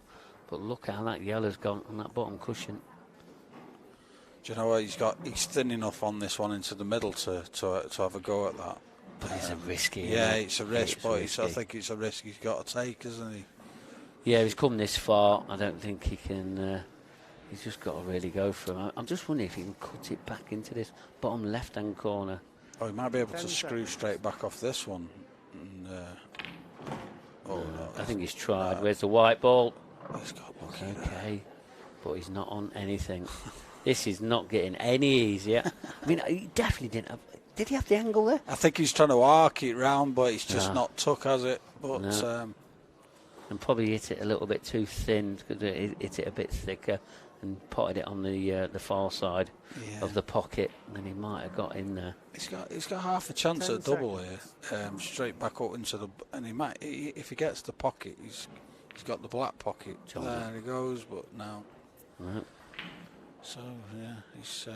But look how that yellow's gone on that bottom cushion. Do you know what he's thin enough on this one into the middle to have a go at that. But it's a risky. Yeah, it's a risk, but I think it's a risk he's got to take, isn't he? Yeah, he's come this far. I don't think he can. He's just got to really go for him. I'm just wondering if he can cut it back into this bottom left-hand corner. Oh, he might be able to screw straight back off this one. And, I think he's tried. Where's the white ball? He's got okay, but he's not on anything. This is not getting any easier. I mean, he definitely didn't have. Did he have the angle there? I think he's trying to arc it round, but it's just not took, has it? But and probably hit it a little bit too thin. Could hit it a bit thicker. and potted it on the far side of the pocket, and he might have got in there. He's got half a chance at a double here, straight back up into the, and if he gets the pocket, he's got the black pocket. There he goes, but no. Right. So yeah, he's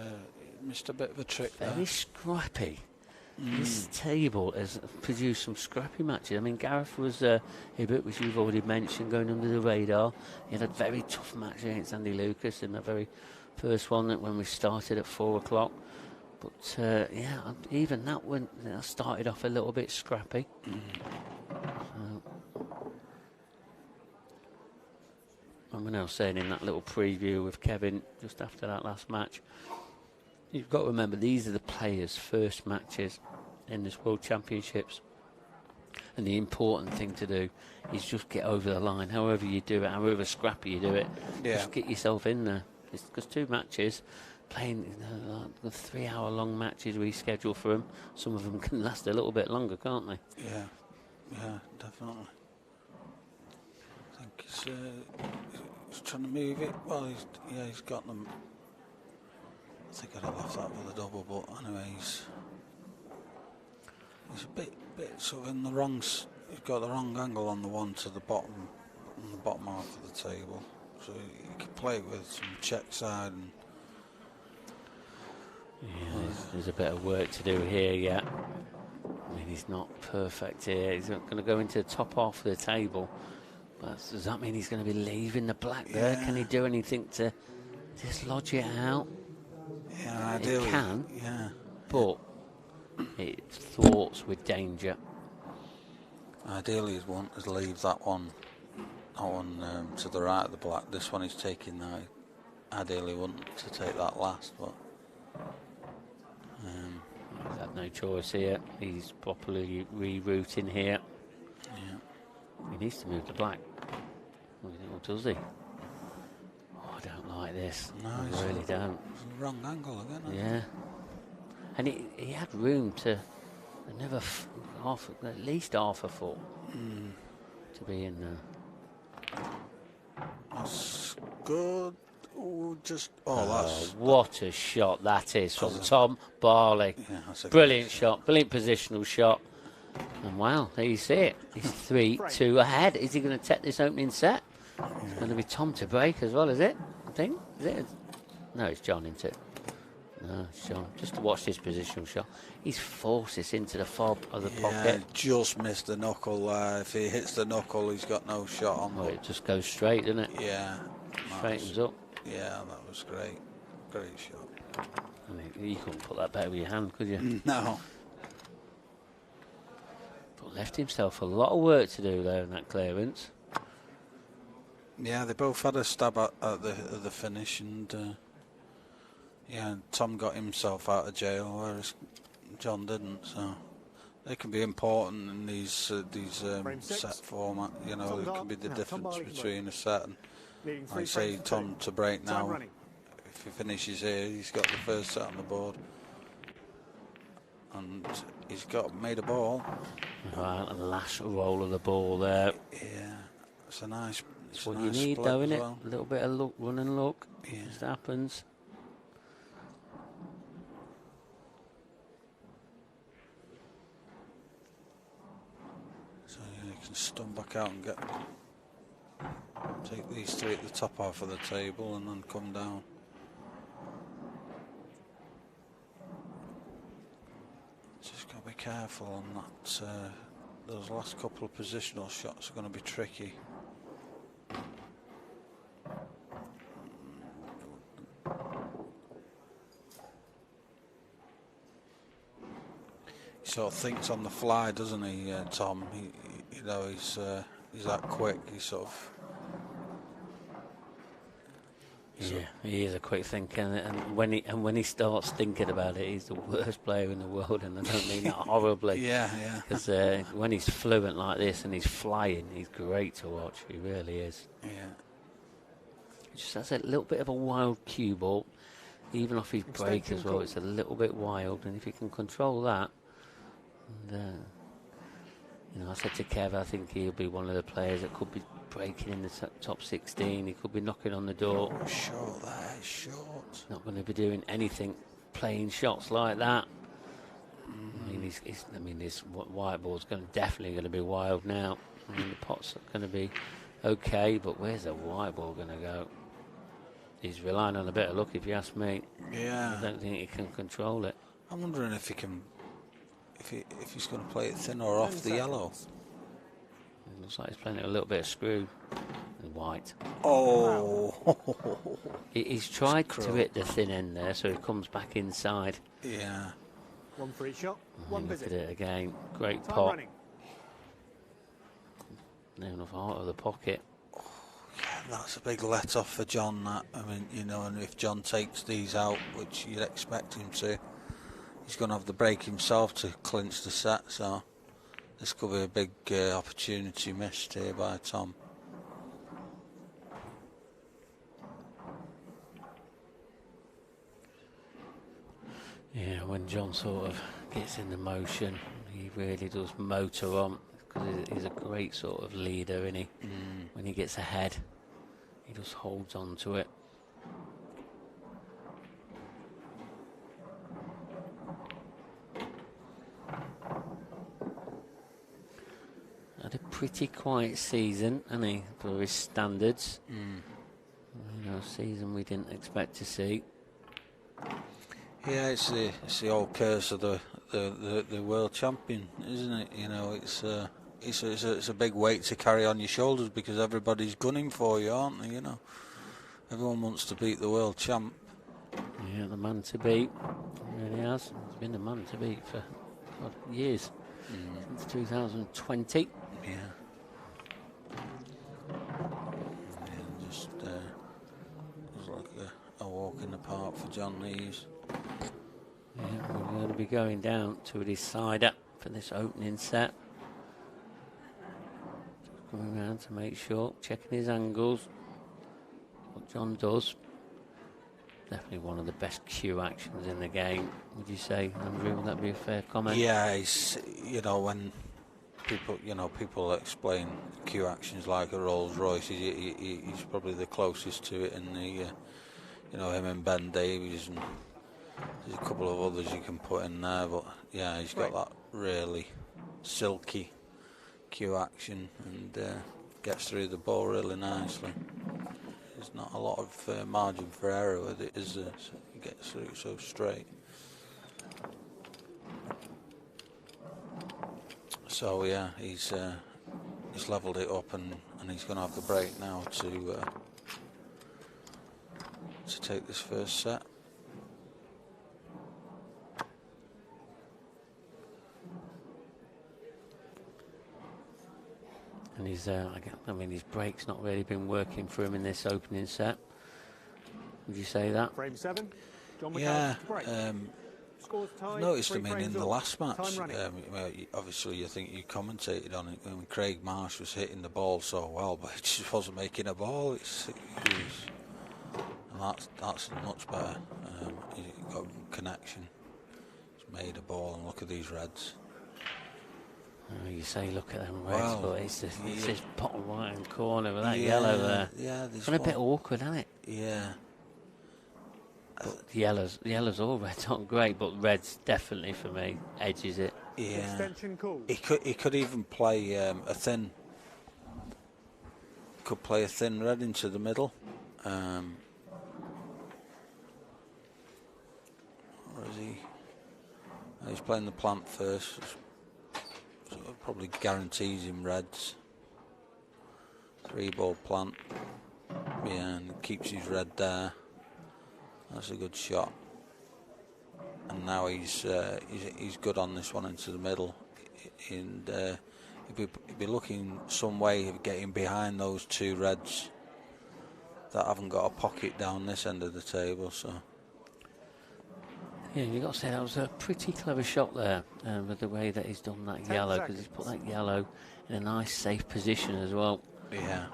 missed a bit of a trick there. Very scrappy. This table has produced some scrappy matches. I mean, Gareth was Hibbett, which you've already mentioned, going under the radar. He had a very tough match against Andy Lucas in the very first one when we started at 4 o'clock. But yeah, even that went started off a little bit scrappy. And we're now saying in that little preview with Kevin just after that last match, you've got to remember these are the players' first matches in this World Championships, and the important thing to do is just get over the line. However you do it, however scrappy you do it, just get yourself in there. Because 2 matches, playing 3-hour-long matches we schedule for them. Some of them can last a little bit longer, can't they? Yeah, definitely. I think he's trying to move it. Well, he's got them. I think I'd have left that for the double, but anyway, he's a bit sort of in the wrong. He's got the wrong angle on the one to the bottom, on the bottom half of the table. So you can play it with some check side. And there's a bit of work to do here yet. I mean, he's not perfect here. He's not going to go into the top half of the table. But does that mean he's going to be leaving the black there? Can he do anything to dislodge it out? Yeah, ideally. It can, but it's thoughts with danger. Ideally, he'd want to leave that one to the right of the black. This one he's taking now. Ideally, want to take that last, but he's had no choice here. He's properly rerouting here. Yeah, he needs to move the black. Or does he? I don't like this. No, I really don't. It's the wrong angle again. Yeah. And he had room to another at least half a foot to be in there. That's good. That's what a shot that is from Tom Barley. Yeah, that's a brilliant shot, brilliant positional shot. And wow, there you see it. He's 3-2 ahead. Is he going to take this opening set? It's going to be Tom to break as well, is it? I think. Is it? No, it's John, isn't it? No, it's John. Just to watch this positional shot. He's forced this into the fob of the pocket. Just missed the knuckle. If he hits the knuckle, he's got no shot on. Well, it just goes straight, doesn't it? Yeah. Straightens up. Yeah, that was great. Great shot. I mean, you couldn't put that better with your hand, could you? No. But left himself a lot of work to do there in that clearance. Yeah, they both had a stab at the finish, and Tom got himself out of jail, whereas John didn't. So they can be important in these set format. You know, it can be the difference between a set and, like say, Tom to break now. If he finishes here, he's got the first set on the board, and he's made a ball. Right, and the last roll of the ball there. Yeah, it's a nice. It's what you need, though, isn't it? A little bit of look, run and look. Yeah. Just happens. So you can stun back out and take these 3 at the top half of the table and then come down. Just got to be careful on that. Those last couple of positional shots are going to be tricky. He sort of thinks on the fly, doesn't he, Tom? He's that quick. He's sort of. Yeah, he is a quick thinker, and when he starts thinking about it, he's the worst player in the world, and I don't mean that horribly. Yeah. Because when he's fluent like this and he's flying, he's great to watch. He really is. Yeah. He just has a little bit of a wild cue ball, even off his break as well. It's a little bit wild, and if he can control that, and You know, I said to Kev, I think he'll be one of the players that could be breaking in the top 16. He could be knocking on the door. Oh, short there, short. Not going to be doing anything, playing shots like that. I mean, this whiteboard's definitely going to be wild now. I mean, the pot's going to be okay, but where's the whiteboard going to go? He's relying on a bit of luck, if you ask me. Yeah. I don't think he can control it. I'm wondering if he can, if he's going to play it thin or off the yellow. It looks like he's playing it a little bit of screw and white. Oh. He's tried to hit the thin end there, so he comes back inside. Yeah. One for each shot, one Look visit. at it again. Great Time pot. running. Near enough out of the pocket. Yeah, that's a big let off for John, that. I mean, you know, and if John takes these out, which you'd expect him to, he's going to have the break himself to clinch the set, so this could be a big opportunity missed here by Tom. Yeah, when John sort of gets in the motion, he really does motor on, because he's a great sort of leader, isn't he? When he gets ahead, he just holds on to it. Had a pretty quiet season, hasn't he, for his standards? You know, a season we didn't expect to see. Yeah, it's the old curse of the world champion, isn't it? You know, it's a big weight to carry on your shoulders, because everybody's gunning for you, aren't they? You know, everyone wants to beat the world champ. Yeah, the man to beat. He really has. He's been the man to beat for years. Since 2020. Yeah. Just like a walk in the park for John Lees. Yeah, we're going to be going down to a decider for this opening set. Just coming around to make sure, checking his angles. What John does. Definitely one of the best cue actions in the game, would you say, Andrew? Would that be a fair comment? Yeah, you know, when people explain cue actions like a Rolls Royce, he's probably the closest to it in the, you know, him and Ben Davies, and there's a couple of others you can put in there, but yeah, he's got that really silky cue action and gets through the ball really nicely. There's not a lot of margin for error with it, is there? So he gets through so straight. So yeah, he's levelled it up, and he's going to have the break now to take this first set. And he's, I mean, his break's not really been working for him in this opening set. Would you say that? Frame 7. John Yeah. break. Scores tied. I've noticed 3 him in frames the all. last match. Time running. Obviously, you think you commentated on it when Craig Marsh was hitting the ball so well, but it just wasn't making a ball. And that's much better. He's got connection. He's made a ball, and look at these reds. Oh, you say look at them reds, Well, but it's this bottom right hand corner with that Yeah, yellow there. yeah, It's a bit awkward, isn't it? Yeah. But the yellows all reds aren't great, but reds definitely for me edges it. Yeah. Extension called. He could even play a thin. Could play a thin red into the middle. Or is he? He's playing the plant first. So it probably guarantees him reds. 3-ball plant. Yeah, and keeps his red there. That's a good shot. And now he's good on this one into the middle, and he'd be looking some way of getting behind those 2 reds that haven't got a pocket down this end of the table. So yeah, you got to say that was a pretty clever shot there, with the way that he's done that yellow, because he's put that yellow in a nice safe position as well. Yeah.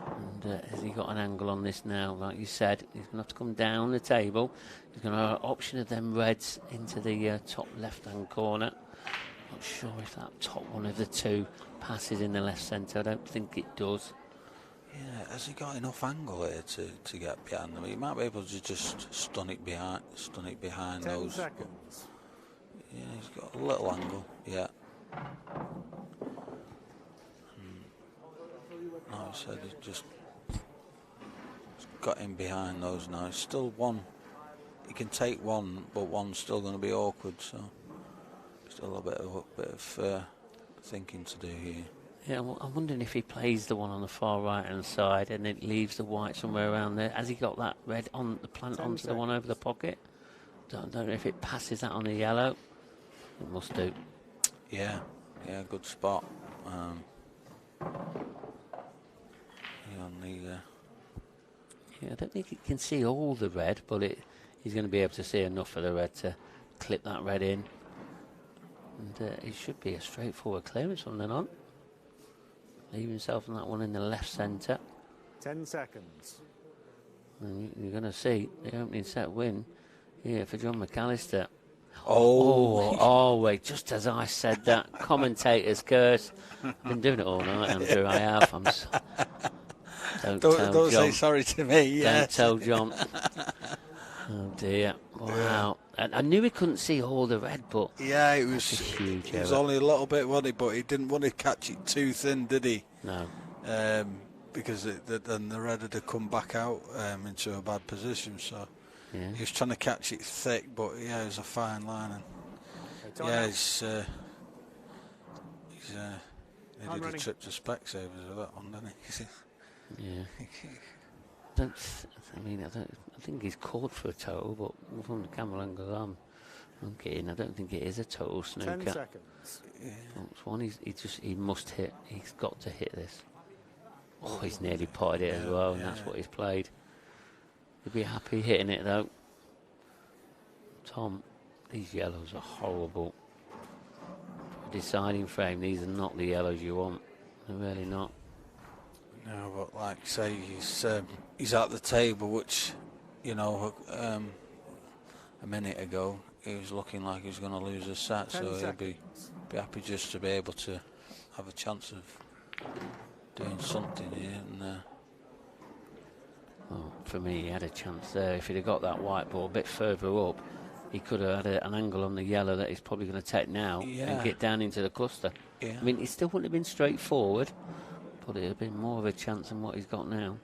And has he got an angle on this now? Like you said, he's going to have to come down the table. He's going to have an option of them reds into the top left-hand corner. Not sure if that top one of the 2 passes in the left centre. I don't think it does. Yeah, has he got enough angle here to get behind them? He might be able to just stun it behind 10 those. seconds. Yeah, he's got a little angle. Yeah. No, he said he's just got him behind those now. It's still one. He can take one, but one's still going to be awkward. So still a bit of thinking to do here. Yeah, well, I'm wondering if he plays the one on the far right hand side and then leaves the white somewhere around there. Has he got that red on the plant onto the one over the pocket? Don't know if it passes that on the yellow. It must do. Yeah, good spot. Yeah, I don't think he can see all the red, but he's going to be able to see enough of the red to clip that red in. And it should be a straightforward clearance from then on. Leave himself on that one in the left centre. 10 seconds. And you're going to see the opening set win here for John McAllister. Wait, just as I said that, commentator's curse. I've been doing it all night, Andrew, I have. Don't say sorry to me. Yes. Don't tell John. Oh dear. Wow. I knew he couldn't see all the red, but yeah, it was huge. It was only a little bit, wasn't it? But he didn't want to catch it too thin, did he? No. Because then the red had come back out into a bad position. So yeah. He was trying to catch it thick, but yeah, it was a fine line. And yeah, he's needed a trip to Specsavers with that one, didn't he? Yeah. I think he's called for a total, but from the camera angle, I'm kidding. I don't think it is a total snooker. 10 seconds. Yeah. It's one he must hit. He's got to hit this. Oh, he's nearly potted it as well, and that's what he's played. He'll be happy hitting it though. Tom, these yellows are horrible. For a deciding frame, these are not the yellows you want. They're really not. No, but like say he's at the table, which a minute ago he was looking like he was going to lose a set, so he'll be happy just to be able to have a chance of doing something here. And well, for me, he had a chance there. If he'd have got that white ball a bit further up, he could have had an angle on the yellow that he's probably going to take now and get down into the cluster. Yeah. I mean, it still wouldn't have been straightforward, but it would have been more of a chance than what he's got now.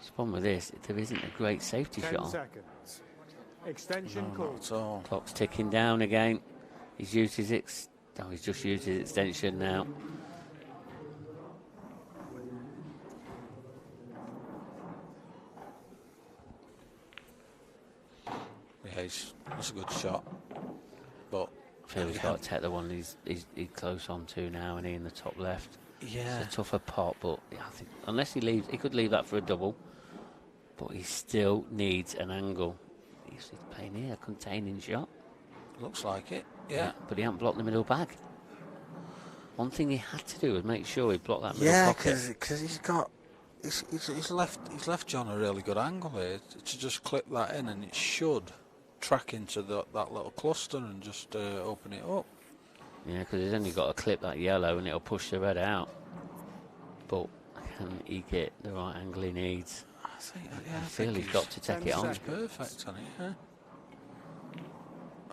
The problem with this, there isn't a great safety 10 shot. seconds. Extension call. Clock's ticking down again. He's used his he's just used his extension now. Yeah, that's a good shot, but I feel he's got to take the one he's close on to now, and he in the top left. Yeah, it's a tougher pot, but I think unless he leaves, he could leave that for a double, but he still needs an angle. He's playing here a containing shot. Looks like it. Yeah, but he hasn't blocked the middle bag. One thing he had to do was make sure he blocked that middle pocket. Yeah, because he's left John a really good angle here to just clip that in, and it should track into that little cluster and just open it up. Yeah, because he's only got to clip that yellow and it'll push the red out. But can he get the right angle he needs? I feel he's got to take it on. It's perfect on it, yeah.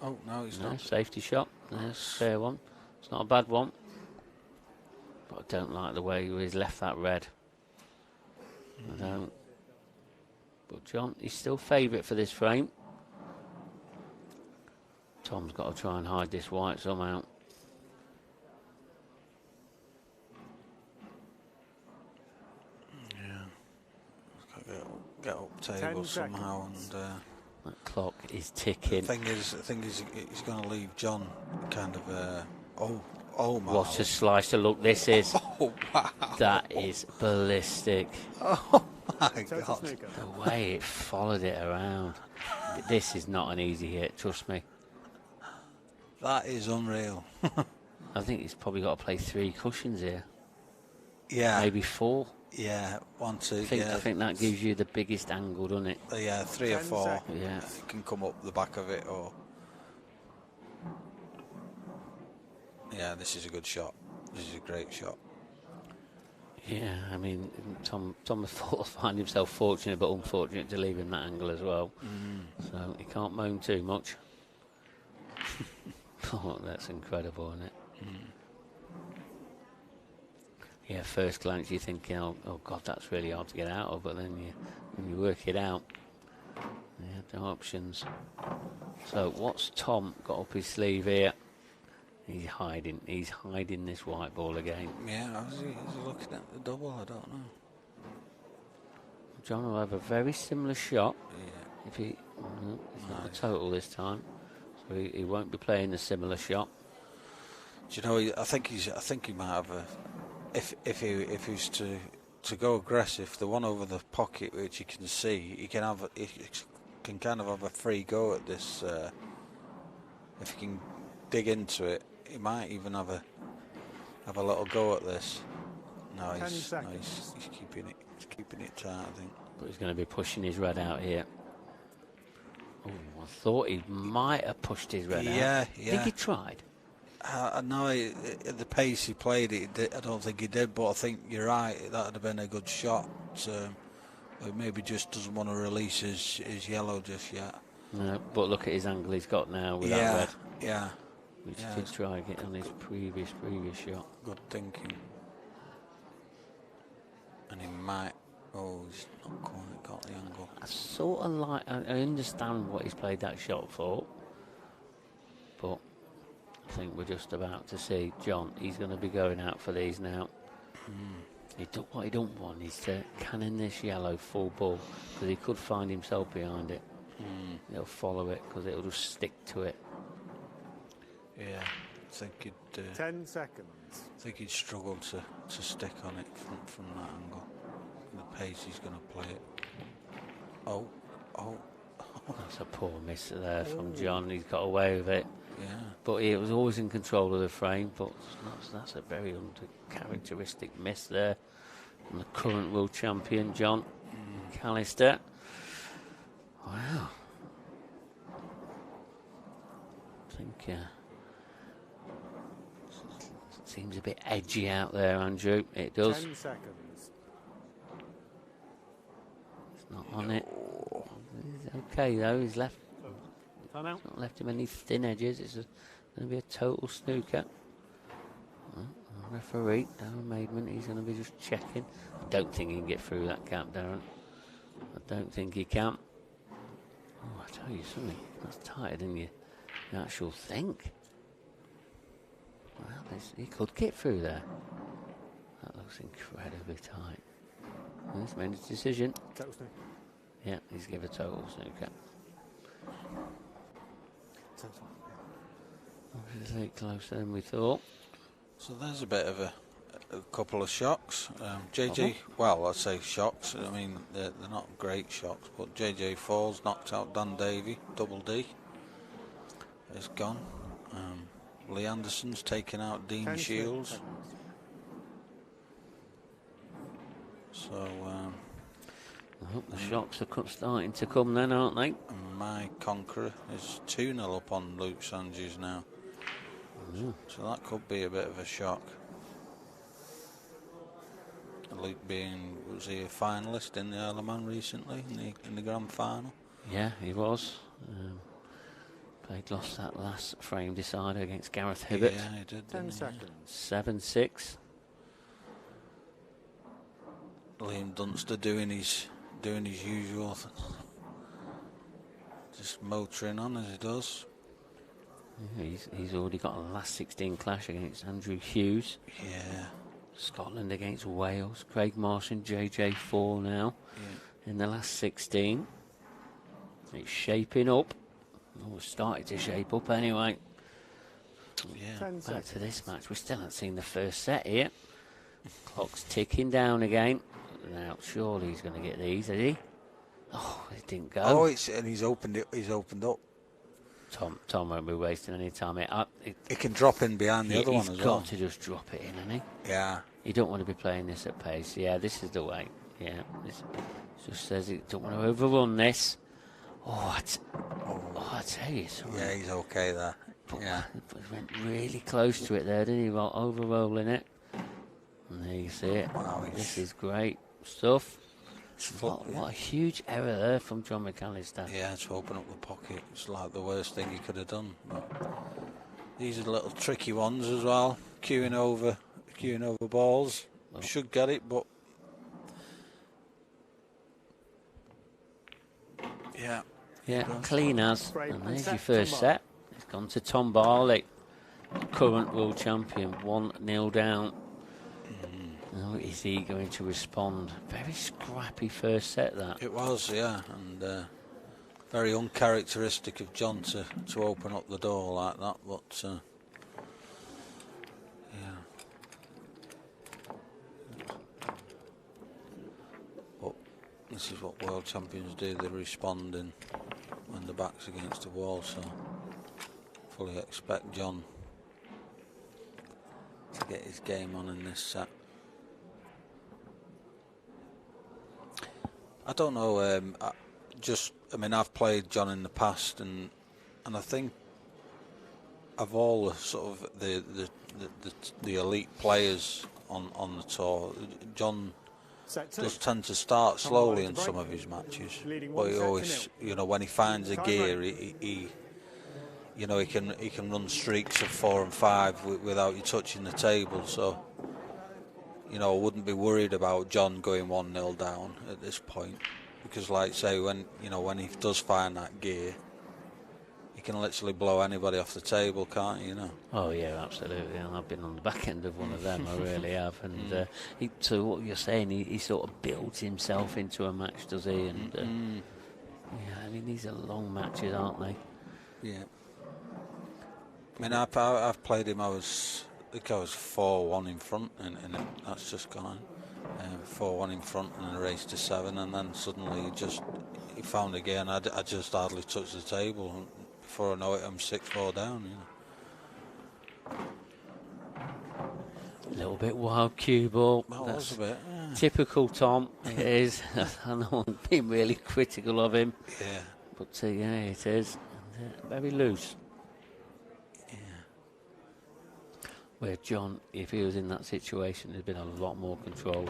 Oh, no, he's not. Safety shot. There's a fair one. It's not a bad one. But I don't like the way he's left that red. I don't. But John, he's still favourite for this frame. Tom's got to try and hide this white somehow. Yeah. Get up table somehow, and that clock is ticking. The thing is, he's going to leave John kind of. Oh my! What a slice of luck this is! Oh wow! That is ballistic. Oh my God! The way it followed it around. This is not an easy hit. Trust me. That is unreal. I think he's probably got to play 3 cushions here. Yeah. Maybe 4. Yeah, 1, 2. I think that gives you the biggest angle, doesn't it? Yeah, 3 or 4. Seconds. Yeah. You can come up the back of it, or. Yeah, this is a good shot. This is a great shot. Yeah, I mean, Tom will find himself fortunate but unfortunate to leave him that angle as well. So he can't moan too much. Oh, that's incredible, isn't it? Yeah, first glance you're thinking, oh God, that's really hard to get out of, but then when you work it out, the options. So what's Tom got up his sleeve here? He's hiding this white ball again. Yeah, is he looking at the double? I don't know. John will have a very similar shot. Yeah. If he, it's not a total this time, so he won't be playing a similar shot. Do you know? I think he might have a. If he's to go aggressive, the one over the pocket which you can see, he can kind of have a free go at this. If he can dig into it, he might even have a little go at this. No, he's keeping it. He's keeping it tight, I think. But he's going to be pushing his red out here. Oh, I thought he might have pushed his red out. Yeah. I think he tried. I know at the pace he played it, I don't think he did, but I think you're right. That would have been a good shot. Maybe just doesn't want to release his yellow just yet. No, but look at his angle he's got now with that red. Yeah. Which did try to get on his previous shot. Good thinking. And he might. Oh, he's not quite got the angle. I sort of like. I understand what he's played that shot for, but I think we're just about to see John. He's going to be going out for these now. What he don't want is to cannon this yellow full ball, because he could find himself behind it. He'll follow it because it'll just stick to it. Yeah, I think he'd. 10 seconds. I think he'd struggle to stick on it from that angle. The pace he's going to play it. Oh. That's a poor miss there from John. He's got away with it. Yeah. But he was always in control of the frame. But that's a very uncharacteristic miss there from the current world champion, John Callister. Wow. I think it seems a bit edgy out there, Andrew. It does. 10 seconds. It's not on it. He's okay though. He's left. Time out. It's not left him any thin edges. It's going to be a total snooker. Referee Darren Maidman. He's going to be just checking. I don't think he can get through that cap, Darren. I don't think he can. Oh, I tell you something. That's tighter than you actually think. Well, he could get through there. That looks incredibly tight. He's made his decision. Total snooker. Yeah, he's given a total snooker. Obviously closer than we thought. So there's a bit of a couple of shocks. JJ, well, I'd say shocks. I mean, they're not great shocks, but JJ Falls knocked out Dan Davey, double D. Is gone. Lee Anderson's taken out Dean Shields. So, the shocks are starting to come then, aren't they? And my Conqueror is 2-0 up on Luke Sanches now. So that could be a bit of a shock. Luke was he a finalist in the Isle of Man recently in the grand final? Yeah, he was. Lost that last frame decider against Gareth Hibbett. Yeah, he did. 10 seconds. 7-6. Liam Dunster doing his usual, just motoring on as he does. Yeah, he's already got a last 16 clash against Andrew Hughes. Yeah. Scotland against Wales. Craig Marsh and JJ Fall now in the last 16. It's shaping up. Oh, it's started to shape up anyway. Yeah. Back to this match. We still haven't seen the first set here. Clock's ticking down again. Now, surely he's going to get these, is he? Oh, it didn't go. Oh, and he's opened it. He's opened up. Tom won't be wasting any time. It can drop in behind the other one as well. He's got to just drop it in, hasn't he? Yeah. You don't want to be playing this at pace. Yeah, this is the way. Yeah, this just says he don't want to overrun this. I tell you something. Yeah, he's okay there. Yeah. He went really close to it there, didn't he? Over rolling it. And there you see it. Wow, this is great stuff. What a huge error there from John McAllister. Yeah, to open up the pocket. It's like the worst thing he could have done. But these are the little tricky ones as well. Queuing over balls. Well, should get it, but yeah. Clean as. And there's your first set. It's gone to Tom Barley, current world champion, 1-0 down. Now is he going to respond? Very scrappy first set that. It was, yeah, and very uncharacteristic of John to open up the door like that, but yeah. But this is what world champions do, they respond when the back's against the wall, so fully expect John to get his game on in this set. I don't know. I've played John in the past, and I think of all the sort of the elite players on the tour, John does tend to start slowly in some of his matches, but he always, when he finds a gear, he can run streaks of 4 and 5 without you touching the table. So. I wouldn't be worried about John going 1-0 down at this point, because, like say, when he does find that gear, he can literally blow anybody off the table, can't he? Oh yeah, absolutely. And I've been on the back end of one of them. I really have. And so what you're saying, he sort of builds himself into a match, does he? And these are long matches, aren't they? Yeah. I've played him. I think I was 4-1 in front, and that's just gone. 4-1 in front and a race to 7, and then suddenly he found a gear, and I just hardly touched the table, and before I know it, I'm 6-4 down. A little bit wild cue ball. That was a bit. Yeah. Typical Tom. It is. I know I'm being really critical of him. Yeah. But it is. Very loose. Where John, if he was in that situation, there'd been a lot more control,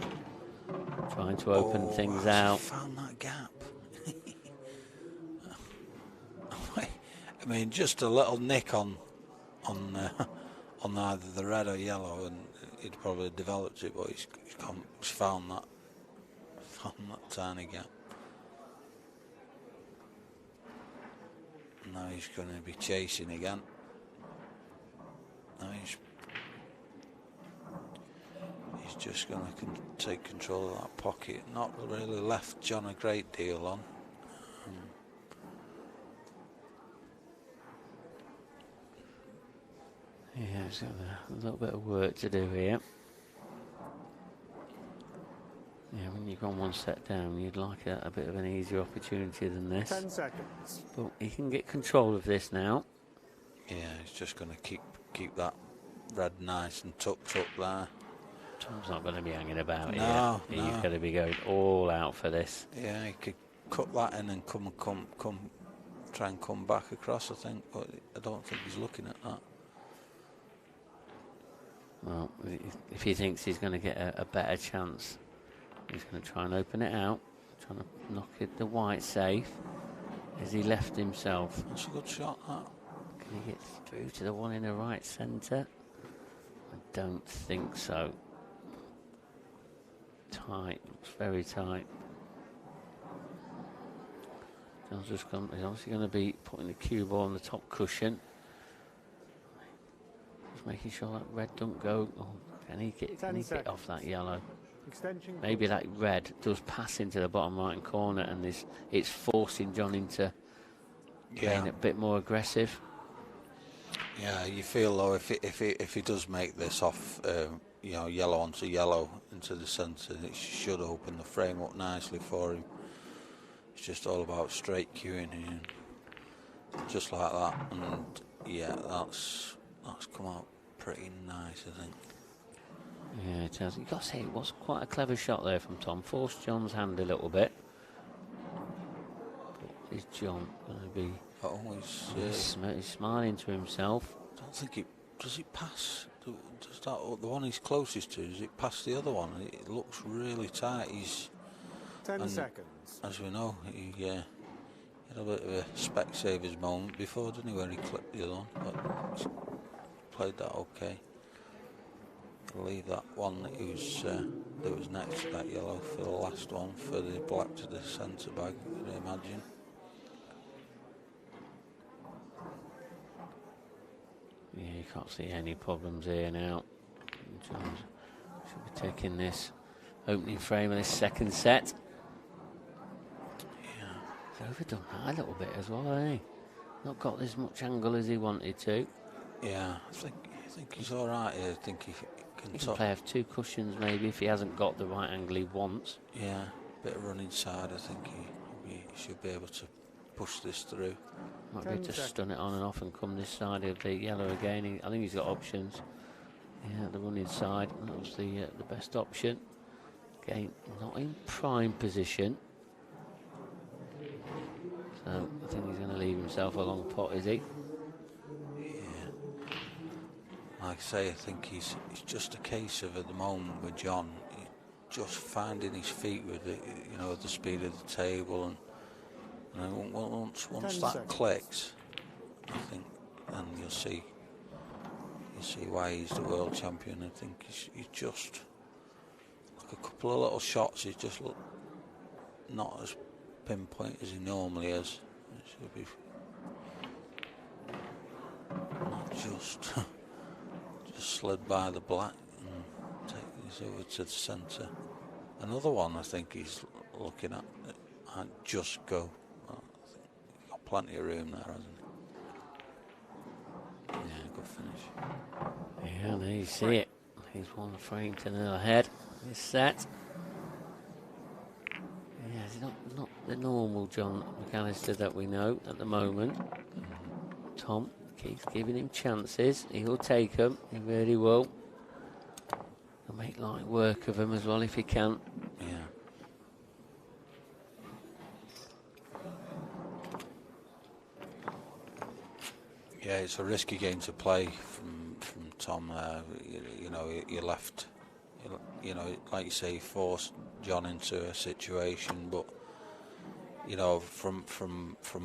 trying to open things out. Found that gap. Just a little nick on either the red or yellow, and he'd probably developed it, but he's found that tiny gap. Now he's going to be chasing again. Now he's just going to take control of that pocket. Not really left John a great deal on. He's got a little bit of work to do here. When you've gone one set down, you'd like a bit of an easier opportunity than this. 10 seconds. But he can get control of this now. Yeah, he's just going to keep that red nice and tucked up there. Tom's not going to be hanging about here. No. He's going to be going all out for this. Yeah, he could cut that in and come, try and come back across, I think, but I don't think he's looking at that. Well, if he thinks he's going to get a better chance, he's going to try and open it out, trying to knock the white safe. Has he left himself? That's a good shot, that. Can he get through to the one in the right centre? I don't think so. Tight, looks very tight. He's obviously going to be putting the cue ball on the top cushion. Just making sure that red don't go. Oh, can he get off that yellow? Extension. Maybe that red does pass into the bottom right corner, and it's forcing John into being a bit more aggressive. Yeah, you feel though if he does make this off, yellow onto yellow into the centre, it should open the frame up nicely for him. It's just all about straight cueing in, just like that, and yeah, that's come out pretty nice, I think. Yeah, it has. You've got to say, it was quite a clever shot there from Tom. Forced John's hand a little bit. But is John going to be He's smiling to himself. I don't think does it pass. Does the one he's closest to? Does it pass the other one? It looks really tight. He's 10 seconds. As we know, he had a bit of a Specsavers moment before, didn't he, where he clipped the other one? But he's played that okay. I'll leave that one that was next to that yellow for the last one, for the black to the centre bag, I'd imagine. Yeah, you can't see any problems here now. Jones should be taking this opening frame of this second set. Yeah, he's overdone that a little bit as well, hasn't he? Not got as much angle as he wanted to. Yeah, I think he's all right here. I think he can play off 2 cushions maybe if he hasn't got the right angle he wants. Yeah, bit of running side. I think he should be able to push this through. Might be able to stun it on and off and come this side of the yellow again. I think he's got options. Yeah, the running side, that was the best option. Again, not in prime position. So I think he's going to leave himself a long pot, is he? Yeah. Like I say, I think it's just a case of, at the moment with John, just finding his feet with it, the speed of the table, and once that clicks, I think, then you'll see why he's the world champion. I think he's just like a couple of little shots. He's just not as pinpoint as he normally is. It should be not just slid by the black and take this over to the centre. Another one I think he's looking at. Just go. I think he's got plenty of room there, hasn't he? Yeah, good finish. Yeah, there you see it. He's one frame to the ahead. This set. Yeah, it's not the normal John McAllister that we know at the moment. Tom keeps giving him chances. He'll take them. He really will. He'll make light work of them as well if he can. Yeah. Yeah, it's a risky game to play from Tom. You left. Like you say, forced John into a situation, but from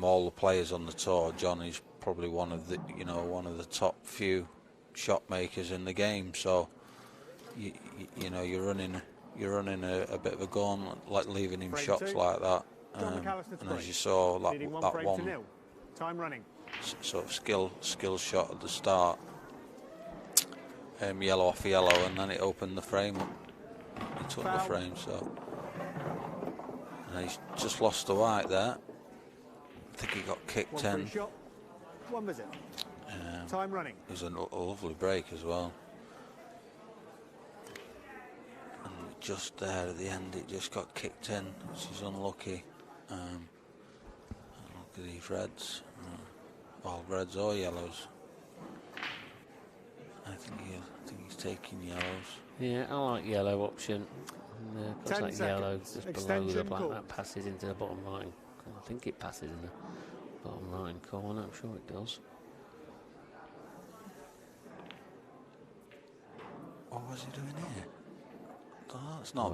all the players on the tour, John is probably one of the top few shot makers in the game. So you're running a bit of a gauntlet, like leaving him shots like that. And as you saw, that one time running. Sort of skill shot at the start, yellow off yellow, and then it opened the frame up. He took the frame, so. And he's just lost the white there. I think he got kicked 10. One visit. Time running. It was a lovely break as well. And just there at the end, it just got kicked in, which is unlucky. Look at these reds. Well, reds or yellows. I think he's taking yellows. Yeah, I like yellow option. Looks like yellow just below the black. Call. That passes into the bottom right. I think it passes in the bottom right corner. I'm sure it does. What was he doing here? Oh, that's not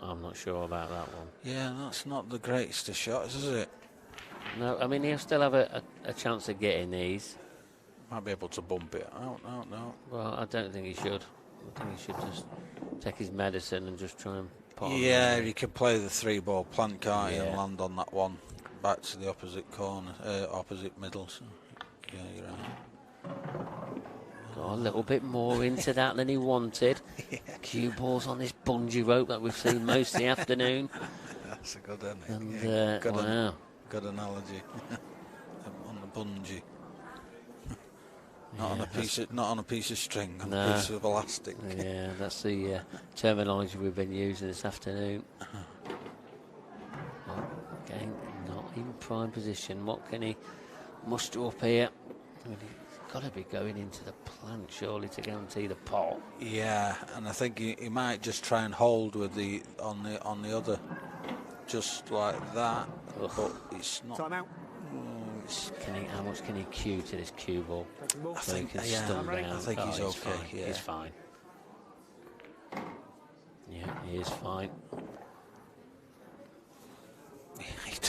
I'm not sure about that one. Yeah, that's not the greatest of shots, is it? No, I mean, he'll still have a chance of getting these. Might be able to bump it out, no. Well, I don't think he should. I think he should just take his medicine and just try and pot. Yeah, you can play the 3-ball plant, can't you, and land on that one back to the opposite corner, opposite middle. So, yeah, you're right. Got a little bit more into that than he wanted. Cue balls on this bungee rope that we've seen most of the afternoon. That's a good, isn't it? And, wow. Good analogy. On the bungee. Not on a piece of string, on a piece of elastic. Yeah, that's the terminology we've been using this afternoon. Again, not in prime position. What can he muster up here? I mean, he's got to be going into the plank, surely, to guarantee the pot. Yeah, and I think he might just try and hold with on the other, just like that. But it's not. Time out. How much can he cue to this cue ball? I think he's okay. Yeah. He's fine. Yeah, he is fine. He's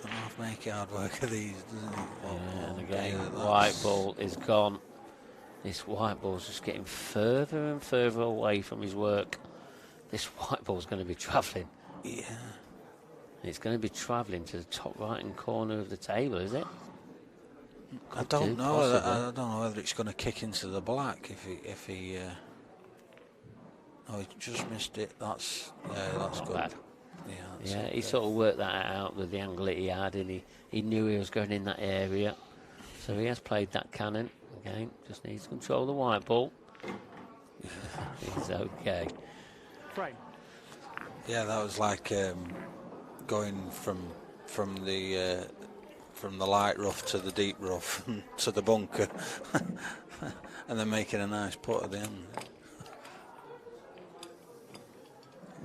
don't have to make hard work of these, doesn't he? Yeah, and again, white ball is gone. This white ball's just getting further and further away from his work. This white ball's going to be travelling. Yeah. It's going to be travelling to the top right-hand corner of the table, is it? I don't know. I don't know whether it's going to kick into the black if he. Oh, he just missed it. That's good. Bad. Yeah, he sort of worked that out with the angle that he had, and he knew he was going in that area. So he has played that cannon. Again, just needs to control the white ball. He's okay. Frame. Yeah, that was like going from the light rough to the deep rough to the bunker, and then making a nice putt at the end.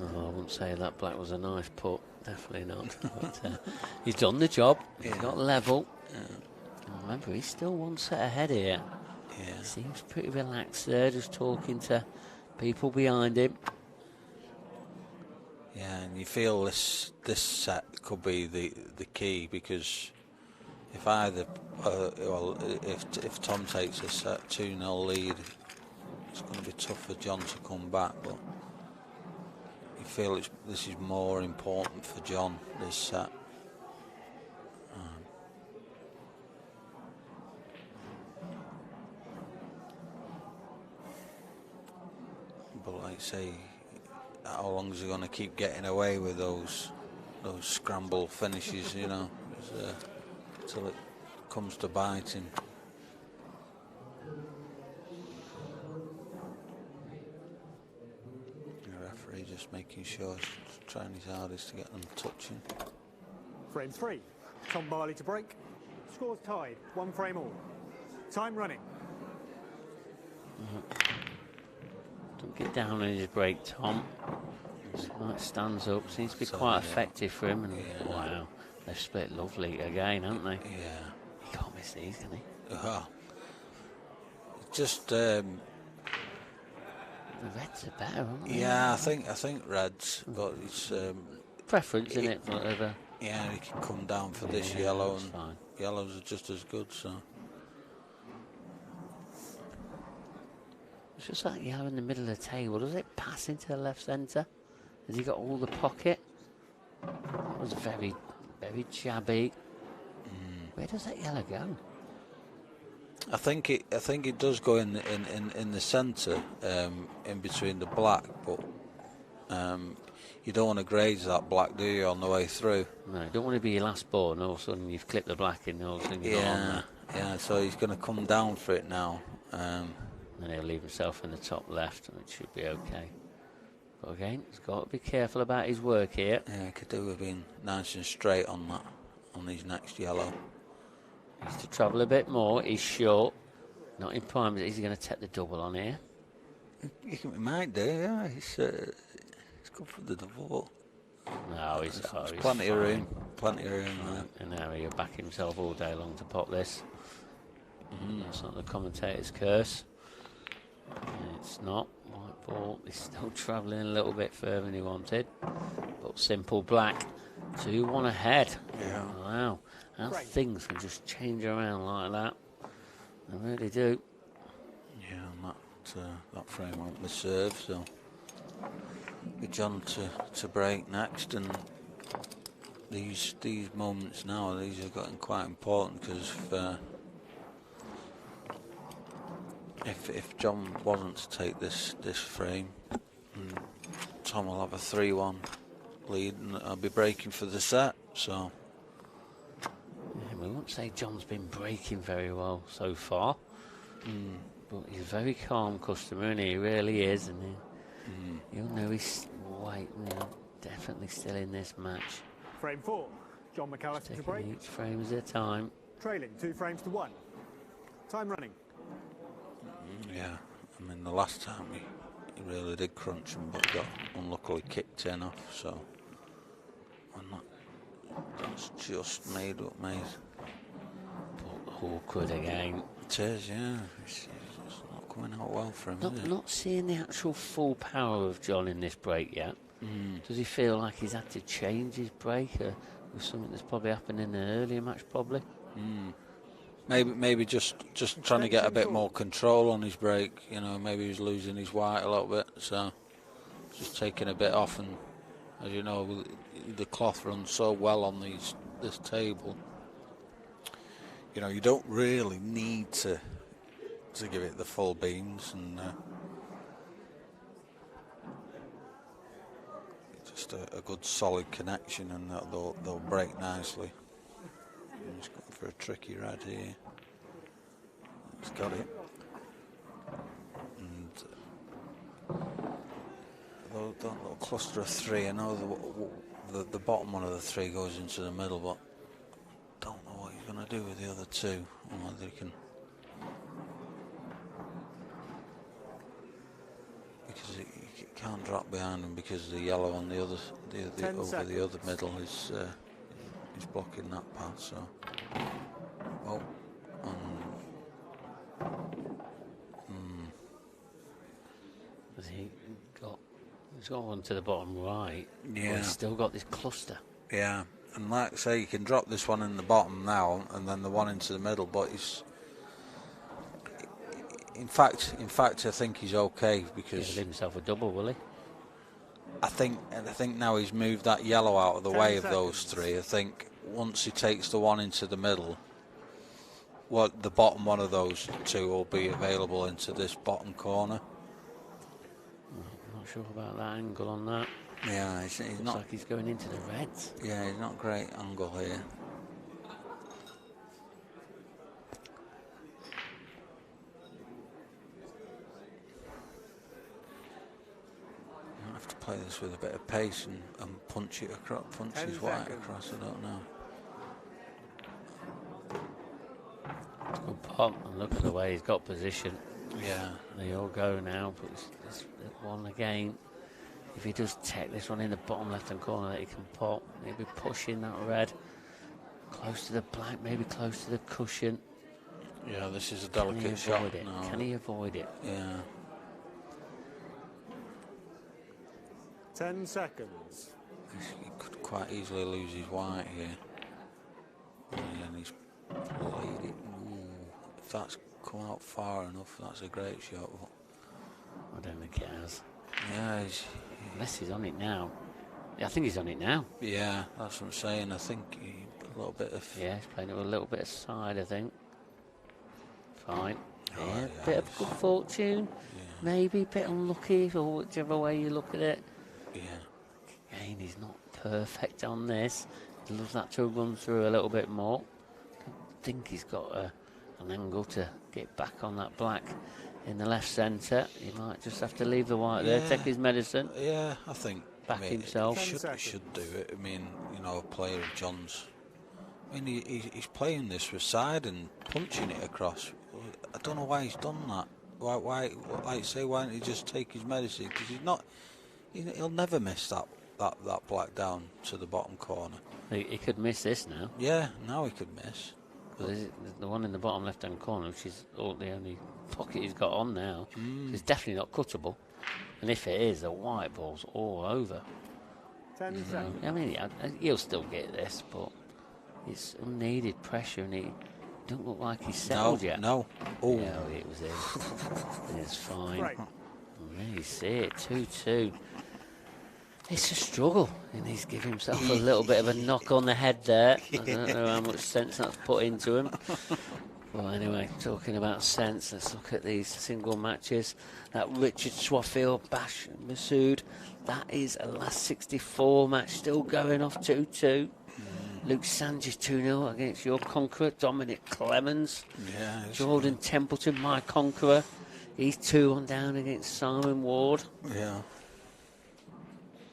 Oh, I wouldn't say that black was a nice putt. Definitely not. But, he's done the job. He's got level. Yeah. Remember, he's still one set ahead here. Yeah. He seems pretty relaxed there, just talking to people behind him. Yeah, and you feel this set could be the key, because if either if Tom takes a set 2-0 lead, it's going to be tough for John to come back. But you feel this is more important for John, this set. But like I say, how long is he going to keep getting away with those scramble finishes, you know, until it comes to bite him? The referee just making sure he's trying his hardest to get them touching. Frame 3. Tom Barley to break. Scores tied. 1 frame all. Time running. Don't get down on his break, Tom. Like stands up, seems to be quite effective for him. And wow, they've split lovely again, haven't they? Yeah. He can't miss these, can he? Just. The reds are better, aren't they? Yeah, I think reds, but it's preference, isn't it? For whatever. Yeah, he can come down for this yellow, and fine. Yellows are just as good. So. It's just like yellow in the middle of the table. Does it pass into the left centre? Has he got all the pocket? That was very, very jabby. Where does that yellow go? I think it does go in the centre, in between the black, but you don't want to graze that black, do you, on the way through? No, you don't want to be your last ball, and all of a sudden you've clipped the black in, and all of a sudden you're on there. Yeah, so he's going to come down for it now. And he'll leave himself in the top left, and it should be okay. But again, he's got to be careful about his work here. Yeah, he could do with being nice and straight on that, on his next yellow. He's to travel a bit more. He's short. Not in prime. Is he going to take the double on here? He might do, yeah. He's good for the double. No, he's plenty of room. Plenty of room there. And now he'll back himself all day long to pop this. That's not the commentator's curse. It's not. White ball is still travelling a little bit further than he wanted. But simple black. 2-1 ahead. Yeah. Wow. How things can just change around like that. They really do. Yeah, and that frame won't be served, so with John to break next, and these moments now, these are getting quite important, because if John wasn't to take this frame, Tom will have a 3-1 lead, and I'll be breaking for the set. So yeah, we won't say John's been breaking very well so far, but he's a very calm customer, and he really is, and you'll know he's definitely still in this match. Frame 4. John McAllister to break. Each frame is a time. Trailing 2 frames to 1. Time running. Yeah, I mean, the last time he really did crunch him, but got unluckily kicked in off, so when that That's just made up, mate. Awkward again. It is, yeah. It's not coming out well for him, is it? Not seeing the actual full power of John in this break yet. Does he feel like he's had to change his break with something that's probably happened in an earlier match, probably? Maybe just trying to get a bit more control on his break. You know, maybe he's losing his white a little bit, so just taking a bit off. And as you know, the cloth runs so well on this table. You know, you don't really need to give it the full beans, and just a good solid connection, and they'll break nicely. I'm just going for a tricky red here. He's got it. And that little cluster of three, I know the bottom one of the three goes into the middle, but don't know what he's going to do with the other two, or whether he can. Because he can't drop behind him because the yellow on the other, over the other middle is blocking that path. So, He's got one to the bottom right. Yeah, he's still got this cluster. Yeah, and like I say, you can drop this one in the bottom now, and then the one into the middle. But he's, in fact, I think he's okay because he'll leave himself a double, will he? I think now he's moved that yellow out of the way of those three. I think once he takes the one into the middle, the bottom one of those two will be available into this bottom corner. I'm not sure about that angle on that. Yeah, he's Looks not like he's going into the reds. Yeah, he's not great angle here. I have to play this with a bit of pace and punch it across, punch his white across. I don't know. Good pop, and look at the way he's got position. Yeah. They all go now, but this one again. If he does take this one in the bottom left-hand corner that he can pop, he'll be pushing that red close to the black, maybe close to the cushion. Yeah, this is a delicate shot. No. Can he avoid it? Yeah. 10 seconds. He could quite easily lose his white here. And he's played it. Ooh, if that's come out far enough, that's a great shot. I don't think it has. Yeah, unless he's on it now. Yeah, I think he's on it now. Yeah, that's what I'm saying. I think a little bit of... Yeah, he's playing it with a little bit of side, I think. Fine. Oh, yeah, yeah, bit of good fortune. Yeah. Maybe a bit unlucky, or whichever way you look at it. Yeah. Again, he's not perfect on this. He'd love that to run through a little bit more. I don't think he's got an angle to get back on that black in the left centre. He might just have to leave the white there, take his medicine. Yeah, I think back himself. He should do it. I mean, you know, a player of John's. I mean, he's playing this with side and punching it across. I don't know why he's done that. Why like you say, why don't he just take his medicine? Because he's not. He'll never miss that black down to the bottom corner. He could miss this now. Yeah, now he could miss. The one in the bottom left-hand corner, which is the only pocket he's got on now. It's definitely not cuttable. And if it is, the white ball's all over. 10 seconds. I mean, he'll still get this, but it's unneeded pressure, and he don't look like he's settled yet. No. Oh. Yeah, it was in. It's fine. Right. There you see it, 2-2. It's a struggle, and he's giving himself a little bit of a knock on the head there. I don't know how much sense that's put into him. Well, anyway, talking about sense, let's look at these single matches. That Richard Swaffield, Bash Masood, that is a last 64 match, still going off 2-2. Luke Sanchez 2-0 against your conqueror, Dominic Clemens. Yeah, Jordan Templeton, my conqueror. He's 2-1 down against Simon Ward. Yeah.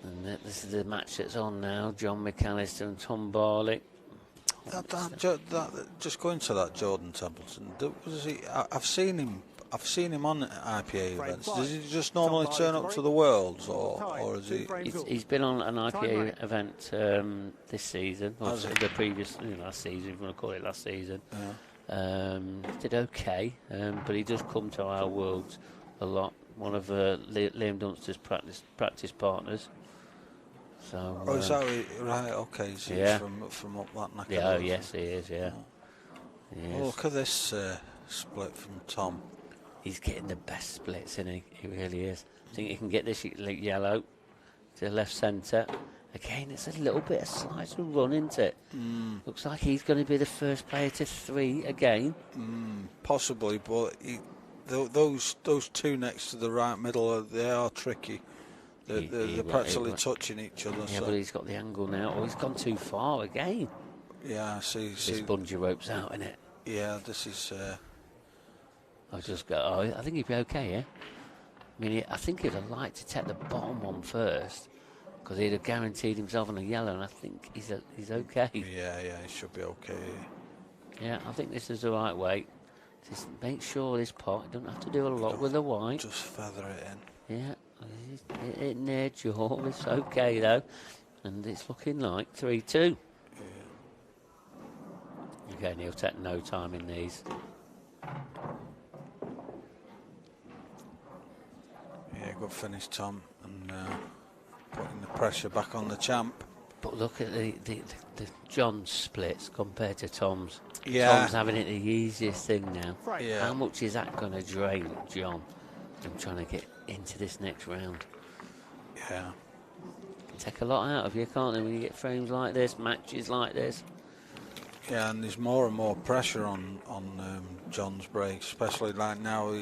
And this is the match that's on now, John McAllister and Tom Barley. Just going to that Jordan Templeton, I've seen him I've seen him on IPA events. five. Does he just normally turn up to the Worlds, or is he? He's been on an IPA event this season, or the previous, last season, if you want to call it last season. Yeah. Did okay, but he does come to our Worlds a lot. One of Liam Dunster's practice partners. So. Oh, is that right? Okay, so yeah. He's from up that neck. Yeah. Oh, yes, he is. Yeah. Oh, look at this split from Tom. He's getting the best splits, isn't he? He really is. I think he can get this yellow to left centre. Again, it's a little bit of slice and run, isn't it? Looks like he's going to be the first player to 3 again. Possibly, but those two next to the right middle, they are tricky. They're practically touching each other. Yeah, but he's got the angle now. Oh, he's gone too far again. Yeah, see. This bungee rope's out, isn't it? Yeah, this is... I think he'd be okay, yeah? I mean, I think he'd have liked to take the bottom one first, because he'd have guaranteed himself on a yellow, and I think he's okay. Yeah, he should be okay. Yeah, I think this is the right way. Just make sure this pot, you don't have to do a lot with the white. Just feather it in. Yeah, it near jaw, it's okay though. And it's looking like 3-2. Yeah. Again, he'll take no time in these. Yeah, good finish, Tom, and putting the pressure back on the champ. But look at the John's splits compared to Tom's. Yeah. Tom's having it the easiest thing now. Yeah. How much is that going to drain John? I'm trying to get into this next round. Yeah. Can take a lot out of you, can't they, when you get frames like this, matches like this? Yeah, and there's more and more pressure on John's break, especially like now.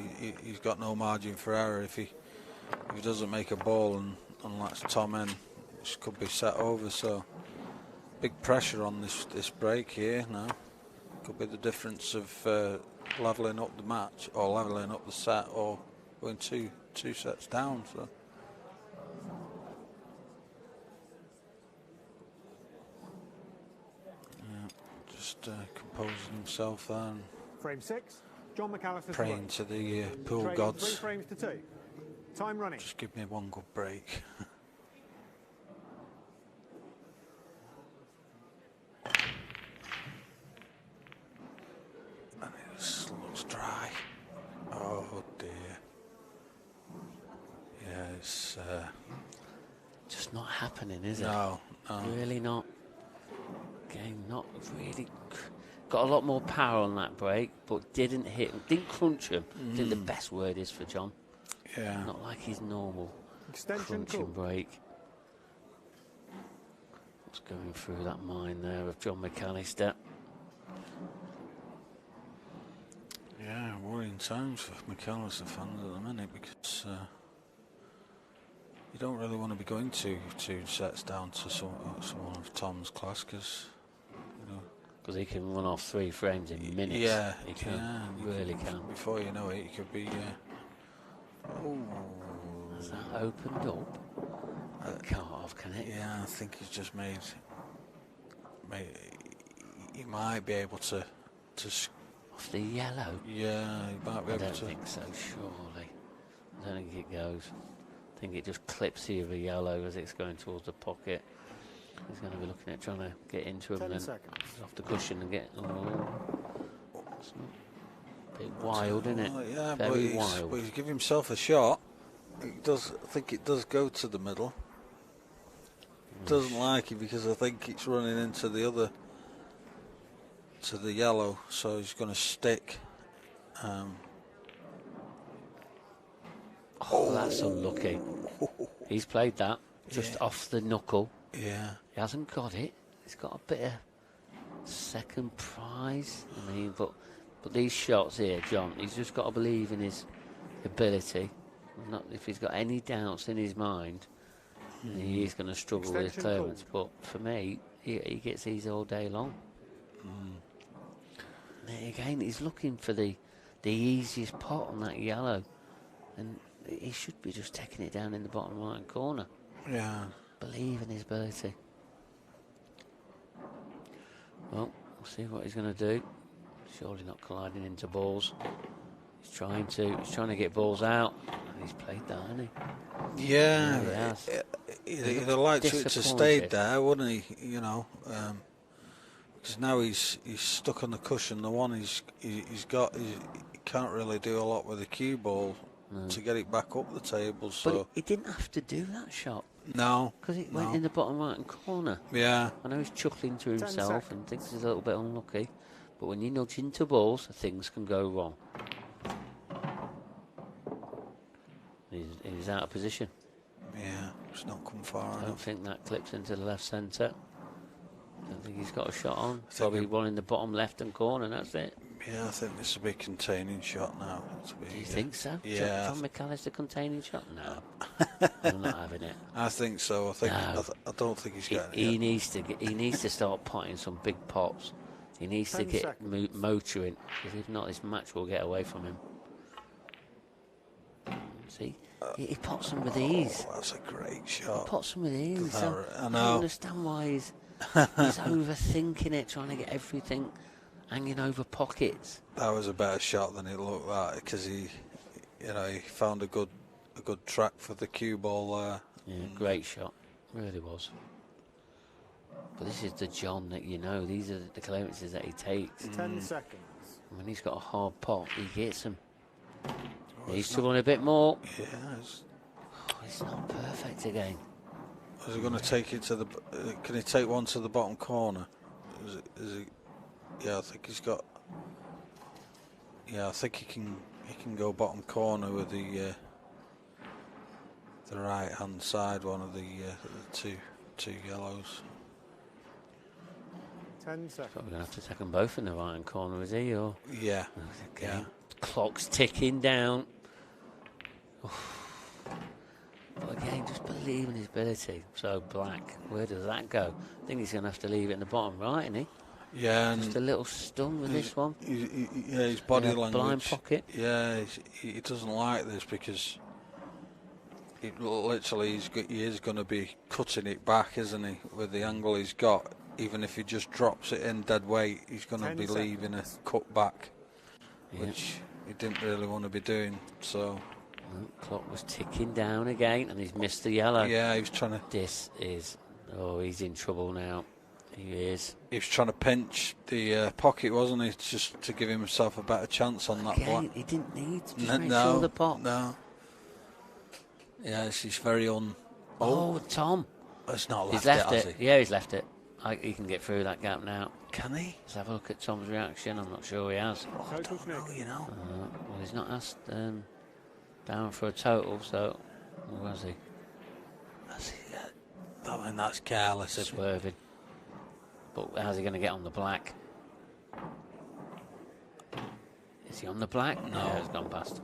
He's got no margin for error. If he doesn't make a ball and lets Tom in, it could be set over. So big pressure on this break here now. Could be the difference of levelling up the match or levelling up the set or going two sets down. So. Just composing himself there and frame 6, John McAllister's praying to the pool Trading gods. 3 frames to 2. Time running. Just give me one good break. And it just looks dry. Oh dear. Yeah, it's just not happening, is it? No. Really not. Game not really. Got a lot more power on that break, but didn't crunch him. I think the best word is for John. Yeah. Not like his normal Extension crunching break. What's going through that mind there of John McAllister? Yeah, worrying times for McAllister fans at the minute, because you don't really want to be going two sets down to someone of Tom's class, because he can run off 3 frames in minutes. Yeah, he can. Really can. Before you know it, he could be. Has that opened up? It can't have, can it? Yeah, I think he's just made. He might be able to. Off the yellow? Yeah, he might be able to. I don't think so, surely. I don't think it goes. I think it just clips the other yellow as it's going towards the pocket. He's going to be looking at trying to get into him and then off the cushion and get. It's a bit wild, isn't it? Yeah, very wild. But he's giving himself a shot. I think it does go to the middle. Doesn't like it because I think it's running into the other, to the yellow. So he's going to stick. That's unlucky. He's played that just off the knuckle. Yeah. He hasn't got it. He's got a bit of second prize. I mean, but these shots here, John, he's just got to believe in his ability. Not if he's got any doubts in his mind, he is going to struggle with clearance. But for me, he gets these all day long. Again, he's looking for the easiest pot on that yellow, and he should be just taking it down in the bottom right corner. Yeah. Believe in his ability. Well, we'll see what he's going to do. Surely not colliding into balls. He's trying to get balls out. And he's played that, hasn't he? Yeah, he'd have liked it to stay there, wouldn't he? You know, because now he's stuck on the cushion. The one he can't really do a lot with the cue ball to get it back up the table. So but he didn't have to do that shot. No, because it went in the bottom right-hand corner. Yeah, I know he's chuckling to himself and thinks he's a little bit unlucky, but when you nudge into balls, things can go wrong. He's out of position. Yeah, it's not come far enough. I don't think that clips into the left centre. I don't think he's got a shot on. Probably one in the bottom left-hand corner, and that's it. Yeah, I think this will be a containing shot now. Do you think so? Yeah. John McAllister containing shot? No. I'm not having it. I think so. I don't think he's getting it. He needs to start potting some big pots. He needs to get motoring, because if not, this match will get away from him. See? He pots them with ease. That's a great shot. He pots them with ease. I know. I don't understand why he's overthinking it, trying to get everything hanging over pockets. That was a better shot than it looked like, because he found a good track for the cue ball there. Yeah, great shot, really was. But this is the John that these are the clearances that he takes. 10 seconds. When he's got a hard pot, he gets them. He's struggling a bit more. Yeah, it's not perfect again. Is he going to take it to the? Can he take one to the bottom corner? Is he? Yeah, I think he's got. Yeah, I think he can go bottom corner with the right hand side one of the two yellows. 10 seconds. We're going to have to take them both in the right hand corner, is he? Or yeah. Okay. Yeah. Clock's ticking down. But again, just believe in his ability. So black, where does that go? I think he's going to have to leave it in the bottom right, isn't he? Yeah, just a little stun with this one. His body language. Blind pocket. Yeah, he doesn't like this because literally he is going to be cutting it back, isn't he? With the angle he's got, even if he just drops it in dead weight, he's going to be leaving a cut back, which he didn't really want to be doing. So. Clock was ticking down again, and he's missed the yellow. Yeah, he was trying to. This is. Oh, he's in trouble now. He is. He was trying to pinch the pocket, wasn't he? Just to give himself a better chance on that black. He didn't need to just make sure the pot. No. Yeah, she's very Oh, Tom. It's not left he's left it, has he? Yeah, he's left it. He can get through that gap now. Can he? Let's have a look at Tom's reaction. I'm not sure he has. I don't know, well, he's not asked down for a total, so where was he? I mean, that's careless. Swerving. But how's he going to get on the black? Is he on the black? No, it's gone past.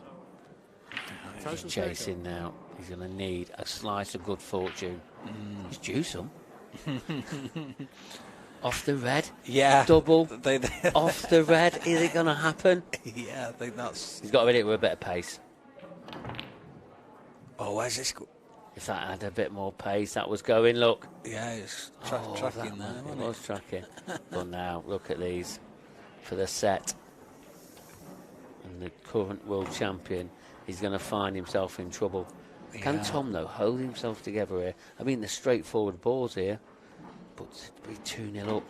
He's chasing now. He's going to need a slice of good fortune. He's due some. Off the red. Yeah. Double. Off the red. Is it going to happen? Yeah, I think that's. He's got to hit it with a bit of pace. Oh, where's this? If that had a bit more pace, that was going. Look. Yeah, it's tracking there. It was tracking. But now, look at these for the set. And the current world champion is going to find himself in trouble. Yeah. Can Tom, though, hold himself together here? I mean, the straightforward balls here, but to be 2-0 up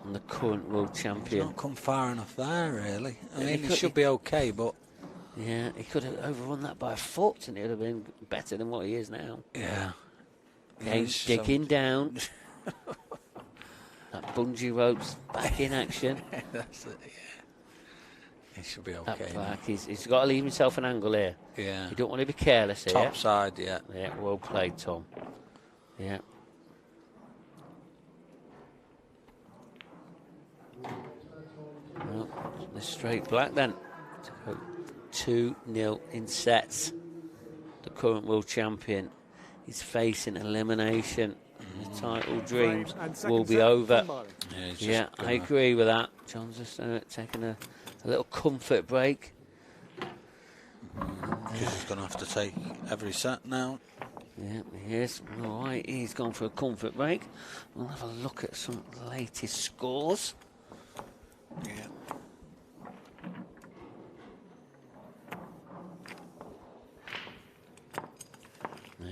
on the current world champion. He's not come far enough there, really. I mean, he should be okay, but. Yeah, he could have overrun that by a foot and it would have been better than what he is now. Yeah. Again, digging down. That bungee rope's back in action. That's it, yeah. He should be okay. That back, he's got to leave himself an angle here. Yeah. You don't want to be careless here. Top side, yeah. Yeah, well played, Tom. Yeah. Well, the straight black then. 2-0 in sets. The current world champion is facing elimination. His title dreams will be over. Yeah, I agree with that. John's just taking a little comfort break. Because he's going to have to take every set now. Yeah, he is. All right, he's gone for a comfort break. We'll have a look at some latest scores. Yeah.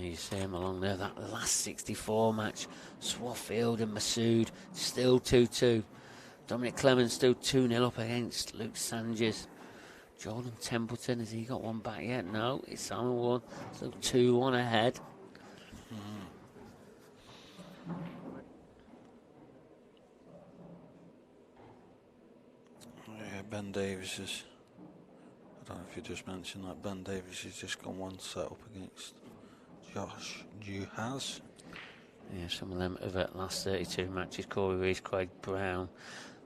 You see him along there. That last 64 match, Swaffield and Masood still 2-2. Dominic Clemens still 2-0 up against Luke Sanchez. Jordan Templeton, has he got one back yet? No, it's Simon Ward, still 2-1 ahead. Yeah, Ben Davis is. I don't know if you just mentioned that. Ben Davis has just gone one set up against Josh Juhas. Yeah, some of them of the last 32 matches, Corey Reese, Craig Brown,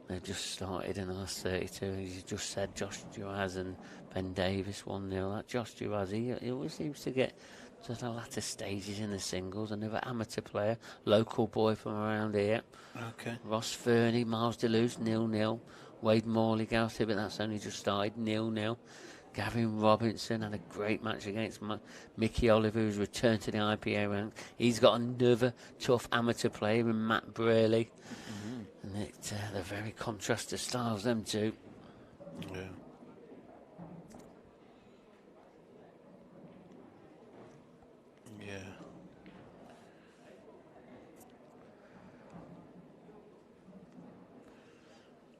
they've just started in the last 32. As you just said, Josh Juhas and Ben Davis 1-0. That Josh Juhas, he always seems to get to the latter stages in the singles. Another amateur player, local boy from around here. Okay. Ross Fernie, Miles Deleuze, 0-0. Wade Morley, Gareth Hibbett, that's only just started, 0-0. Gavin Robinson had a great match against Mickey Oliver, who's returned to the IPA ranks. He's got another tough amateur player in Matt Braley. And they're very contrasted styles, them two. Yeah. Yeah.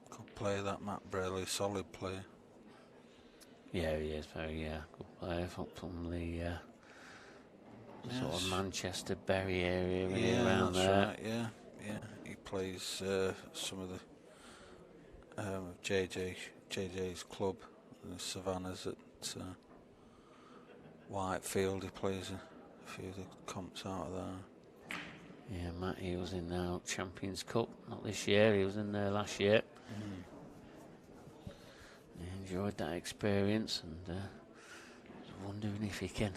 Good player, that Matt Braley, solid player. Yeah, he is very good player from the sort of Manchester Bury area, really, around that's there. right, yeah. He plays some of the JJ's club, the Savannahs at Whitefield. He plays a few of the comps out of there. Yeah, Matt, he was in the Champions Cup, not this year, he was in there last year. He enjoyed that experience, and was wondering if he can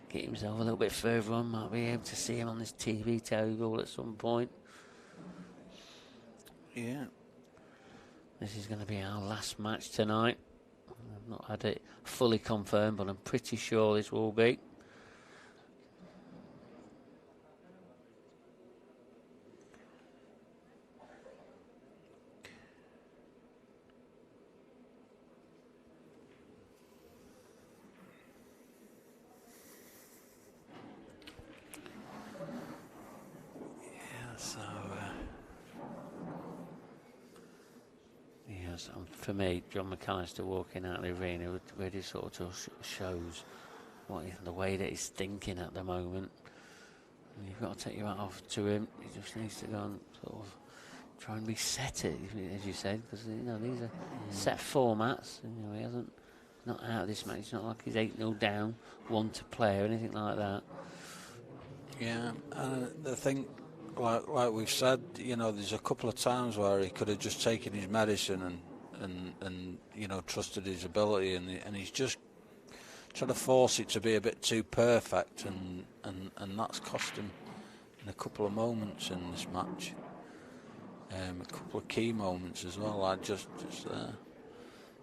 get himself a little bit further on. Might be able to see him on this TV table at some point. Yeah. This is going to be our last match tonight. I've not had it fully confirmed, but I'm pretty sure this will be. For me, John McAllister walking out of the arena really sort of shows the way that he's thinking at the moment. And you've got to take your hat off to him. He just needs to go and sort of try and reset it, as you said, because these are set formats. He hasn't not out of this match. It's not like he's 8-0 down, one to play or anything like that. Yeah, and the thing, like we've said, there's a couple of times where he could have just taken his medicine and trusted his ability, and he's just trying to force it to be a bit too perfect, and that's cost him in a couple of moments in this match. A couple of key moments as well, like just there.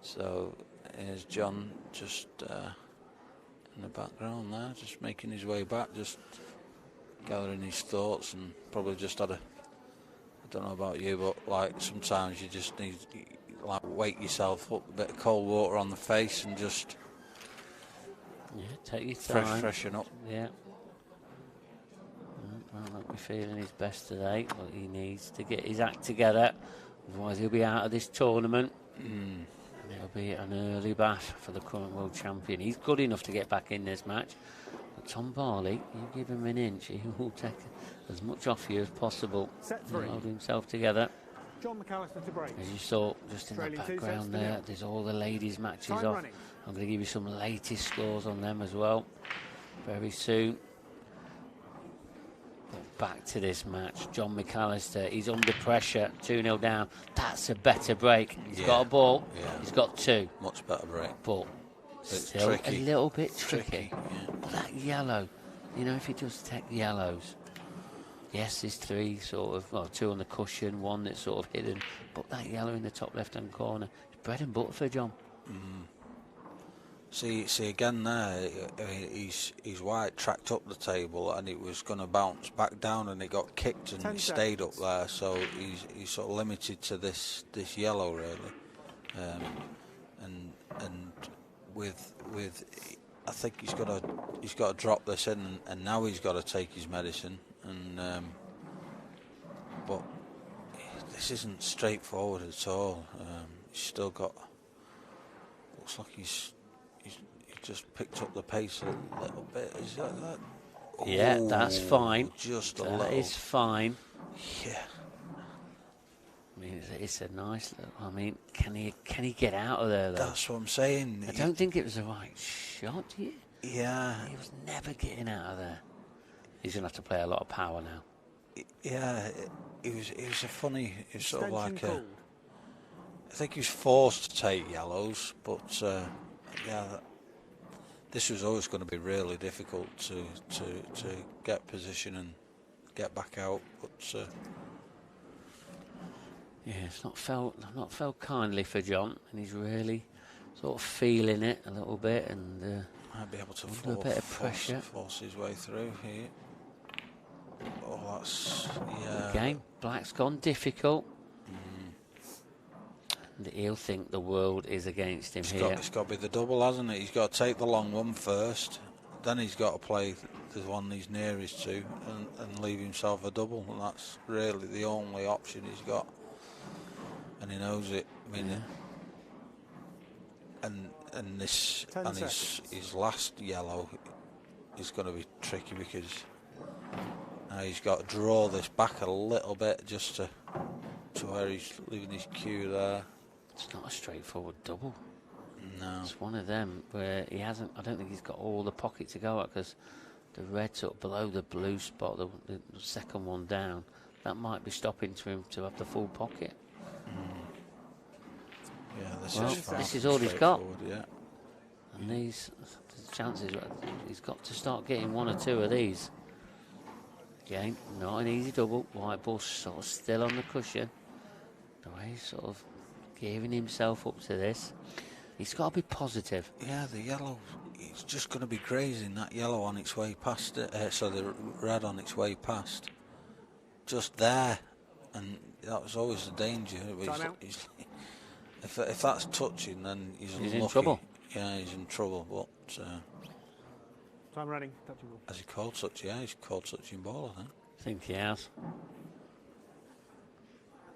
So here's John just in the background there, just making his way back, just gathering his thoughts, and probably just had I don't know about you, but like sometimes you just need wake yourself up, a bit of cold water on the face, and just take your time, freshen up. Yeah. Might not be feeling his best today, but he needs to get his act together, otherwise he'll be out of this tournament. And it'll be an early bath for the current world champion. He's good enough to get back in this match, but Tom Barley, you give him an inch, he will take as much off you as possible. Set 3. Hold himself together. John McAllister to break. As you saw just in the background there, there's all the ladies' matches off. Running. I'm going to give you some latest scores on them as well very soon. But back to this match, John McAllister, he's under pressure, 2-0 down. That's a better break. He's got a ball, he's got 2. Much better break. But it's still tricky. A little bit tricky. Yeah. But that yellow, if he does take yellows, yes, there's 3 2 on the cushion, 1 that's sort of hidden, but that yellow in the top left-hand corner is bread and butter for John. See again there, he's white tracked up the table, and it was going to bounce back down, and it got kicked, and he stayed up there. So he's sort of limited to this yellow really, and with I think he's got to drop this in, and now he's got to take his medicine. And but this isn't straightforward at all. He's still got. Looks like he's just picked up the pace a little bit. Is that? Yeah, that's fine. Just a that little. That is fine. Yeah. I mean, it's a nice little. I mean, can he get out of there though? That's what I'm saying. I don't think it was the right shot. Do you? Yeah. He was never getting out of there. He's gonna have to play a lot of power now. Yeah, it was a funny. It was sort of like Extension a. I think he was forced to take yellows, but this was always going to be really difficult to get position and get back out. But yeah, it's not felt kindly for John, and he's really sort of feeling it a little bit, and might be able to under a bit of pressure. Force his way through here. Oh, that's Again, Black's gone difficult. And he'll think the world is against him here. It's got to be the double, hasn't it? He's got to take the long one first, then he's got to play the one he's nearest to and leave himself a double, and that's really the only option he's got. And he knows it. I mean, and his last yellow is going to be tricky because now he's got to draw this back a little bit just to where he's leaving his cue there. It's not a straightforward double. No. It's one of them where he hasn't. I don't think he's got all the pocket to go at, because the red sort of below the blue spot, the second one down, that might be stopping to him to have the full pocket. Yeah, this is all he's got. Yeah. And these chances, he's got to start getting one or two of these. Again, not an easy double. White ball sort of still on the cushion. The way he's sort of giving himself up to this. He's got to be positive. Yeah, the yellow, it's just going to be grazing that yellow on its way past it. So the red on its way past. Just there. And that was always the danger. If that's touching, then he's unlucky. In trouble. Yeah, he's in trouble. But time running, touching ball. has he called touch? Yeah, he's called touching ball, I think. I think he has.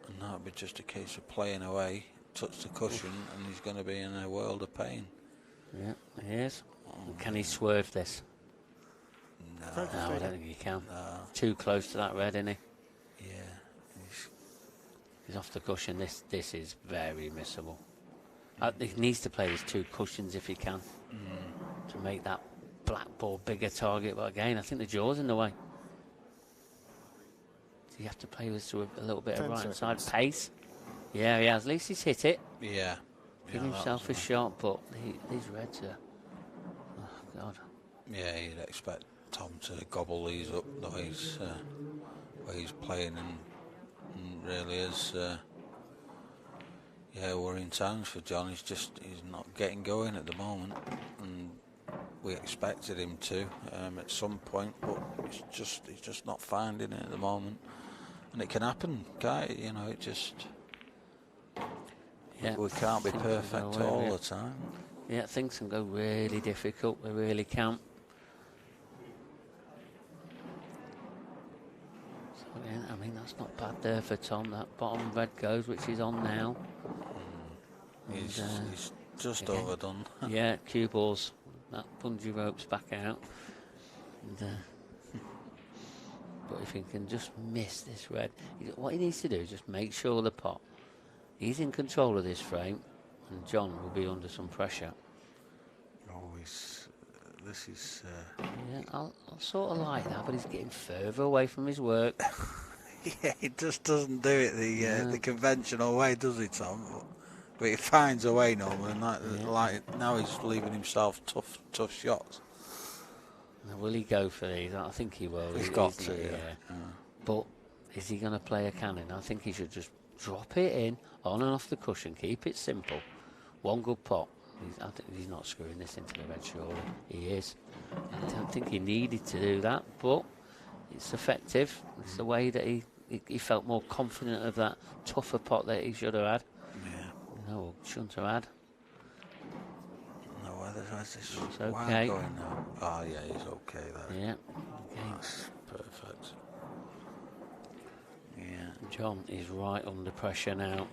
And that would be just a case of playing away, touch the cushion, and he's going to be in a world of pain. Yeah, he is. Can he swerve this? No, I don't think he can. No. Too close to that red, isn't he? Yeah. He's off the cushion. This is very missable. He needs to play his two cushions if he can to make that black ball bigger target. But again, I think the jaw's in the way. Do you have to play with a little bit of right side pace? Yeah, he has. At least he's hit it. Yeah. Give himself a shot, but these reds are. Oh God. Yeah, you'd expect Tom to gobble these up the way he's playing, and really is. Worrying times for John. He's not getting going at the moment, and we expected him to at some point, but he's just not finding it at the moment. And it can happen, can't it? You know, it just. Yeah, we can't be perfect all the time. Yeah, things can go really difficult. They really can. So, yeah, I mean, that's not bad there for Tom. That bottom red goes, which is on now. He's just overdone. Yeah, cue balls. That bungee rope's back out. And, but if he can just miss this red, what he needs to do is just make sure the pot. He's in control of this frame, and John will be under some pressure. This is. Yeah, I'll sort of like that, but he's getting further away from his work. Yeah, he just doesn't do it the conventional way, does he, Tom? But he finds a way normally, and like now he's leaving himself tough shots. Now, will he go for these? I think he will. He's got to, yeah. But is he going to play a cannon? I think he should just drop it in, on and off the cushion, keep it simple. One good pot. He's not screwing this into the red, surely. He is. I don't think he needed to do that, but it's effective. It's the way that he felt more confident of that tougher pot that he should have had. Yeah. No, shouldn't have had. No, Where's this It's wire okay. going now? Oh, yeah, he's okay there. Yeah. That's perfect. Yeah. John is right under pressure now.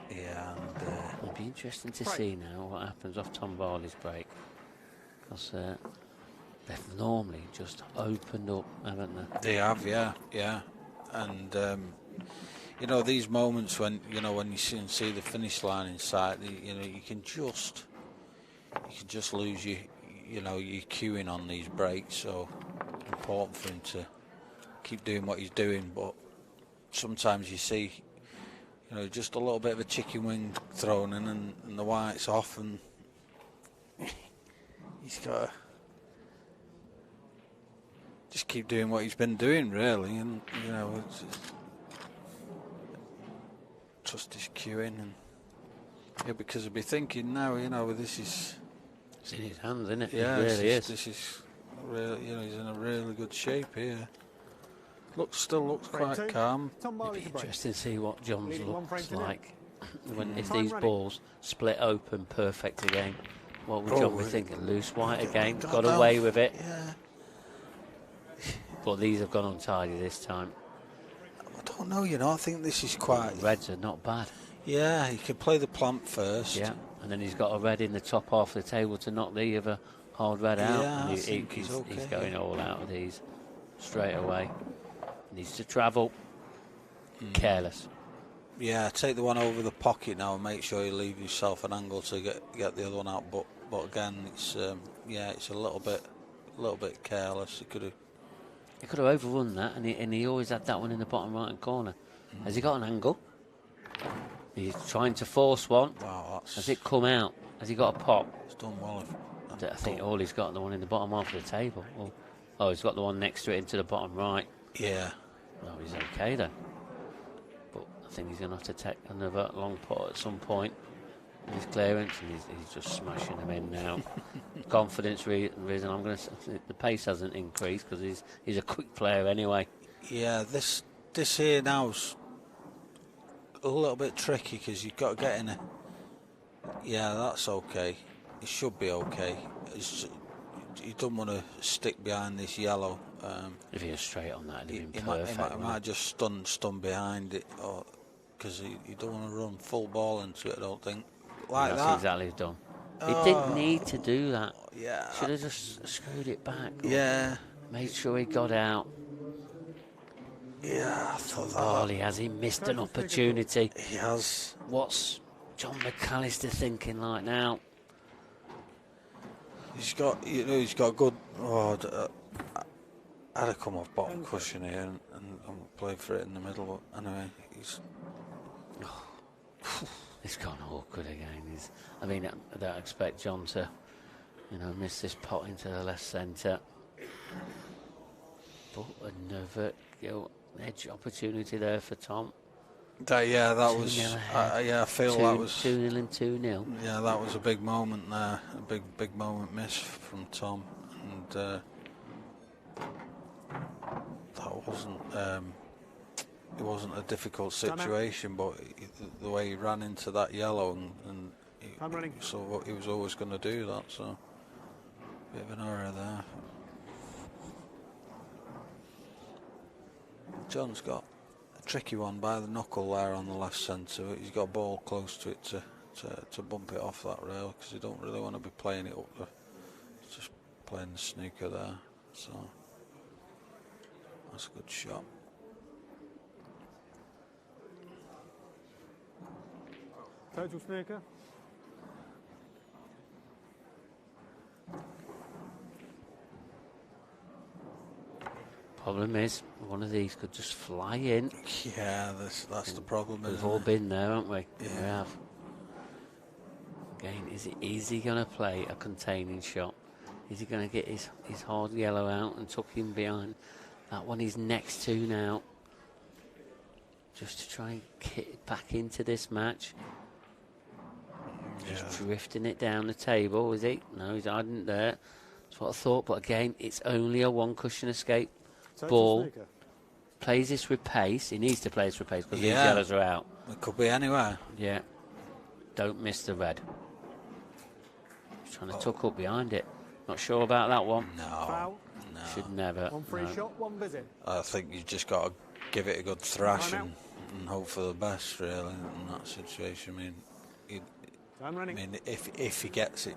Yeah, and It'll be interesting to see now what happens off Tom Barley's break. Because they've normally just opened up, haven't they? they have, yeah. And you know, these moments when you see the finish line in sight, you can just lose your cueing on these breaks. So important for him to keep doing what he's doing. But sometimes you see, just a little bit of a chicken wing thrown in, and the white's off, and he's got to just keep doing what he's been doing, really, and trust his cueing, and because he'll be thinking now, this is. It's in his hands, isn't it? Yeah, it really is. This is really, he's in a really good shape here. Still looks quite calm. It'd be interesting to see what John's looks like if these balls split open perfect again. What would John be thinking? Loose white again, got away with it. Yeah. But these have gone untidy this time. I don't know, I think this is quite. Reds are not bad. Yeah, he could play the plant first. Yeah, and then he's got a red in the top half of the table to knock the other hard red out. Yeah, And he's okay. He's going all out of these straight away. Needs to travel. Careless. Yeah, take the one over the pocket now and make sure you leave yourself an angle to get the other one out. But again, it's it's a little bit careless. He could have overrun that, and he always had that one in the bottom right hand corner. Has he got an angle? He's trying to force one. Wow, Has it come out? Has he got a pop? It's done well. I think all he's got the one in the bottom half of the table. Oh, he's got the one next to it into the bottom right. Yeah. Well, he's okay then. But I think he's going to have to take another long putt at some point in his clearance, and he's just smashing them in now. Confidence reason. I'm going to. The pace hasn't increased because he's a quick player anyway. Yeah, this here now's a little bit tricky because you've got to get in a. Yeah, that's okay. It should be okay. You don't want to stick behind this yellow. If he was straight on that, it'd have been perfect. He might just stun behind it, or because you don't want to run full ball into it. I don't think like That's exactly what he's done. He didn't need to do that. Yeah, should have just screwed it back. Yeah, made sure he got out. Yeah, I thought Barley has he missed an opportunity? He has. What's John McAllister thinking like now? He's got good. I'd have come off bottom cushion here and played for it in the middle. But anyway, It's gone awkward again. I don't expect John to, miss this pot into the left centre. But another edge opportunity there for Tom. That was. I feel that was 2-0 and 2-0. Yeah, that was a big moment there. A big moment miss from Tom, and that wasn't. It wasn't a difficult situation, but the way he ran into that yellow, and so he was always going to do that. So, bit of an error there. John's got a tricky one by the knuckle there on the left centre. He's got a ball close to it to bump it off that rail because you don't really want to be playing it up there. It's just playing the snooker there. So that's a good shot. Total snooker. Problem is, one of these could just fly in. Yeah, that's the problem. We've all been there, haven't we? Yeah. We have. Again, is he going to play a containing shot? Is he going to get his hard yellow out and tuck him behind? That one he's next to now. Just to try and get back into this match. Just drifting it down the table, is he? No, he's hiding there. That's what I thought. But again, it's only a one cushion escape. Ball. Plays this with pace. He needs to play this with pace because these yellows are out. It could be anywhere. Yeah. Don't miss the red. trying to tuck up behind it. Not sure about that one. No. Foul. No. Should never. One free no. shot, one visit. I think you just got to give it a good thrash Time out. and hope for the best, really, in that situation. I mean, Time running. if he gets it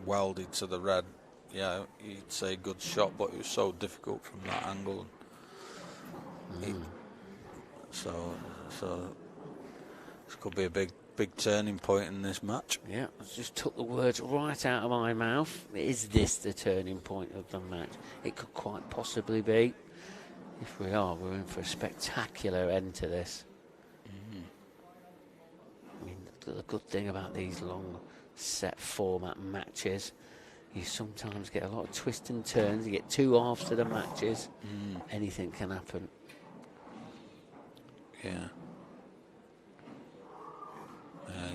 welded to the red, yeah, you'd say good shot, but it was so difficult from that angle. So this could be a big turning point in this match. Yeah, I just took the words right out of my mouth. Is this the turning point of the match? It could quite possibly be. If we are, we're in for a spectacular end to this. I mean, the good thing about these long set format matches, you sometimes get a lot of twists and turns. You get 2 halves to the matches. Anything can happen. Yeah.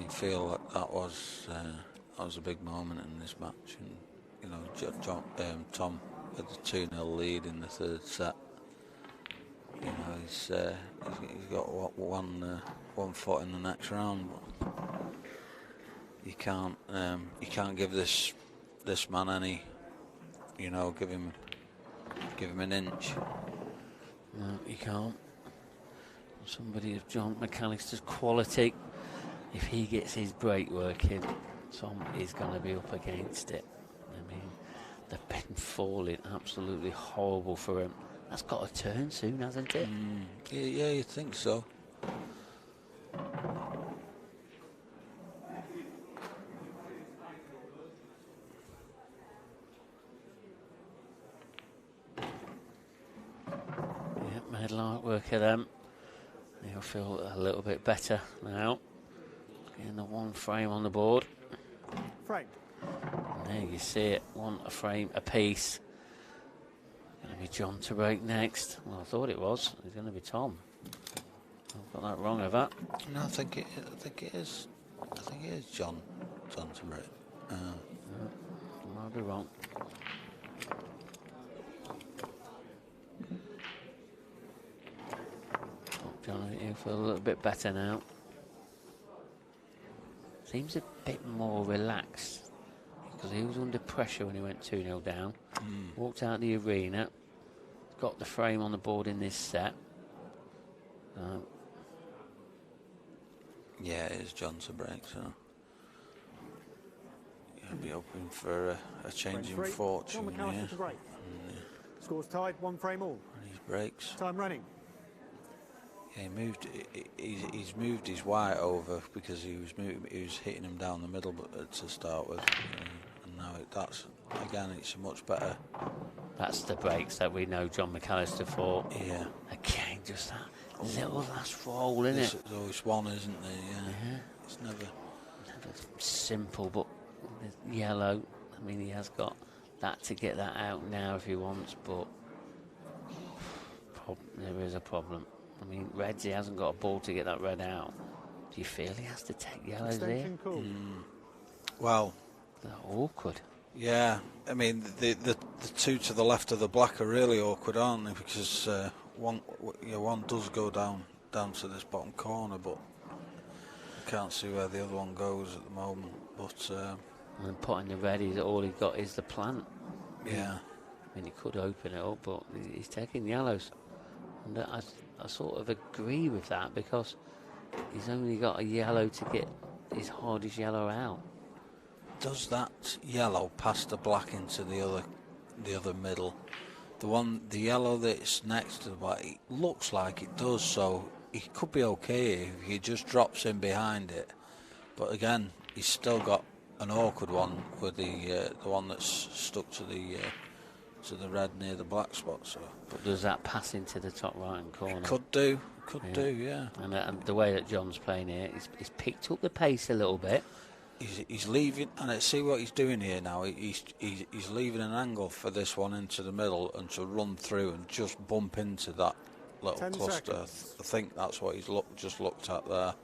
You feel like that was a big moment in this match, and you know, Tom had the 2-0 lead in the third set. You know, he's got one foot in the next round. But you can't give this man any, you know, give him an inch. No, you can't. Somebody of John McAllister's quality, if he gets his break working, Tom is going to be up against it. I mean, they've been falling absolutely horrible for him. That's got to turn soon, hasn't it? Yeah, you'd think so. Yeah, made light work of them. He'll feel a little bit better now. Getting the one frame on the board. Frame. And there you see it, a frame apiece. Going to be John to break next. Well, I thought it was. It's going to be Tom. I've got that wrong, have I? No, I think it is. I think it is John to break. I might be wrong. John, you feel a little bit better now. Seems a bit more relaxed because he was under pressure when he went 2-0 down. Walked out the arena, got the frame on the board in this set. Yeah, it is John to break, so you'll be hoping for a change in fortune. John McAllister to break. Scores tied, one frame all. And he breaks. Time running. Yeah, he's moved his white over because he was hitting him down the middle to start with, and now it's a much better. That's the breaks that we know John McAllister for. Yeah. Again, just that little last roll, isn't it? There's always one, isn't there? Yeah. It's never simple, but with yellow, I mean, he has got that to get that out now if he wants, but there is a problem. I mean, reds, he hasn't got a ball to get that red out. Do you feel he has to take yellows there? Cool. Well, they're awkward. Yeah, I mean, the two to the left of the black are really awkward, aren't they? Because one does go down to this bottom corner, but I can't see where the other one goes at the moment. But and putting the red, all he got is the plant. Yeah. I mean, he could open it up, but he's taking yellows. And I sort of agree with that because he's only got a yellow to get his hardest yellow out. Does that yellow pass the black into the other middle? The yellow that's next to the black, it looks like it does, so he could be okay if he just drops in behind it. But again, he's still got an awkward one with the one that's stuck to the red near the black spot. So, but does that pass into the top right-hand corner? It could do, yeah. And the way that John's playing here, he's picked up the pace a little bit. He's leaving, and let's see what he's doing here now. He's leaving an angle for this one into the middle and to run through and just bump into that little cluster. I think that's what he's just looked at there.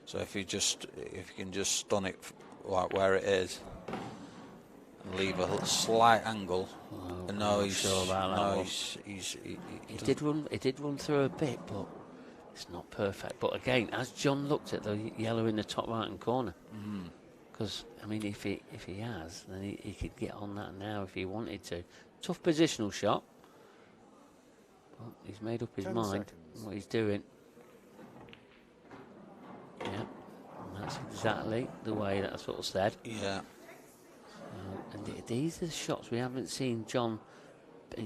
So if he can just stun it like where it is and leave a slight angle. No, he's sure about that. He did run through a bit, but it's not perfect. But again, as John looked at the yellow in the top right-hand corner, Because, I mean, if he has, then he could get on that now if he wanted to. Tough positional shot. But he's made up his 10 mind seconds. what he's doing. Yeah, and that's exactly the way that I sort of said. Yeah. And these are the shots we haven't seen John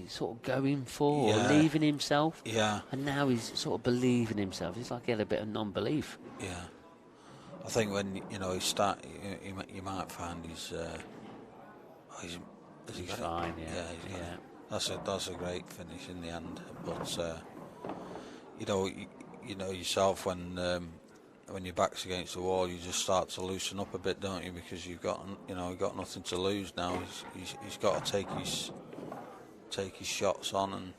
sort of going for or Yeah. leaving himself. Yeah. And now he's sort of believing himself. It's like he had a bit of non-belief. Yeah. I think when he start, you might find he's has he got fine. it? Yeah, He's got yeah. it. That's a great finish in the end. But you know yourself when your back's against the wall, you just start to loosen up a bit, don't you? Because you've got nothing to lose now. He's got to take his shots on, and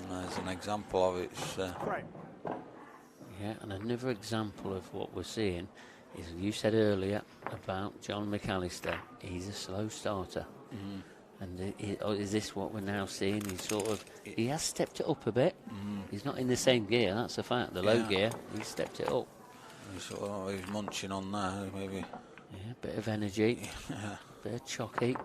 there's an example of it. Frame. Yeah, and another example of what we're seeing is you said earlier about John McAllister. He's a slow starter. And is this what we're now seeing? He has stepped it up a bit. He's not in the same gear, that's a fact. The low gear, he's stepped it up. He's munching on now, maybe. Yeah, bit of energy, Yeah. bit of chalky.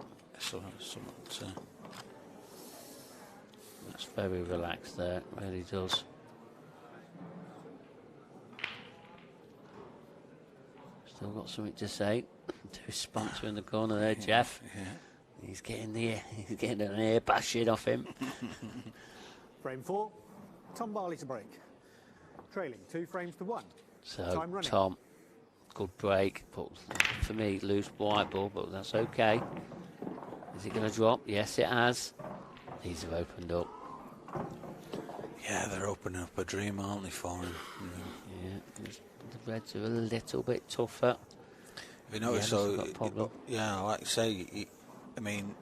That's very relaxed there, really does. Still got something to say to his sponsor in the corner there, Jeff. Yeah. He's getting an air bashing off him. Frame 4. Tom Barley to break. Trailing 2 frames to 1. So, Time running. Tom, good break. But for me, loose white ball, but that's okay. Is it going to drop? Yes, it has. These have opened up. Yeah, they're opening up a dream, aren't they, for him? Yeah, the Reds are a little bit tougher. You know, problem. Yeah, like I say, I mean,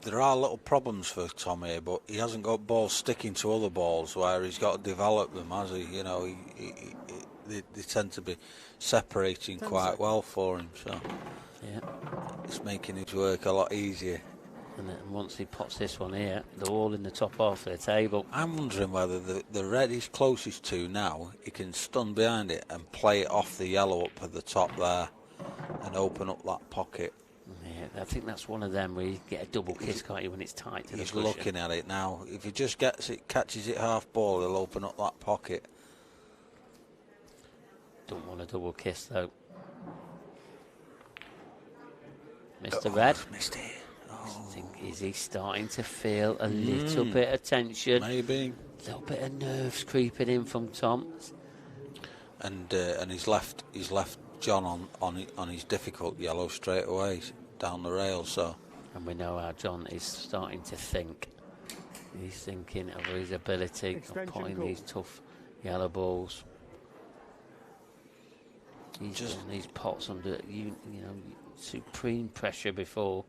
there are little problems for Tom here, but he hasn't got balls sticking to other balls where he's got to develop them, has he? You know, they tend to be separating quite well for him, so yeah, it's making his work a lot easier. And then once he pots this one here, they're all in the top half of the table. I'm wondering whether the red he's closest to now, he can stun behind it and play it off the yellow up at the top there and open up that pocket. Yeah, I think that's one of them where you get a double kiss, can't you, when it's tight to the He's cushion. looking at it now. If he just catches it half ball, he'll open up that pocket. Don't want a double kiss, though. Mr. Red. Missed it. Is he starting to feel a little bit of tension? Maybe. A little bit of nerves creeping in from Tom. And he's left John on his difficult yellow straight away down the rail. So. And we know how John is starting to think. He's thinking of his ability of putting these tough yellow balls. He's done these pots under supreme pressure before.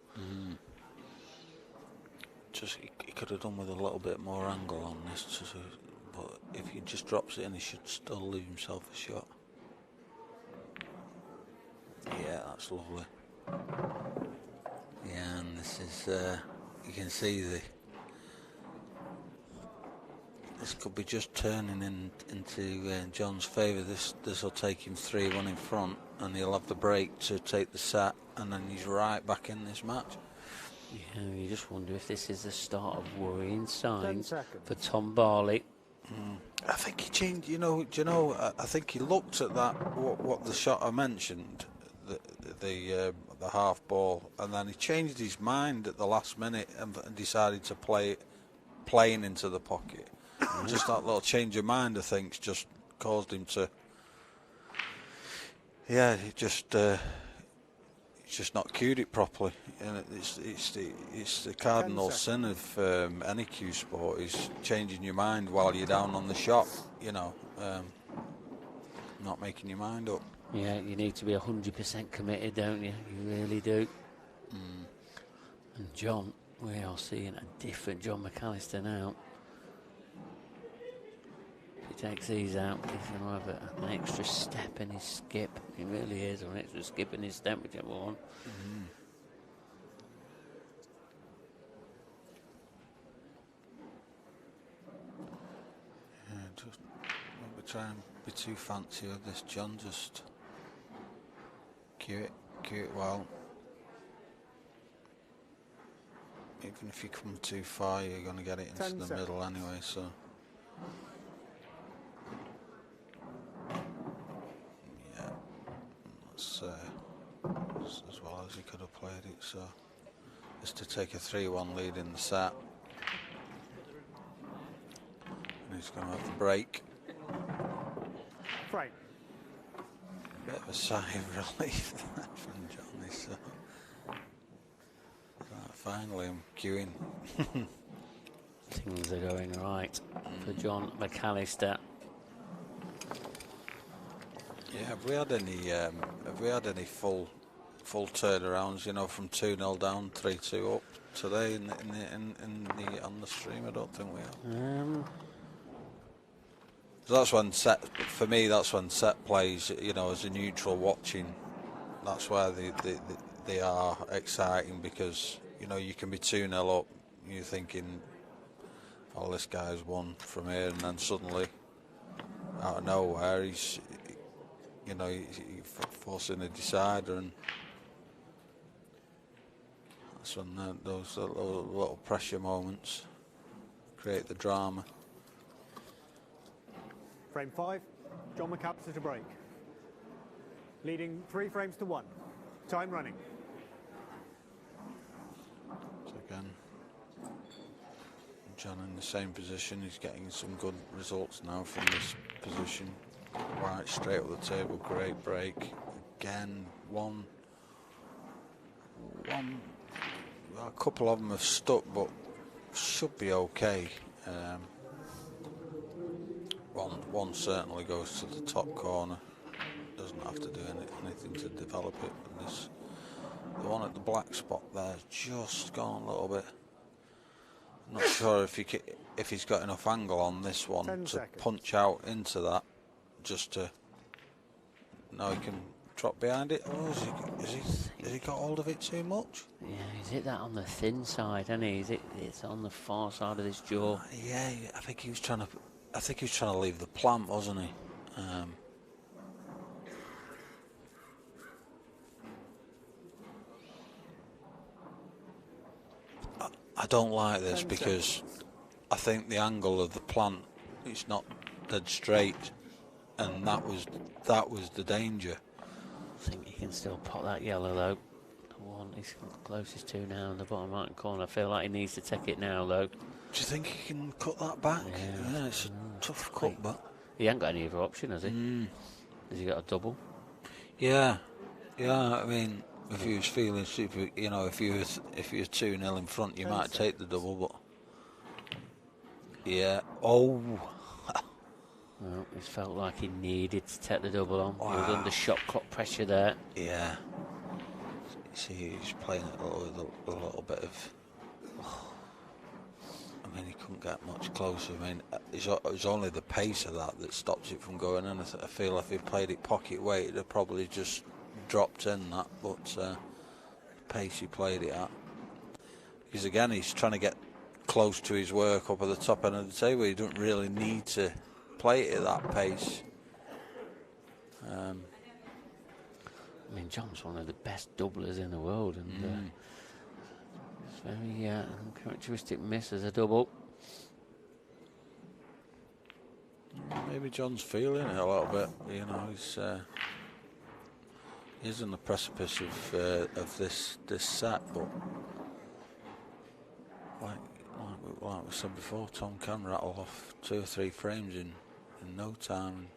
Just he could have done with a little bit more angle on this, but if he just drops it in, he should still leave himself a shot. Yeah, that's lovely. Yeah, and this is you can see this could be just turning into John's favour. This will take him 3-1 in front, and he'll have the break to take the set, and then he's right back in this match. Yeah, you just wonder if this is the start of worrying signs for Tom Barley. I think he changed. I think he looked at that what the shot I mentioned, the half ball, and then he changed his mind at the last minute and decided to play it playing into the pocket. Just that little change of mind, I think, just caused him to. Yeah, he's just not cued it properly, and it's the cardinal sin of any cue sport is changing your mind while you're down on the shot. Not making your mind up. Yeah, you need to be 100% committed, don't you? You really do. And John, we are seeing a different John McAllister now. If he takes these out, he's going to have an extra step in his skip. He really is, or an extra skip in his step, whichever one. Yeah, just maybe try and be too fancy with this, John. Just Cue it well. Even if you come too far, you're going to get it into the middle anyway, so. Yeah, that's as well as he could have played it, so. Just to take a 3-1 lead in the set. And he's going to have the break. Frame. Bit of a sigh of relief from Johnny, so. Finally, I'm queuing. Things are going right for John McAllister. Yeah, have we had any full turnarounds? You know, from 2-0 down, 3-2 up today on the stream? I don't think we have. So that's when for me. That's when set plays. You know, as a neutral watching, that's where they are exciting, because you know you can be 2-0 up, and you're thinking, "Oh, this guy's won from here," and then suddenly, out of nowhere, he's forcing a decider, and that's when those little pressure moments create the drama. Frame 5, John McAllister to break. Leading 3 frames to 1. Time running. So again, John in the same position. He's getting some good results now from this position. Right, straight up the table, great break. Again, one. Well, a couple of them have stuck, but should be okay. One certainly goes to the top corner. Doesn't have to do anything to develop it. And the one at the black spot there's just gone a little bit. I'm not sure if he's got enough angle on this one to punch out into that. Just to. Now he can drop behind it. Oh, has he got hold of it too much? Yeah, he's hit that on the thin side, hasn't he? It's on the far side of this jaw. Yeah, I think he was trying to leave the plant, wasn't he? I don't like this because I think the angle of the plant is not dead straight, and that was the danger. I think he can still pop that yellow though. The one he's closest to now in the bottom right corner. I feel like he needs to take it now though. Do you think he can cut that back? Yeah, it's a tough cut back. He ain't got any other option, has he? Has he got a double? Yeah. I mean, if he was feeling super, you know, if you were 2-0 in front, you might take the double, but yeah. Oh. Well, it felt like he needed to take the double on. Wow. He was under shot clock pressure there. Yeah. See, he's playing it with a little bit of. I mean, he couldn't get much closer. I mean, it was only the pace of that stops it from going in. I feel if he played it pocket weight, it'd have probably just dropped in that. But the pace he played it at. Because again, he's trying to get close to his work up at the top end of the table. He don't really need to play it at that pace. I mean, John's one of the best doublers in the world, and it's very uncharacteristic miss as a double. Maybe John's feeling it a little bit. You know, he's on the precipice of this set, but like we said before, Tom can rattle off 2 or 3 frames in no time.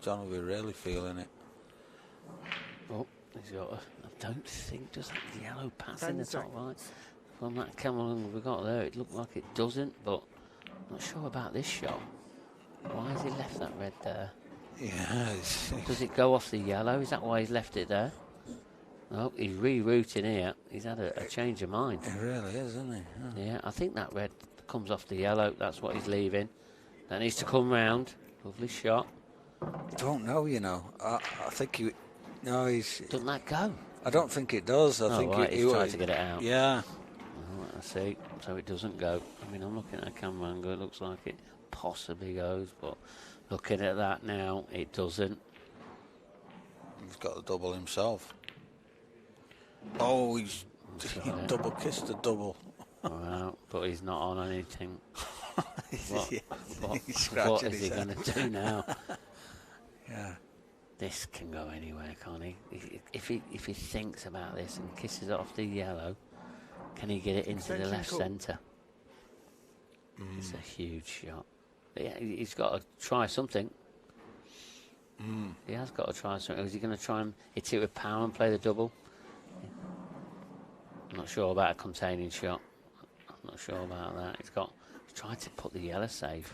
John will be really feeling it. Oh, he's got I don't think, does that yellow pass in the top right? From that camera angle we got there, it looked like it doesn't, but I'm not sure about this shot. Why has he left that red there? Yeah. Does it go off the yellow? Is that why he's left it there? Oh, he's rerouting here. He's had a change of mind. It really is, isn't he? Yeah, I think that red comes off the yellow. That's what he's leaving. That needs to come round. Lovely shot. I don't know, you know. I think he... No, he's... Doesn't that go? I don't think it does. I think right, he's tried to get it out. Yeah. Oh, I see. So it doesn't go. I mean, I'm looking at a camera angle. It looks like it possibly goes, but looking at that now, it doesn't. He's got the double himself. Oh, he's double kissed the double. Well, but he's not on anything. What Scratching is his he going head. to do now? Yeah. This can go anywhere, can't he? If he thinks about this and kisses it off the yellow, can he get it into the left centre? It's a huge shot. Yeah, he's got to try something. He has got to try something. Is he going to try and hit it with power and play the double? I'm not sure about a containing shot. I'm not sure about that. He's tried to put the yellow save.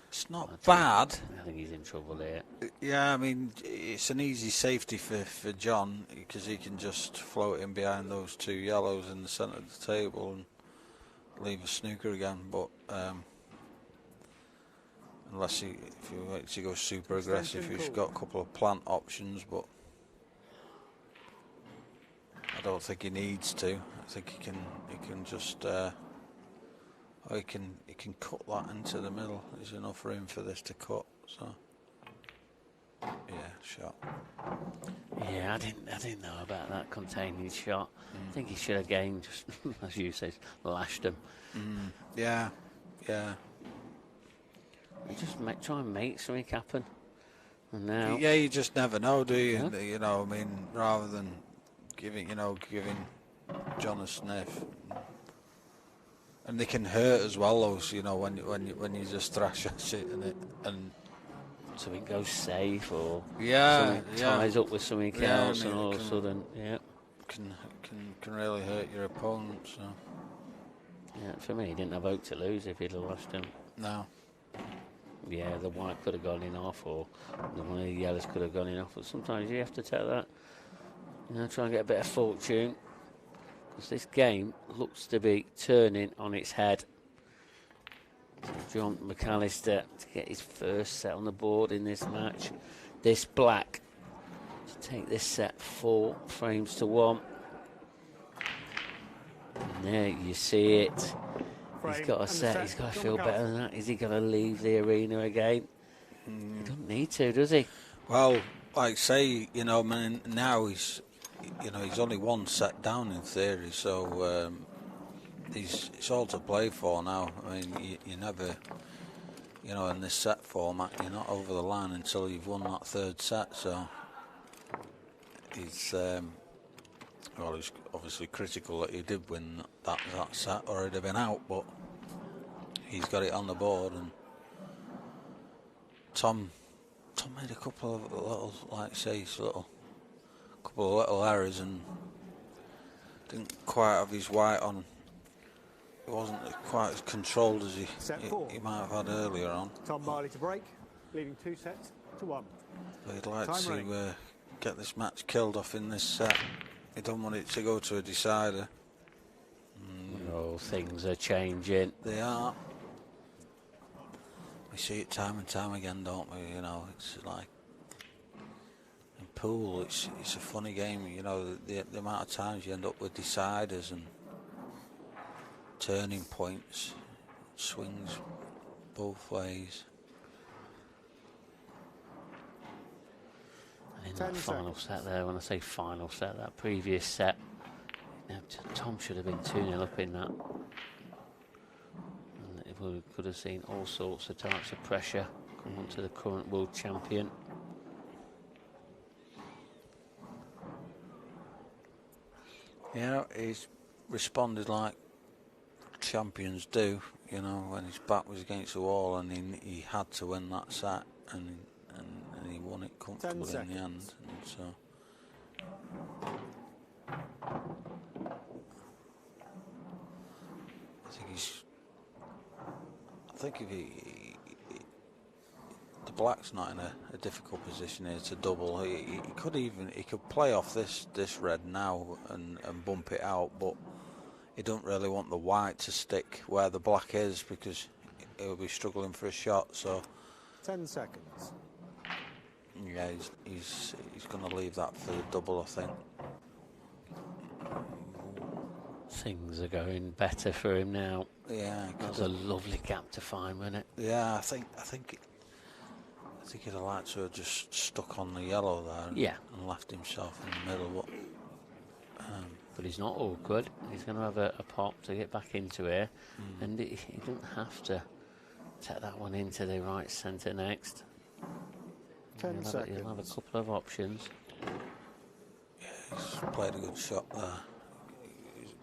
It's not bad. I think he's in trouble here. Yeah, I mean, it's an easy safety for John because he can just float in behind those two yellows in the centre of the table and leave a snooker again. But unless if he wants to go super aggressive, he's got a couple of plant options, but I don't think he needs to. I think he can just. He can cut that into the middle. There's enough room for this to cut. So, yeah, shot. Yeah, I didn't know about that containing shot. I think he should have again, just as you say, lashed him. Yeah. You just try and make something happen. And now, Yeah, you just never know, do you? Yeah. You know, I mean, rather than giving John a sniff. And they can hurt as well, those, you know, when you just thrash at it and something goes safe or something ties up with something else, and all of a sudden, can really hurt your opponent. So yeah, for me, he didn't have hope to lose if he'd have lost him. No. Yeah, the white could have gone in off, or one of the yellows could have gone in off. But sometimes you have to take that, try and get a bit of fortune. Because this game looks to be turning on its head. So John McAllister to get his first set on the board in this match. This black to take this set 4 frames to 1. And there you see it. He's got a set. He's got to feel better than that. Is he going to leave the arena again? He doesn't need to, does he? Well, like say, man, now he's only one set down in theory, so it's all to play for now. I mean, you never, in this set format, you're not over the line until you've won that third set. So he's obviously critical that he did win that set, or he'd have been out. But he's got it on the board, and Tom made a couple of little, couple of little errors and didn't quite have his white on. It wasn't quite as controlled as he might have had earlier on. Tom Marley to break, leaving 2 sets to 1. But he'd like to get this match killed off in this set. He don't want it to go to a decider. Oh, things are changing. They are. We see it time and time again, don't we? It's like in pool. It's a funny game. The amount of times you end up with deciders and turning points, swings both ways. And in that final set there, when I say final set, that previous set, Tom should have been 2-0 up in that. And we could have seen all sorts of types of pressure come onto the current world champion. He's responded like champions do, when his back was against the wall and he had to win that set, and he won it comfortably in the end. And so I think if the black's not in a difficult position here to double. He could play off this red now and bump it out, but he don't really want the white to stick where the black is because he'll be struggling for a shot. So 10 seconds. Yeah, he's going to leave that for the double, I think. Things are going better for him now. Yeah, that was a lovely gap to find, wasn't it? Yeah, I think I think he'd have liked to have just stuck on the yellow there and left himself in the middle. But he's not awkward. He's going to have a pop to get back into here. And he doesn't have to take that one into the right centre next. 10 seconds. He'll have a couple of options. Yeah, he's played a good shot there. He's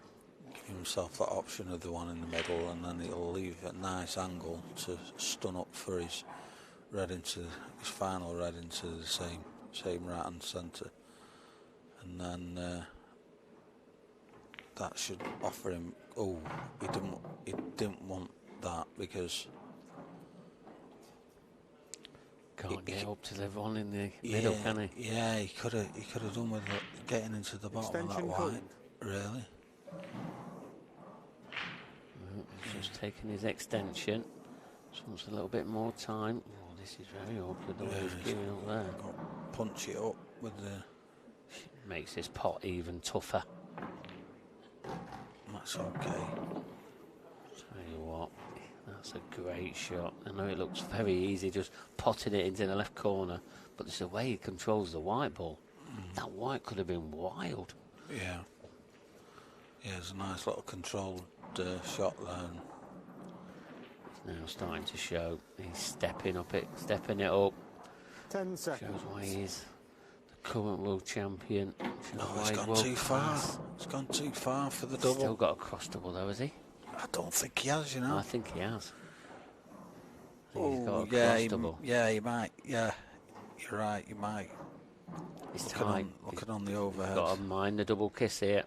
giving himself that option of the one in the middle, and then he'll leave a nice angle to stun up for his final red into the same right hand centre, and then that should offer him. Oh, he didn't want that because can't get up to the one in the middle, can he? Yeah, he could have done with getting into the bottom of that white. Really. He's just taking his extension. Just wants a little bit more time. Oh, this is very awkward the way he's giving up there. Punch it up with the. Makes this pot even tougher. That's okay. Tell you what, that's a great shot. I know it looks very easy just potting it into the left corner, but it's the way he controls the white ball. That white could have been wild. Yeah. Yeah, it's a nice little controlled shot there. It's now starting to show. He's stepping it up. 10 seconds. Shows why he's the current world champion. No, it's gone too far. It's gone too far for the double. Still got a cross double though, has he? I don't think he has, you know. I think he has. He's got a cross double. Yeah, he might. Yeah, you're right. You might. It's tight. Looking on the overhead. Got to mind the double kiss here.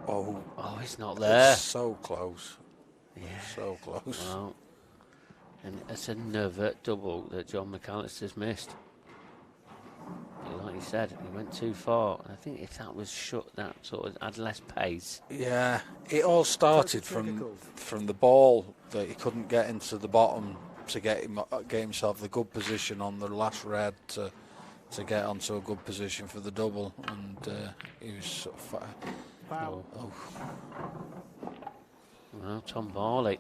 Oh, it's not there. It's so close. Yeah, so close. Well, and it's another double that John McAllister's missed. Like you said, he went too far. I think if that was shut, that sort of had less pace. Yeah, it all started from the ball that he couldn't get into the bottom to get himself the good position on the last red to get onto a good position for the double, and he was sort of. Well, Tom Barley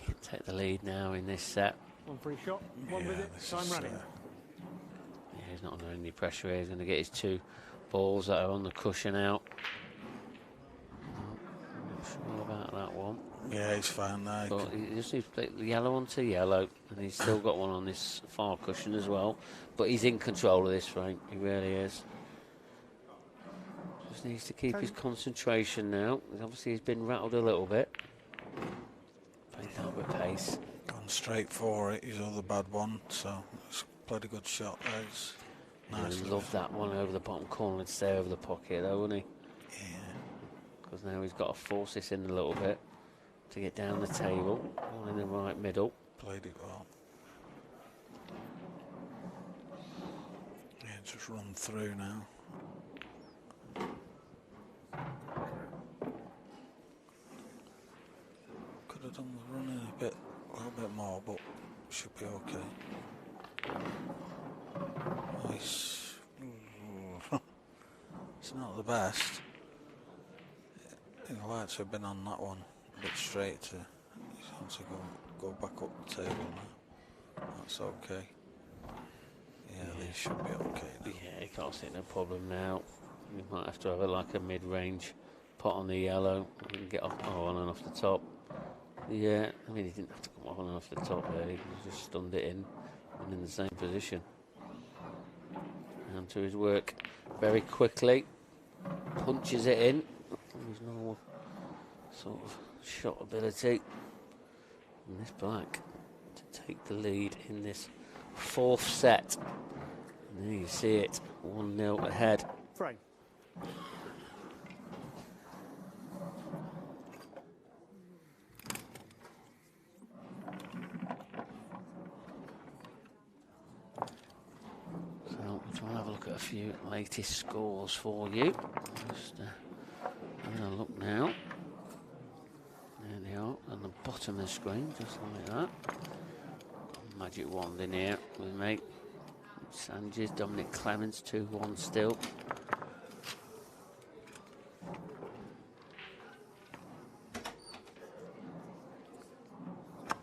can take the lead now in this set. One free shot, one minute, time running. Yeah, he's not under any pressure here. He's going to get his two balls that are on the cushion out. I'm not sure about that one. Yeah, he's fine now. But he just needs to play the yellow onto yellow, and he's still got one on this far cushion as well. But he's in control of this frame. He really is. Just needs to keep his concentration now. Obviously, he's been rattled a little bit. Played that with pace. Gone straight for it. His other bad one, so he's played a good shot there. Nice. Loved that one over the bottom corner and stay over the pocket, though, wouldn't he? Yeah. Because now he's got to force this in a little bit to get down the table. One in the right middle. Played it well. Yeah, just run through now. Could have done with running a little bit more, but should be okay. Nice. It's not the best. I'd like to have been on that one a bit straight to go back up the table now. That's okay. Yeah, these should be okay now. Yeah, he can't see no problem now. He might have to have like a mid-range pot on the yellow and get off on and off the top. Yeah, I mean, he didn't have to come on and off the top there. He just stunned it in and in the same position. And to his work very quickly. Punches it in. His normal sort of shot ability. And this black to take the lead in this fourth set. And there you see it, 1-0 ahead. Frame. So we'll have a look at a few latest scores for you. Just having a look now. There they are on the bottom of the screen, just like that. Magic wand in here with me. Sanchez, Dominic Clements, 2-1 still.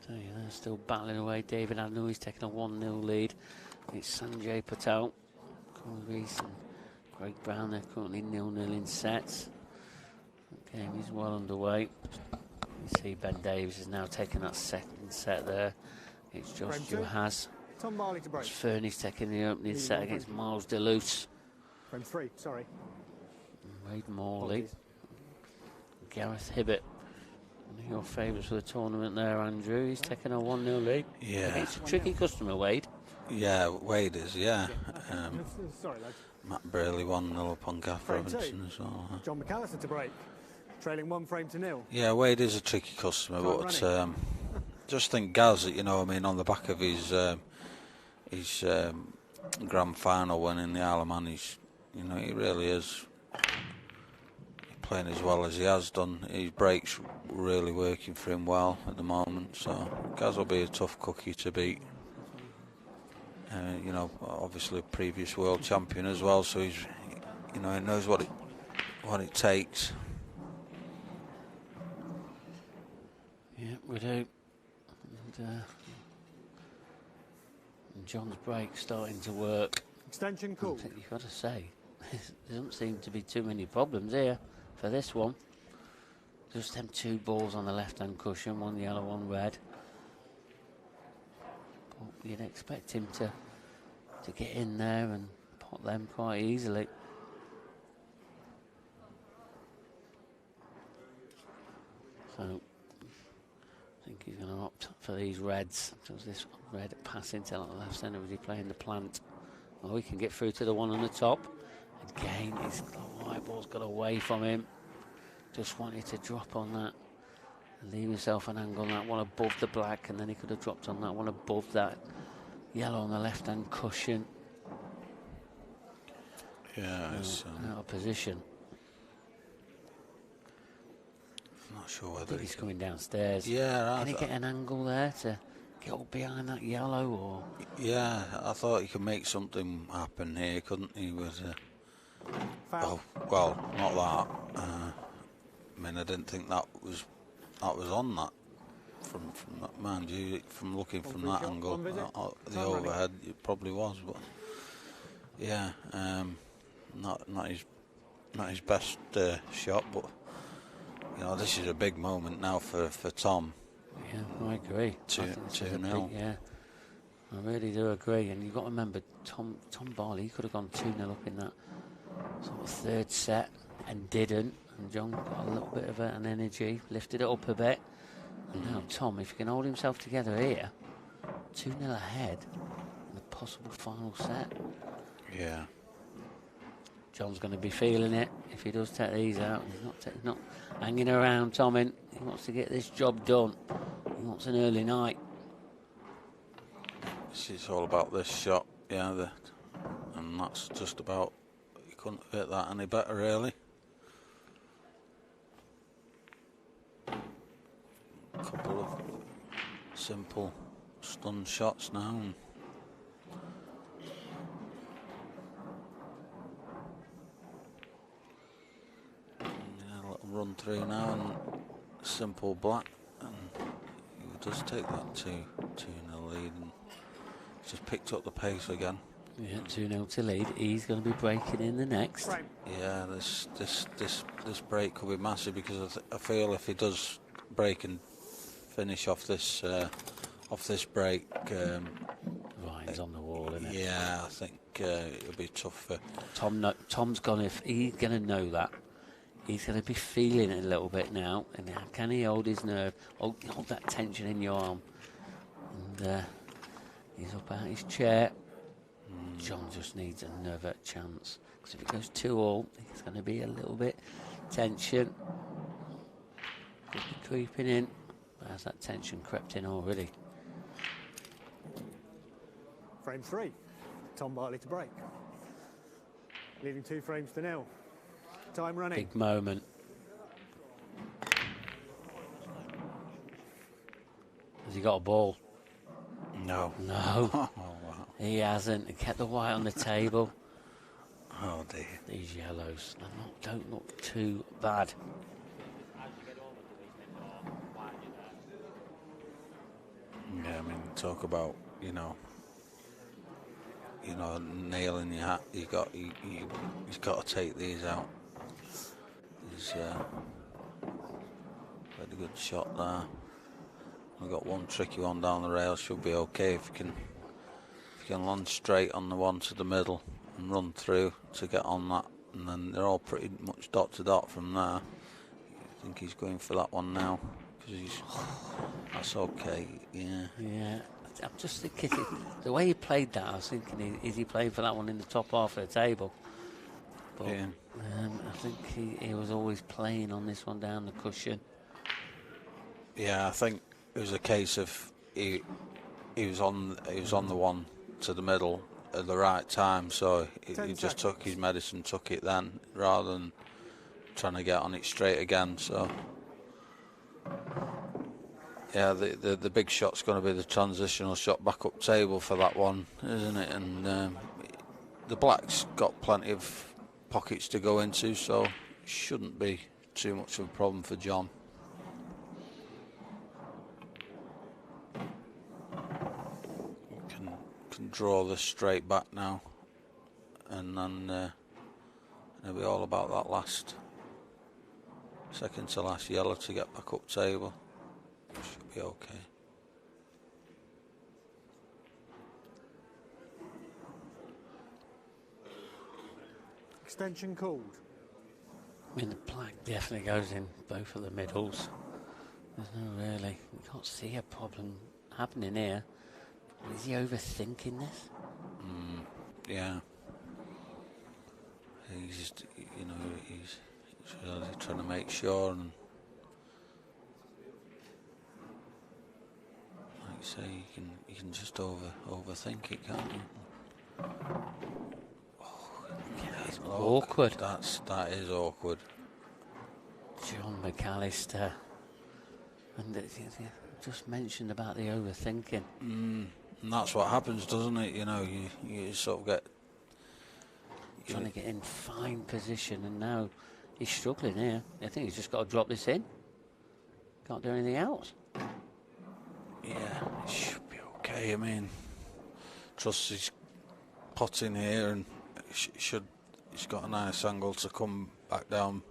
So yeah, they're still battling away. David Adnall, he's taking a 1-0 lead. It's Sanjay Patel, Corey Reese and Craig Brown. They're currently 0-0 in sets. The game is well underway. You see Ben Davies is now taking that second set there. It's Josh Juhas. Tom Marley to break. Fernie's taking the opening set against Miles DeLuce. Frame 3, sorry. Wade Morley. Gareth Hibbett. One of your favourites for the tournament there, Andrew. He's taking a 1-0 lead. Yeah. It's a tricky customer, Wade. Yeah, Wade is, yeah. Sorry, lads. Matt Brayley 1-0 up on Gaff Frame Robinson 2. as well. John McAllister to break. Trailing 1 frame to 0. Yeah, Wade is a tricky customer, but just think Gaz, you know, I mean, on the back of his grand final win in the Isle of Man, you know, he really is playing as well as he has done. His breaks really working for him well at the moment, so Gaz will be a tough cookie to beat. You know, obviously a previous world champion as well, so he's, you know, he knows what it takes. Yeah, we do. And John's break starting to work. Extension cool. You've got to say, there don't seem to be too many problems here for this one. Just them 2 balls on the left-hand cushion, 1 yellow, 1 red. But you'd expect him to get in there and pot them quite easily. So I think he's going to opt for these reds. Does this red pass into the left centre? Was he playing the plant? Well, we can get through to the one on the top. Again, the white ball's got away from him. Just wanted to drop on that and leave himself an angle on that one above the black, and then he could have dropped on that one above that yellow on the left-hand cushion. Yeah, it's out of position. I'm not sure whether I think he's coming downstairs. Yeah, can he get an angle there to get up behind that yellow? Or yeah, I thought he could make something happen here, couldn't he? With well, not that. I mean, I didn't think that was on that. From that, mind you, from looking from that angle, the overhead, it probably was. But yeah, not his best shot, but you know, this is a big moment now for Tom. Yeah, I agree. 2-0. Yeah, I really do agree. And you've got to remember, Tom Boyle, he could have gone 2-0 up in that sort of third set and didn't. And John got a little bit of an energy, lifted it up a bit. And now Tom, if he can hold himself together here, 2-0 ahead in the possible final set. Yeah. John's going to be feeling it if he does take these out. He's not hanging around, Tom. He wants to get this job done. He wants an early night. It's all about this shot, yeah. And that's just about. You couldn't have hit that any better, really. A couple of simple stun shots now. Run through now and simple black, and he does take that 2-0 lead and just picked up the pace again. Yeah, 2-0 to lead. He's going to be breaking in the next. Right. Yeah, this break could be massive, because I feel if he does break and finish off this break, Ryan's on the wall, isn't it? Yeah, I think it'll be tough for Tom's gone. If he's going to know that. He's going to be feeling it a little bit now. And can he hold his nerve? Hold that tension in your arm. And he's up out his chair. John just needs another chance. Because if it goes 2-2, it's going to be a little bit tension. Could be creeping in. But has that tension crept in already? Frame 3. Tom Bartley to break. Leading 2 frames to 0. Time running. Big moment. Has he got a ball? No. No. Oh, wow. He hasn't. He kept the white on the table. Oh dear. These yellows don't look too bad. talk about, nailing your hat. He's got to take these out. He's had a good shot there. We've got one tricky one down the rail. Should be okay if you can land straight on the one to the middle and run through to get on that, and then they're all pretty much dot to dot from there. I think he's going for that one now because that's okay. Yeah. I'm just thinking, the way he played that, I was thinking, is he playing for that one in the top half of the table? But yeah. I think he was always playing on this one down the cushion. Yeah, I think it was a case of he was on the one to the middle at the right time, so he just took his medicine, took it then, rather than trying to get on it straight again. So. Yeah, the big shot's going to be the transitional shot back up table for that one, isn't it? And the black's got plenty of pockets to go into, so it shouldn't be too much of a problem for John. Can draw this straight back now, and then it'll be all about that last second to last yellow to get back up table. Should be okay. Extension called. I mean, the black definitely goes in both of the middles. There's no really, we can't see a problem happening here. Is he overthinking this? Yeah. He's just, he's really trying to make sure, and like you say, you can just overthink it, can't you? It's awkward. That is awkward. John McAllister, and just mentioned about the overthinking. And that's what happens, doesn't it? You sort of get trying to get in fine position, and now he's struggling here. I think he's just got to drop this in. Can't do anything else. Yeah, it should be okay. I mean, trust his pot in here, and he's got a nice angle to come back down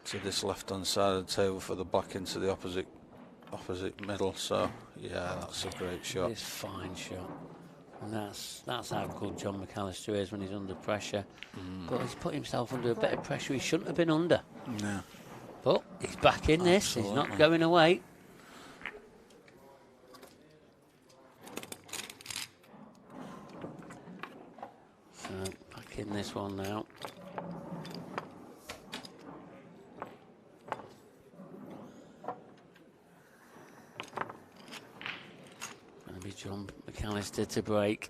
to this left-hand side of the table for the black into the opposite middle. So yeah, that's a great shot. It's a fine shot, and that's how good John McAllister is when he's under pressure. But he's put himself under a bit of pressure he shouldn't have been under. Yeah. But he's back in this. Absolutely. He's not going away. So back in this one now. Going to be John McAllister to break.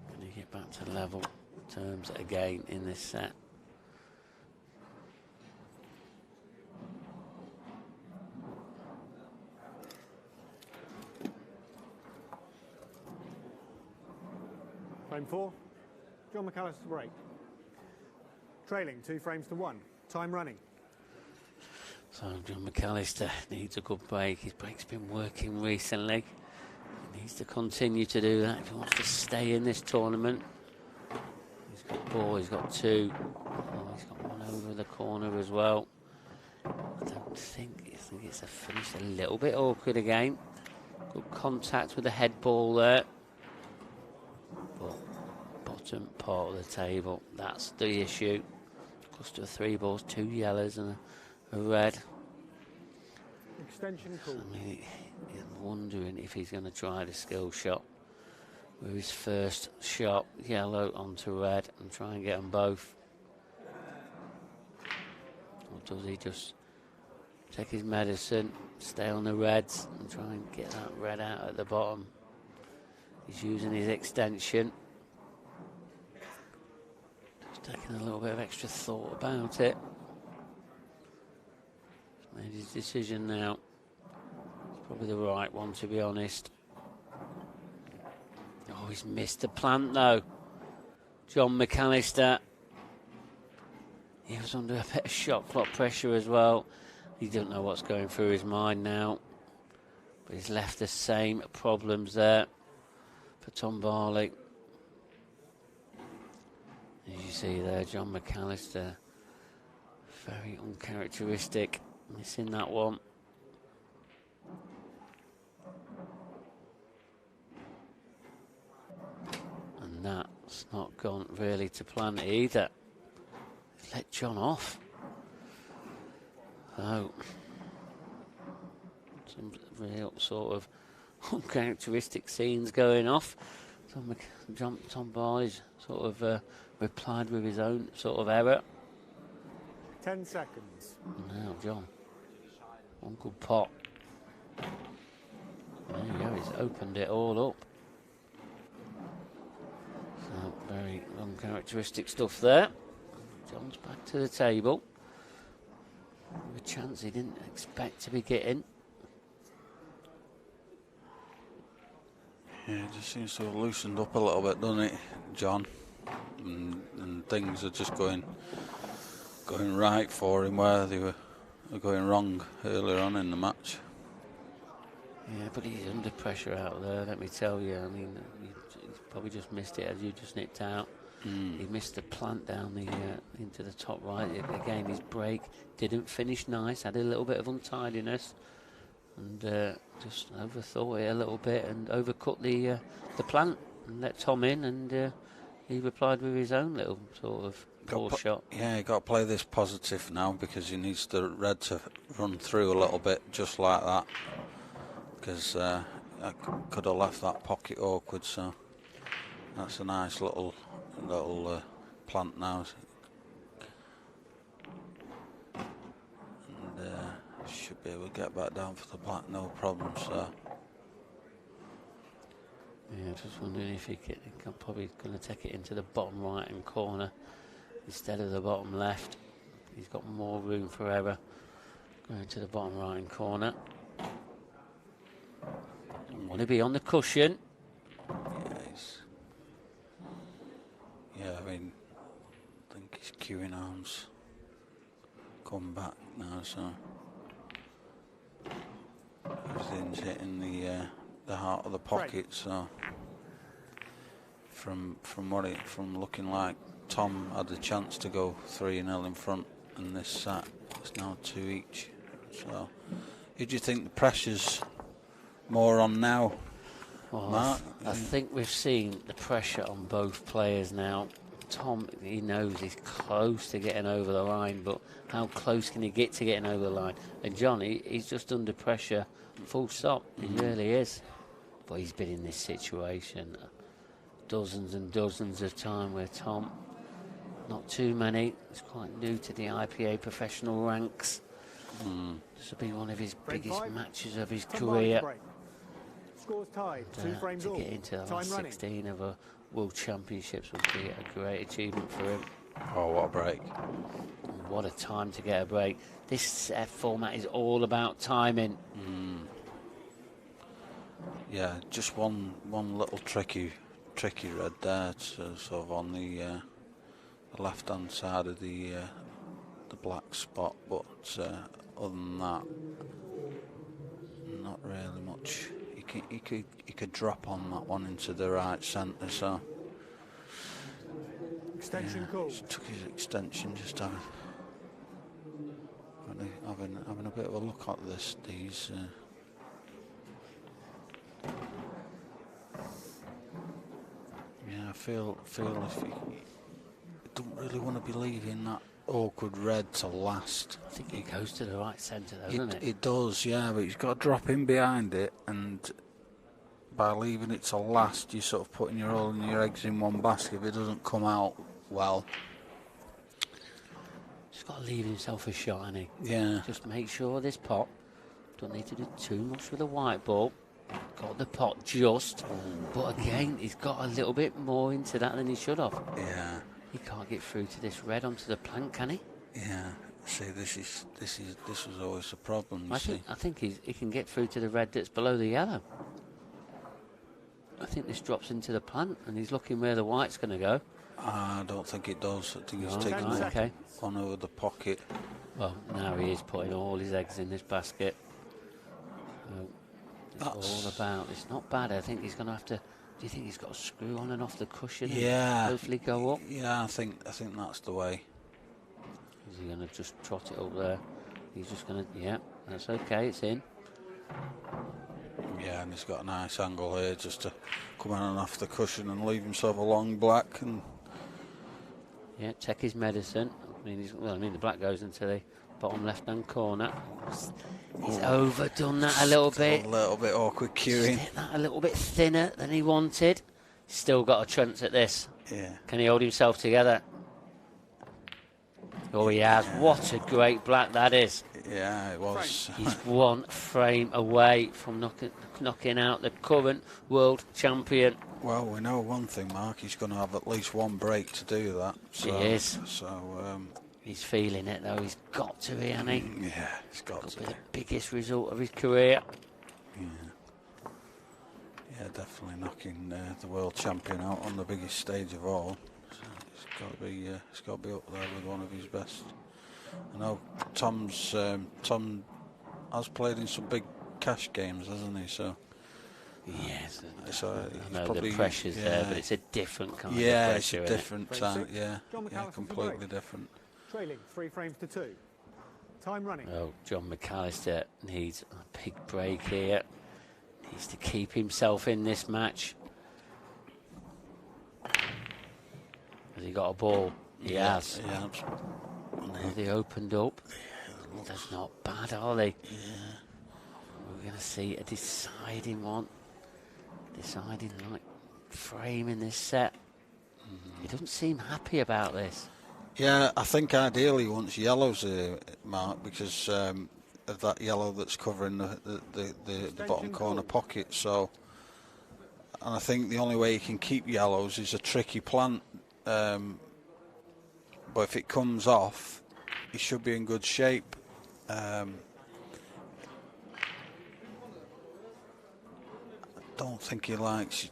Going to get back to level terms again in this set. Frame 4, John McAllister break. Trailing 2 frames to 1. Time running. So John McAllister needs a good break. His break's been working recently. He needs to continue to do that if he wants to stay in this tournament. He's got ball, he's got 2. Oh, he's got one over the corner as well. I think it's a finish a little bit awkward again. Good contact with the head ball there. But bottom part of the table, that's the issue. Cluster of 3 balls, 2 yellows and a red. Extension call. I mean, I'm wondering if he's going to try the skill shot with his first shot, yellow onto red, and try and get them both. Or does he just take his medicine, stay on the reds, and try and get that red out at the bottom? He's using his extension. Just taking a little bit of extra thought about it. He's made his decision now. It's probably the right one, to be honest. Oh, he's missed the plant, though. John McAllister. He was under a bit of shot clock pressure as well. He doesn't know what's going through his mind now. But he's left the same problems there for Tom Barley. As you see there, John McAllister, very uncharacteristic, missing that one. And that's not gone really to plan either. He's let John off. So, some real sort of uncharacteristic scenes going off. Tom Barley's sort of replied with his own sort of error. 10 seconds. Now, John. One good pot. There you go, he's opened it all up. So, very uncharacteristic stuff there. John's back to the table. With a chance he didn't expect to be getting. Yeah, it just seems to have loosened up a little bit, doesn't it, John? And things are just going right for him where they were going wrong earlier on in the match. Yeah, but he's under pressure out there, let me tell you. I mean, he's probably just missed it as you just nicked out. He missed the plant down the into the top right. Again, his break didn't finish nice, had a little bit of untidiness, and just overthought it a little bit and overcut the plant and let Tom in, and he replied with his own little sort of poor shot. Yeah, you got to play this positive now because he needs the red to run through a little bit, just like that. Because I could have left that pocket awkward, so that's a nice little plant now. And should be able to get back down for the black, no problem, so. Yeah, just wondering if he can probably going to take it into the bottom right hand corner instead of the bottom left. He's got more room for error going to the bottom right hand corner. Want to be on the cushion. Yeah, I mean, I think his cueing arms come back now, so everything's hitting the heart of the pocket. So from looking like Tom had a chance to go 3-0 in front, and this set it's now 2 each. So, who do you think the pressure's more on now? Well, Mark? I think we've seen the pressure on both players now. Tom, he knows he's close to getting over the line, but how close can he get to getting over the line? And John, he's just under pressure, full stop. He really is. But he's been in this situation dozens and dozens of times where Tom, not too many, he's quite new to the IPA professional ranks. This will be one of his biggest matches of his career. Scores tied, 2 frames to all. get into the last 16 of a World Championships would be a great achievement for him. Oh, what a break. What a time to get a break. This format is all about timing. Yeah, just one little tricky red there, sort of on the left-hand side of the black spot, but other than that, not really much. He could drop on that one into the right centre, so extension call. Just took his extension, just having a bit of a look at these. Yeah, I feel if he don't really want to be leaving that awkward red to last. I think he goes to the right centre, doesn't it? It does, yeah, but he's got to drop in behind it, and by leaving it to last, you're sort of putting all your eggs in one basket. If it doesn't come out well, Just got to leave himself a shot, hasn't he? Yeah. Just make sure this pot, don't need to do too much with the white ball. Got the pot just, but again, he's got a little bit more into that than he should have. Yeah. He can't get through to this red onto the plank, can he? Yeah. See, this was always a problem. I think he can get through to the red that's below the yellow. I think this drops into the plant, and he's looking where the white's going to go. I don't think it does. I think he's Oh, taking right, okay. one over the pocket. Well, now he is putting all his eggs in this basket. It's all about. It's not bad. I think he's going to have to. Do you think he's got a screw on and off the cushion? Yeah. And hopefully go up. Yeah, I think that's the way. Is he going to just trot it up there? He's just going to. Yeah, that's okay. It's in. Yeah, and he's got a nice angle here just to come in and off the cushion and leave himself a long black. And yeah, take his medicine. I mean, the black goes into the bottom left-hand corner. He's overdone that a little bit. A little bit awkward cueing. Hit that a little bit thinner than he wanted. Still got a chance at this. Yeah. Can he hold himself together? Oh, he has. Yeah. What a great black that is. Yeah, it was. He's one frame away from knocking out the current world champion. Well, we know one thing, Mark. He's going to have at least one break to do that. So, he is. So he's feeling it, though. He's got to, hasn't he? Yeah, he's got to. Be the biggest result of his career. Yeah, definitely knocking the world champion out on the biggest stage of all. So it's got to be up there with one of his best. I know Tom has played in some big cash games, hasn't he? So yes, so I know probably, the pressure's there, but it's a different kind of pressure. pressure. Yeah, it's a different time. Yeah, McAllister's completely different. Trailing 3 frames to 2. Time running. Oh, John McAllister needs a big break here. Needs to keep himself in this match. Has he got a ball? He has. Yeah. Have they opened up? That's not bad, are they? Yeah. We're going to see a deciding one. Deciding like frame in this set. He doesn't seem happy about this. Yeah, I think ideally he wants yellows here, Mark, because of that yellow that's covering the bottom corner pocket. So, and I think the only way you can keep yellows is a tricky plant. But if it comes off, he should be in good shape. I don't think he likes.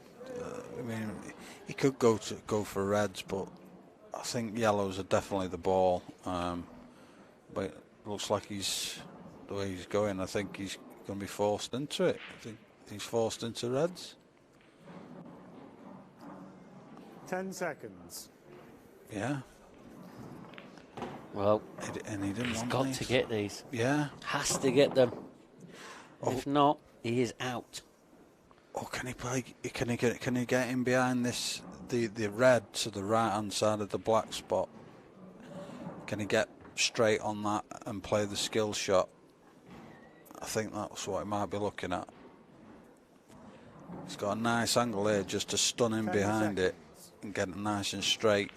I mean, he could go for reds, but I think yellows are definitely the ball. But it looks like the way he's going, I think he's going to be forced into it. I think he's forced into reds. 10 seconds. Yeah. Well, and he didn't he's want got these. to get these. Yeah. Has to get them. Oh. If not, he is out. Oh, can he play? Can he get in behind this the red to the right hand side of the black spot? Can he get straight on that and play the skill shot? I think that's what he might be looking at. He's got a nice angle here just to stun him behind it and get it nice and straight.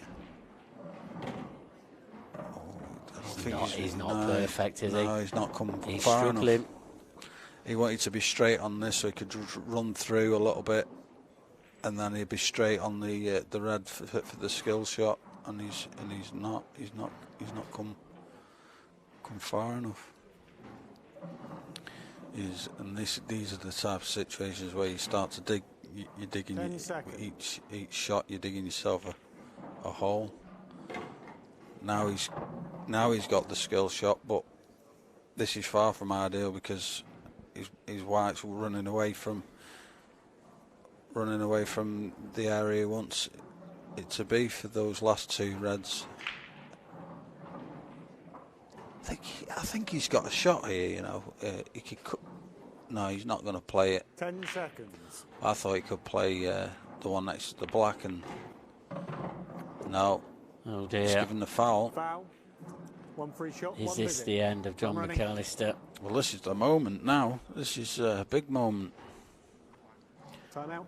He's not perfect, is he? No, he's not come He's far struggling. enough. He wanted to be straight on this so he could run through a little bit, and then he'd be straight on the red for the skill shot, and he's not come far enough. These are the type of situations where you start to dig. You're digging each shot. You're digging yourself a hole. Now he's got the skill shot, but this is far from ideal because his white's running away from the area he wants it to be for those last two reds. I think he's got a shot here. You know, he could. No, he's not going to play it. 10 seconds. I thought he could play the one next to the black, and no. Oh dear. He's given the foul. Foul. One free shot. Is one this visit. the end of John McAllister? Well, this is the moment now. This is a big moment. Time out.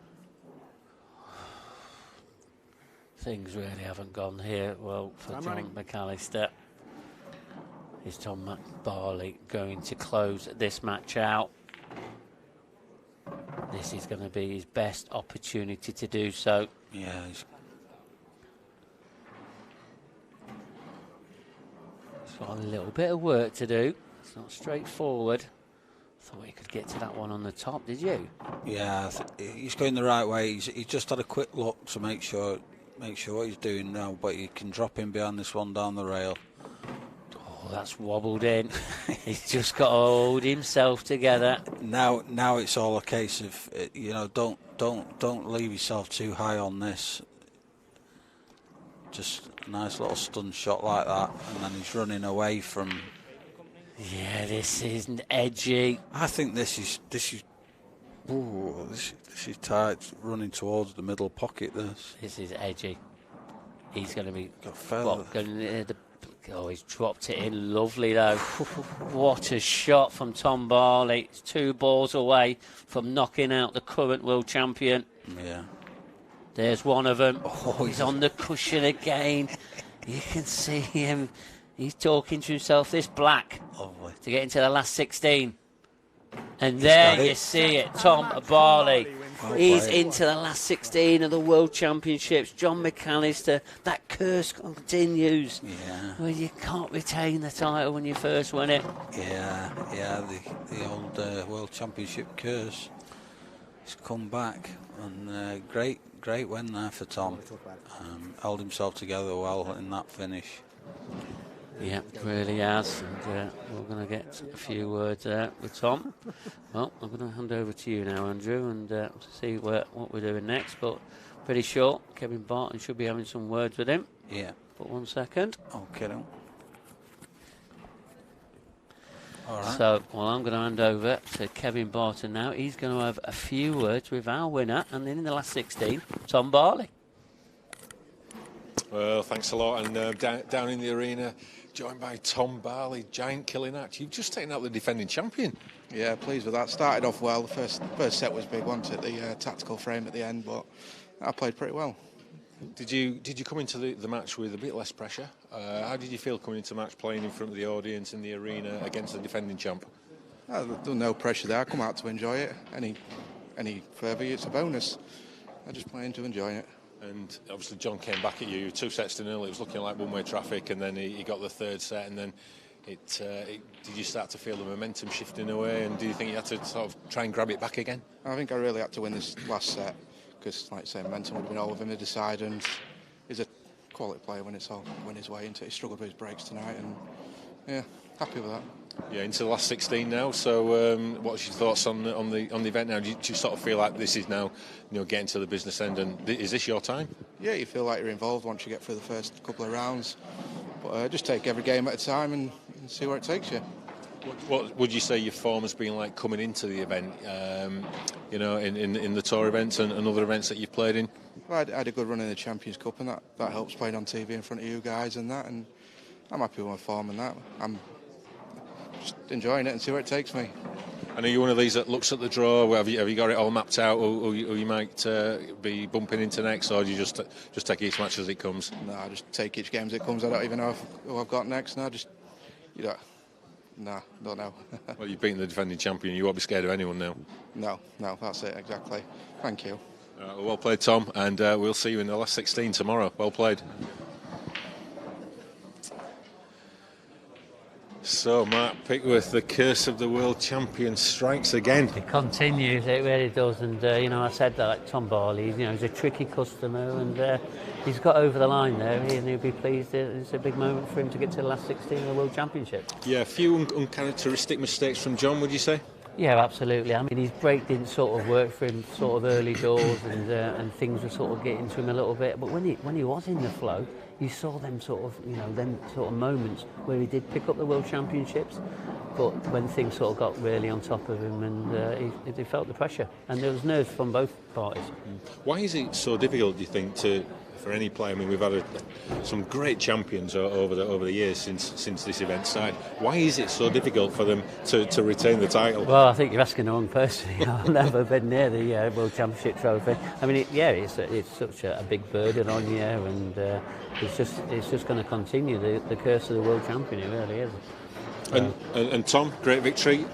Things really haven't gone here well for John McAllister. Is Tom Barley going to close this match out? This is going to be his best opportunity to do so. Yeah. He's got a little bit of work to do. It's not straightforward. Thought he could get to that one on the top, did you? Yeah, he's going the right way. He's just had a quick look to make sure what he's doing now, but he can drop in behind this one down the rail. Oh, Oh, that's wobbled in. He's just got to hold himself together. Now it's all a case of don't leave yourself too high on this. Just a nice little stun shot like that, and then he's running away from. Yeah, this isn't edgy. I think this is tight, running towards the middle pocket. This is edgy. He's going to be. He's dropped it in lovely though. What a shot from Tom Barley. It's 2 balls away from knocking out the current world champion. Yeah. There's one of them. Oh, he's on the cushion again. You can see him. He's talking to himself. This black to get into the last 16. And there you see it. Tom Barley. He's into the last 16 of the World Championships. John McAllister. That curse continues. Yeah. Well, you can't retain the title when you first win it. Yeah. The old World Championship curse. He's come back, and great win there for Tom. Held himself together well in that finish. Yeah, really has. And we're going to get a few words there with Tom. Well, I'm going to hand over to you now, Andrew, and see what we're doing next. But pretty sure Kevin Barton should be having some words with him. Yeah. But 1 second. Okay. All right. So, I'm going to hand over to Kevin Barton now. He's going to have a few words with our winner, and then in the last 16, Tom Barley. Well, thanks a lot. And down in the arena, joined by Tom Barley, giant killing act. You've just taken out the defending champion. Yeah, pleased with that. Started off well. The first set was big, wasn't it? The tactical frame at the end, but I played pretty well. Did you come into the match with a bit less pressure? How did you feel coming into the match, playing in front of the audience in the arena against the defending champ? There was no pressure there. I come out to enjoy it. Any further, it's a bonus. I just playing to enjoy it. And obviously John came back at you 2 sets to 0. It was looking like one-way traffic, and then he got the 3rd set, and then did you start to feel the momentum shifting away, and do you think you had to sort of try and grab it back again? I think I really had to win this last set, because, like I say, momentum would have been all of him to decide, and he's a quality player when it's all went his way into it. He struggled with his breaks tonight, and yeah, happy with that. Yeah, into the last 16 now. So, what's your thoughts on the event now? Do you sort of feel like this is now, getting to the business end, and is this your time? Yeah, you feel like you're involved once you get through the first couple of rounds, but just take every game at a time and see where it takes you. What would you say your form has been like coming into the event? In the tour events and other events that you've played in. Well, I had a good run in the Champions Cup, and that helps playing on TV in front of you guys and that. And I'm happy with my form and that. I'm just enjoying it and see where it takes me. And are you one of these that looks at the draw? Have you got it all mapped out, or you might be bumping into next, or do you just take each match as it comes? No, I just take each game as it comes. I don't even know who I've got next. No, don't know. Well, you've beaten the defending champion. You won't be scared of anyone now. No, that's it exactly. Thank you. Well played, Tom, and we'll see you in the last 16 tomorrow. Well played. So, Mark Pickworth, the curse of the world champion strikes again. It continues, it really does. And, I said that, like Tom Barley, he's a tricky customer, and he's got over the line there, and he'll be pleased. It's a big moment for him to get to the last 16 of the World Championship. Yeah, a few uncharacteristic mistakes from John, would you say? Yeah, absolutely. I mean, his break didn't sort of work for him sort of early doors, and things were sort of getting to him a little bit. But when he was in the flow, you saw them sort of moments where he did pick up the World Championships. But when things sort of got really on top of him, and he felt the pressure, and there was nerves from both parties. Why is it so difficult, do you think, for any player? I mean, we've had some great champions over the years since this event started. Why is it so difficult for them to retain the title? Well, I think you're asking the wrong person. I've never been near the World Championship trophy. I mean, it's such a big burden on you, and it's just going to continue. The curse of the world champion, it really is. And Tom, great victory.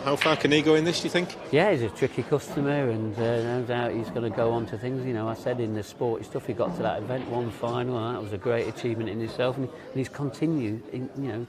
How far can he go in this, do you think? Yeah, he's a tricky customer, and no doubt he's going to go on to things. I said in the sporty stuff, he got to that event, won final, and that was a great achievement in itself. And he's continued,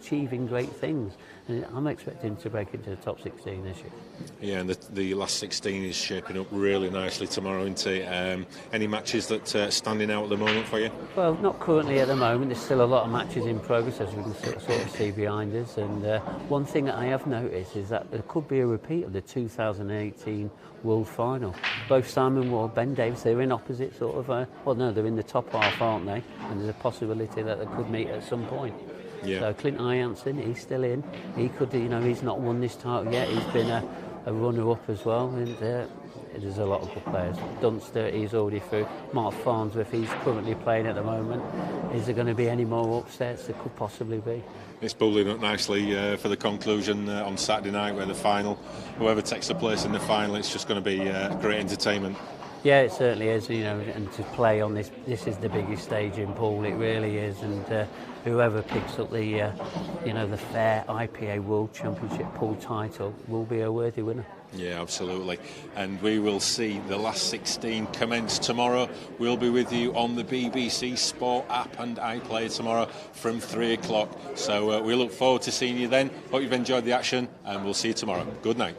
achieving great things. And I'm expecting to break into the top 16 this year. Yeah, and the last 16 is shaping up really nicely tomorrow, isn't it? Any matches that are standing out at the moment for you? Well, not currently at the moment. There's still a lot of matches in progress, as we can sort of see behind us. And one thing that I have noticed is that there could be a repeat of the 2018 World Final. Both Simon Ward, Ben Davis, they're in opposite sort of... well, no, they're in the top half, aren't they? And there's a possibility that they could meet at some point. Yeah. So Clint Ianson, he's still in. He could, he's not won this title yet. He's been a runner-up as well. And there's a lot of good players. Dunster, he's already through. Mark Farnsworth, he's currently playing at the moment. Is there going to be any more upsets? There could possibly be. It's building up nicely for the conclusion on Saturday night, where the final, whoever takes the place in the final, it's just going to be great entertainment. Yeah, it certainly is, and to play on this is the biggest stage in pool, it really is, and whoever picks up the, the fair IPA World Championship pool title will be a worthy winner. Yeah, absolutely. And we will see the last 16 commence tomorrow. We'll be with you on the BBC Sport app and iPlayer tomorrow from 3 o'clock. So we look forward to seeing you then. Hope you've enjoyed the action, and we'll see you tomorrow. Good night.